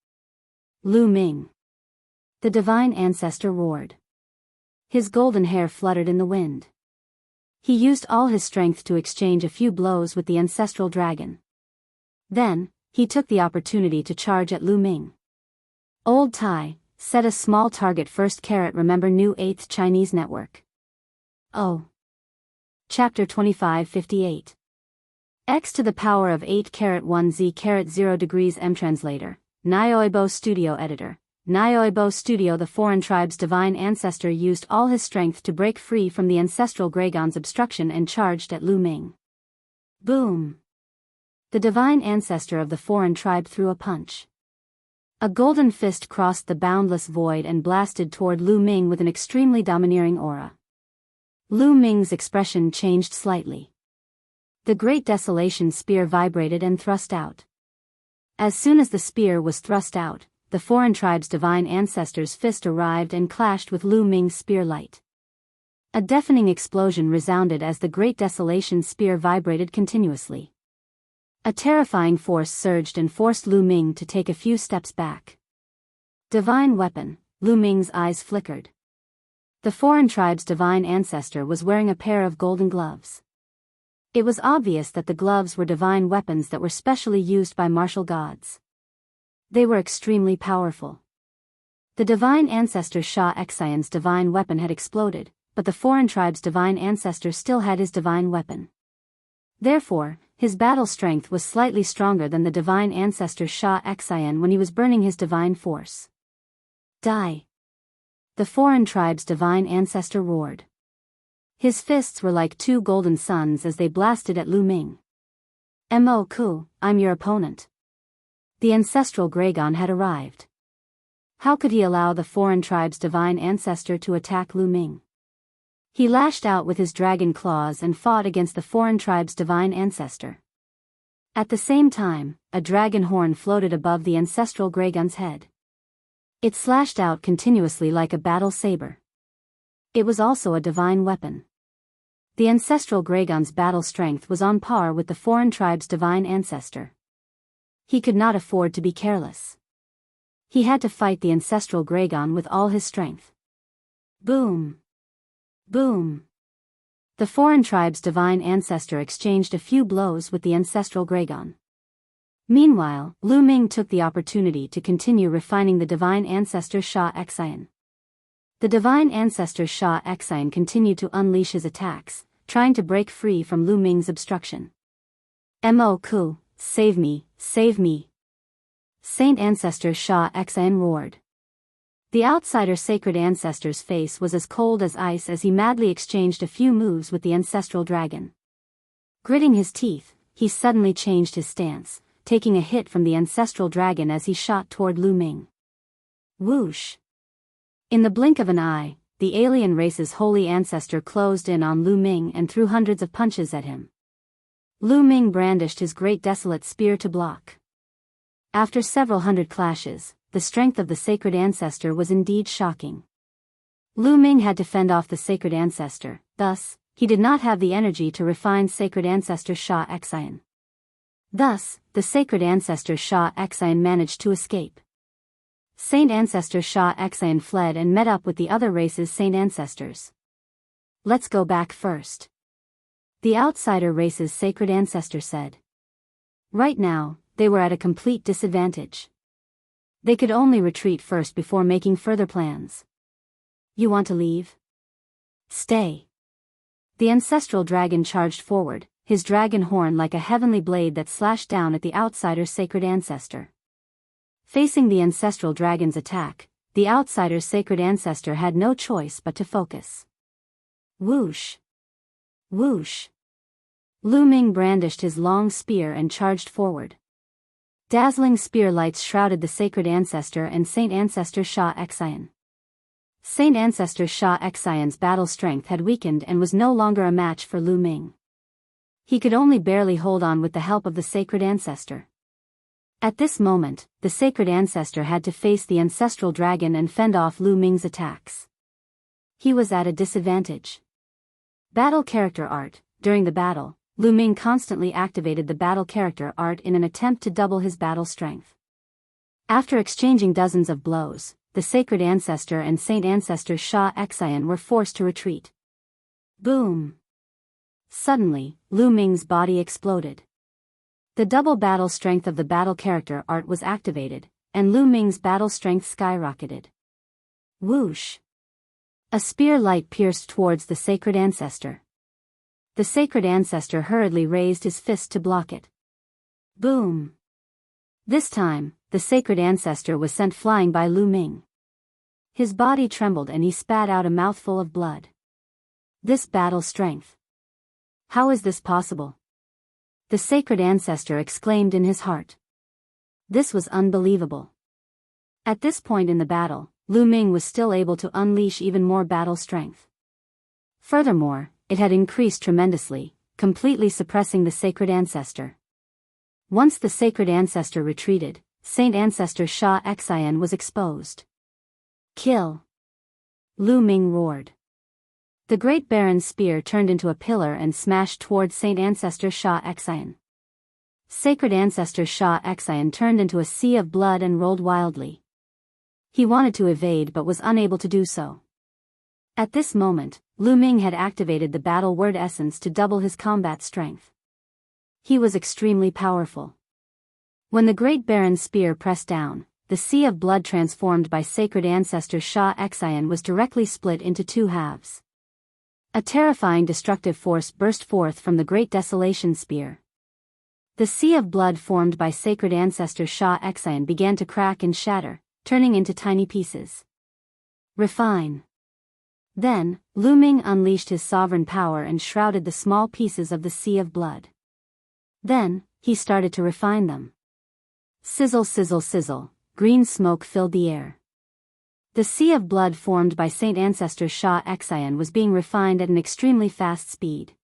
Lu Ming. The divine ancestor roared. His golden hair fluttered in the wind. He used all his strength to exchange a few blows with the ancestral dragon. Then, he took the opportunity to charge at Lu Ming. Old Tai, set a small target first. Remember new 8th Chinese network. Oh. Chapter 2558. X to the power of 8 1 Z 0 degrees M. Translator, Nyoibo Studio Editor. Nyoibo Studio. The foreign tribe's divine ancestor used all his strength to break free from the ancestral Gragon's obstruction and charged at Lu Ming. Boom! The divine ancestor of the foreign tribe threw a punch. A golden fist crossed the boundless void and blasted toward Lu Ming with an extremely domineering aura. Lu Ming's expression changed slightly. The great desolation spear vibrated and thrust out. As soon as the spear was thrust out, the foreign tribe's divine ancestor's fist arrived and clashed with Lu Ming's spear light. A deafening explosion resounded as the great desolation spear vibrated continuously. A terrifying force surged and forced Lu Ming to take a few steps back. Divine weapon. Lu Ming's eyes flickered. The foreign tribe's divine ancestor was wearing a pair of golden gloves. It was obvious that the gloves were divine weapons that were specially used by martial gods. They were extremely powerful. The divine ancestor Sha Xian's divine weapon had exploded, but the foreign tribe's divine ancestor still had his divine weapon. Therefore, his battle strength was slightly stronger than the divine ancestor Sha Xian when he was burning his divine force. Die! The foreign tribe's divine ancestor roared. His fists were like two golden suns as they blasted at Lu Ming. Mo Ku, I'm your opponent. The ancestral Gragon had arrived. How could he allow the foreign tribe's divine ancestor to attack Lu Ming? He lashed out with his dragon claws and fought against the foreign tribe's divine ancestor. At the same time, a dragon horn floated above the ancestral Gragon's head. It slashed out continuously like a battle saber. It was also a divine weapon. The ancestral Gragon's battle strength was on par with the foreign tribe's divine ancestor. He could not afford to be careless. He had to fight the ancestral Gragon with all his strength. Boom! Boom! The foreign tribe's divine ancestor exchanged a few blows with the ancestral Gragon. Meanwhile, Lu Ming took the opportunity to continue refining the divine ancestor Sha Xian. The divine ancestor Sha Xian continued to unleash his attacks, trying to break free from Lu Ming's obstruction. Mo Ku, save me, save me! Saint Ancestor Sha Xian roared. The outsider sacred ancestor's face was as cold as ice as he madly exchanged a few moves with the ancestral dragon. Gritting his teeth, he suddenly changed his stance, taking a hit from the ancestral dragon as he shot toward Lu Ming. Whoosh! In the blink of an eye, the alien race's holy ancestor closed in on Lu Ming and threw hundreds of punches at him. Lu Ming brandished his great desolate spear to block. After several hundred clashes, the strength of the sacred ancestor was indeed shocking. Lu Ming had to fend off the sacred ancestor, thus, he did not have the energy to refine Sacred Ancestor Shah Exion. Thus, the Sacred Ancestor Shah Exion managed to escape. Saint Ancestor Shah Exion fled and met up with the other race's Saint Ancestors. Let's go back first. The outsider race's Sacred Ancestor said. Right now, they were at a complete disadvantage. They could only retreat first before making further plans. You want to leave? Stay. The ancestral dragon charged forward, his dragon horn like a heavenly blade that slashed down at the outsider's Sacred Ancestor. Facing the ancestral dragon's attack, the outsider's Sacred Ancestor had no choice but to focus. Whoosh! Whoosh! Lu Ming brandished his long spear and charged forward. Dazzling spear lights shrouded the Sacred Ancestor and Saint Ancestor Shah Exion. Saint Ancestor Shah Exion's battle strength had weakened and was no longer a match for Lu Ming. He could only barely hold on with the help of the Sacred Ancestor. At this moment, the Sacred Ancestor had to face the ancestral dragon and fend off Lu Ming's attacks. He was at a disadvantage. Battle Character Art. During the battle, Lu Ming constantly activated the Battle Character Art in an attempt to double his battle strength. After exchanging dozens of blows, the Sacred Ancestor and Saint Ancestor Shah Exion were forced to retreat. Boom! Suddenly, Lu Ming's body exploded. The double battle strength of the Battle Character Art was activated, and Lu Ming's battle strength skyrocketed. Whoosh! A spear light pierced towards the Sacred Ancestor. The Sacred Ancestor hurriedly raised his fist to block it. Boom! This time, the Sacred Ancestor was sent flying by Lu Ming. His body trembled and he spat out a mouthful of blood. This battle strength. How is this possible? The Sacred Ancestor exclaimed in his heart. This was unbelievable. At this point in the battle, Lu Ming was still able to unleash even more battle strength. Furthermore, it had increased tremendously, completely suppressing the Sacred Ancestor. Once the Sacred Ancestor retreated, Saint Ancestor Shah Exion was exposed. Kill! Lu Ming roared. The Great Baron's spear turned into a pillar and smashed towards Saint Ancestor Shah Exion. Sacred Ancestor Shah Exion turned into a sea of blood and rolled wildly. He wanted to evade but was unable to do so. At this moment, Lu Ming had activated the Battle Word Essence to double his combat strength. He was extremely powerful. When the Great Baron's spear pressed down, the sea of blood transformed by Sacred Ancestor Shah Exion was directly split into two halves. A terrifying destructive force burst forth from the Great Desolation Spear. The sea of blood formed by Sacred Ancestor Shah Exion began to crack and shatter, turning into tiny pieces. Refine. Then, Lu Ming unleashed his sovereign power and shrouded the small pieces of the sea of blood. Then, he started to refine them. Sizzle, sizzle, sizzle, green smoke filled the air. The sea of blood formed by Saint Ancestor Shah Exion was being refined at an extremely fast speed.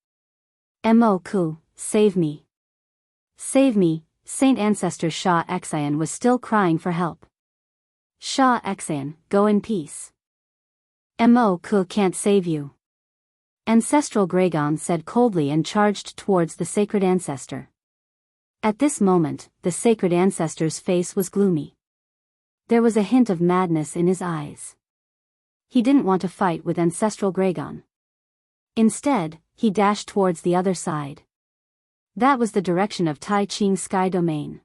Mo-ku, save me. Save me, Saint Ancestor Shah Exion was still crying for help. Shah Exion, go in peace. Mo-ku can't save you. Ancestral Gragon said coldly and charged towards the Sacred Ancestor. At this moment, the Sacred Ancestor's face was gloomy. There was a hint of madness in his eyes. He didn't want to fight with Ancestral Gragon. Instead, he dashed towards the other side. That was the direction of Tai Ching's sky domain.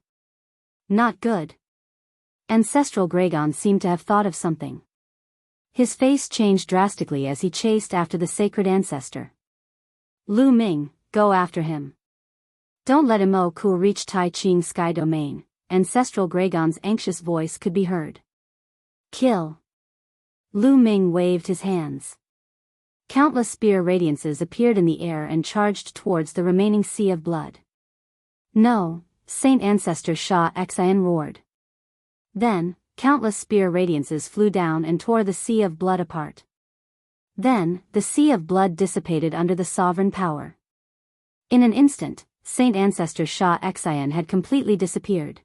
Not good. Ancestral Gragon seemed to have thought of something. His face changed drastically as he chased after the Sacred Ancestor. Lu Ming, go after him. Don't let Mo-ku reach Tai Ching's sky domain. Ancestral Gragon's anxious voice could be heard. Kill. Lu Ming waved his hands. Countless spear radiances appeared in the air and charged towards the remaining sea of blood. No, Saint Ancestor Shah Exion roared. Then, countless spear radiances flew down and tore the sea of blood apart. Then, the sea of blood dissipated under the sovereign power. In an instant, Saint Ancestor Shah Exion had completely disappeared.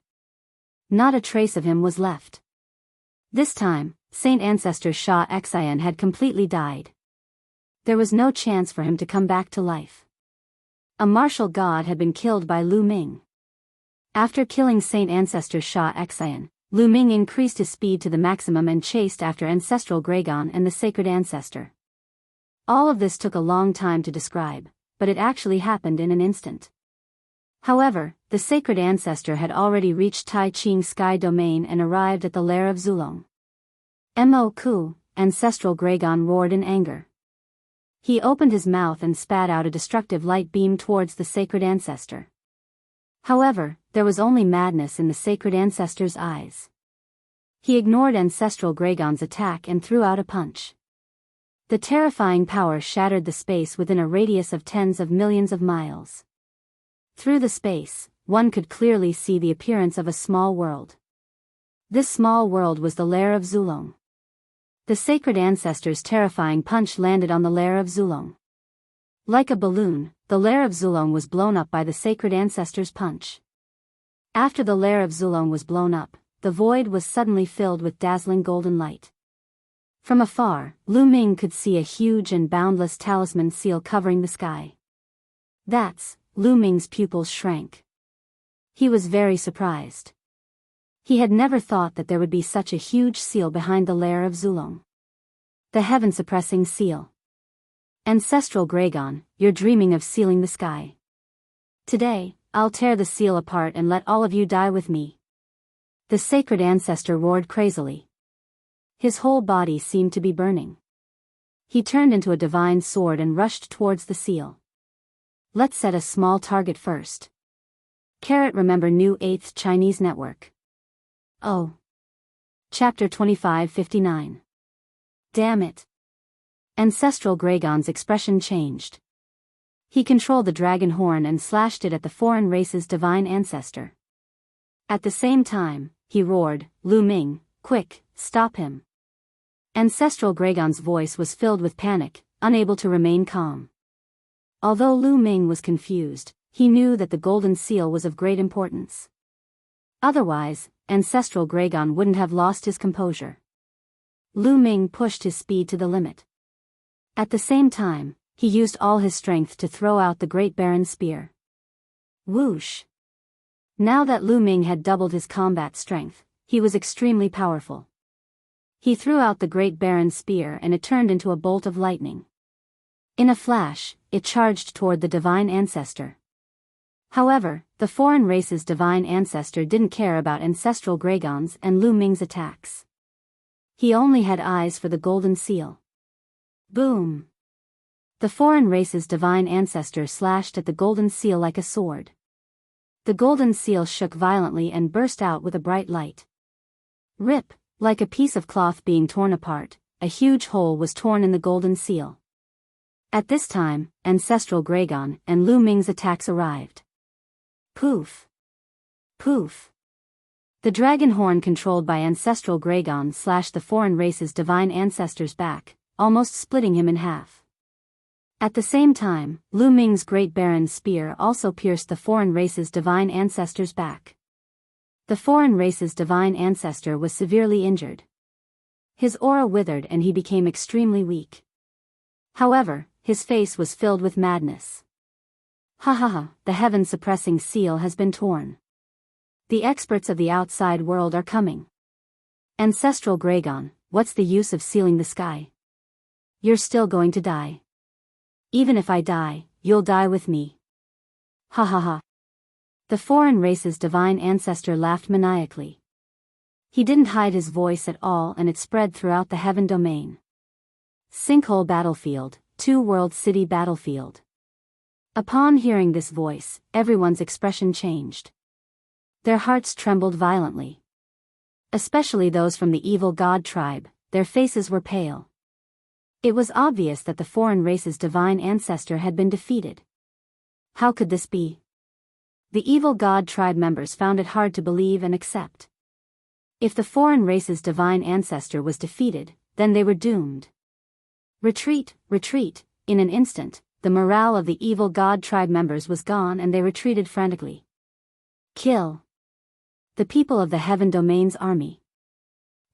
Not a trace of him was left. This time, Saint Ancestor Shah Exion had completely died. There was no chance for him to come back to life. A martial god had been killed by Lu Ming. After killing Saint Ancestor Sha Xian, Lu Ming increased his speed to the maximum and chased after Ancestral Gragon and the Sacred Ancestor. All of this took a long time to describe, but it actually happened in an instant. However, the Sacred Ancestor had already reached Tai Ching Sky Domain and arrived at the lair of Zulong. Mo Ku, Ancestral Gragon roared in anger. He opened his mouth and spat out a destructive light beam towards the Sacred Ancestor. However, there was only madness in the Sacred Ancestor's eyes. He ignored Ancestral Gragon's attack and threw out a punch. The terrifying power shattered the space within a radius of tens of millions of miles. Through the space, one could clearly see the appearance of a small world. This small world was the lair of Zulong. The Sacred Ancestor's terrifying punch landed on the lair of Zulong. Like a balloon, the lair of Zulong was blown up by the Sacred Ancestor's punch. After the lair of Zulong was blown up, the void was suddenly filled with dazzling golden light. From afar, Lu Ming could see a huge and boundless talisman seal covering the sky. That's, Lu Ming's pupils shrank. He was very surprised. He had never thought that there would be such a huge seal behind the lair of Zulong. The heaven-suppressing seal. Ancestral Gragon, you're dreaming of sealing the sky. Today, I'll tear the seal apart and let all of you die with me. The Sacred Ancestor roared crazily. His whole body seemed to be burning. He turned into a divine sword and rushed towards the seal. Let's set a small target first. Remember new 8th Chinese network. Oh. Chapter 2559. Damn it. Ancestral Gragon's expression changed. He controlled the dragon horn and slashed it at the foreign race's divine ancestor. At the same time, he roared, Lu Ming, quick, stop him. Ancestral Gragon's voice was filled with panic, unable to remain calm. Although Lu Ming was confused, he knew that the golden seal was of great importance. Otherwise, Ancestral Gragon wouldn't have lost his composure. Lu Ming pushed his speed to the limit. At the same time, he used all his strength to throw out the Great Baron Spear. Whoosh! Now that Lu Ming had doubled his combat strength, he was extremely powerful. He threw out the Great Baron Spear and it turned into a bolt of lightning. In a flash, it charged toward the divine ancestor. However, the foreign race's divine ancestor didn't care about Ancestral Gragon's and Lu Ming's attacks. He only had eyes for the golden seal. Boom! The foreign race's divine ancestor slashed at the golden seal like a sword. The golden seal shook violently and burst out with a bright light. Rip! Like a piece of cloth being torn apart, a huge hole was torn in the golden seal. At this time, Ancestral Gragon and Lu Ming's attacks arrived. Poof! Poof! The dragon horn controlled by Ancestral Gragon slashed the foreign race's divine ancestor's back, almost splitting him in half. At the same time, Lu Ming's Great Baron Spear also pierced the foreign race's divine ancestor's back. The foreign race's divine ancestor was severely injured. His aura withered and he became extremely weak. However, his face was filled with madness. Ha ha ha, the heaven-suppressing seal has been torn. The experts of the outside world are coming. Ancestral Gragon, what's the use of sealing the sky? You're still going to die. Even if I die, you'll die with me. Ha ha ha. The foreign race's divine ancestor laughed maniacally. He didn't hide his voice at all and it spread throughout the heaven domain. Sinkhole battlefield, 2-world city battlefield. Upon hearing this voice, everyone's expression changed. Their hearts trembled violently. Especially those from the evil god tribe, their faces were pale. It was obvious that the foreign race's divine ancestor had been defeated. How could this be? The evil god tribe members found it hard to believe and accept. If the foreign race's divine ancestor was defeated, then they were doomed. Retreat, retreat! In an instant, the morale of the evil god tribe members was gone and they retreated frantically. Kill! The people of the Heaven Domain's army.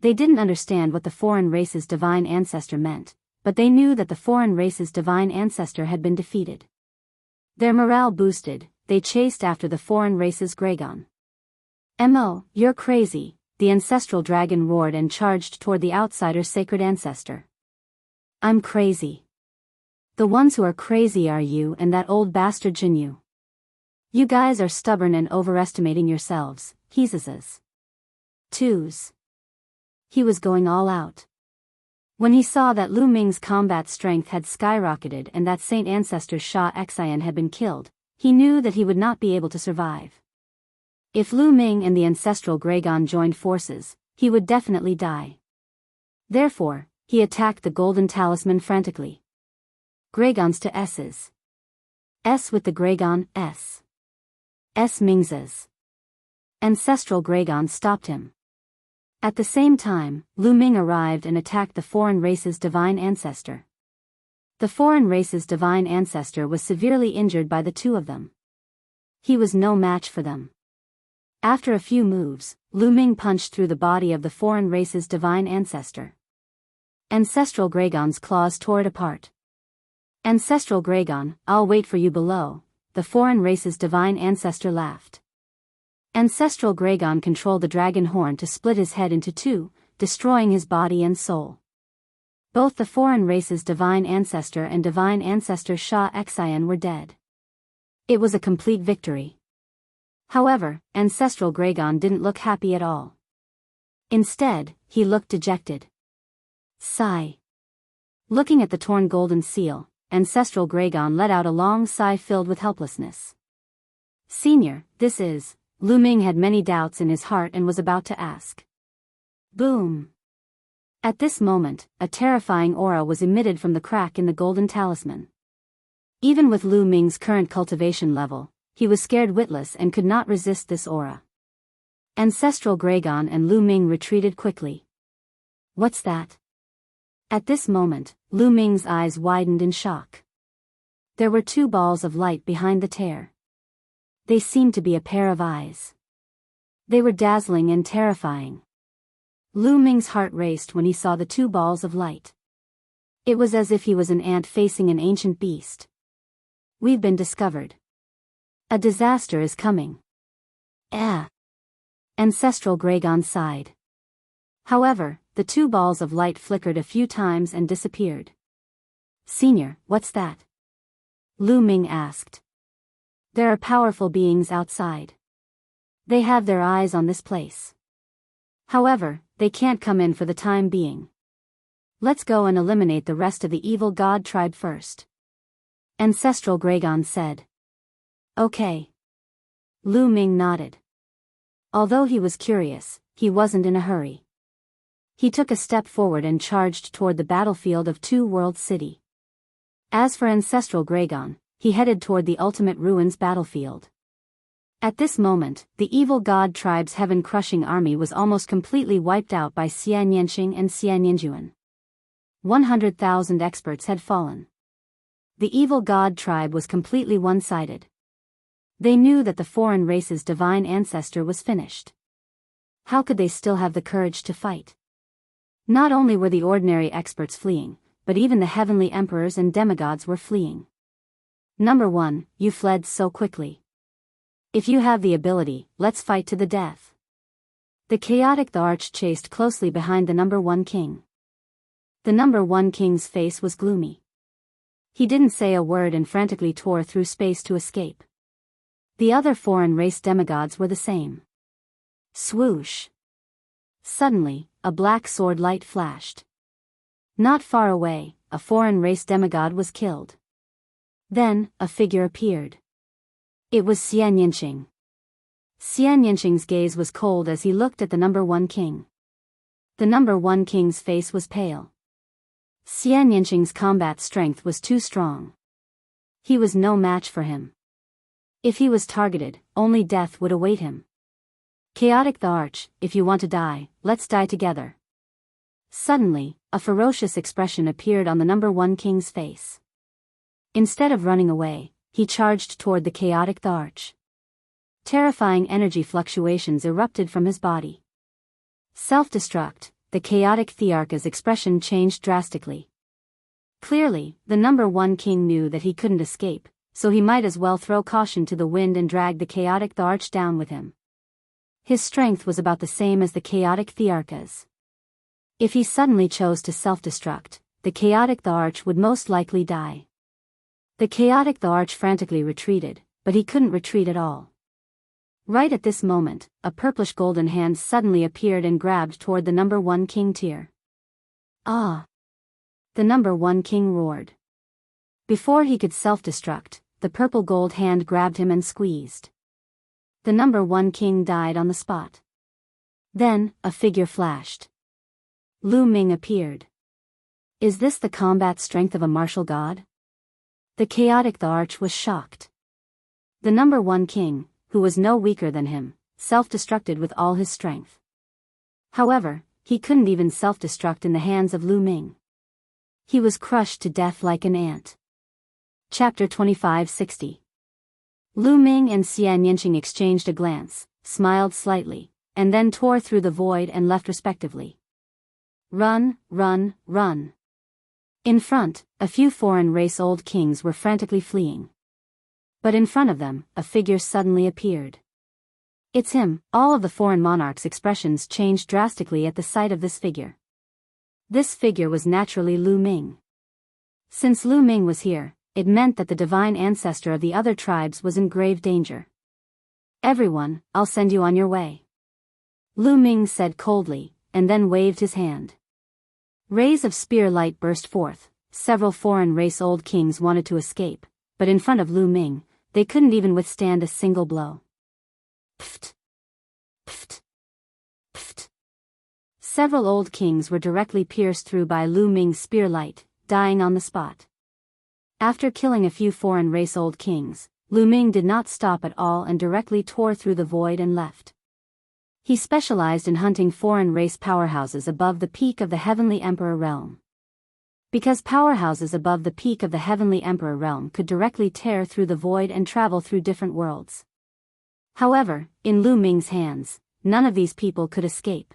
They didn't understand what the foreign race's divine ancestor meant, but they knew that the foreign race's divine ancestor had been defeated. Their morale boosted, they chased after the foreign race's Gragon. "Mo, you're crazy," the ancestral dragon roared and charged toward the outsider's sacred ancestor. "I'm crazy. The ones who are crazy are you and that old bastard Jinyu. You guys are stubborn and overestimating yourselves," he says. Twos. He was going all out. When he saw that Lu Ming's combat strength had skyrocketed and that Saint Ancestor Sha Xian had been killed, he knew that he would not be able to survive. If Lu Ming and the ancestral Gragon joined forces, he would definitely die. Therefore, he attacked the golden talisman frantically. Gragons to S's. S with the Gragon, S. S Ming's. Ancestral Gragon stopped him. At the same time, Lu Ming arrived and attacked the foreign race's divine ancestor. The foreign race's divine ancestor was severely injured by the two of them. He was no match for them. After a few moves, Lu Ming punched through the body of the foreign race's divine ancestor. Ancestral Gragon's claws tore it apart. "Ancestral Gragon, I'll wait for you below," the foreign race's divine ancestor laughed. Ancestral Gragon controlled the dragon horn to split his head into two, destroying his body and soul. Both the foreign race's divine ancestor and divine ancestor Sha Xian were dead. It was a complete victory. However, ancestral Gragon didn't look happy at all. Instead, he looked dejected. Sigh. Looking at the torn golden seal, ancestral Gragon let out a long sigh filled with helplessness. "Senior, this is..." Lu Ming had many doubts in his heart and was about to ask. Boom! At this moment, a terrifying aura was emitted from the crack in the golden talisman. Even with Lu Ming's current cultivation level, he was scared witless and could not resist this aura. Ancestral Gragon and Lu Ming retreated quickly. "What's that?" At this moment, Lu Ming's eyes widened in shock. There were two balls of light behind the tear. They seemed to be a pair of eyes. They were dazzling and terrifying. Lu Ming's heart raced when he saw the two balls of light. It was as if he was an ant facing an ancient beast. "We've been discovered. A disaster is coming." Ancestral Gragon sighed. However, the two balls of light flickered a few times and disappeared. "Senior, what's that?" Lu Ming asked. "There are powerful beings outside. They have their eyes on this place. However, they can't come in for the time being. Let's go and eliminate the rest of the evil god tribe first," Ancestral Gragon said. "Okay." Lu Ming nodded. Although he was curious, he wasn't in a hurry. He took a step forward and charged toward the battlefield of Two World City. As for Ancestral Gragon, he headed toward the Ultimate Ruins battlefield. At this moment, the evil god tribe's heaven-crushing army was almost completely wiped out by Xian Yanqing and Xian Yanjuan. 100,000 experts had fallen. The evil god tribe was completely one-sided. They knew that the foreign race's divine ancestor was finished. How could they still have the courage to fight? Not only were the ordinary experts fleeing, but even the heavenly emperors and demigods were fleeing. Number 1, you fled so quickly. If you have the ability, let's fight to the death. The chaotic the Arch chased closely behind the number 1 king. The number 1 king's face was gloomy. He didn't say a word and frantically tore through space to escape. The other foreign race demigods were the same. Swoosh. Suddenly, a black sword light flashed. Not far away, a foreign race demigod was killed. Then, a figure appeared. It was Xian Yanqing. Xian Yanqing's gaze was cold as he looked at the number 1 king. The number 1 king's face was pale. Xian Yanqing's combat strength was too strong. He was no match for him. If he was targeted, only death would await him. Chaotic the Arch, if you want to die, let's die together. Suddenly, a ferocious expression appeared on the number 1 king's face. Instead of running away, he charged toward the chaotic the Arch. Terrifying energy fluctuations erupted from his body. Self-destruct, the chaotic Thearcha's expression changed drastically. Clearly, the number one king knew that he couldn't escape, so he might as well throw caution to the wind and drag the chaotic Tharch down with him. His strength was about the same as the chaotic Tharka's. If he suddenly chose to self-destruct, the chaotic Tharch would most likely die. The chaotic Tharch frantically retreated, but he couldn't retreat at all. Right at this moment, a purplish golden hand suddenly appeared and grabbed toward the number one king tier. Ah! The number one king roared. Before he could self-destruct, the purple gold hand grabbed him and squeezed. The number one king died on the spot. Then, a figure flashed. Lu Ming appeared. Is this the combat strength of a martial god? The chaotic Tharch was shocked. The number one king, who was no weaker than him, self-destructed with all his strength. However, he couldn't even self-destruct in the hands of Lu Ming. He was crushed to death like an ant. Chapter 2560. Lu Ming and Enchanting exchanged a glance, smiled slightly, and then tore through the void and left respectively. Run, run, run. In front, a few foreign race old kings were frantically fleeing. But in front of them, a figure suddenly appeared. It's him. All of the foreign monarchs' expressions changed drastically at the sight of this figure. This figure was naturally Lu Ming. Since Lu Ming was here, it meant that the divine ancestor of the other tribes was in grave danger. Everyone, I'll send you on your way. Lu Ming said coldly, and then waved his hand. Rays of spear light burst forth. Several foreign race old kings wanted to escape, but in front of Lu Ming, they couldn't even withstand a single blow. Pft! Pft! Pft! Several old kings were directly pierced through by Lu Ming's spear light, dying on the spot. After killing a few foreign race old kings, Lu Ming did not stop at all and directly tore through the void and left. He specialized in hunting foreign race powerhouses above the peak of the Heavenly Emperor realm. Because powerhouses above the peak of the Heavenly Emperor realm could directly tear through the void and travel through different worlds. However, in Lu Ming's hands, none of these people could escape.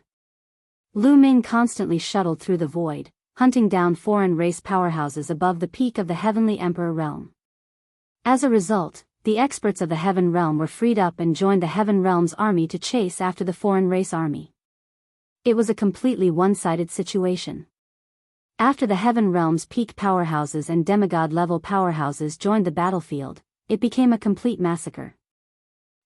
Lu Ming constantly shuttled through the void, hunting down foreign race powerhouses above the peak of the Heavenly Emperor realm. As a result, the experts of the Heaven realm were freed up and joined the Heaven realm's army to chase after the foreign race army. It was a completely one-sided situation. After the Heaven realm's peak powerhouses and demigod-level powerhouses joined the battlefield, it became a complete massacre.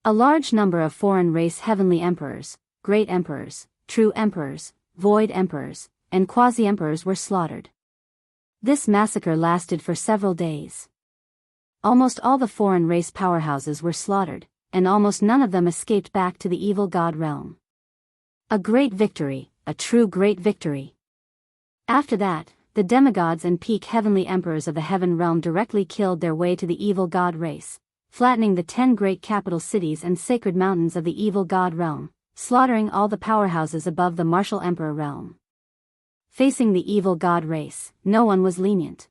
A large number of foreign race heavenly emperors, great emperors, true emperors, void emperors, and quasi-emperors were slaughtered. This massacre lasted for several days. Almost all the foreign race powerhouses were slaughtered, and almost none of them escaped back to the evil god realm. A great victory, a true great victory. After that, the demigods and peak heavenly emperors of the Heaven realm directly killed their way to the evil god race, flattening the 10 great capital cities and sacred mountains of the evil god realm, slaughtering all the powerhouses above the martial emperor realm. Facing the evil god race, no one was lenient.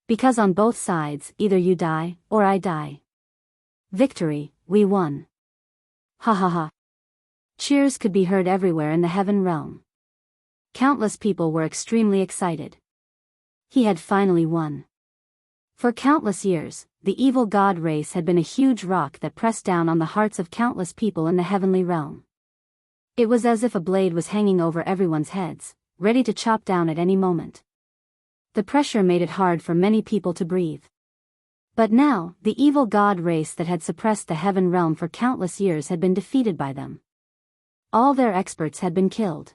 Because on both sides, either you die, or I die. Victory, we won. Ha ha ha. Cheers could be heard everywhere in the Heaven realm. Countless people were extremely excited. He had finally won. For countless years, the evil god race had been a huge rock that pressed down on the hearts of countless people in the heavenly realm. It was as if a blade was hanging over everyone's heads, ready to chop down at any moment. The pressure made it hard for many people to breathe. But now, the evil god race that had suppressed the Heaven realm for countless years had been defeated by them. All their experts had been killed.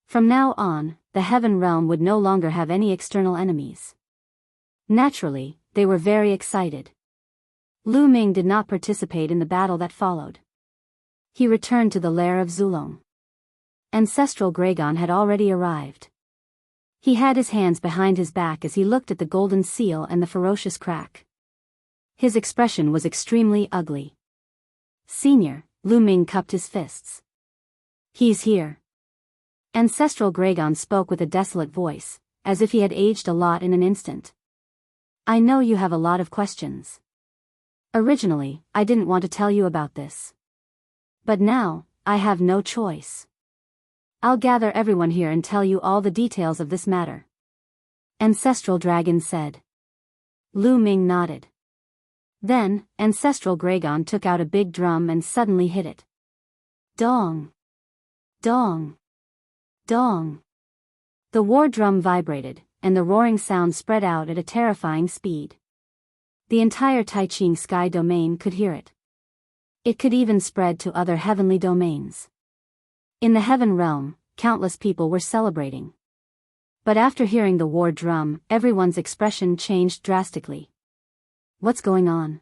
From now on, the Heaven realm would no longer have any external enemies. Naturally, they were very excited. Lu Ming did not participate in the battle that followed. He returned to the lair of Zulong. Ancestral Gragon had already arrived. He had his hands behind his back as he looked at the golden seal and the ferocious crack. His expression was extremely ugly. Senior, Lu Ming cupped his fists. He's here. Ancestral Gragon spoke with a desolate voice, as if he had aged a lot in an instant. I know you have a lot of questions. Originally, I didn't want to tell you about this. But now, I have no choice. I'll gather everyone here and tell you all the details of this matter. Ancestral Dragon said. Lu Ming nodded. Then, Ancestral Dragon took out a big drum and suddenly hit it. Dong! Dong! Dong! The war drum vibrated, and the roaring sound spread out at a terrifying speed. The entire Taiching sky domain could hear it. It could even spread to other heavenly domains. In the heaven realm, countless people were celebrating. But after hearing the war drum, everyone's expression changed drastically. What's going on?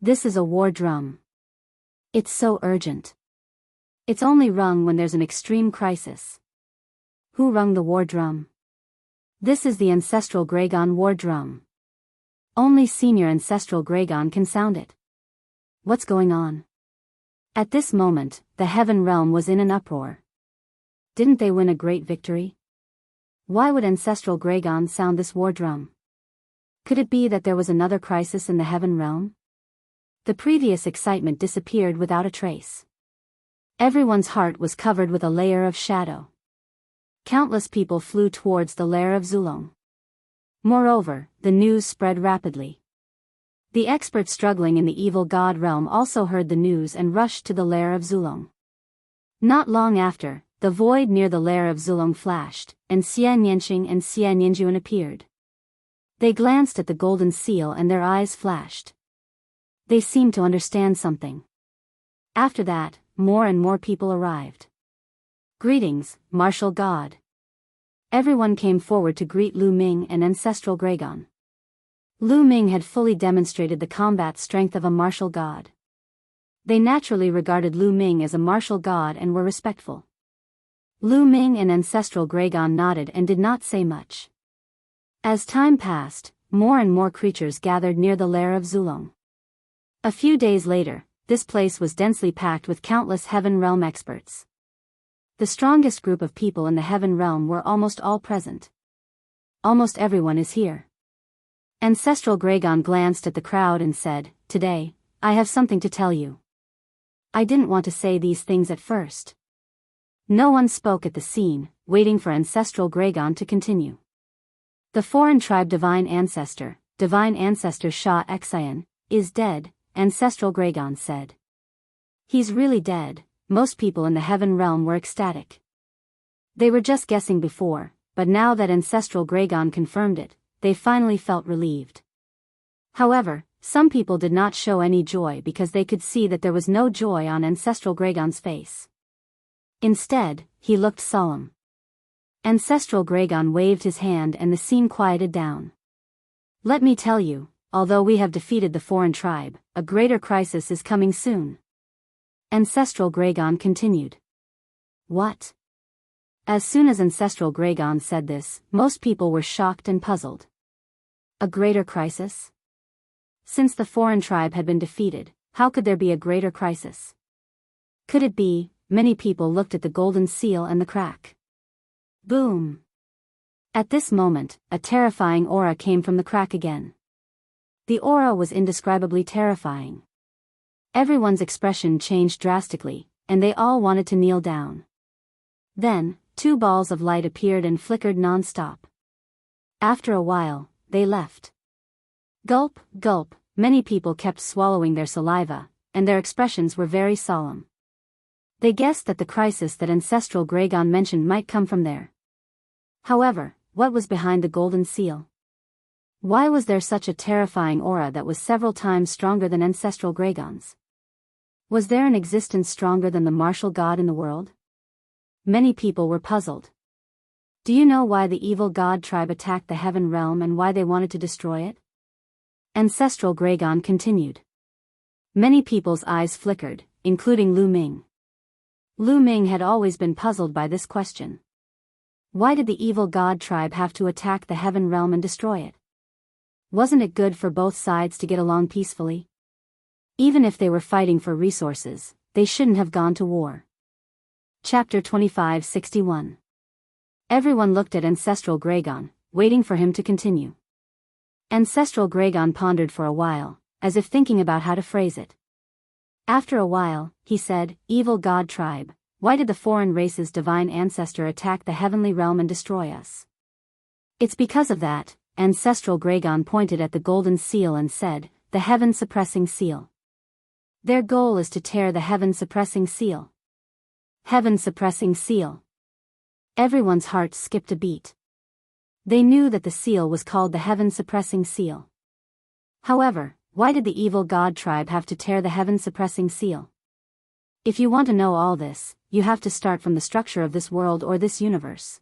This is a war drum. It's so urgent. It's only rung when there's an extreme crisis. Who rung the war drum? This is the Ancestral Dragon war drum. Only Senior Ancestral Dragon can sound it. What's going on? At this moment, the heaven realm was in an uproar. Didn't they win a great victory? Why would Ancestral Dragon sound this war drum? Could it be that there was another crisis in the heaven realm? The previous excitement disappeared without a trace. Everyone's heart was covered with a layer of shadow. Countless people flew towards the lair of Zulong. Moreover, the news spread rapidly. The experts struggling in the evil god realm also heard the news and rushed to the lair of Zulong. Not long after, the void near the lair of Zulong flashed, and Xia Nianxing and Xia Nianjuan appeared. They glanced at the golden seal and their eyes flashed. They seemed to understand something. After that, more and more people arrived. Greetings, martial god. Everyone came forward to greet Lu Ming and Ancestral Dragon. Lu Ming had fully demonstrated the combat strength of a martial god. They naturally regarded Lu Ming as a martial god and were respectful. Lu Ming and Ancestral Dragon nodded and did not say much. As time passed, more and more creatures gathered near the lair of Zulong. A few days later, this place was densely packed with countless heaven realm experts. The strongest group of people in the heaven realm were almost all present. Almost everyone is here. Ancestral Dragon glanced at the crowd and said, "Today, I have something to tell you." I didn't want to say these things at first. No one spoke at the scene, waiting for Ancestral Dragon to continue. The foreign tribe Divine Ancestor Sha Xian, is dead, Ancestral Dragon said. He's really dead. Most people in the heaven realm were ecstatic. They were just guessing before, but now that Ancestral Dragon confirmed it, they finally felt relieved. However, some people did not show any joy because they could see that there was no joy on Ancestral Dragon's face. Instead, he looked solemn. Ancestral Dragon waved his hand and the scene quieted down. Let me tell you, although we have defeated the foreign tribe, a greater crisis is coming soon. Ancestral Dragon continued. What? As soon as Ancestral Dragon said this, most people were shocked and puzzled. A greater crisis? Since the foreign tribe had been defeated, how could there be a greater crisis? Could it be? Many people looked at the golden seal and the crack. Boom! At this moment, a terrifying aura came from the crack again. The aura was indescribably terrifying. Everyone's expression changed drastically, and they all wanted to kneel down. Then, two balls of light appeared and flickered non-stop. After a while, they left. Gulp, gulp, many people kept swallowing their saliva, and their expressions were very solemn. They guessed that the crisis that Ancestral Dragon mentioned might come from there. However, what was behind the golden seal? Why was there such a terrifying aura that was several times stronger than Ancestral Dragon's? Was there an existence stronger than the martial god in the world? Many people were puzzled. Do you know why the evil god tribe attacked the heaven realm and why they wanted to destroy it? Ancestral Dragon continued. Many people's eyes flickered, including Lu Ming. Lu Ming had always been puzzled by this question. Why did the evil god tribe have to attack the heaven realm and destroy it? Wasn't it good for both sides to get along peacefully? Even if they were fighting for resources, they shouldn't have gone to war. Chapter 2561. Everyone looked at Ancestral Dragon, waiting for him to continue. Ancestral Dragon pondered for a while, as if thinking about how to phrase it. After a while, he said, "Evil god tribe, why did the foreign race's divine ancestor attack the heavenly realm and destroy us?" It's because of that, Ancestral Gragon pointed at the golden seal and said, the heaven-suppressing seal. Their goal is to tear the heaven-suppressing seal. Heaven-suppressing seal. Everyone's heart skipped a beat. They knew that the seal was called the heaven-suppressing seal. However, why did the evil god tribe have to tear the heaven-suppressing seal? If you want to know all this, you have to start from the structure of this world or this universe.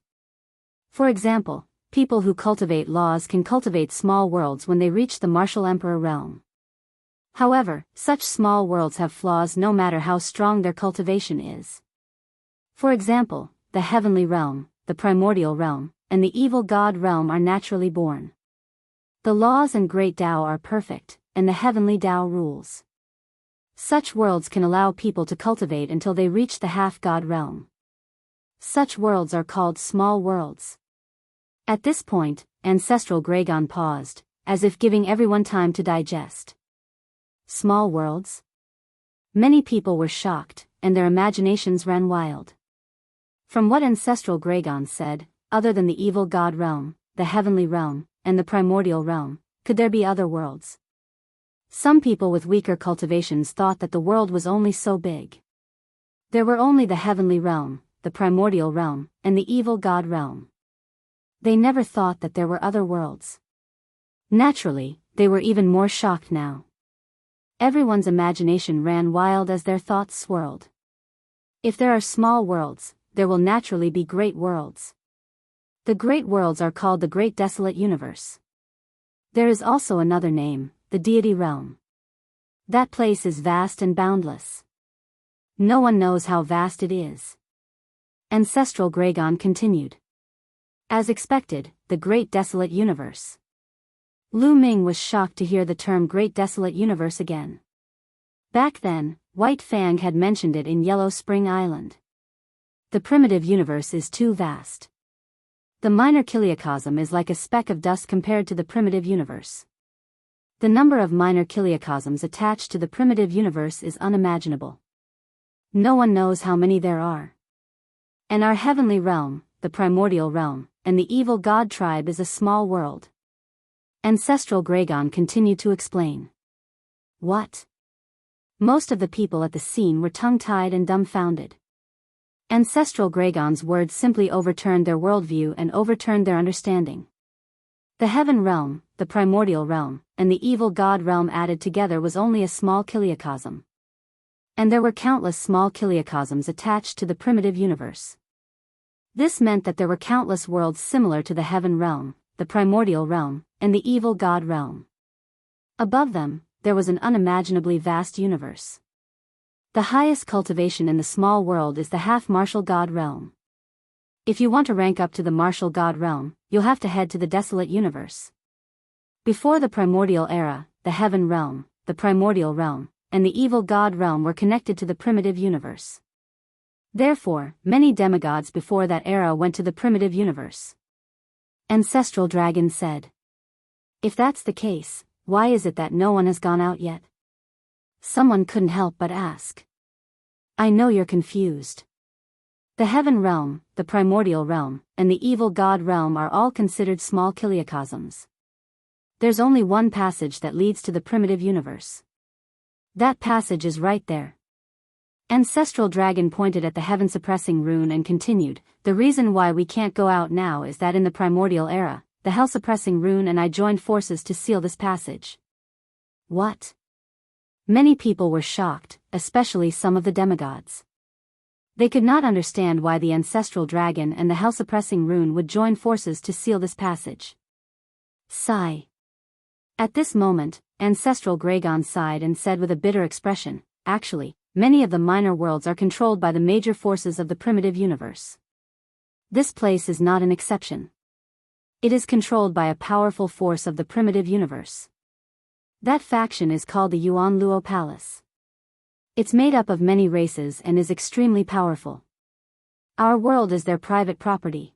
For example, people who cultivate laws can cultivate small worlds when they reach the martial emperor realm. However, such small worlds have flaws no matter how strong their cultivation is. For example, the heavenly realm, the primordial realm, and the evil god realm are naturally born. The laws and great Tao are perfect, and the heavenly Tao rules. Such worlds can allow people to cultivate until they reach the half-god realm. Such worlds are called small worlds. At this point, Ancestral Gragon paused, as if giving everyone time to digest. Small worlds? Many people were shocked, and their imaginations ran wild. From what Ancestral Gragon said, other than the evil god realm, the heavenly realm, and the primordial realm, could there be other worlds? Some people with weaker cultivations thought that the world was only so big. There were only the heavenly realm, the primordial realm, and the evil god realm. They never thought that there were other worlds. Naturally, they were even more shocked now. Everyone's imagination ran wild as their thoughts swirled. If there are small worlds, there will naturally be great worlds. The great worlds are called the Great Desolate Universe. There is also another name, the Deity Realm. That place is vast and boundless. No one knows how vast it is. Ancestral Gragon continued. As expected, the Great Desolate Universe. Lu Ming was shocked to hear the term Great Desolate Universe again. Back then, White Fang had mentioned it in Yellow Spring Island. The primitive universe is too vast. The minor kiliacosm is like a speck of dust compared to the primitive universe. The number of minor kiliacosms attached to the primitive universe is unimaginable. No one knows how many there are. And our heavenly realm, the primordial realm, and the evil god tribe is a small world. Ancestral Gragon continued to explain. What? Most of the people at the scene were tongue-tied and dumbfounded. Ancestral Gragon's words simply overturned their worldview and overturned their understanding. The heaven realm, the primordial realm, and the evil god realm added together was only a small kiliacosm. And there were countless small kiliacosms attached to the primitive universe. This meant that there were countless worlds similar to the heaven realm, the primordial realm, and the evil god realm. Above them, there was an unimaginably vast universe. The highest cultivation in the small world is the half-martial god realm. If you want to rank up to the martial god realm, you'll have to head to the desolate universe. Before the primordial era, the heaven realm, the primordial realm, and the evil god realm were connected to the primitive universe. Therefore, many demigods before that era went to the primitive universe. Ancestral Dragon said. If that's the case, why is it that no one has gone out yet? Someone couldn't help but ask. I know you're confused. The heaven realm, the primordial realm, and the evil god realm are all considered small kiliacosms. There's only one passage that leads to the primitive universe. That passage is right there. Ancestral Dragon pointed at the heaven-suppressing rune and continued, the reason why we can't go out now is that in the primordial era, the hell-suppressing rune and I joined forces to seal this passage. What? Many people were shocked, especially some of the demigods. They could not understand why the Ancestral Dragon and the hell-suppressing rune would join forces to seal this passage. Sigh. At this moment, Ancestral Gragon sighed and said with a bitter expression, actually, many of the minor worlds are controlled by the major forces of the primitive universe. This place is not an exception. It is controlled by a powerful force of the primitive universe. That faction is called the Yuan Luo Palace. It's made up of many races and is extremely powerful. Our world is their private property.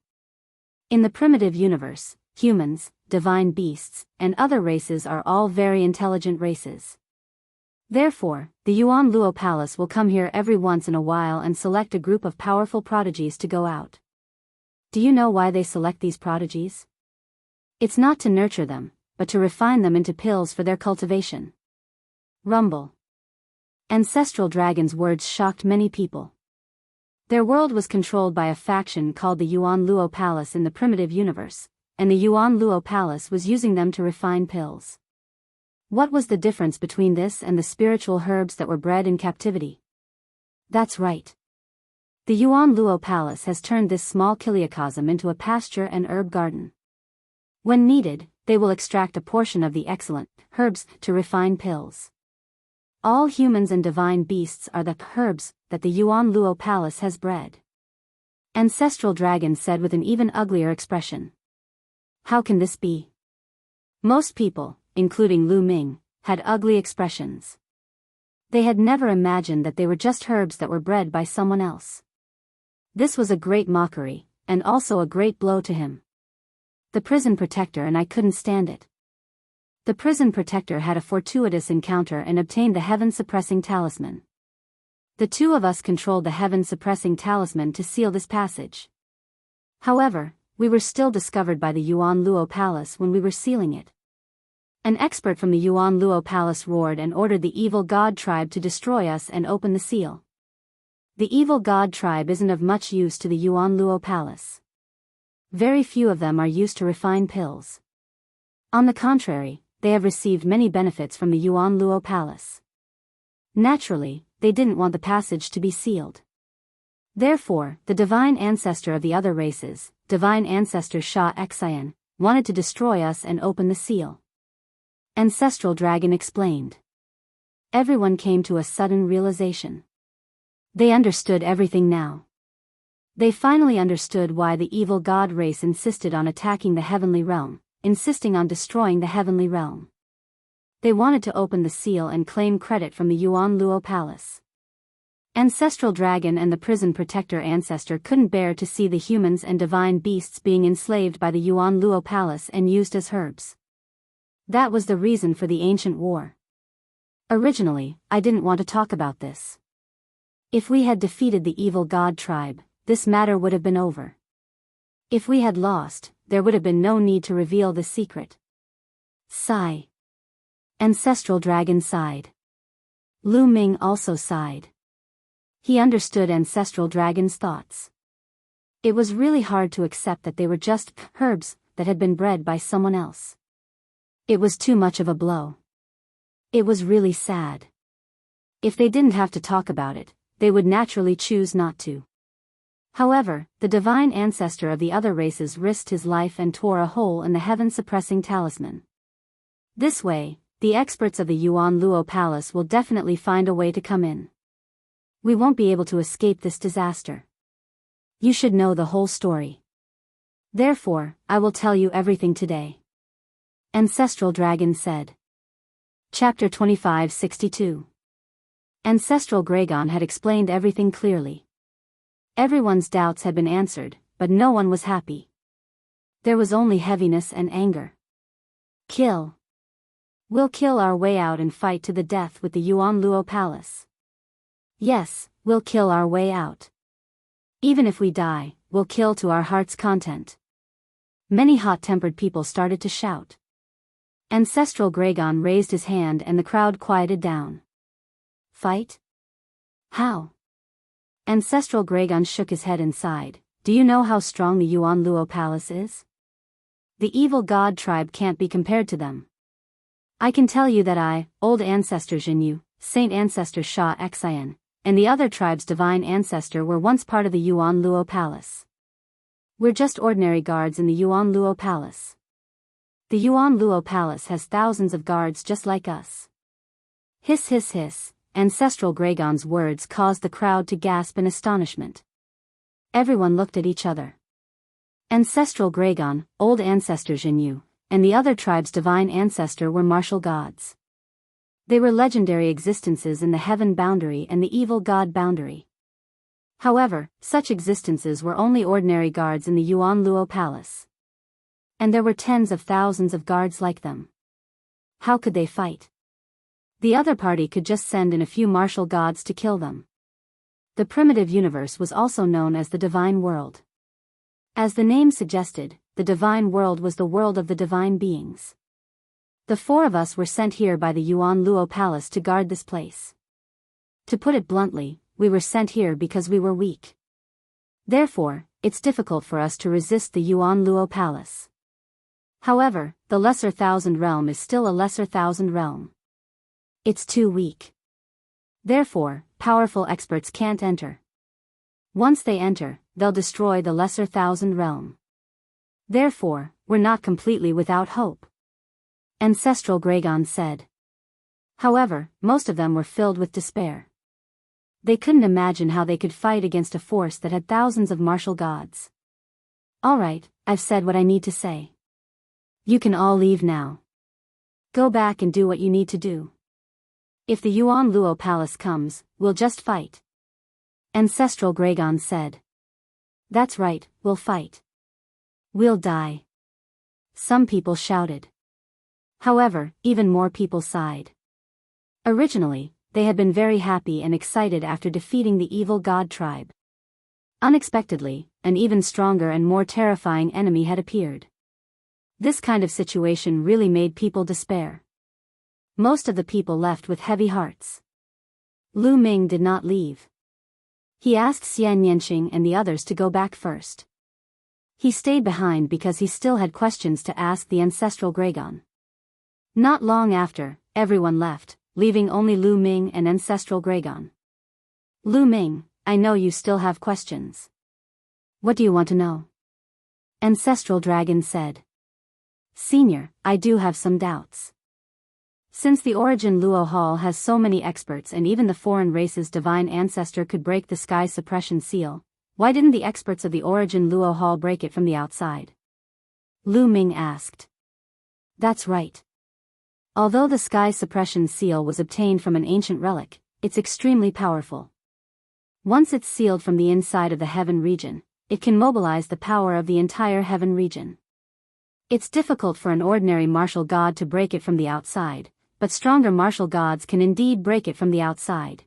In the primitive universe, humans, divine beasts, and other races are all very intelligent races. Therefore, the Yuan Luo Palace will come here every once in a while and select a group of powerful prodigies to go out. Do you know why they select these prodigies? It's not to nurture them, but to refine them into pills for their cultivation. Rumble. Ancestral Dragon's words shocked many people. Their world was controlled by a faction called the Yuan Luo Palace in the primitive universe, and the Yuan Luo Palace was using them to refine pills. What was the difference between this and the spiritual herbs that were bred in captivity? That's right. The Yuan Luo Palace has turned this small kiliocosm into a pasture and herb garden. When needed, they will extract a portion of the excellent herbs to refine pills. All humans and divine beasts are the herbs that the Yuan Luo Palace has bred. Ancestral Dragon said with an even uglier expression. How can this be? Most people, including Lu Ming, had ugly expressions. They had never imagined that they were just herbs that were bred by someone else. This was a great mockery, and also a great blow to him. The prison protector and I couldn't stand it. The prison protector had a fortuitous encounter and obtained the heaven-suppressing talisman. The two of us controlled the heaven-suppressing talisman to seal this passage. However, we were still discovered by the Yuan Luo Palace when we were sealing it. An expert from the Yuan Luo Palace roared and ordered the evil god tribe to destroy us and open the seal. The evil god tribe isn't of much use to the Yuan Luo Palace. Very few of them are used to refine pills. On the contrary, they have received many benefits from the Yuan Luo Palace. Naturally, they didn't want the passage to be sealed. Therefore, the divine ancestor of the other races, divine ancestor Sha Xian, wanted to destroy us and open the seal. Ancestral Dragon explained. Everyone came to a sudden realization. They understood everything now. They finally understood why the evil god race insisted on attacking the heavenly realm, insisting on destroying the heavenly realm. They wanted to open the seal and claim credit from the Yuan Luo Palace. Ancestral Dragon and the prison protector ancestor couldn't bear to see the humans and divine beasts being enslaved by the Yuan Luo Palace and used as herbs. That was the reason for the ancient war. Originally, I didn't want to talk about this. If we had defeated the evil god tribe, this matter would have been over. If we had lost, there would have been no need to reveal the secret. Sigh. Ancestral Dragon sighed. Lu Ming also sighed. He understood Ancestral Dragon's thoughts. It was really hard to accept that they were just herbs that had been bred by someone else. It was too much of a blow. It was really sad. If they didn't have to talk about it, they would naturally choose not to. However, the divine ancestor of the other races risked his life and tore a hole in the heaven-suppressing talisman. This way, the experts of the Yuan Luo Palace will definitely find a way to come in. We won't be able to escape this disaster. You should know the whole story. Therefore, I will tell you everything today. Ancestral Dragon said. Chapter 2562. Ancestral Dragon had explained everything clearly. Everyone's doubts had been answered, but no one was happy. There was only heaviness and anger. Kill. We'll kill our way out and fight to the death with the Yuan Luo Palace. Yes, we'll kill our way out. Even if we die, we'll kill to our heart's content. Many hot-tempered people started to shout. Ancestral Dragon raised his hand and the crowd quieted down. Fight? How? Ancestral Dragon shook his head and sighed. Do you know how strong the Yuan Luo Palace is? The evil god tribe can't be compared to them. I can tell you that I, old ancestor Jinyu, Saint Ancestor Sha Xian, and the other tribe's divine ancestor were once part of the Yuan Luo Palace. We're just ordinary guards in the Yuan Luo Palace. The Yuan Luo Palace has thousands of guards just like us. Hiss hiss hiss. Ancestral Dragon's words caused the crowd to gasp in astonishment. Everyone looked at each other. Ancestral Dragon, old ancestor Jinyu, and the other tribe's divine ancestor were martial gods. They were legendary existences in the heaven boundary and the evil god boundary. However, such existences were only ordinary guards in the Yuan Luo Palace. And there were tens of thousands of guards like them. How could they fight? The other party could just send in a few martial gods to kill them. The primitive universe was also known as the divine world. As the name suggested, the divine world was the world of the divine beings. The four of us were sent here by the Yuan Luo Palace to guard this place. To put it bluntly, we were sent here because we were weak. Therefore, it's difficult for us to resist the Yuan Luo Palace. However, the Lesser Thousand Realm is still a Lesser Thousand Realm. It's too weak. Therefore, powerful experts can't enter. Once they enter, they'll destroy the Lesser Thousand Realm. Therefore, we're not completely without hope. Ancestral Gragon said. However, most of them were filled with despair. They couldn't imagine how they could fight against a force that had thousands of martial gods. Alright, I've said what I need to say. You can all leave now. Go back and do what you need to do. If the Yuan Luo Palace comes, we'll just fight. Ancestral Gragon said. That's right, we'll fight. We'll die. Some people shouted. However, even more people sighed. Originally, they had been very happy and excited after defeating the evil god tribe. Unexpectedly, an even stronger and more terrifying enemy had appeared. This kind of situation really made people despair. Most of the people left with heavy hearts. Lu Ming did not leave. He asked Xian Yanqing and the others to go back first. He stayed behind because he still had questions to ask the ancestral Gragon. Not long after, everyone left, leaving only Lu Ming and ancestral Gragon. Lu Ming, I know you still have questions. What do you want to know? Ancestral Dragon said. Senior, I do have some doubts. Since the Origin Luo Hall has so many experts and even the foreign race's divine ancestor could break the sky suppression seal, why didn't the experts of the Origin Luo Hall break it from the outside? Lu Ming asked. That's right. Although the sky suppression seal was obtained from an ancient relic, it's extremely powerful. Once it's sealed from the inside of the heaven region, it can mobilize the power of the entire heaven region. It's difficult for an ordinary martial god to break it from the outside, but stronger martial gods can indeed break it from the outside.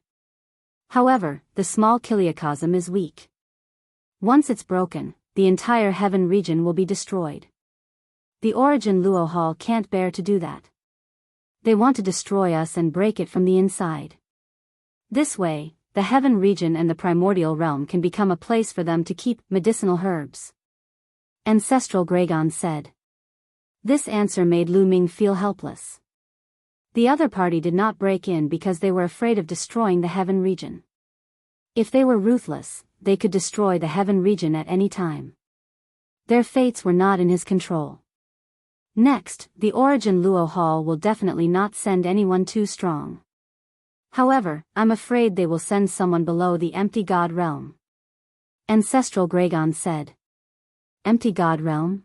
However, the small Kiliacosm is weak. Once it's broken, the entire heaven region will be destroyed. The Origin Luo Hall can't bear to do that. They want to destroy us and break it from the inside. This way, the heaven region and the primordial realm can become a place for them to keep medicinal herbs. Ancestral Gragon said. This answer made Lu Ming feel helpless. The other party did not break in because they were afraid of destroying the heaven region. If they were ruthless, they could destroy the heaven region at any time. Their fates were not in his control. Next, the Origin Luo Hall will definitely not send anyone too strong. However, I'm afraid they will send someone below the Empty God Realm. Ancestral Gragon said. Empty God Realm?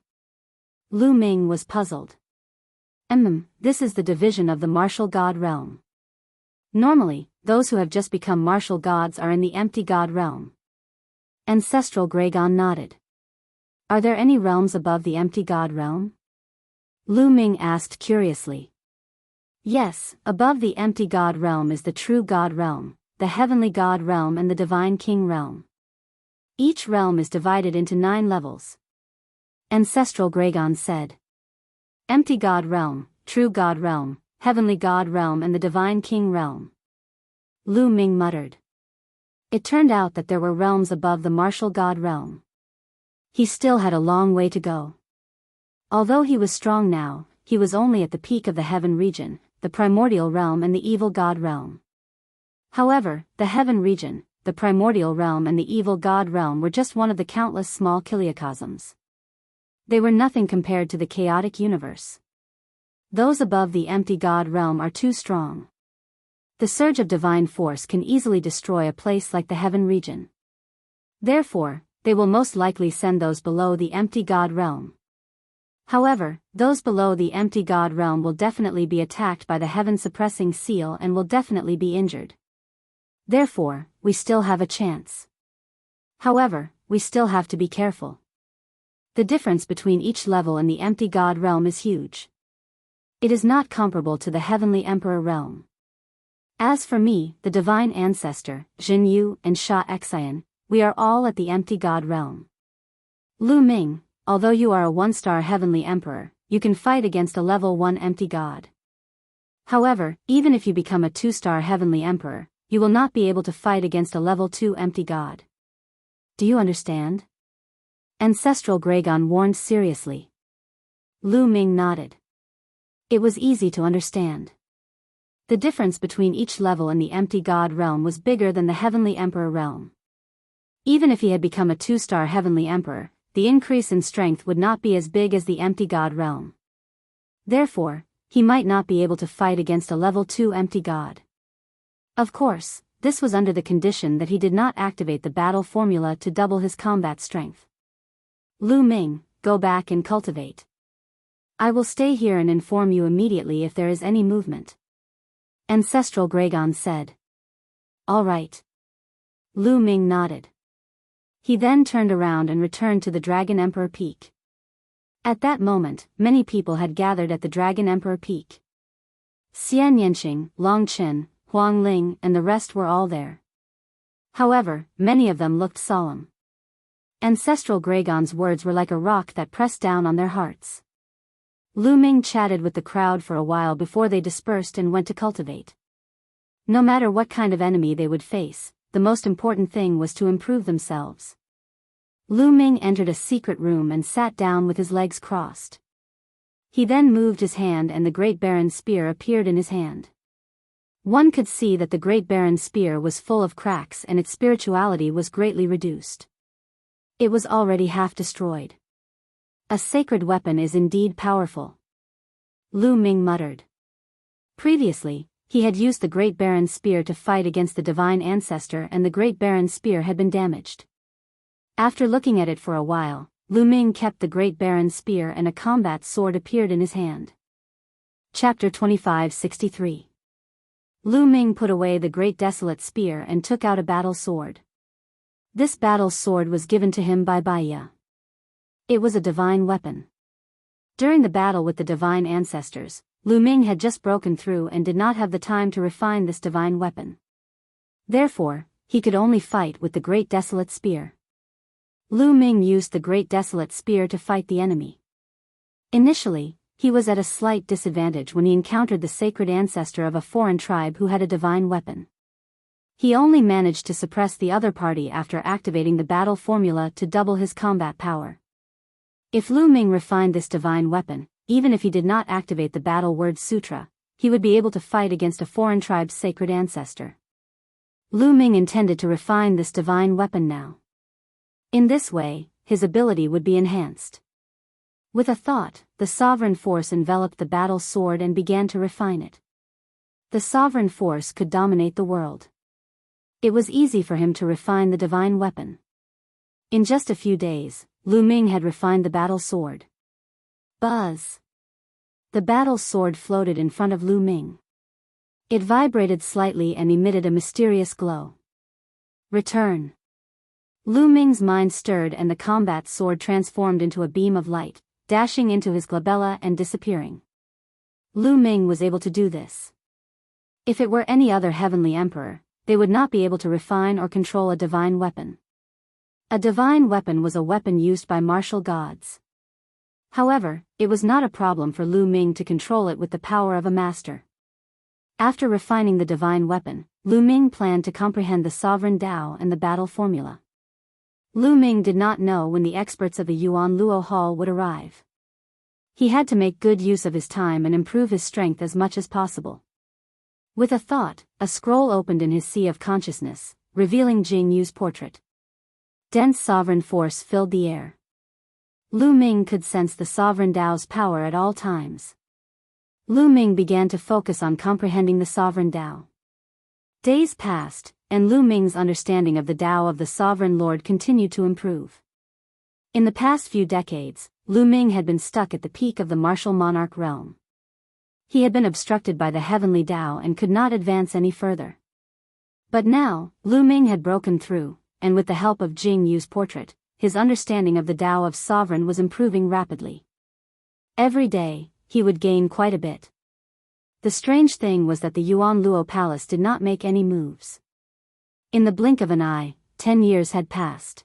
Lu Ming was puzzled. This is the division of the Martial God Realm. Normally, those who have just become martial gods are in the Empty God Realm. Ancestral Gragon nodded. Are there any realms above the Empty God Realm? Lu Ming asked curiously. Yes, above the Empty God Realm is the True God Realm, the Heavenly God Realm and the Divine King Realm. Each realm is divided into 9 levels. Ancestral Gragon said. Empty God Realm, True God Realm, Heavenly God Realm and the Divine King Realm. Lu Ming muttered. It turned out that there were realms above the Martial God Realm. He still had a long way to go. Although he was strong now, he was only at the peak of the heaven region, the primordial realm and the evil god realm. However, the heaven region, the primordial realm and the evil god realm were just one of the countless small Kiliacosms. They were nothing compared to the chaotic universe. Those above the empty god realm are too strong. The surge of divine force can easily destroy a place like the heaven region. Therefore, they will most likely send those below the empty god realm. However, those below the empty god realm will definitely be attacked by the heaven-suppressing seal and will definitely be injured. Therefore, we still have a chance. However, we still have to be careful. The difference between each level and the empty god realm is huge. It is not comparable to the heavenly emperor realm. As for me, the divine ancestor, Jin Yu and Sha Xian, we are all at the empty god realm. Lu Ming, although you are a 1-star heavenly emperor, you can fight against a level 1 empty god. However, even if you become a 2-star heavenly emperor, you will not be able to fight against a level 2 empty god. Do you understand? Ancestral Gragon warned seriously. Lu Ming nodded. It was easy to understand. The difference between each level in the empty god realm was bigger than the heavenly emperor realm. Even if he had become a 2-star heavenly emperor, the increase in strength would not be as big as the empty god realm. Therefore, he might not be able to fight against a level 2 empty god. Of course, this was under the condition that he did not activate the battle formula to double his combat strength. Lu Ming, go back and cultivate. I will stay here and inform you immediately if there is any movement. Ancestral Gragon said. All right. Lu Ming nodded. He then turned around and returned to the Dragon Emperor Peak. At that moment, many people had gathered at the Dragon Emperor Peak. Xian Yanqing, Long Qin, Huang Ling and the rest were all there. However, many of them looked solemn. Ancestral Gragon's words were like a rock that pressed down on their hearts. Lu Ming chatted with the crowd for a while before they dispersed and went to cultivate. No matter what kind of enemy they would face, the most important thing was to improve themselves. Lu Ming entered a secret room and sat down with his legs crossed. He then moved his hand and the Great Baron's spear appeared in his hand. One could see that the Great Baron's spear was full of cracks and its spirituality was greatly reduced. It was already half destroyed. A sacred weapon is indeed powerful. Lu Ming muttered. Previously, he had used the Great Baron's spear to fight against the Divine Ancestor and the Great Baron's spear had been damaged. After looking at it for a while, Lu Ming kept the Great Baron's spear and a combat sword appeared in his hand. Chapter 2563. Lu Ming put away the Great Desolate Spear and took out a battle sword. This battle sword was given to him by Baiya. It was a divine weapon. During the battle with the Divine Ancestors, Lu Ming had just broken through and did not have the time to refine this divine weapon. Therefore, he could only fight with the Great Desolate Spear. Lu Ming used the Great Desolate Spear to fight the enemy. Initially, he was at a slight disadvantage when he encountered the sacred ancestor of a foreign tribe who had a divine weapon. He only managed to suppress the other party after activating the battle formula to double his combat power. If Lu Ming refined this divine weapon, even if he did not activate the battle word sutra, he would be able to fight against a foreign tribe's sacred ancestor. Lu Ming intended to refine this divine weapon now. In this way, his ability would be enhanced. With a thought, the sovereign force enveloped the battle sword and began to refine it. The sovereign force could dominate the world. It was easy for him to refine the divine weapon. In just a few days, Lu Ming had refined the battle sword. Buzz! The battle sword floated in front of Lu Ming. It vibrated slightly and emitted a mysterious glow. Return! Lu Ming's mind stirred and the combat sword transformed into a beam of light, dashing into his glabella and disappearing. Lu Ming was able to do this. If it were any other heavenly emperor, they would not be able to refine or control a divine weapon. A divine weapon was a weapon used by martial gods. However, it was not a problem for Lu Ming to control it with the power of a master. After refining the divine weapon, Lu Ming planned to comprehend the sovereign Tao and the battle formula. Lu Ming did not know when the experts of the Yuan Luo Hall would arrive. He had to make good use of his time and improve his strength as much as possible. With a thought, a scroll opened in his sea of consciousness, revealing Jing Yu's portrait. Dense sovereign force filled the air. Lu Ming could sense the sovereign Tao's power at all times. Lu Ming began to focus on comprehending the sovereign Tao. Days passed, and Lu Ming's understanding of the Tao of the Sovereign Lord continued to improve. In the past few decades, Lu Ming had been stuck at the peak of the martial monarch realm. He had been obstructed by the heavenly Tao and could not advance any further. But now, Lu Ming had broken through, and with the help of Jing Yu's portrait, his understanding of the Tao of Sovereign was improving rapidly. Every day, he would gain quite a bit. The strange thing was that the Yuan Luo Palace did not make any moves. In the blink of an eye, 10 years had passed.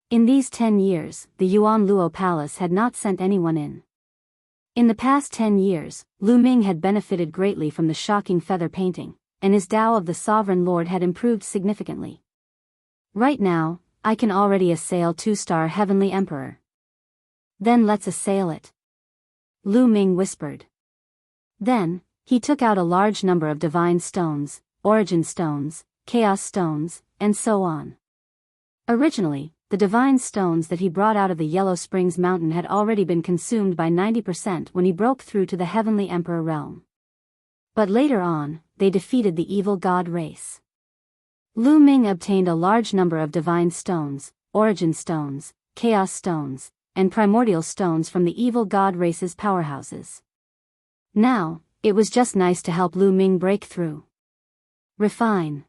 In these 10 years, the Yuan Luo Palace had not sent anyone in. In the past 10 years, Lu Ming had benefited greatly from the shocking feather painting, and his Tao of the Sovereign Lord had improved significantly. Right now, I can already assail 2-star Heavenly Emperor. Then let's assail it. Lu Ming whispered. Then, he took out a large number of divine stones, origin stones, chaos stones, and so on. Originally, the divine stones that he brought out of the Yellow Springs Mountain had already been consumed by 90% when he broke through to the Heavenly Emperor realm. But later on, they defeated the evil god race. Lu Ming obtained a large number of divine stones, origin stones, chaos stones, and primordial stones from the evil god race's powerhouses. Now, it was just nice to help Lu Ming break through. Refine.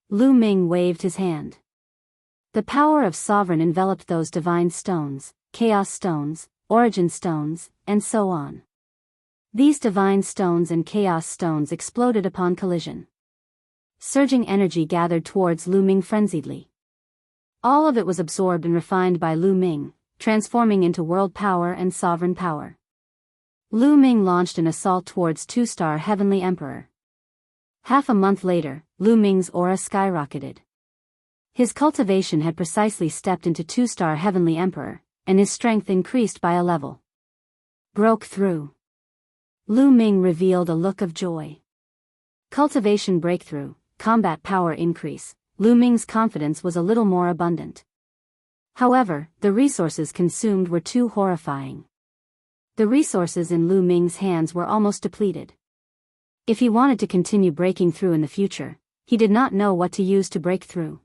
Lu Ming waved his hand. The power of Sovereign enveloped those divine stones, chaos stones, origin stones, and so on. These divine stones and chaos stones exploded upon collision. Surging energy gathered towards Lu Ming frenziedly. All of it was absorbed and refined by Lu Ming, transforming into world power and sovereign power. Lu Ming launched an assault towards 2-star Heavenly Emperor. Half a month later, Lu Ming's aura skyrocketed. His cultivation had precisely stepped into 2-star Heavenly Emperor, and his strength increased by a level. Broke through. Lu Ming revealed a look of joy. Cultivation breakthrough, combat power increase. Lu Ming's confidence was a little more abundant. However, the resources consumed were too horrifying. The resources in Lu Ming's hands were almost depleted. If he wanted to continue breaking through in the future, he did not know what to use to break through.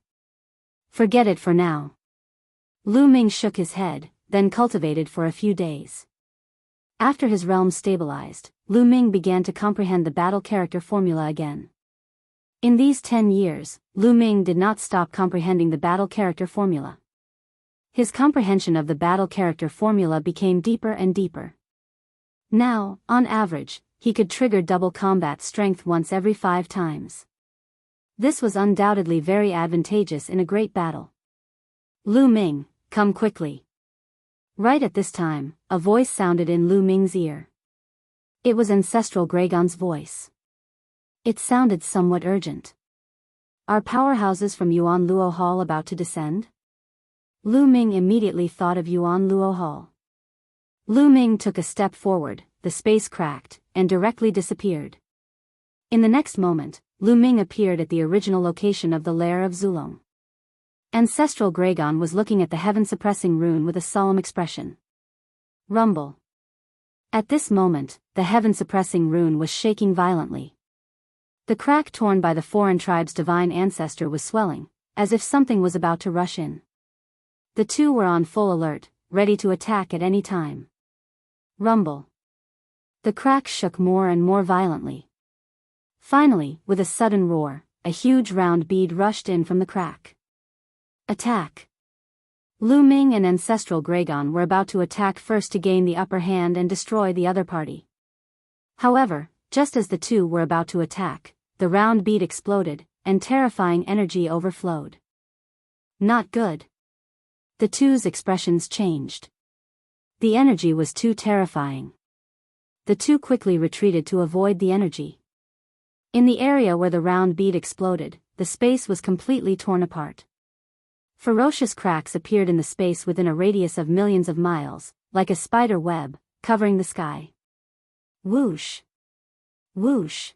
Forget it for now. Lu Ming shook his head, then cultivated for a few days. After his realm stabilized, Lu Ming began to comprehend the battle character formula again. In these 10 years, Lu Ming did not stop comprehending the battle character formula. His comprehension of the battle character formula became deeper and deeper. Now, on average, he could trigger double combat strength once every 5 times. This was undoubtedly very advantageous in a great battle. Lu Ming, come quickly. Right at this time, a voice sounded in Lu Ming's ear. It was Ancestral Gragon's voice. It sounded somewhat urgent. Are powerhouses from Yuan Luo Hall about to descend? Lu Ming immediately thought of Yuan Luo Hall. Lu Ming took a step forward, the space cracked, and directly disappeared. In the next moment, Lu Ming appeared at the original location of the lair of Zulong. Ancestral Gragon was looking at the heaven-suppressing rune with a solemn expression. Rumble. At this moment, the heaven-suppressing rune was shaking violently. The crack torn by the foreign tribe's divine ancestor was swelling, as if something was about to rush in. The two were on full alert, ready to attack at any time. Rumble. The crack shook more and more violently. Finally, with a sudden roar, a huge round bead rushed in from the crack. Attack! Lu Ming and Ancestral Gragon were about to attack first to gain the upper hand and destroy the other party. However, just as the two were about to attack, the round bead exploded, and terrifying energy overflowed. Not good. The two's expressions changed. The energy was too terrifying. The two quickly retreated to avoid the energy. In the area where the round bead exploded, the space was completely torn apart. Ferocious cracks appeared in the space within a radius of millions of miles, like a spider web, covering the sky. Whoosh! Whoosh!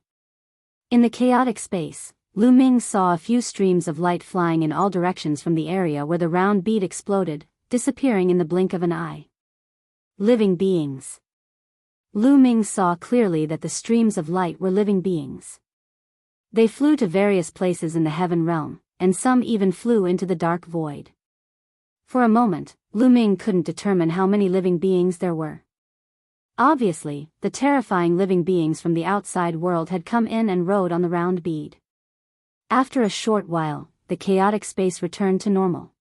In the chaotic space, Lu Ming saw a few streams of light flying in all directions from the area where the round bead exploded, disappearing in the blink of an eye. Living beings. Lu Ming saw clearly that the streams of light were living beings. They flew to various places in the heaven realm, and some even flew into the dark void. For a moment, Lu Ming couldn't determine how many living beings there were. Obviously, the terrifying living beings from the outside world had come in and rode on the round bead. After a short while, the chaotic space returned to normal.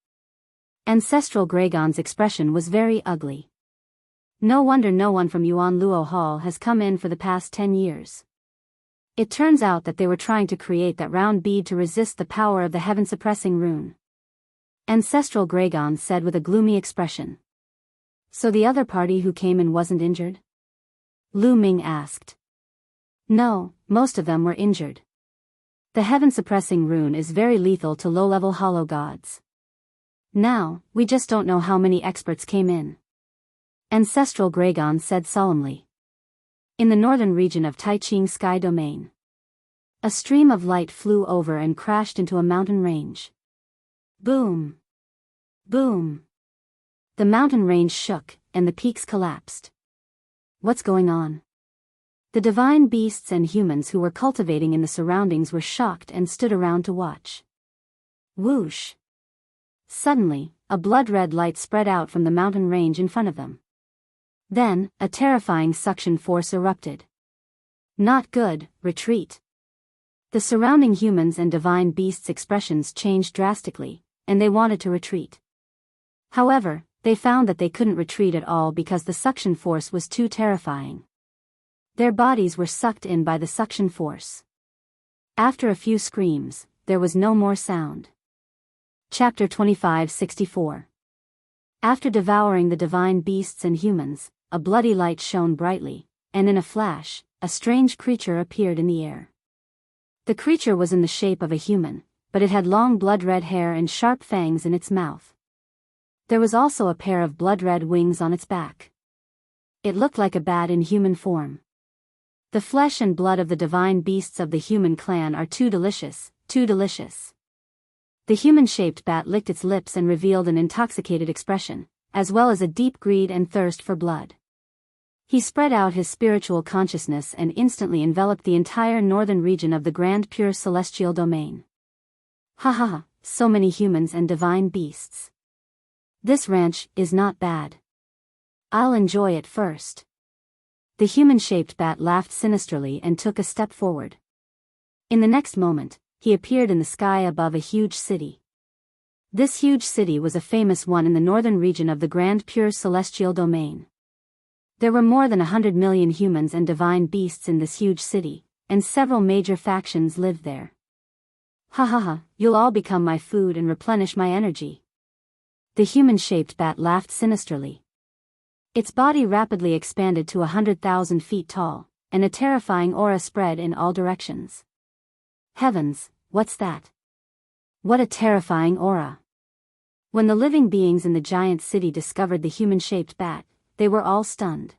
Ancestral Gragon's expression was very ugly. No wonder no one from Yuan Luo Hall has come in for the past 10 years. It turns out that they were trying to create that round bead to resist the power of the heaven-suppressing rune. Ancestral Gragon said with a gloomy expression. So the other party who came in wasn't injured? Lu Ming asked. No, most of them were injured. The heaven-suppressing rune is very lethal to low-level hollow gods. Now, we just don't know how many experts came in. Ancestral Gragon said solemnly. In the northern region of Taiching Sky Domain, a stream of light flew over and crashed into a mountain range. Boom! Boom! The mountain range shook, and the peaks collapsed. What's going on? The divine beasts and humans who were cultivating in the surroundings were shocked and stood around to watch. Whoosh! Suddenly, a blood-red light spread out from the mountain range in front of them. Then, a terrifying suction force erupted. Not good, retreat. The surrounding humans and divine beasts' expressions changed drastically, and they wanted to retreat. However, they found that they couldn't retreat at all because the suction force was too terrifying. Their bodies were sucked in by the suction force. After a few screams, there was no more sound. Chapter 2564. After devouring the divine beasts and humans, a bloody light shone brightly, and in a flash, a strange creature appeared in the air. The creature was in the shape of a human, but it had long blood-red hair and sharp fangs in its mouth. There was also a pair of blood-red wings on its back. It looked like a bat in human form. The flesh and blood of the divine beasts of the human clan are too delicious, too delicious. The human-shaped bat licked its lips and revealed an intoxicated expression, as well as a deep greed and thirst for blood. He spread out his spiritual consciousness and instantly enveloped the entire northern region of the grand pure celestial domain. Ha ha ha, so many humans and divine beasts. This ranch is not bad. I'll enjoy it first. The human-shaped bat laughed sinisterly and took a step forward. In the next moment, he appeared in the sky above a huge city. This huge city was a famous one in the northern region of the grand pure celestial domain. There were more than 100 million humans and divine beasts in this huge city, and several major factions lived there. Ha ha ha, you'll all become my food and replenish my energy. The human-shaped bat laughed sinisterly. Its body rapidly expanded to 100,000 feet tall, and a terrifying aura spread in all directions. Heavens, what's that? What a terrifying aura. When the living beings in the giant city discovered the human-shaped bat, they were all stunned.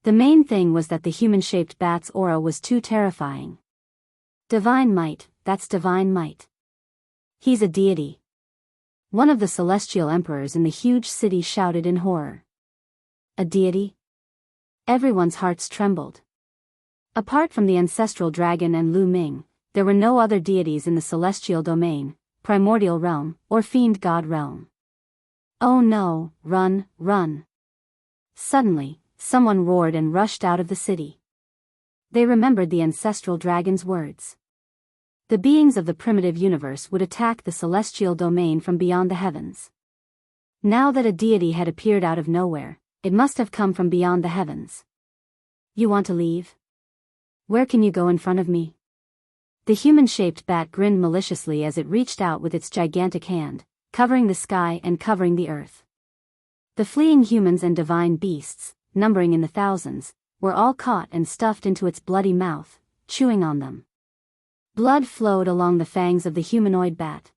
The main thing was that the human-shaped bat's aura was too terrifying. Divine might, that's divine might. He's a deity. One of the celestial emperors in the huge city shouted in horror. A deity? Everyone's hearts trembled. Apart from the ancestral dragon and Lu Ming, there were no other deities in the celestial domain, primordial realm, or fiend god realm. Oh no, run, run. Suddenly, someone roared and rushed out of the city. They remembered the ancestral dragon's words. The beings of the primitive universe would attack the celestial domain from beyond the heavens. Now that a deity had appeared out of nowhere, it must have come from beyond the heavens. You want to leave? Where can you go in front of me? The human-shaped bat grinned maliciously as it reached out with its gigantic hand, covering the sky and covering the earth. The fleeing humans and divine beasts, numbering in the thousands, were all caught and stuffed into its bloody mouth, chewing on them. Blood flowed along the fangs of the humanoid bat.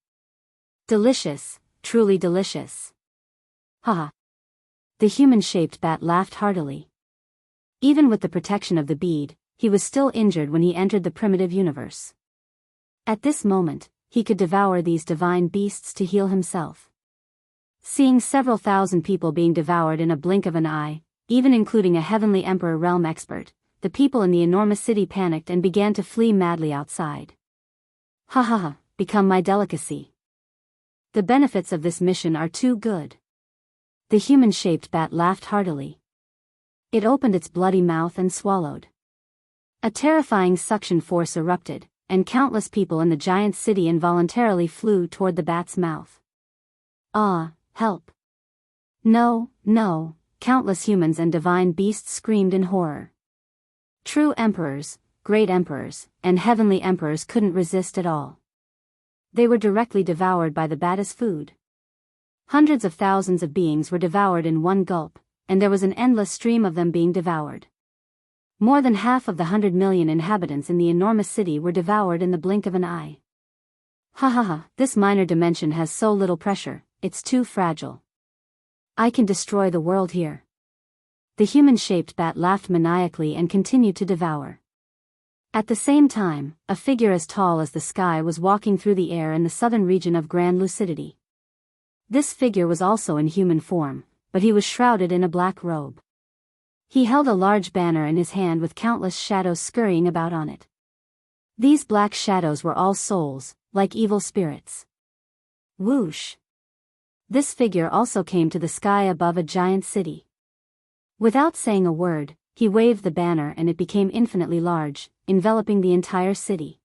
Delicious, truly delicious. Ha! The human-shaped bat laughed heartily. Even with the protection of the bead, he was still injured when he entered the primitive universe. At this moment, he could devour these divine beasts to heal himself. Seeing several thousand people being devoured in a blink of an eye, even including a heavenly emperor realm expert, the people in the enormous city panicked and began to flee madly outside. Ha ha ha, become my delicacy. The benefits of this mission are too good. The human-shaped bat laughed heartily. It opened its bloody mouth and swallowed. A terrifying suction force erupted, and countless people in the giant city involuntarily flew toward the bat's mouth. Ah, help. No, no, countless humans and divine beasts screamed in horror. True emperors, great emperors, and heavenly emperors couldn't resist at all. They were directly devoured by the bat as food. Hundreds of thousands of beings were devoured in one gulp, and there was an endless stream of them being devoured. More than half of the 100 million inhabitants in the enormous city were devoured in the blink of an eye. Ha ha ha, this minor dimension has so little pressure, it's too fragile. I can destroy the world here. The human-shaped bat laughed maniacally and continued to devour. At the same time, a figure as tall as the sky was walking through the air in the southern region of Grand Lucidity. This figure was also in human form, but he was shrouded in a black robe. He held a large banner in his hand with countless shadows scurrying about on it. These black shadows were all souls, like evil spirits. Whoosh! This figure also came to the sky above a giant city. Without saying a word, he waved the banner and it became infinitely large, enveloping the entire city.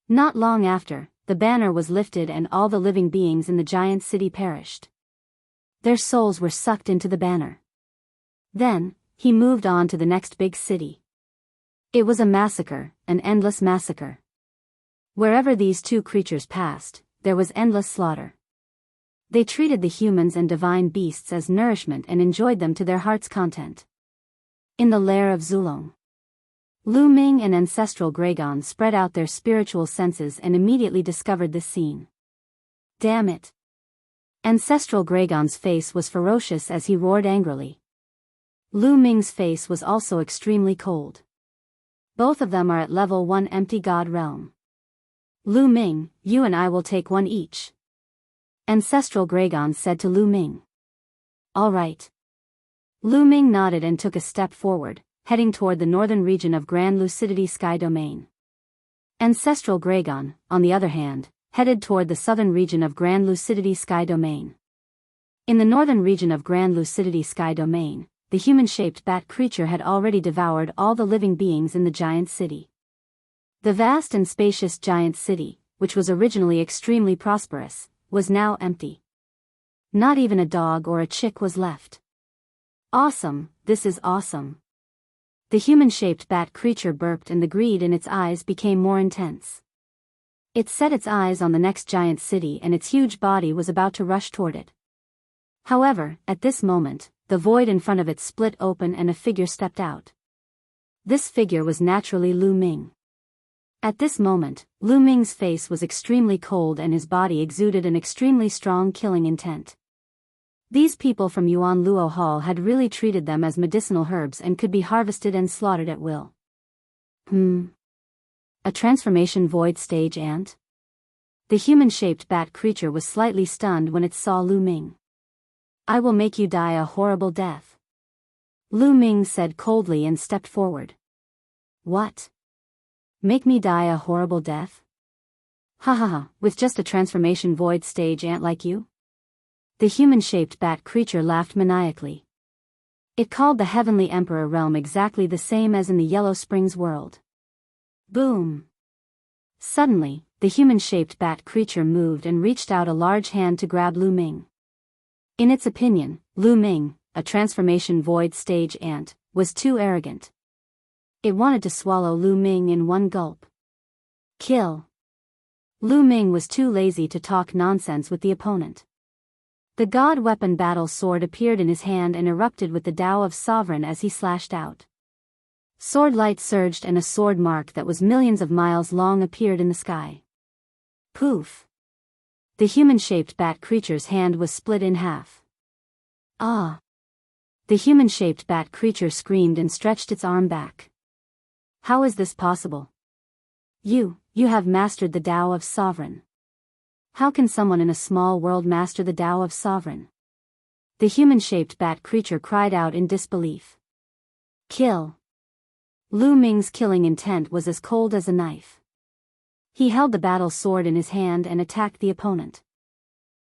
Not long after, the banner was lifted and all the living beings in the giant city perished. Their souls were sucked into the banner. Then, he moved on to the next big city. It was a massacre, an endless massacre. Wherever these two creatures passed, there was endless slaughter. They treated the humans and divine beasts as nourishment and enjoyed them to their heart's content. In the lair of Zulong, Lu Ming and Ancestral Gregon spread out their spiritual senses and immediately discovered this scene. Damn it! Ancestral Gregon's face was ferocious as he roared angrily. Lu Ming's face was also extremely cold. Both of them are at level 1 empty god realm. Lu Ming, you and I will take one each. Ancestral Gregon said to Lu Ming. All right. Lu Ming nodded and took a step forward, heading toward the northern region of Grand Lucidity Sky Domain. Ancestral Gregon, on the other hand, headed toward the southern region of Grand Lucidity Sky Domain. In the northern region of Grand Lucidity Sky Domain, the human-shaped bat creature had already devoured all the living beings in the giant city. The vast and spacious giant city, which was originally extremely prosperous, was now empty. Not even a dog or a chick was left. Awesome, this is awesome. The human-shaped bat creature burped and the greed in its eyes became more intense. It set its eyes on the next giant city and its huge body was about to rush toward it. However, at this moment, the void in front of it split open and a figure stepped out. This figure was naturally Lu Ming. At this moment, Lu Ming's face was extremely cold and his body exuded an extremely strong killing intent. These people from Yuan Luo Hall had really treated them as medicinal herbs and could be harvested and slaughtered at will. A transformation void stage ant? The human-shaped bat creature was slightly stunned when it saw Lu Ming. I will make you die a horrible death. Lu Ming said coldly and stepped forward. What? Make me die a horrible death? Ha ha ha, with just a transformation void stage ant like you? The human-shaped bat creature laughed maniacally. It called the Heavenly Emperor realm exactly the same as in the Yellow Springs world. Boom! Suddenly, the human-shaped bat creature moved and reached out a large hand to grab Lu Ming. In its opinion, Lu Ming, a transformation void stage ant, was too arrogant. It wanted to swallow Lu Ming in one gulp. Kill. Lu Ming was too lazy to talk nonsense with the opponent. The god weapon battle sword appeared in his hand and erupted with the Tao of Sovereign as he slashed out. Sword light surged and a sword mark that was millions of miles long appeared in the sky. Poof! The human-shaped bat creature's hand was split in half. Ah! The human-shaped bat creature screamed and stretched its arm back. How is this possible? You have mastered the Tao of Sovereign. How can someone in a small world master the Tao of Sovereign? The human-shaped bat creature cried out in disbelief. Kill. Lu Ming's killing intent was as cold as a knife. He held the battle sword in his hand and attacked the opponent.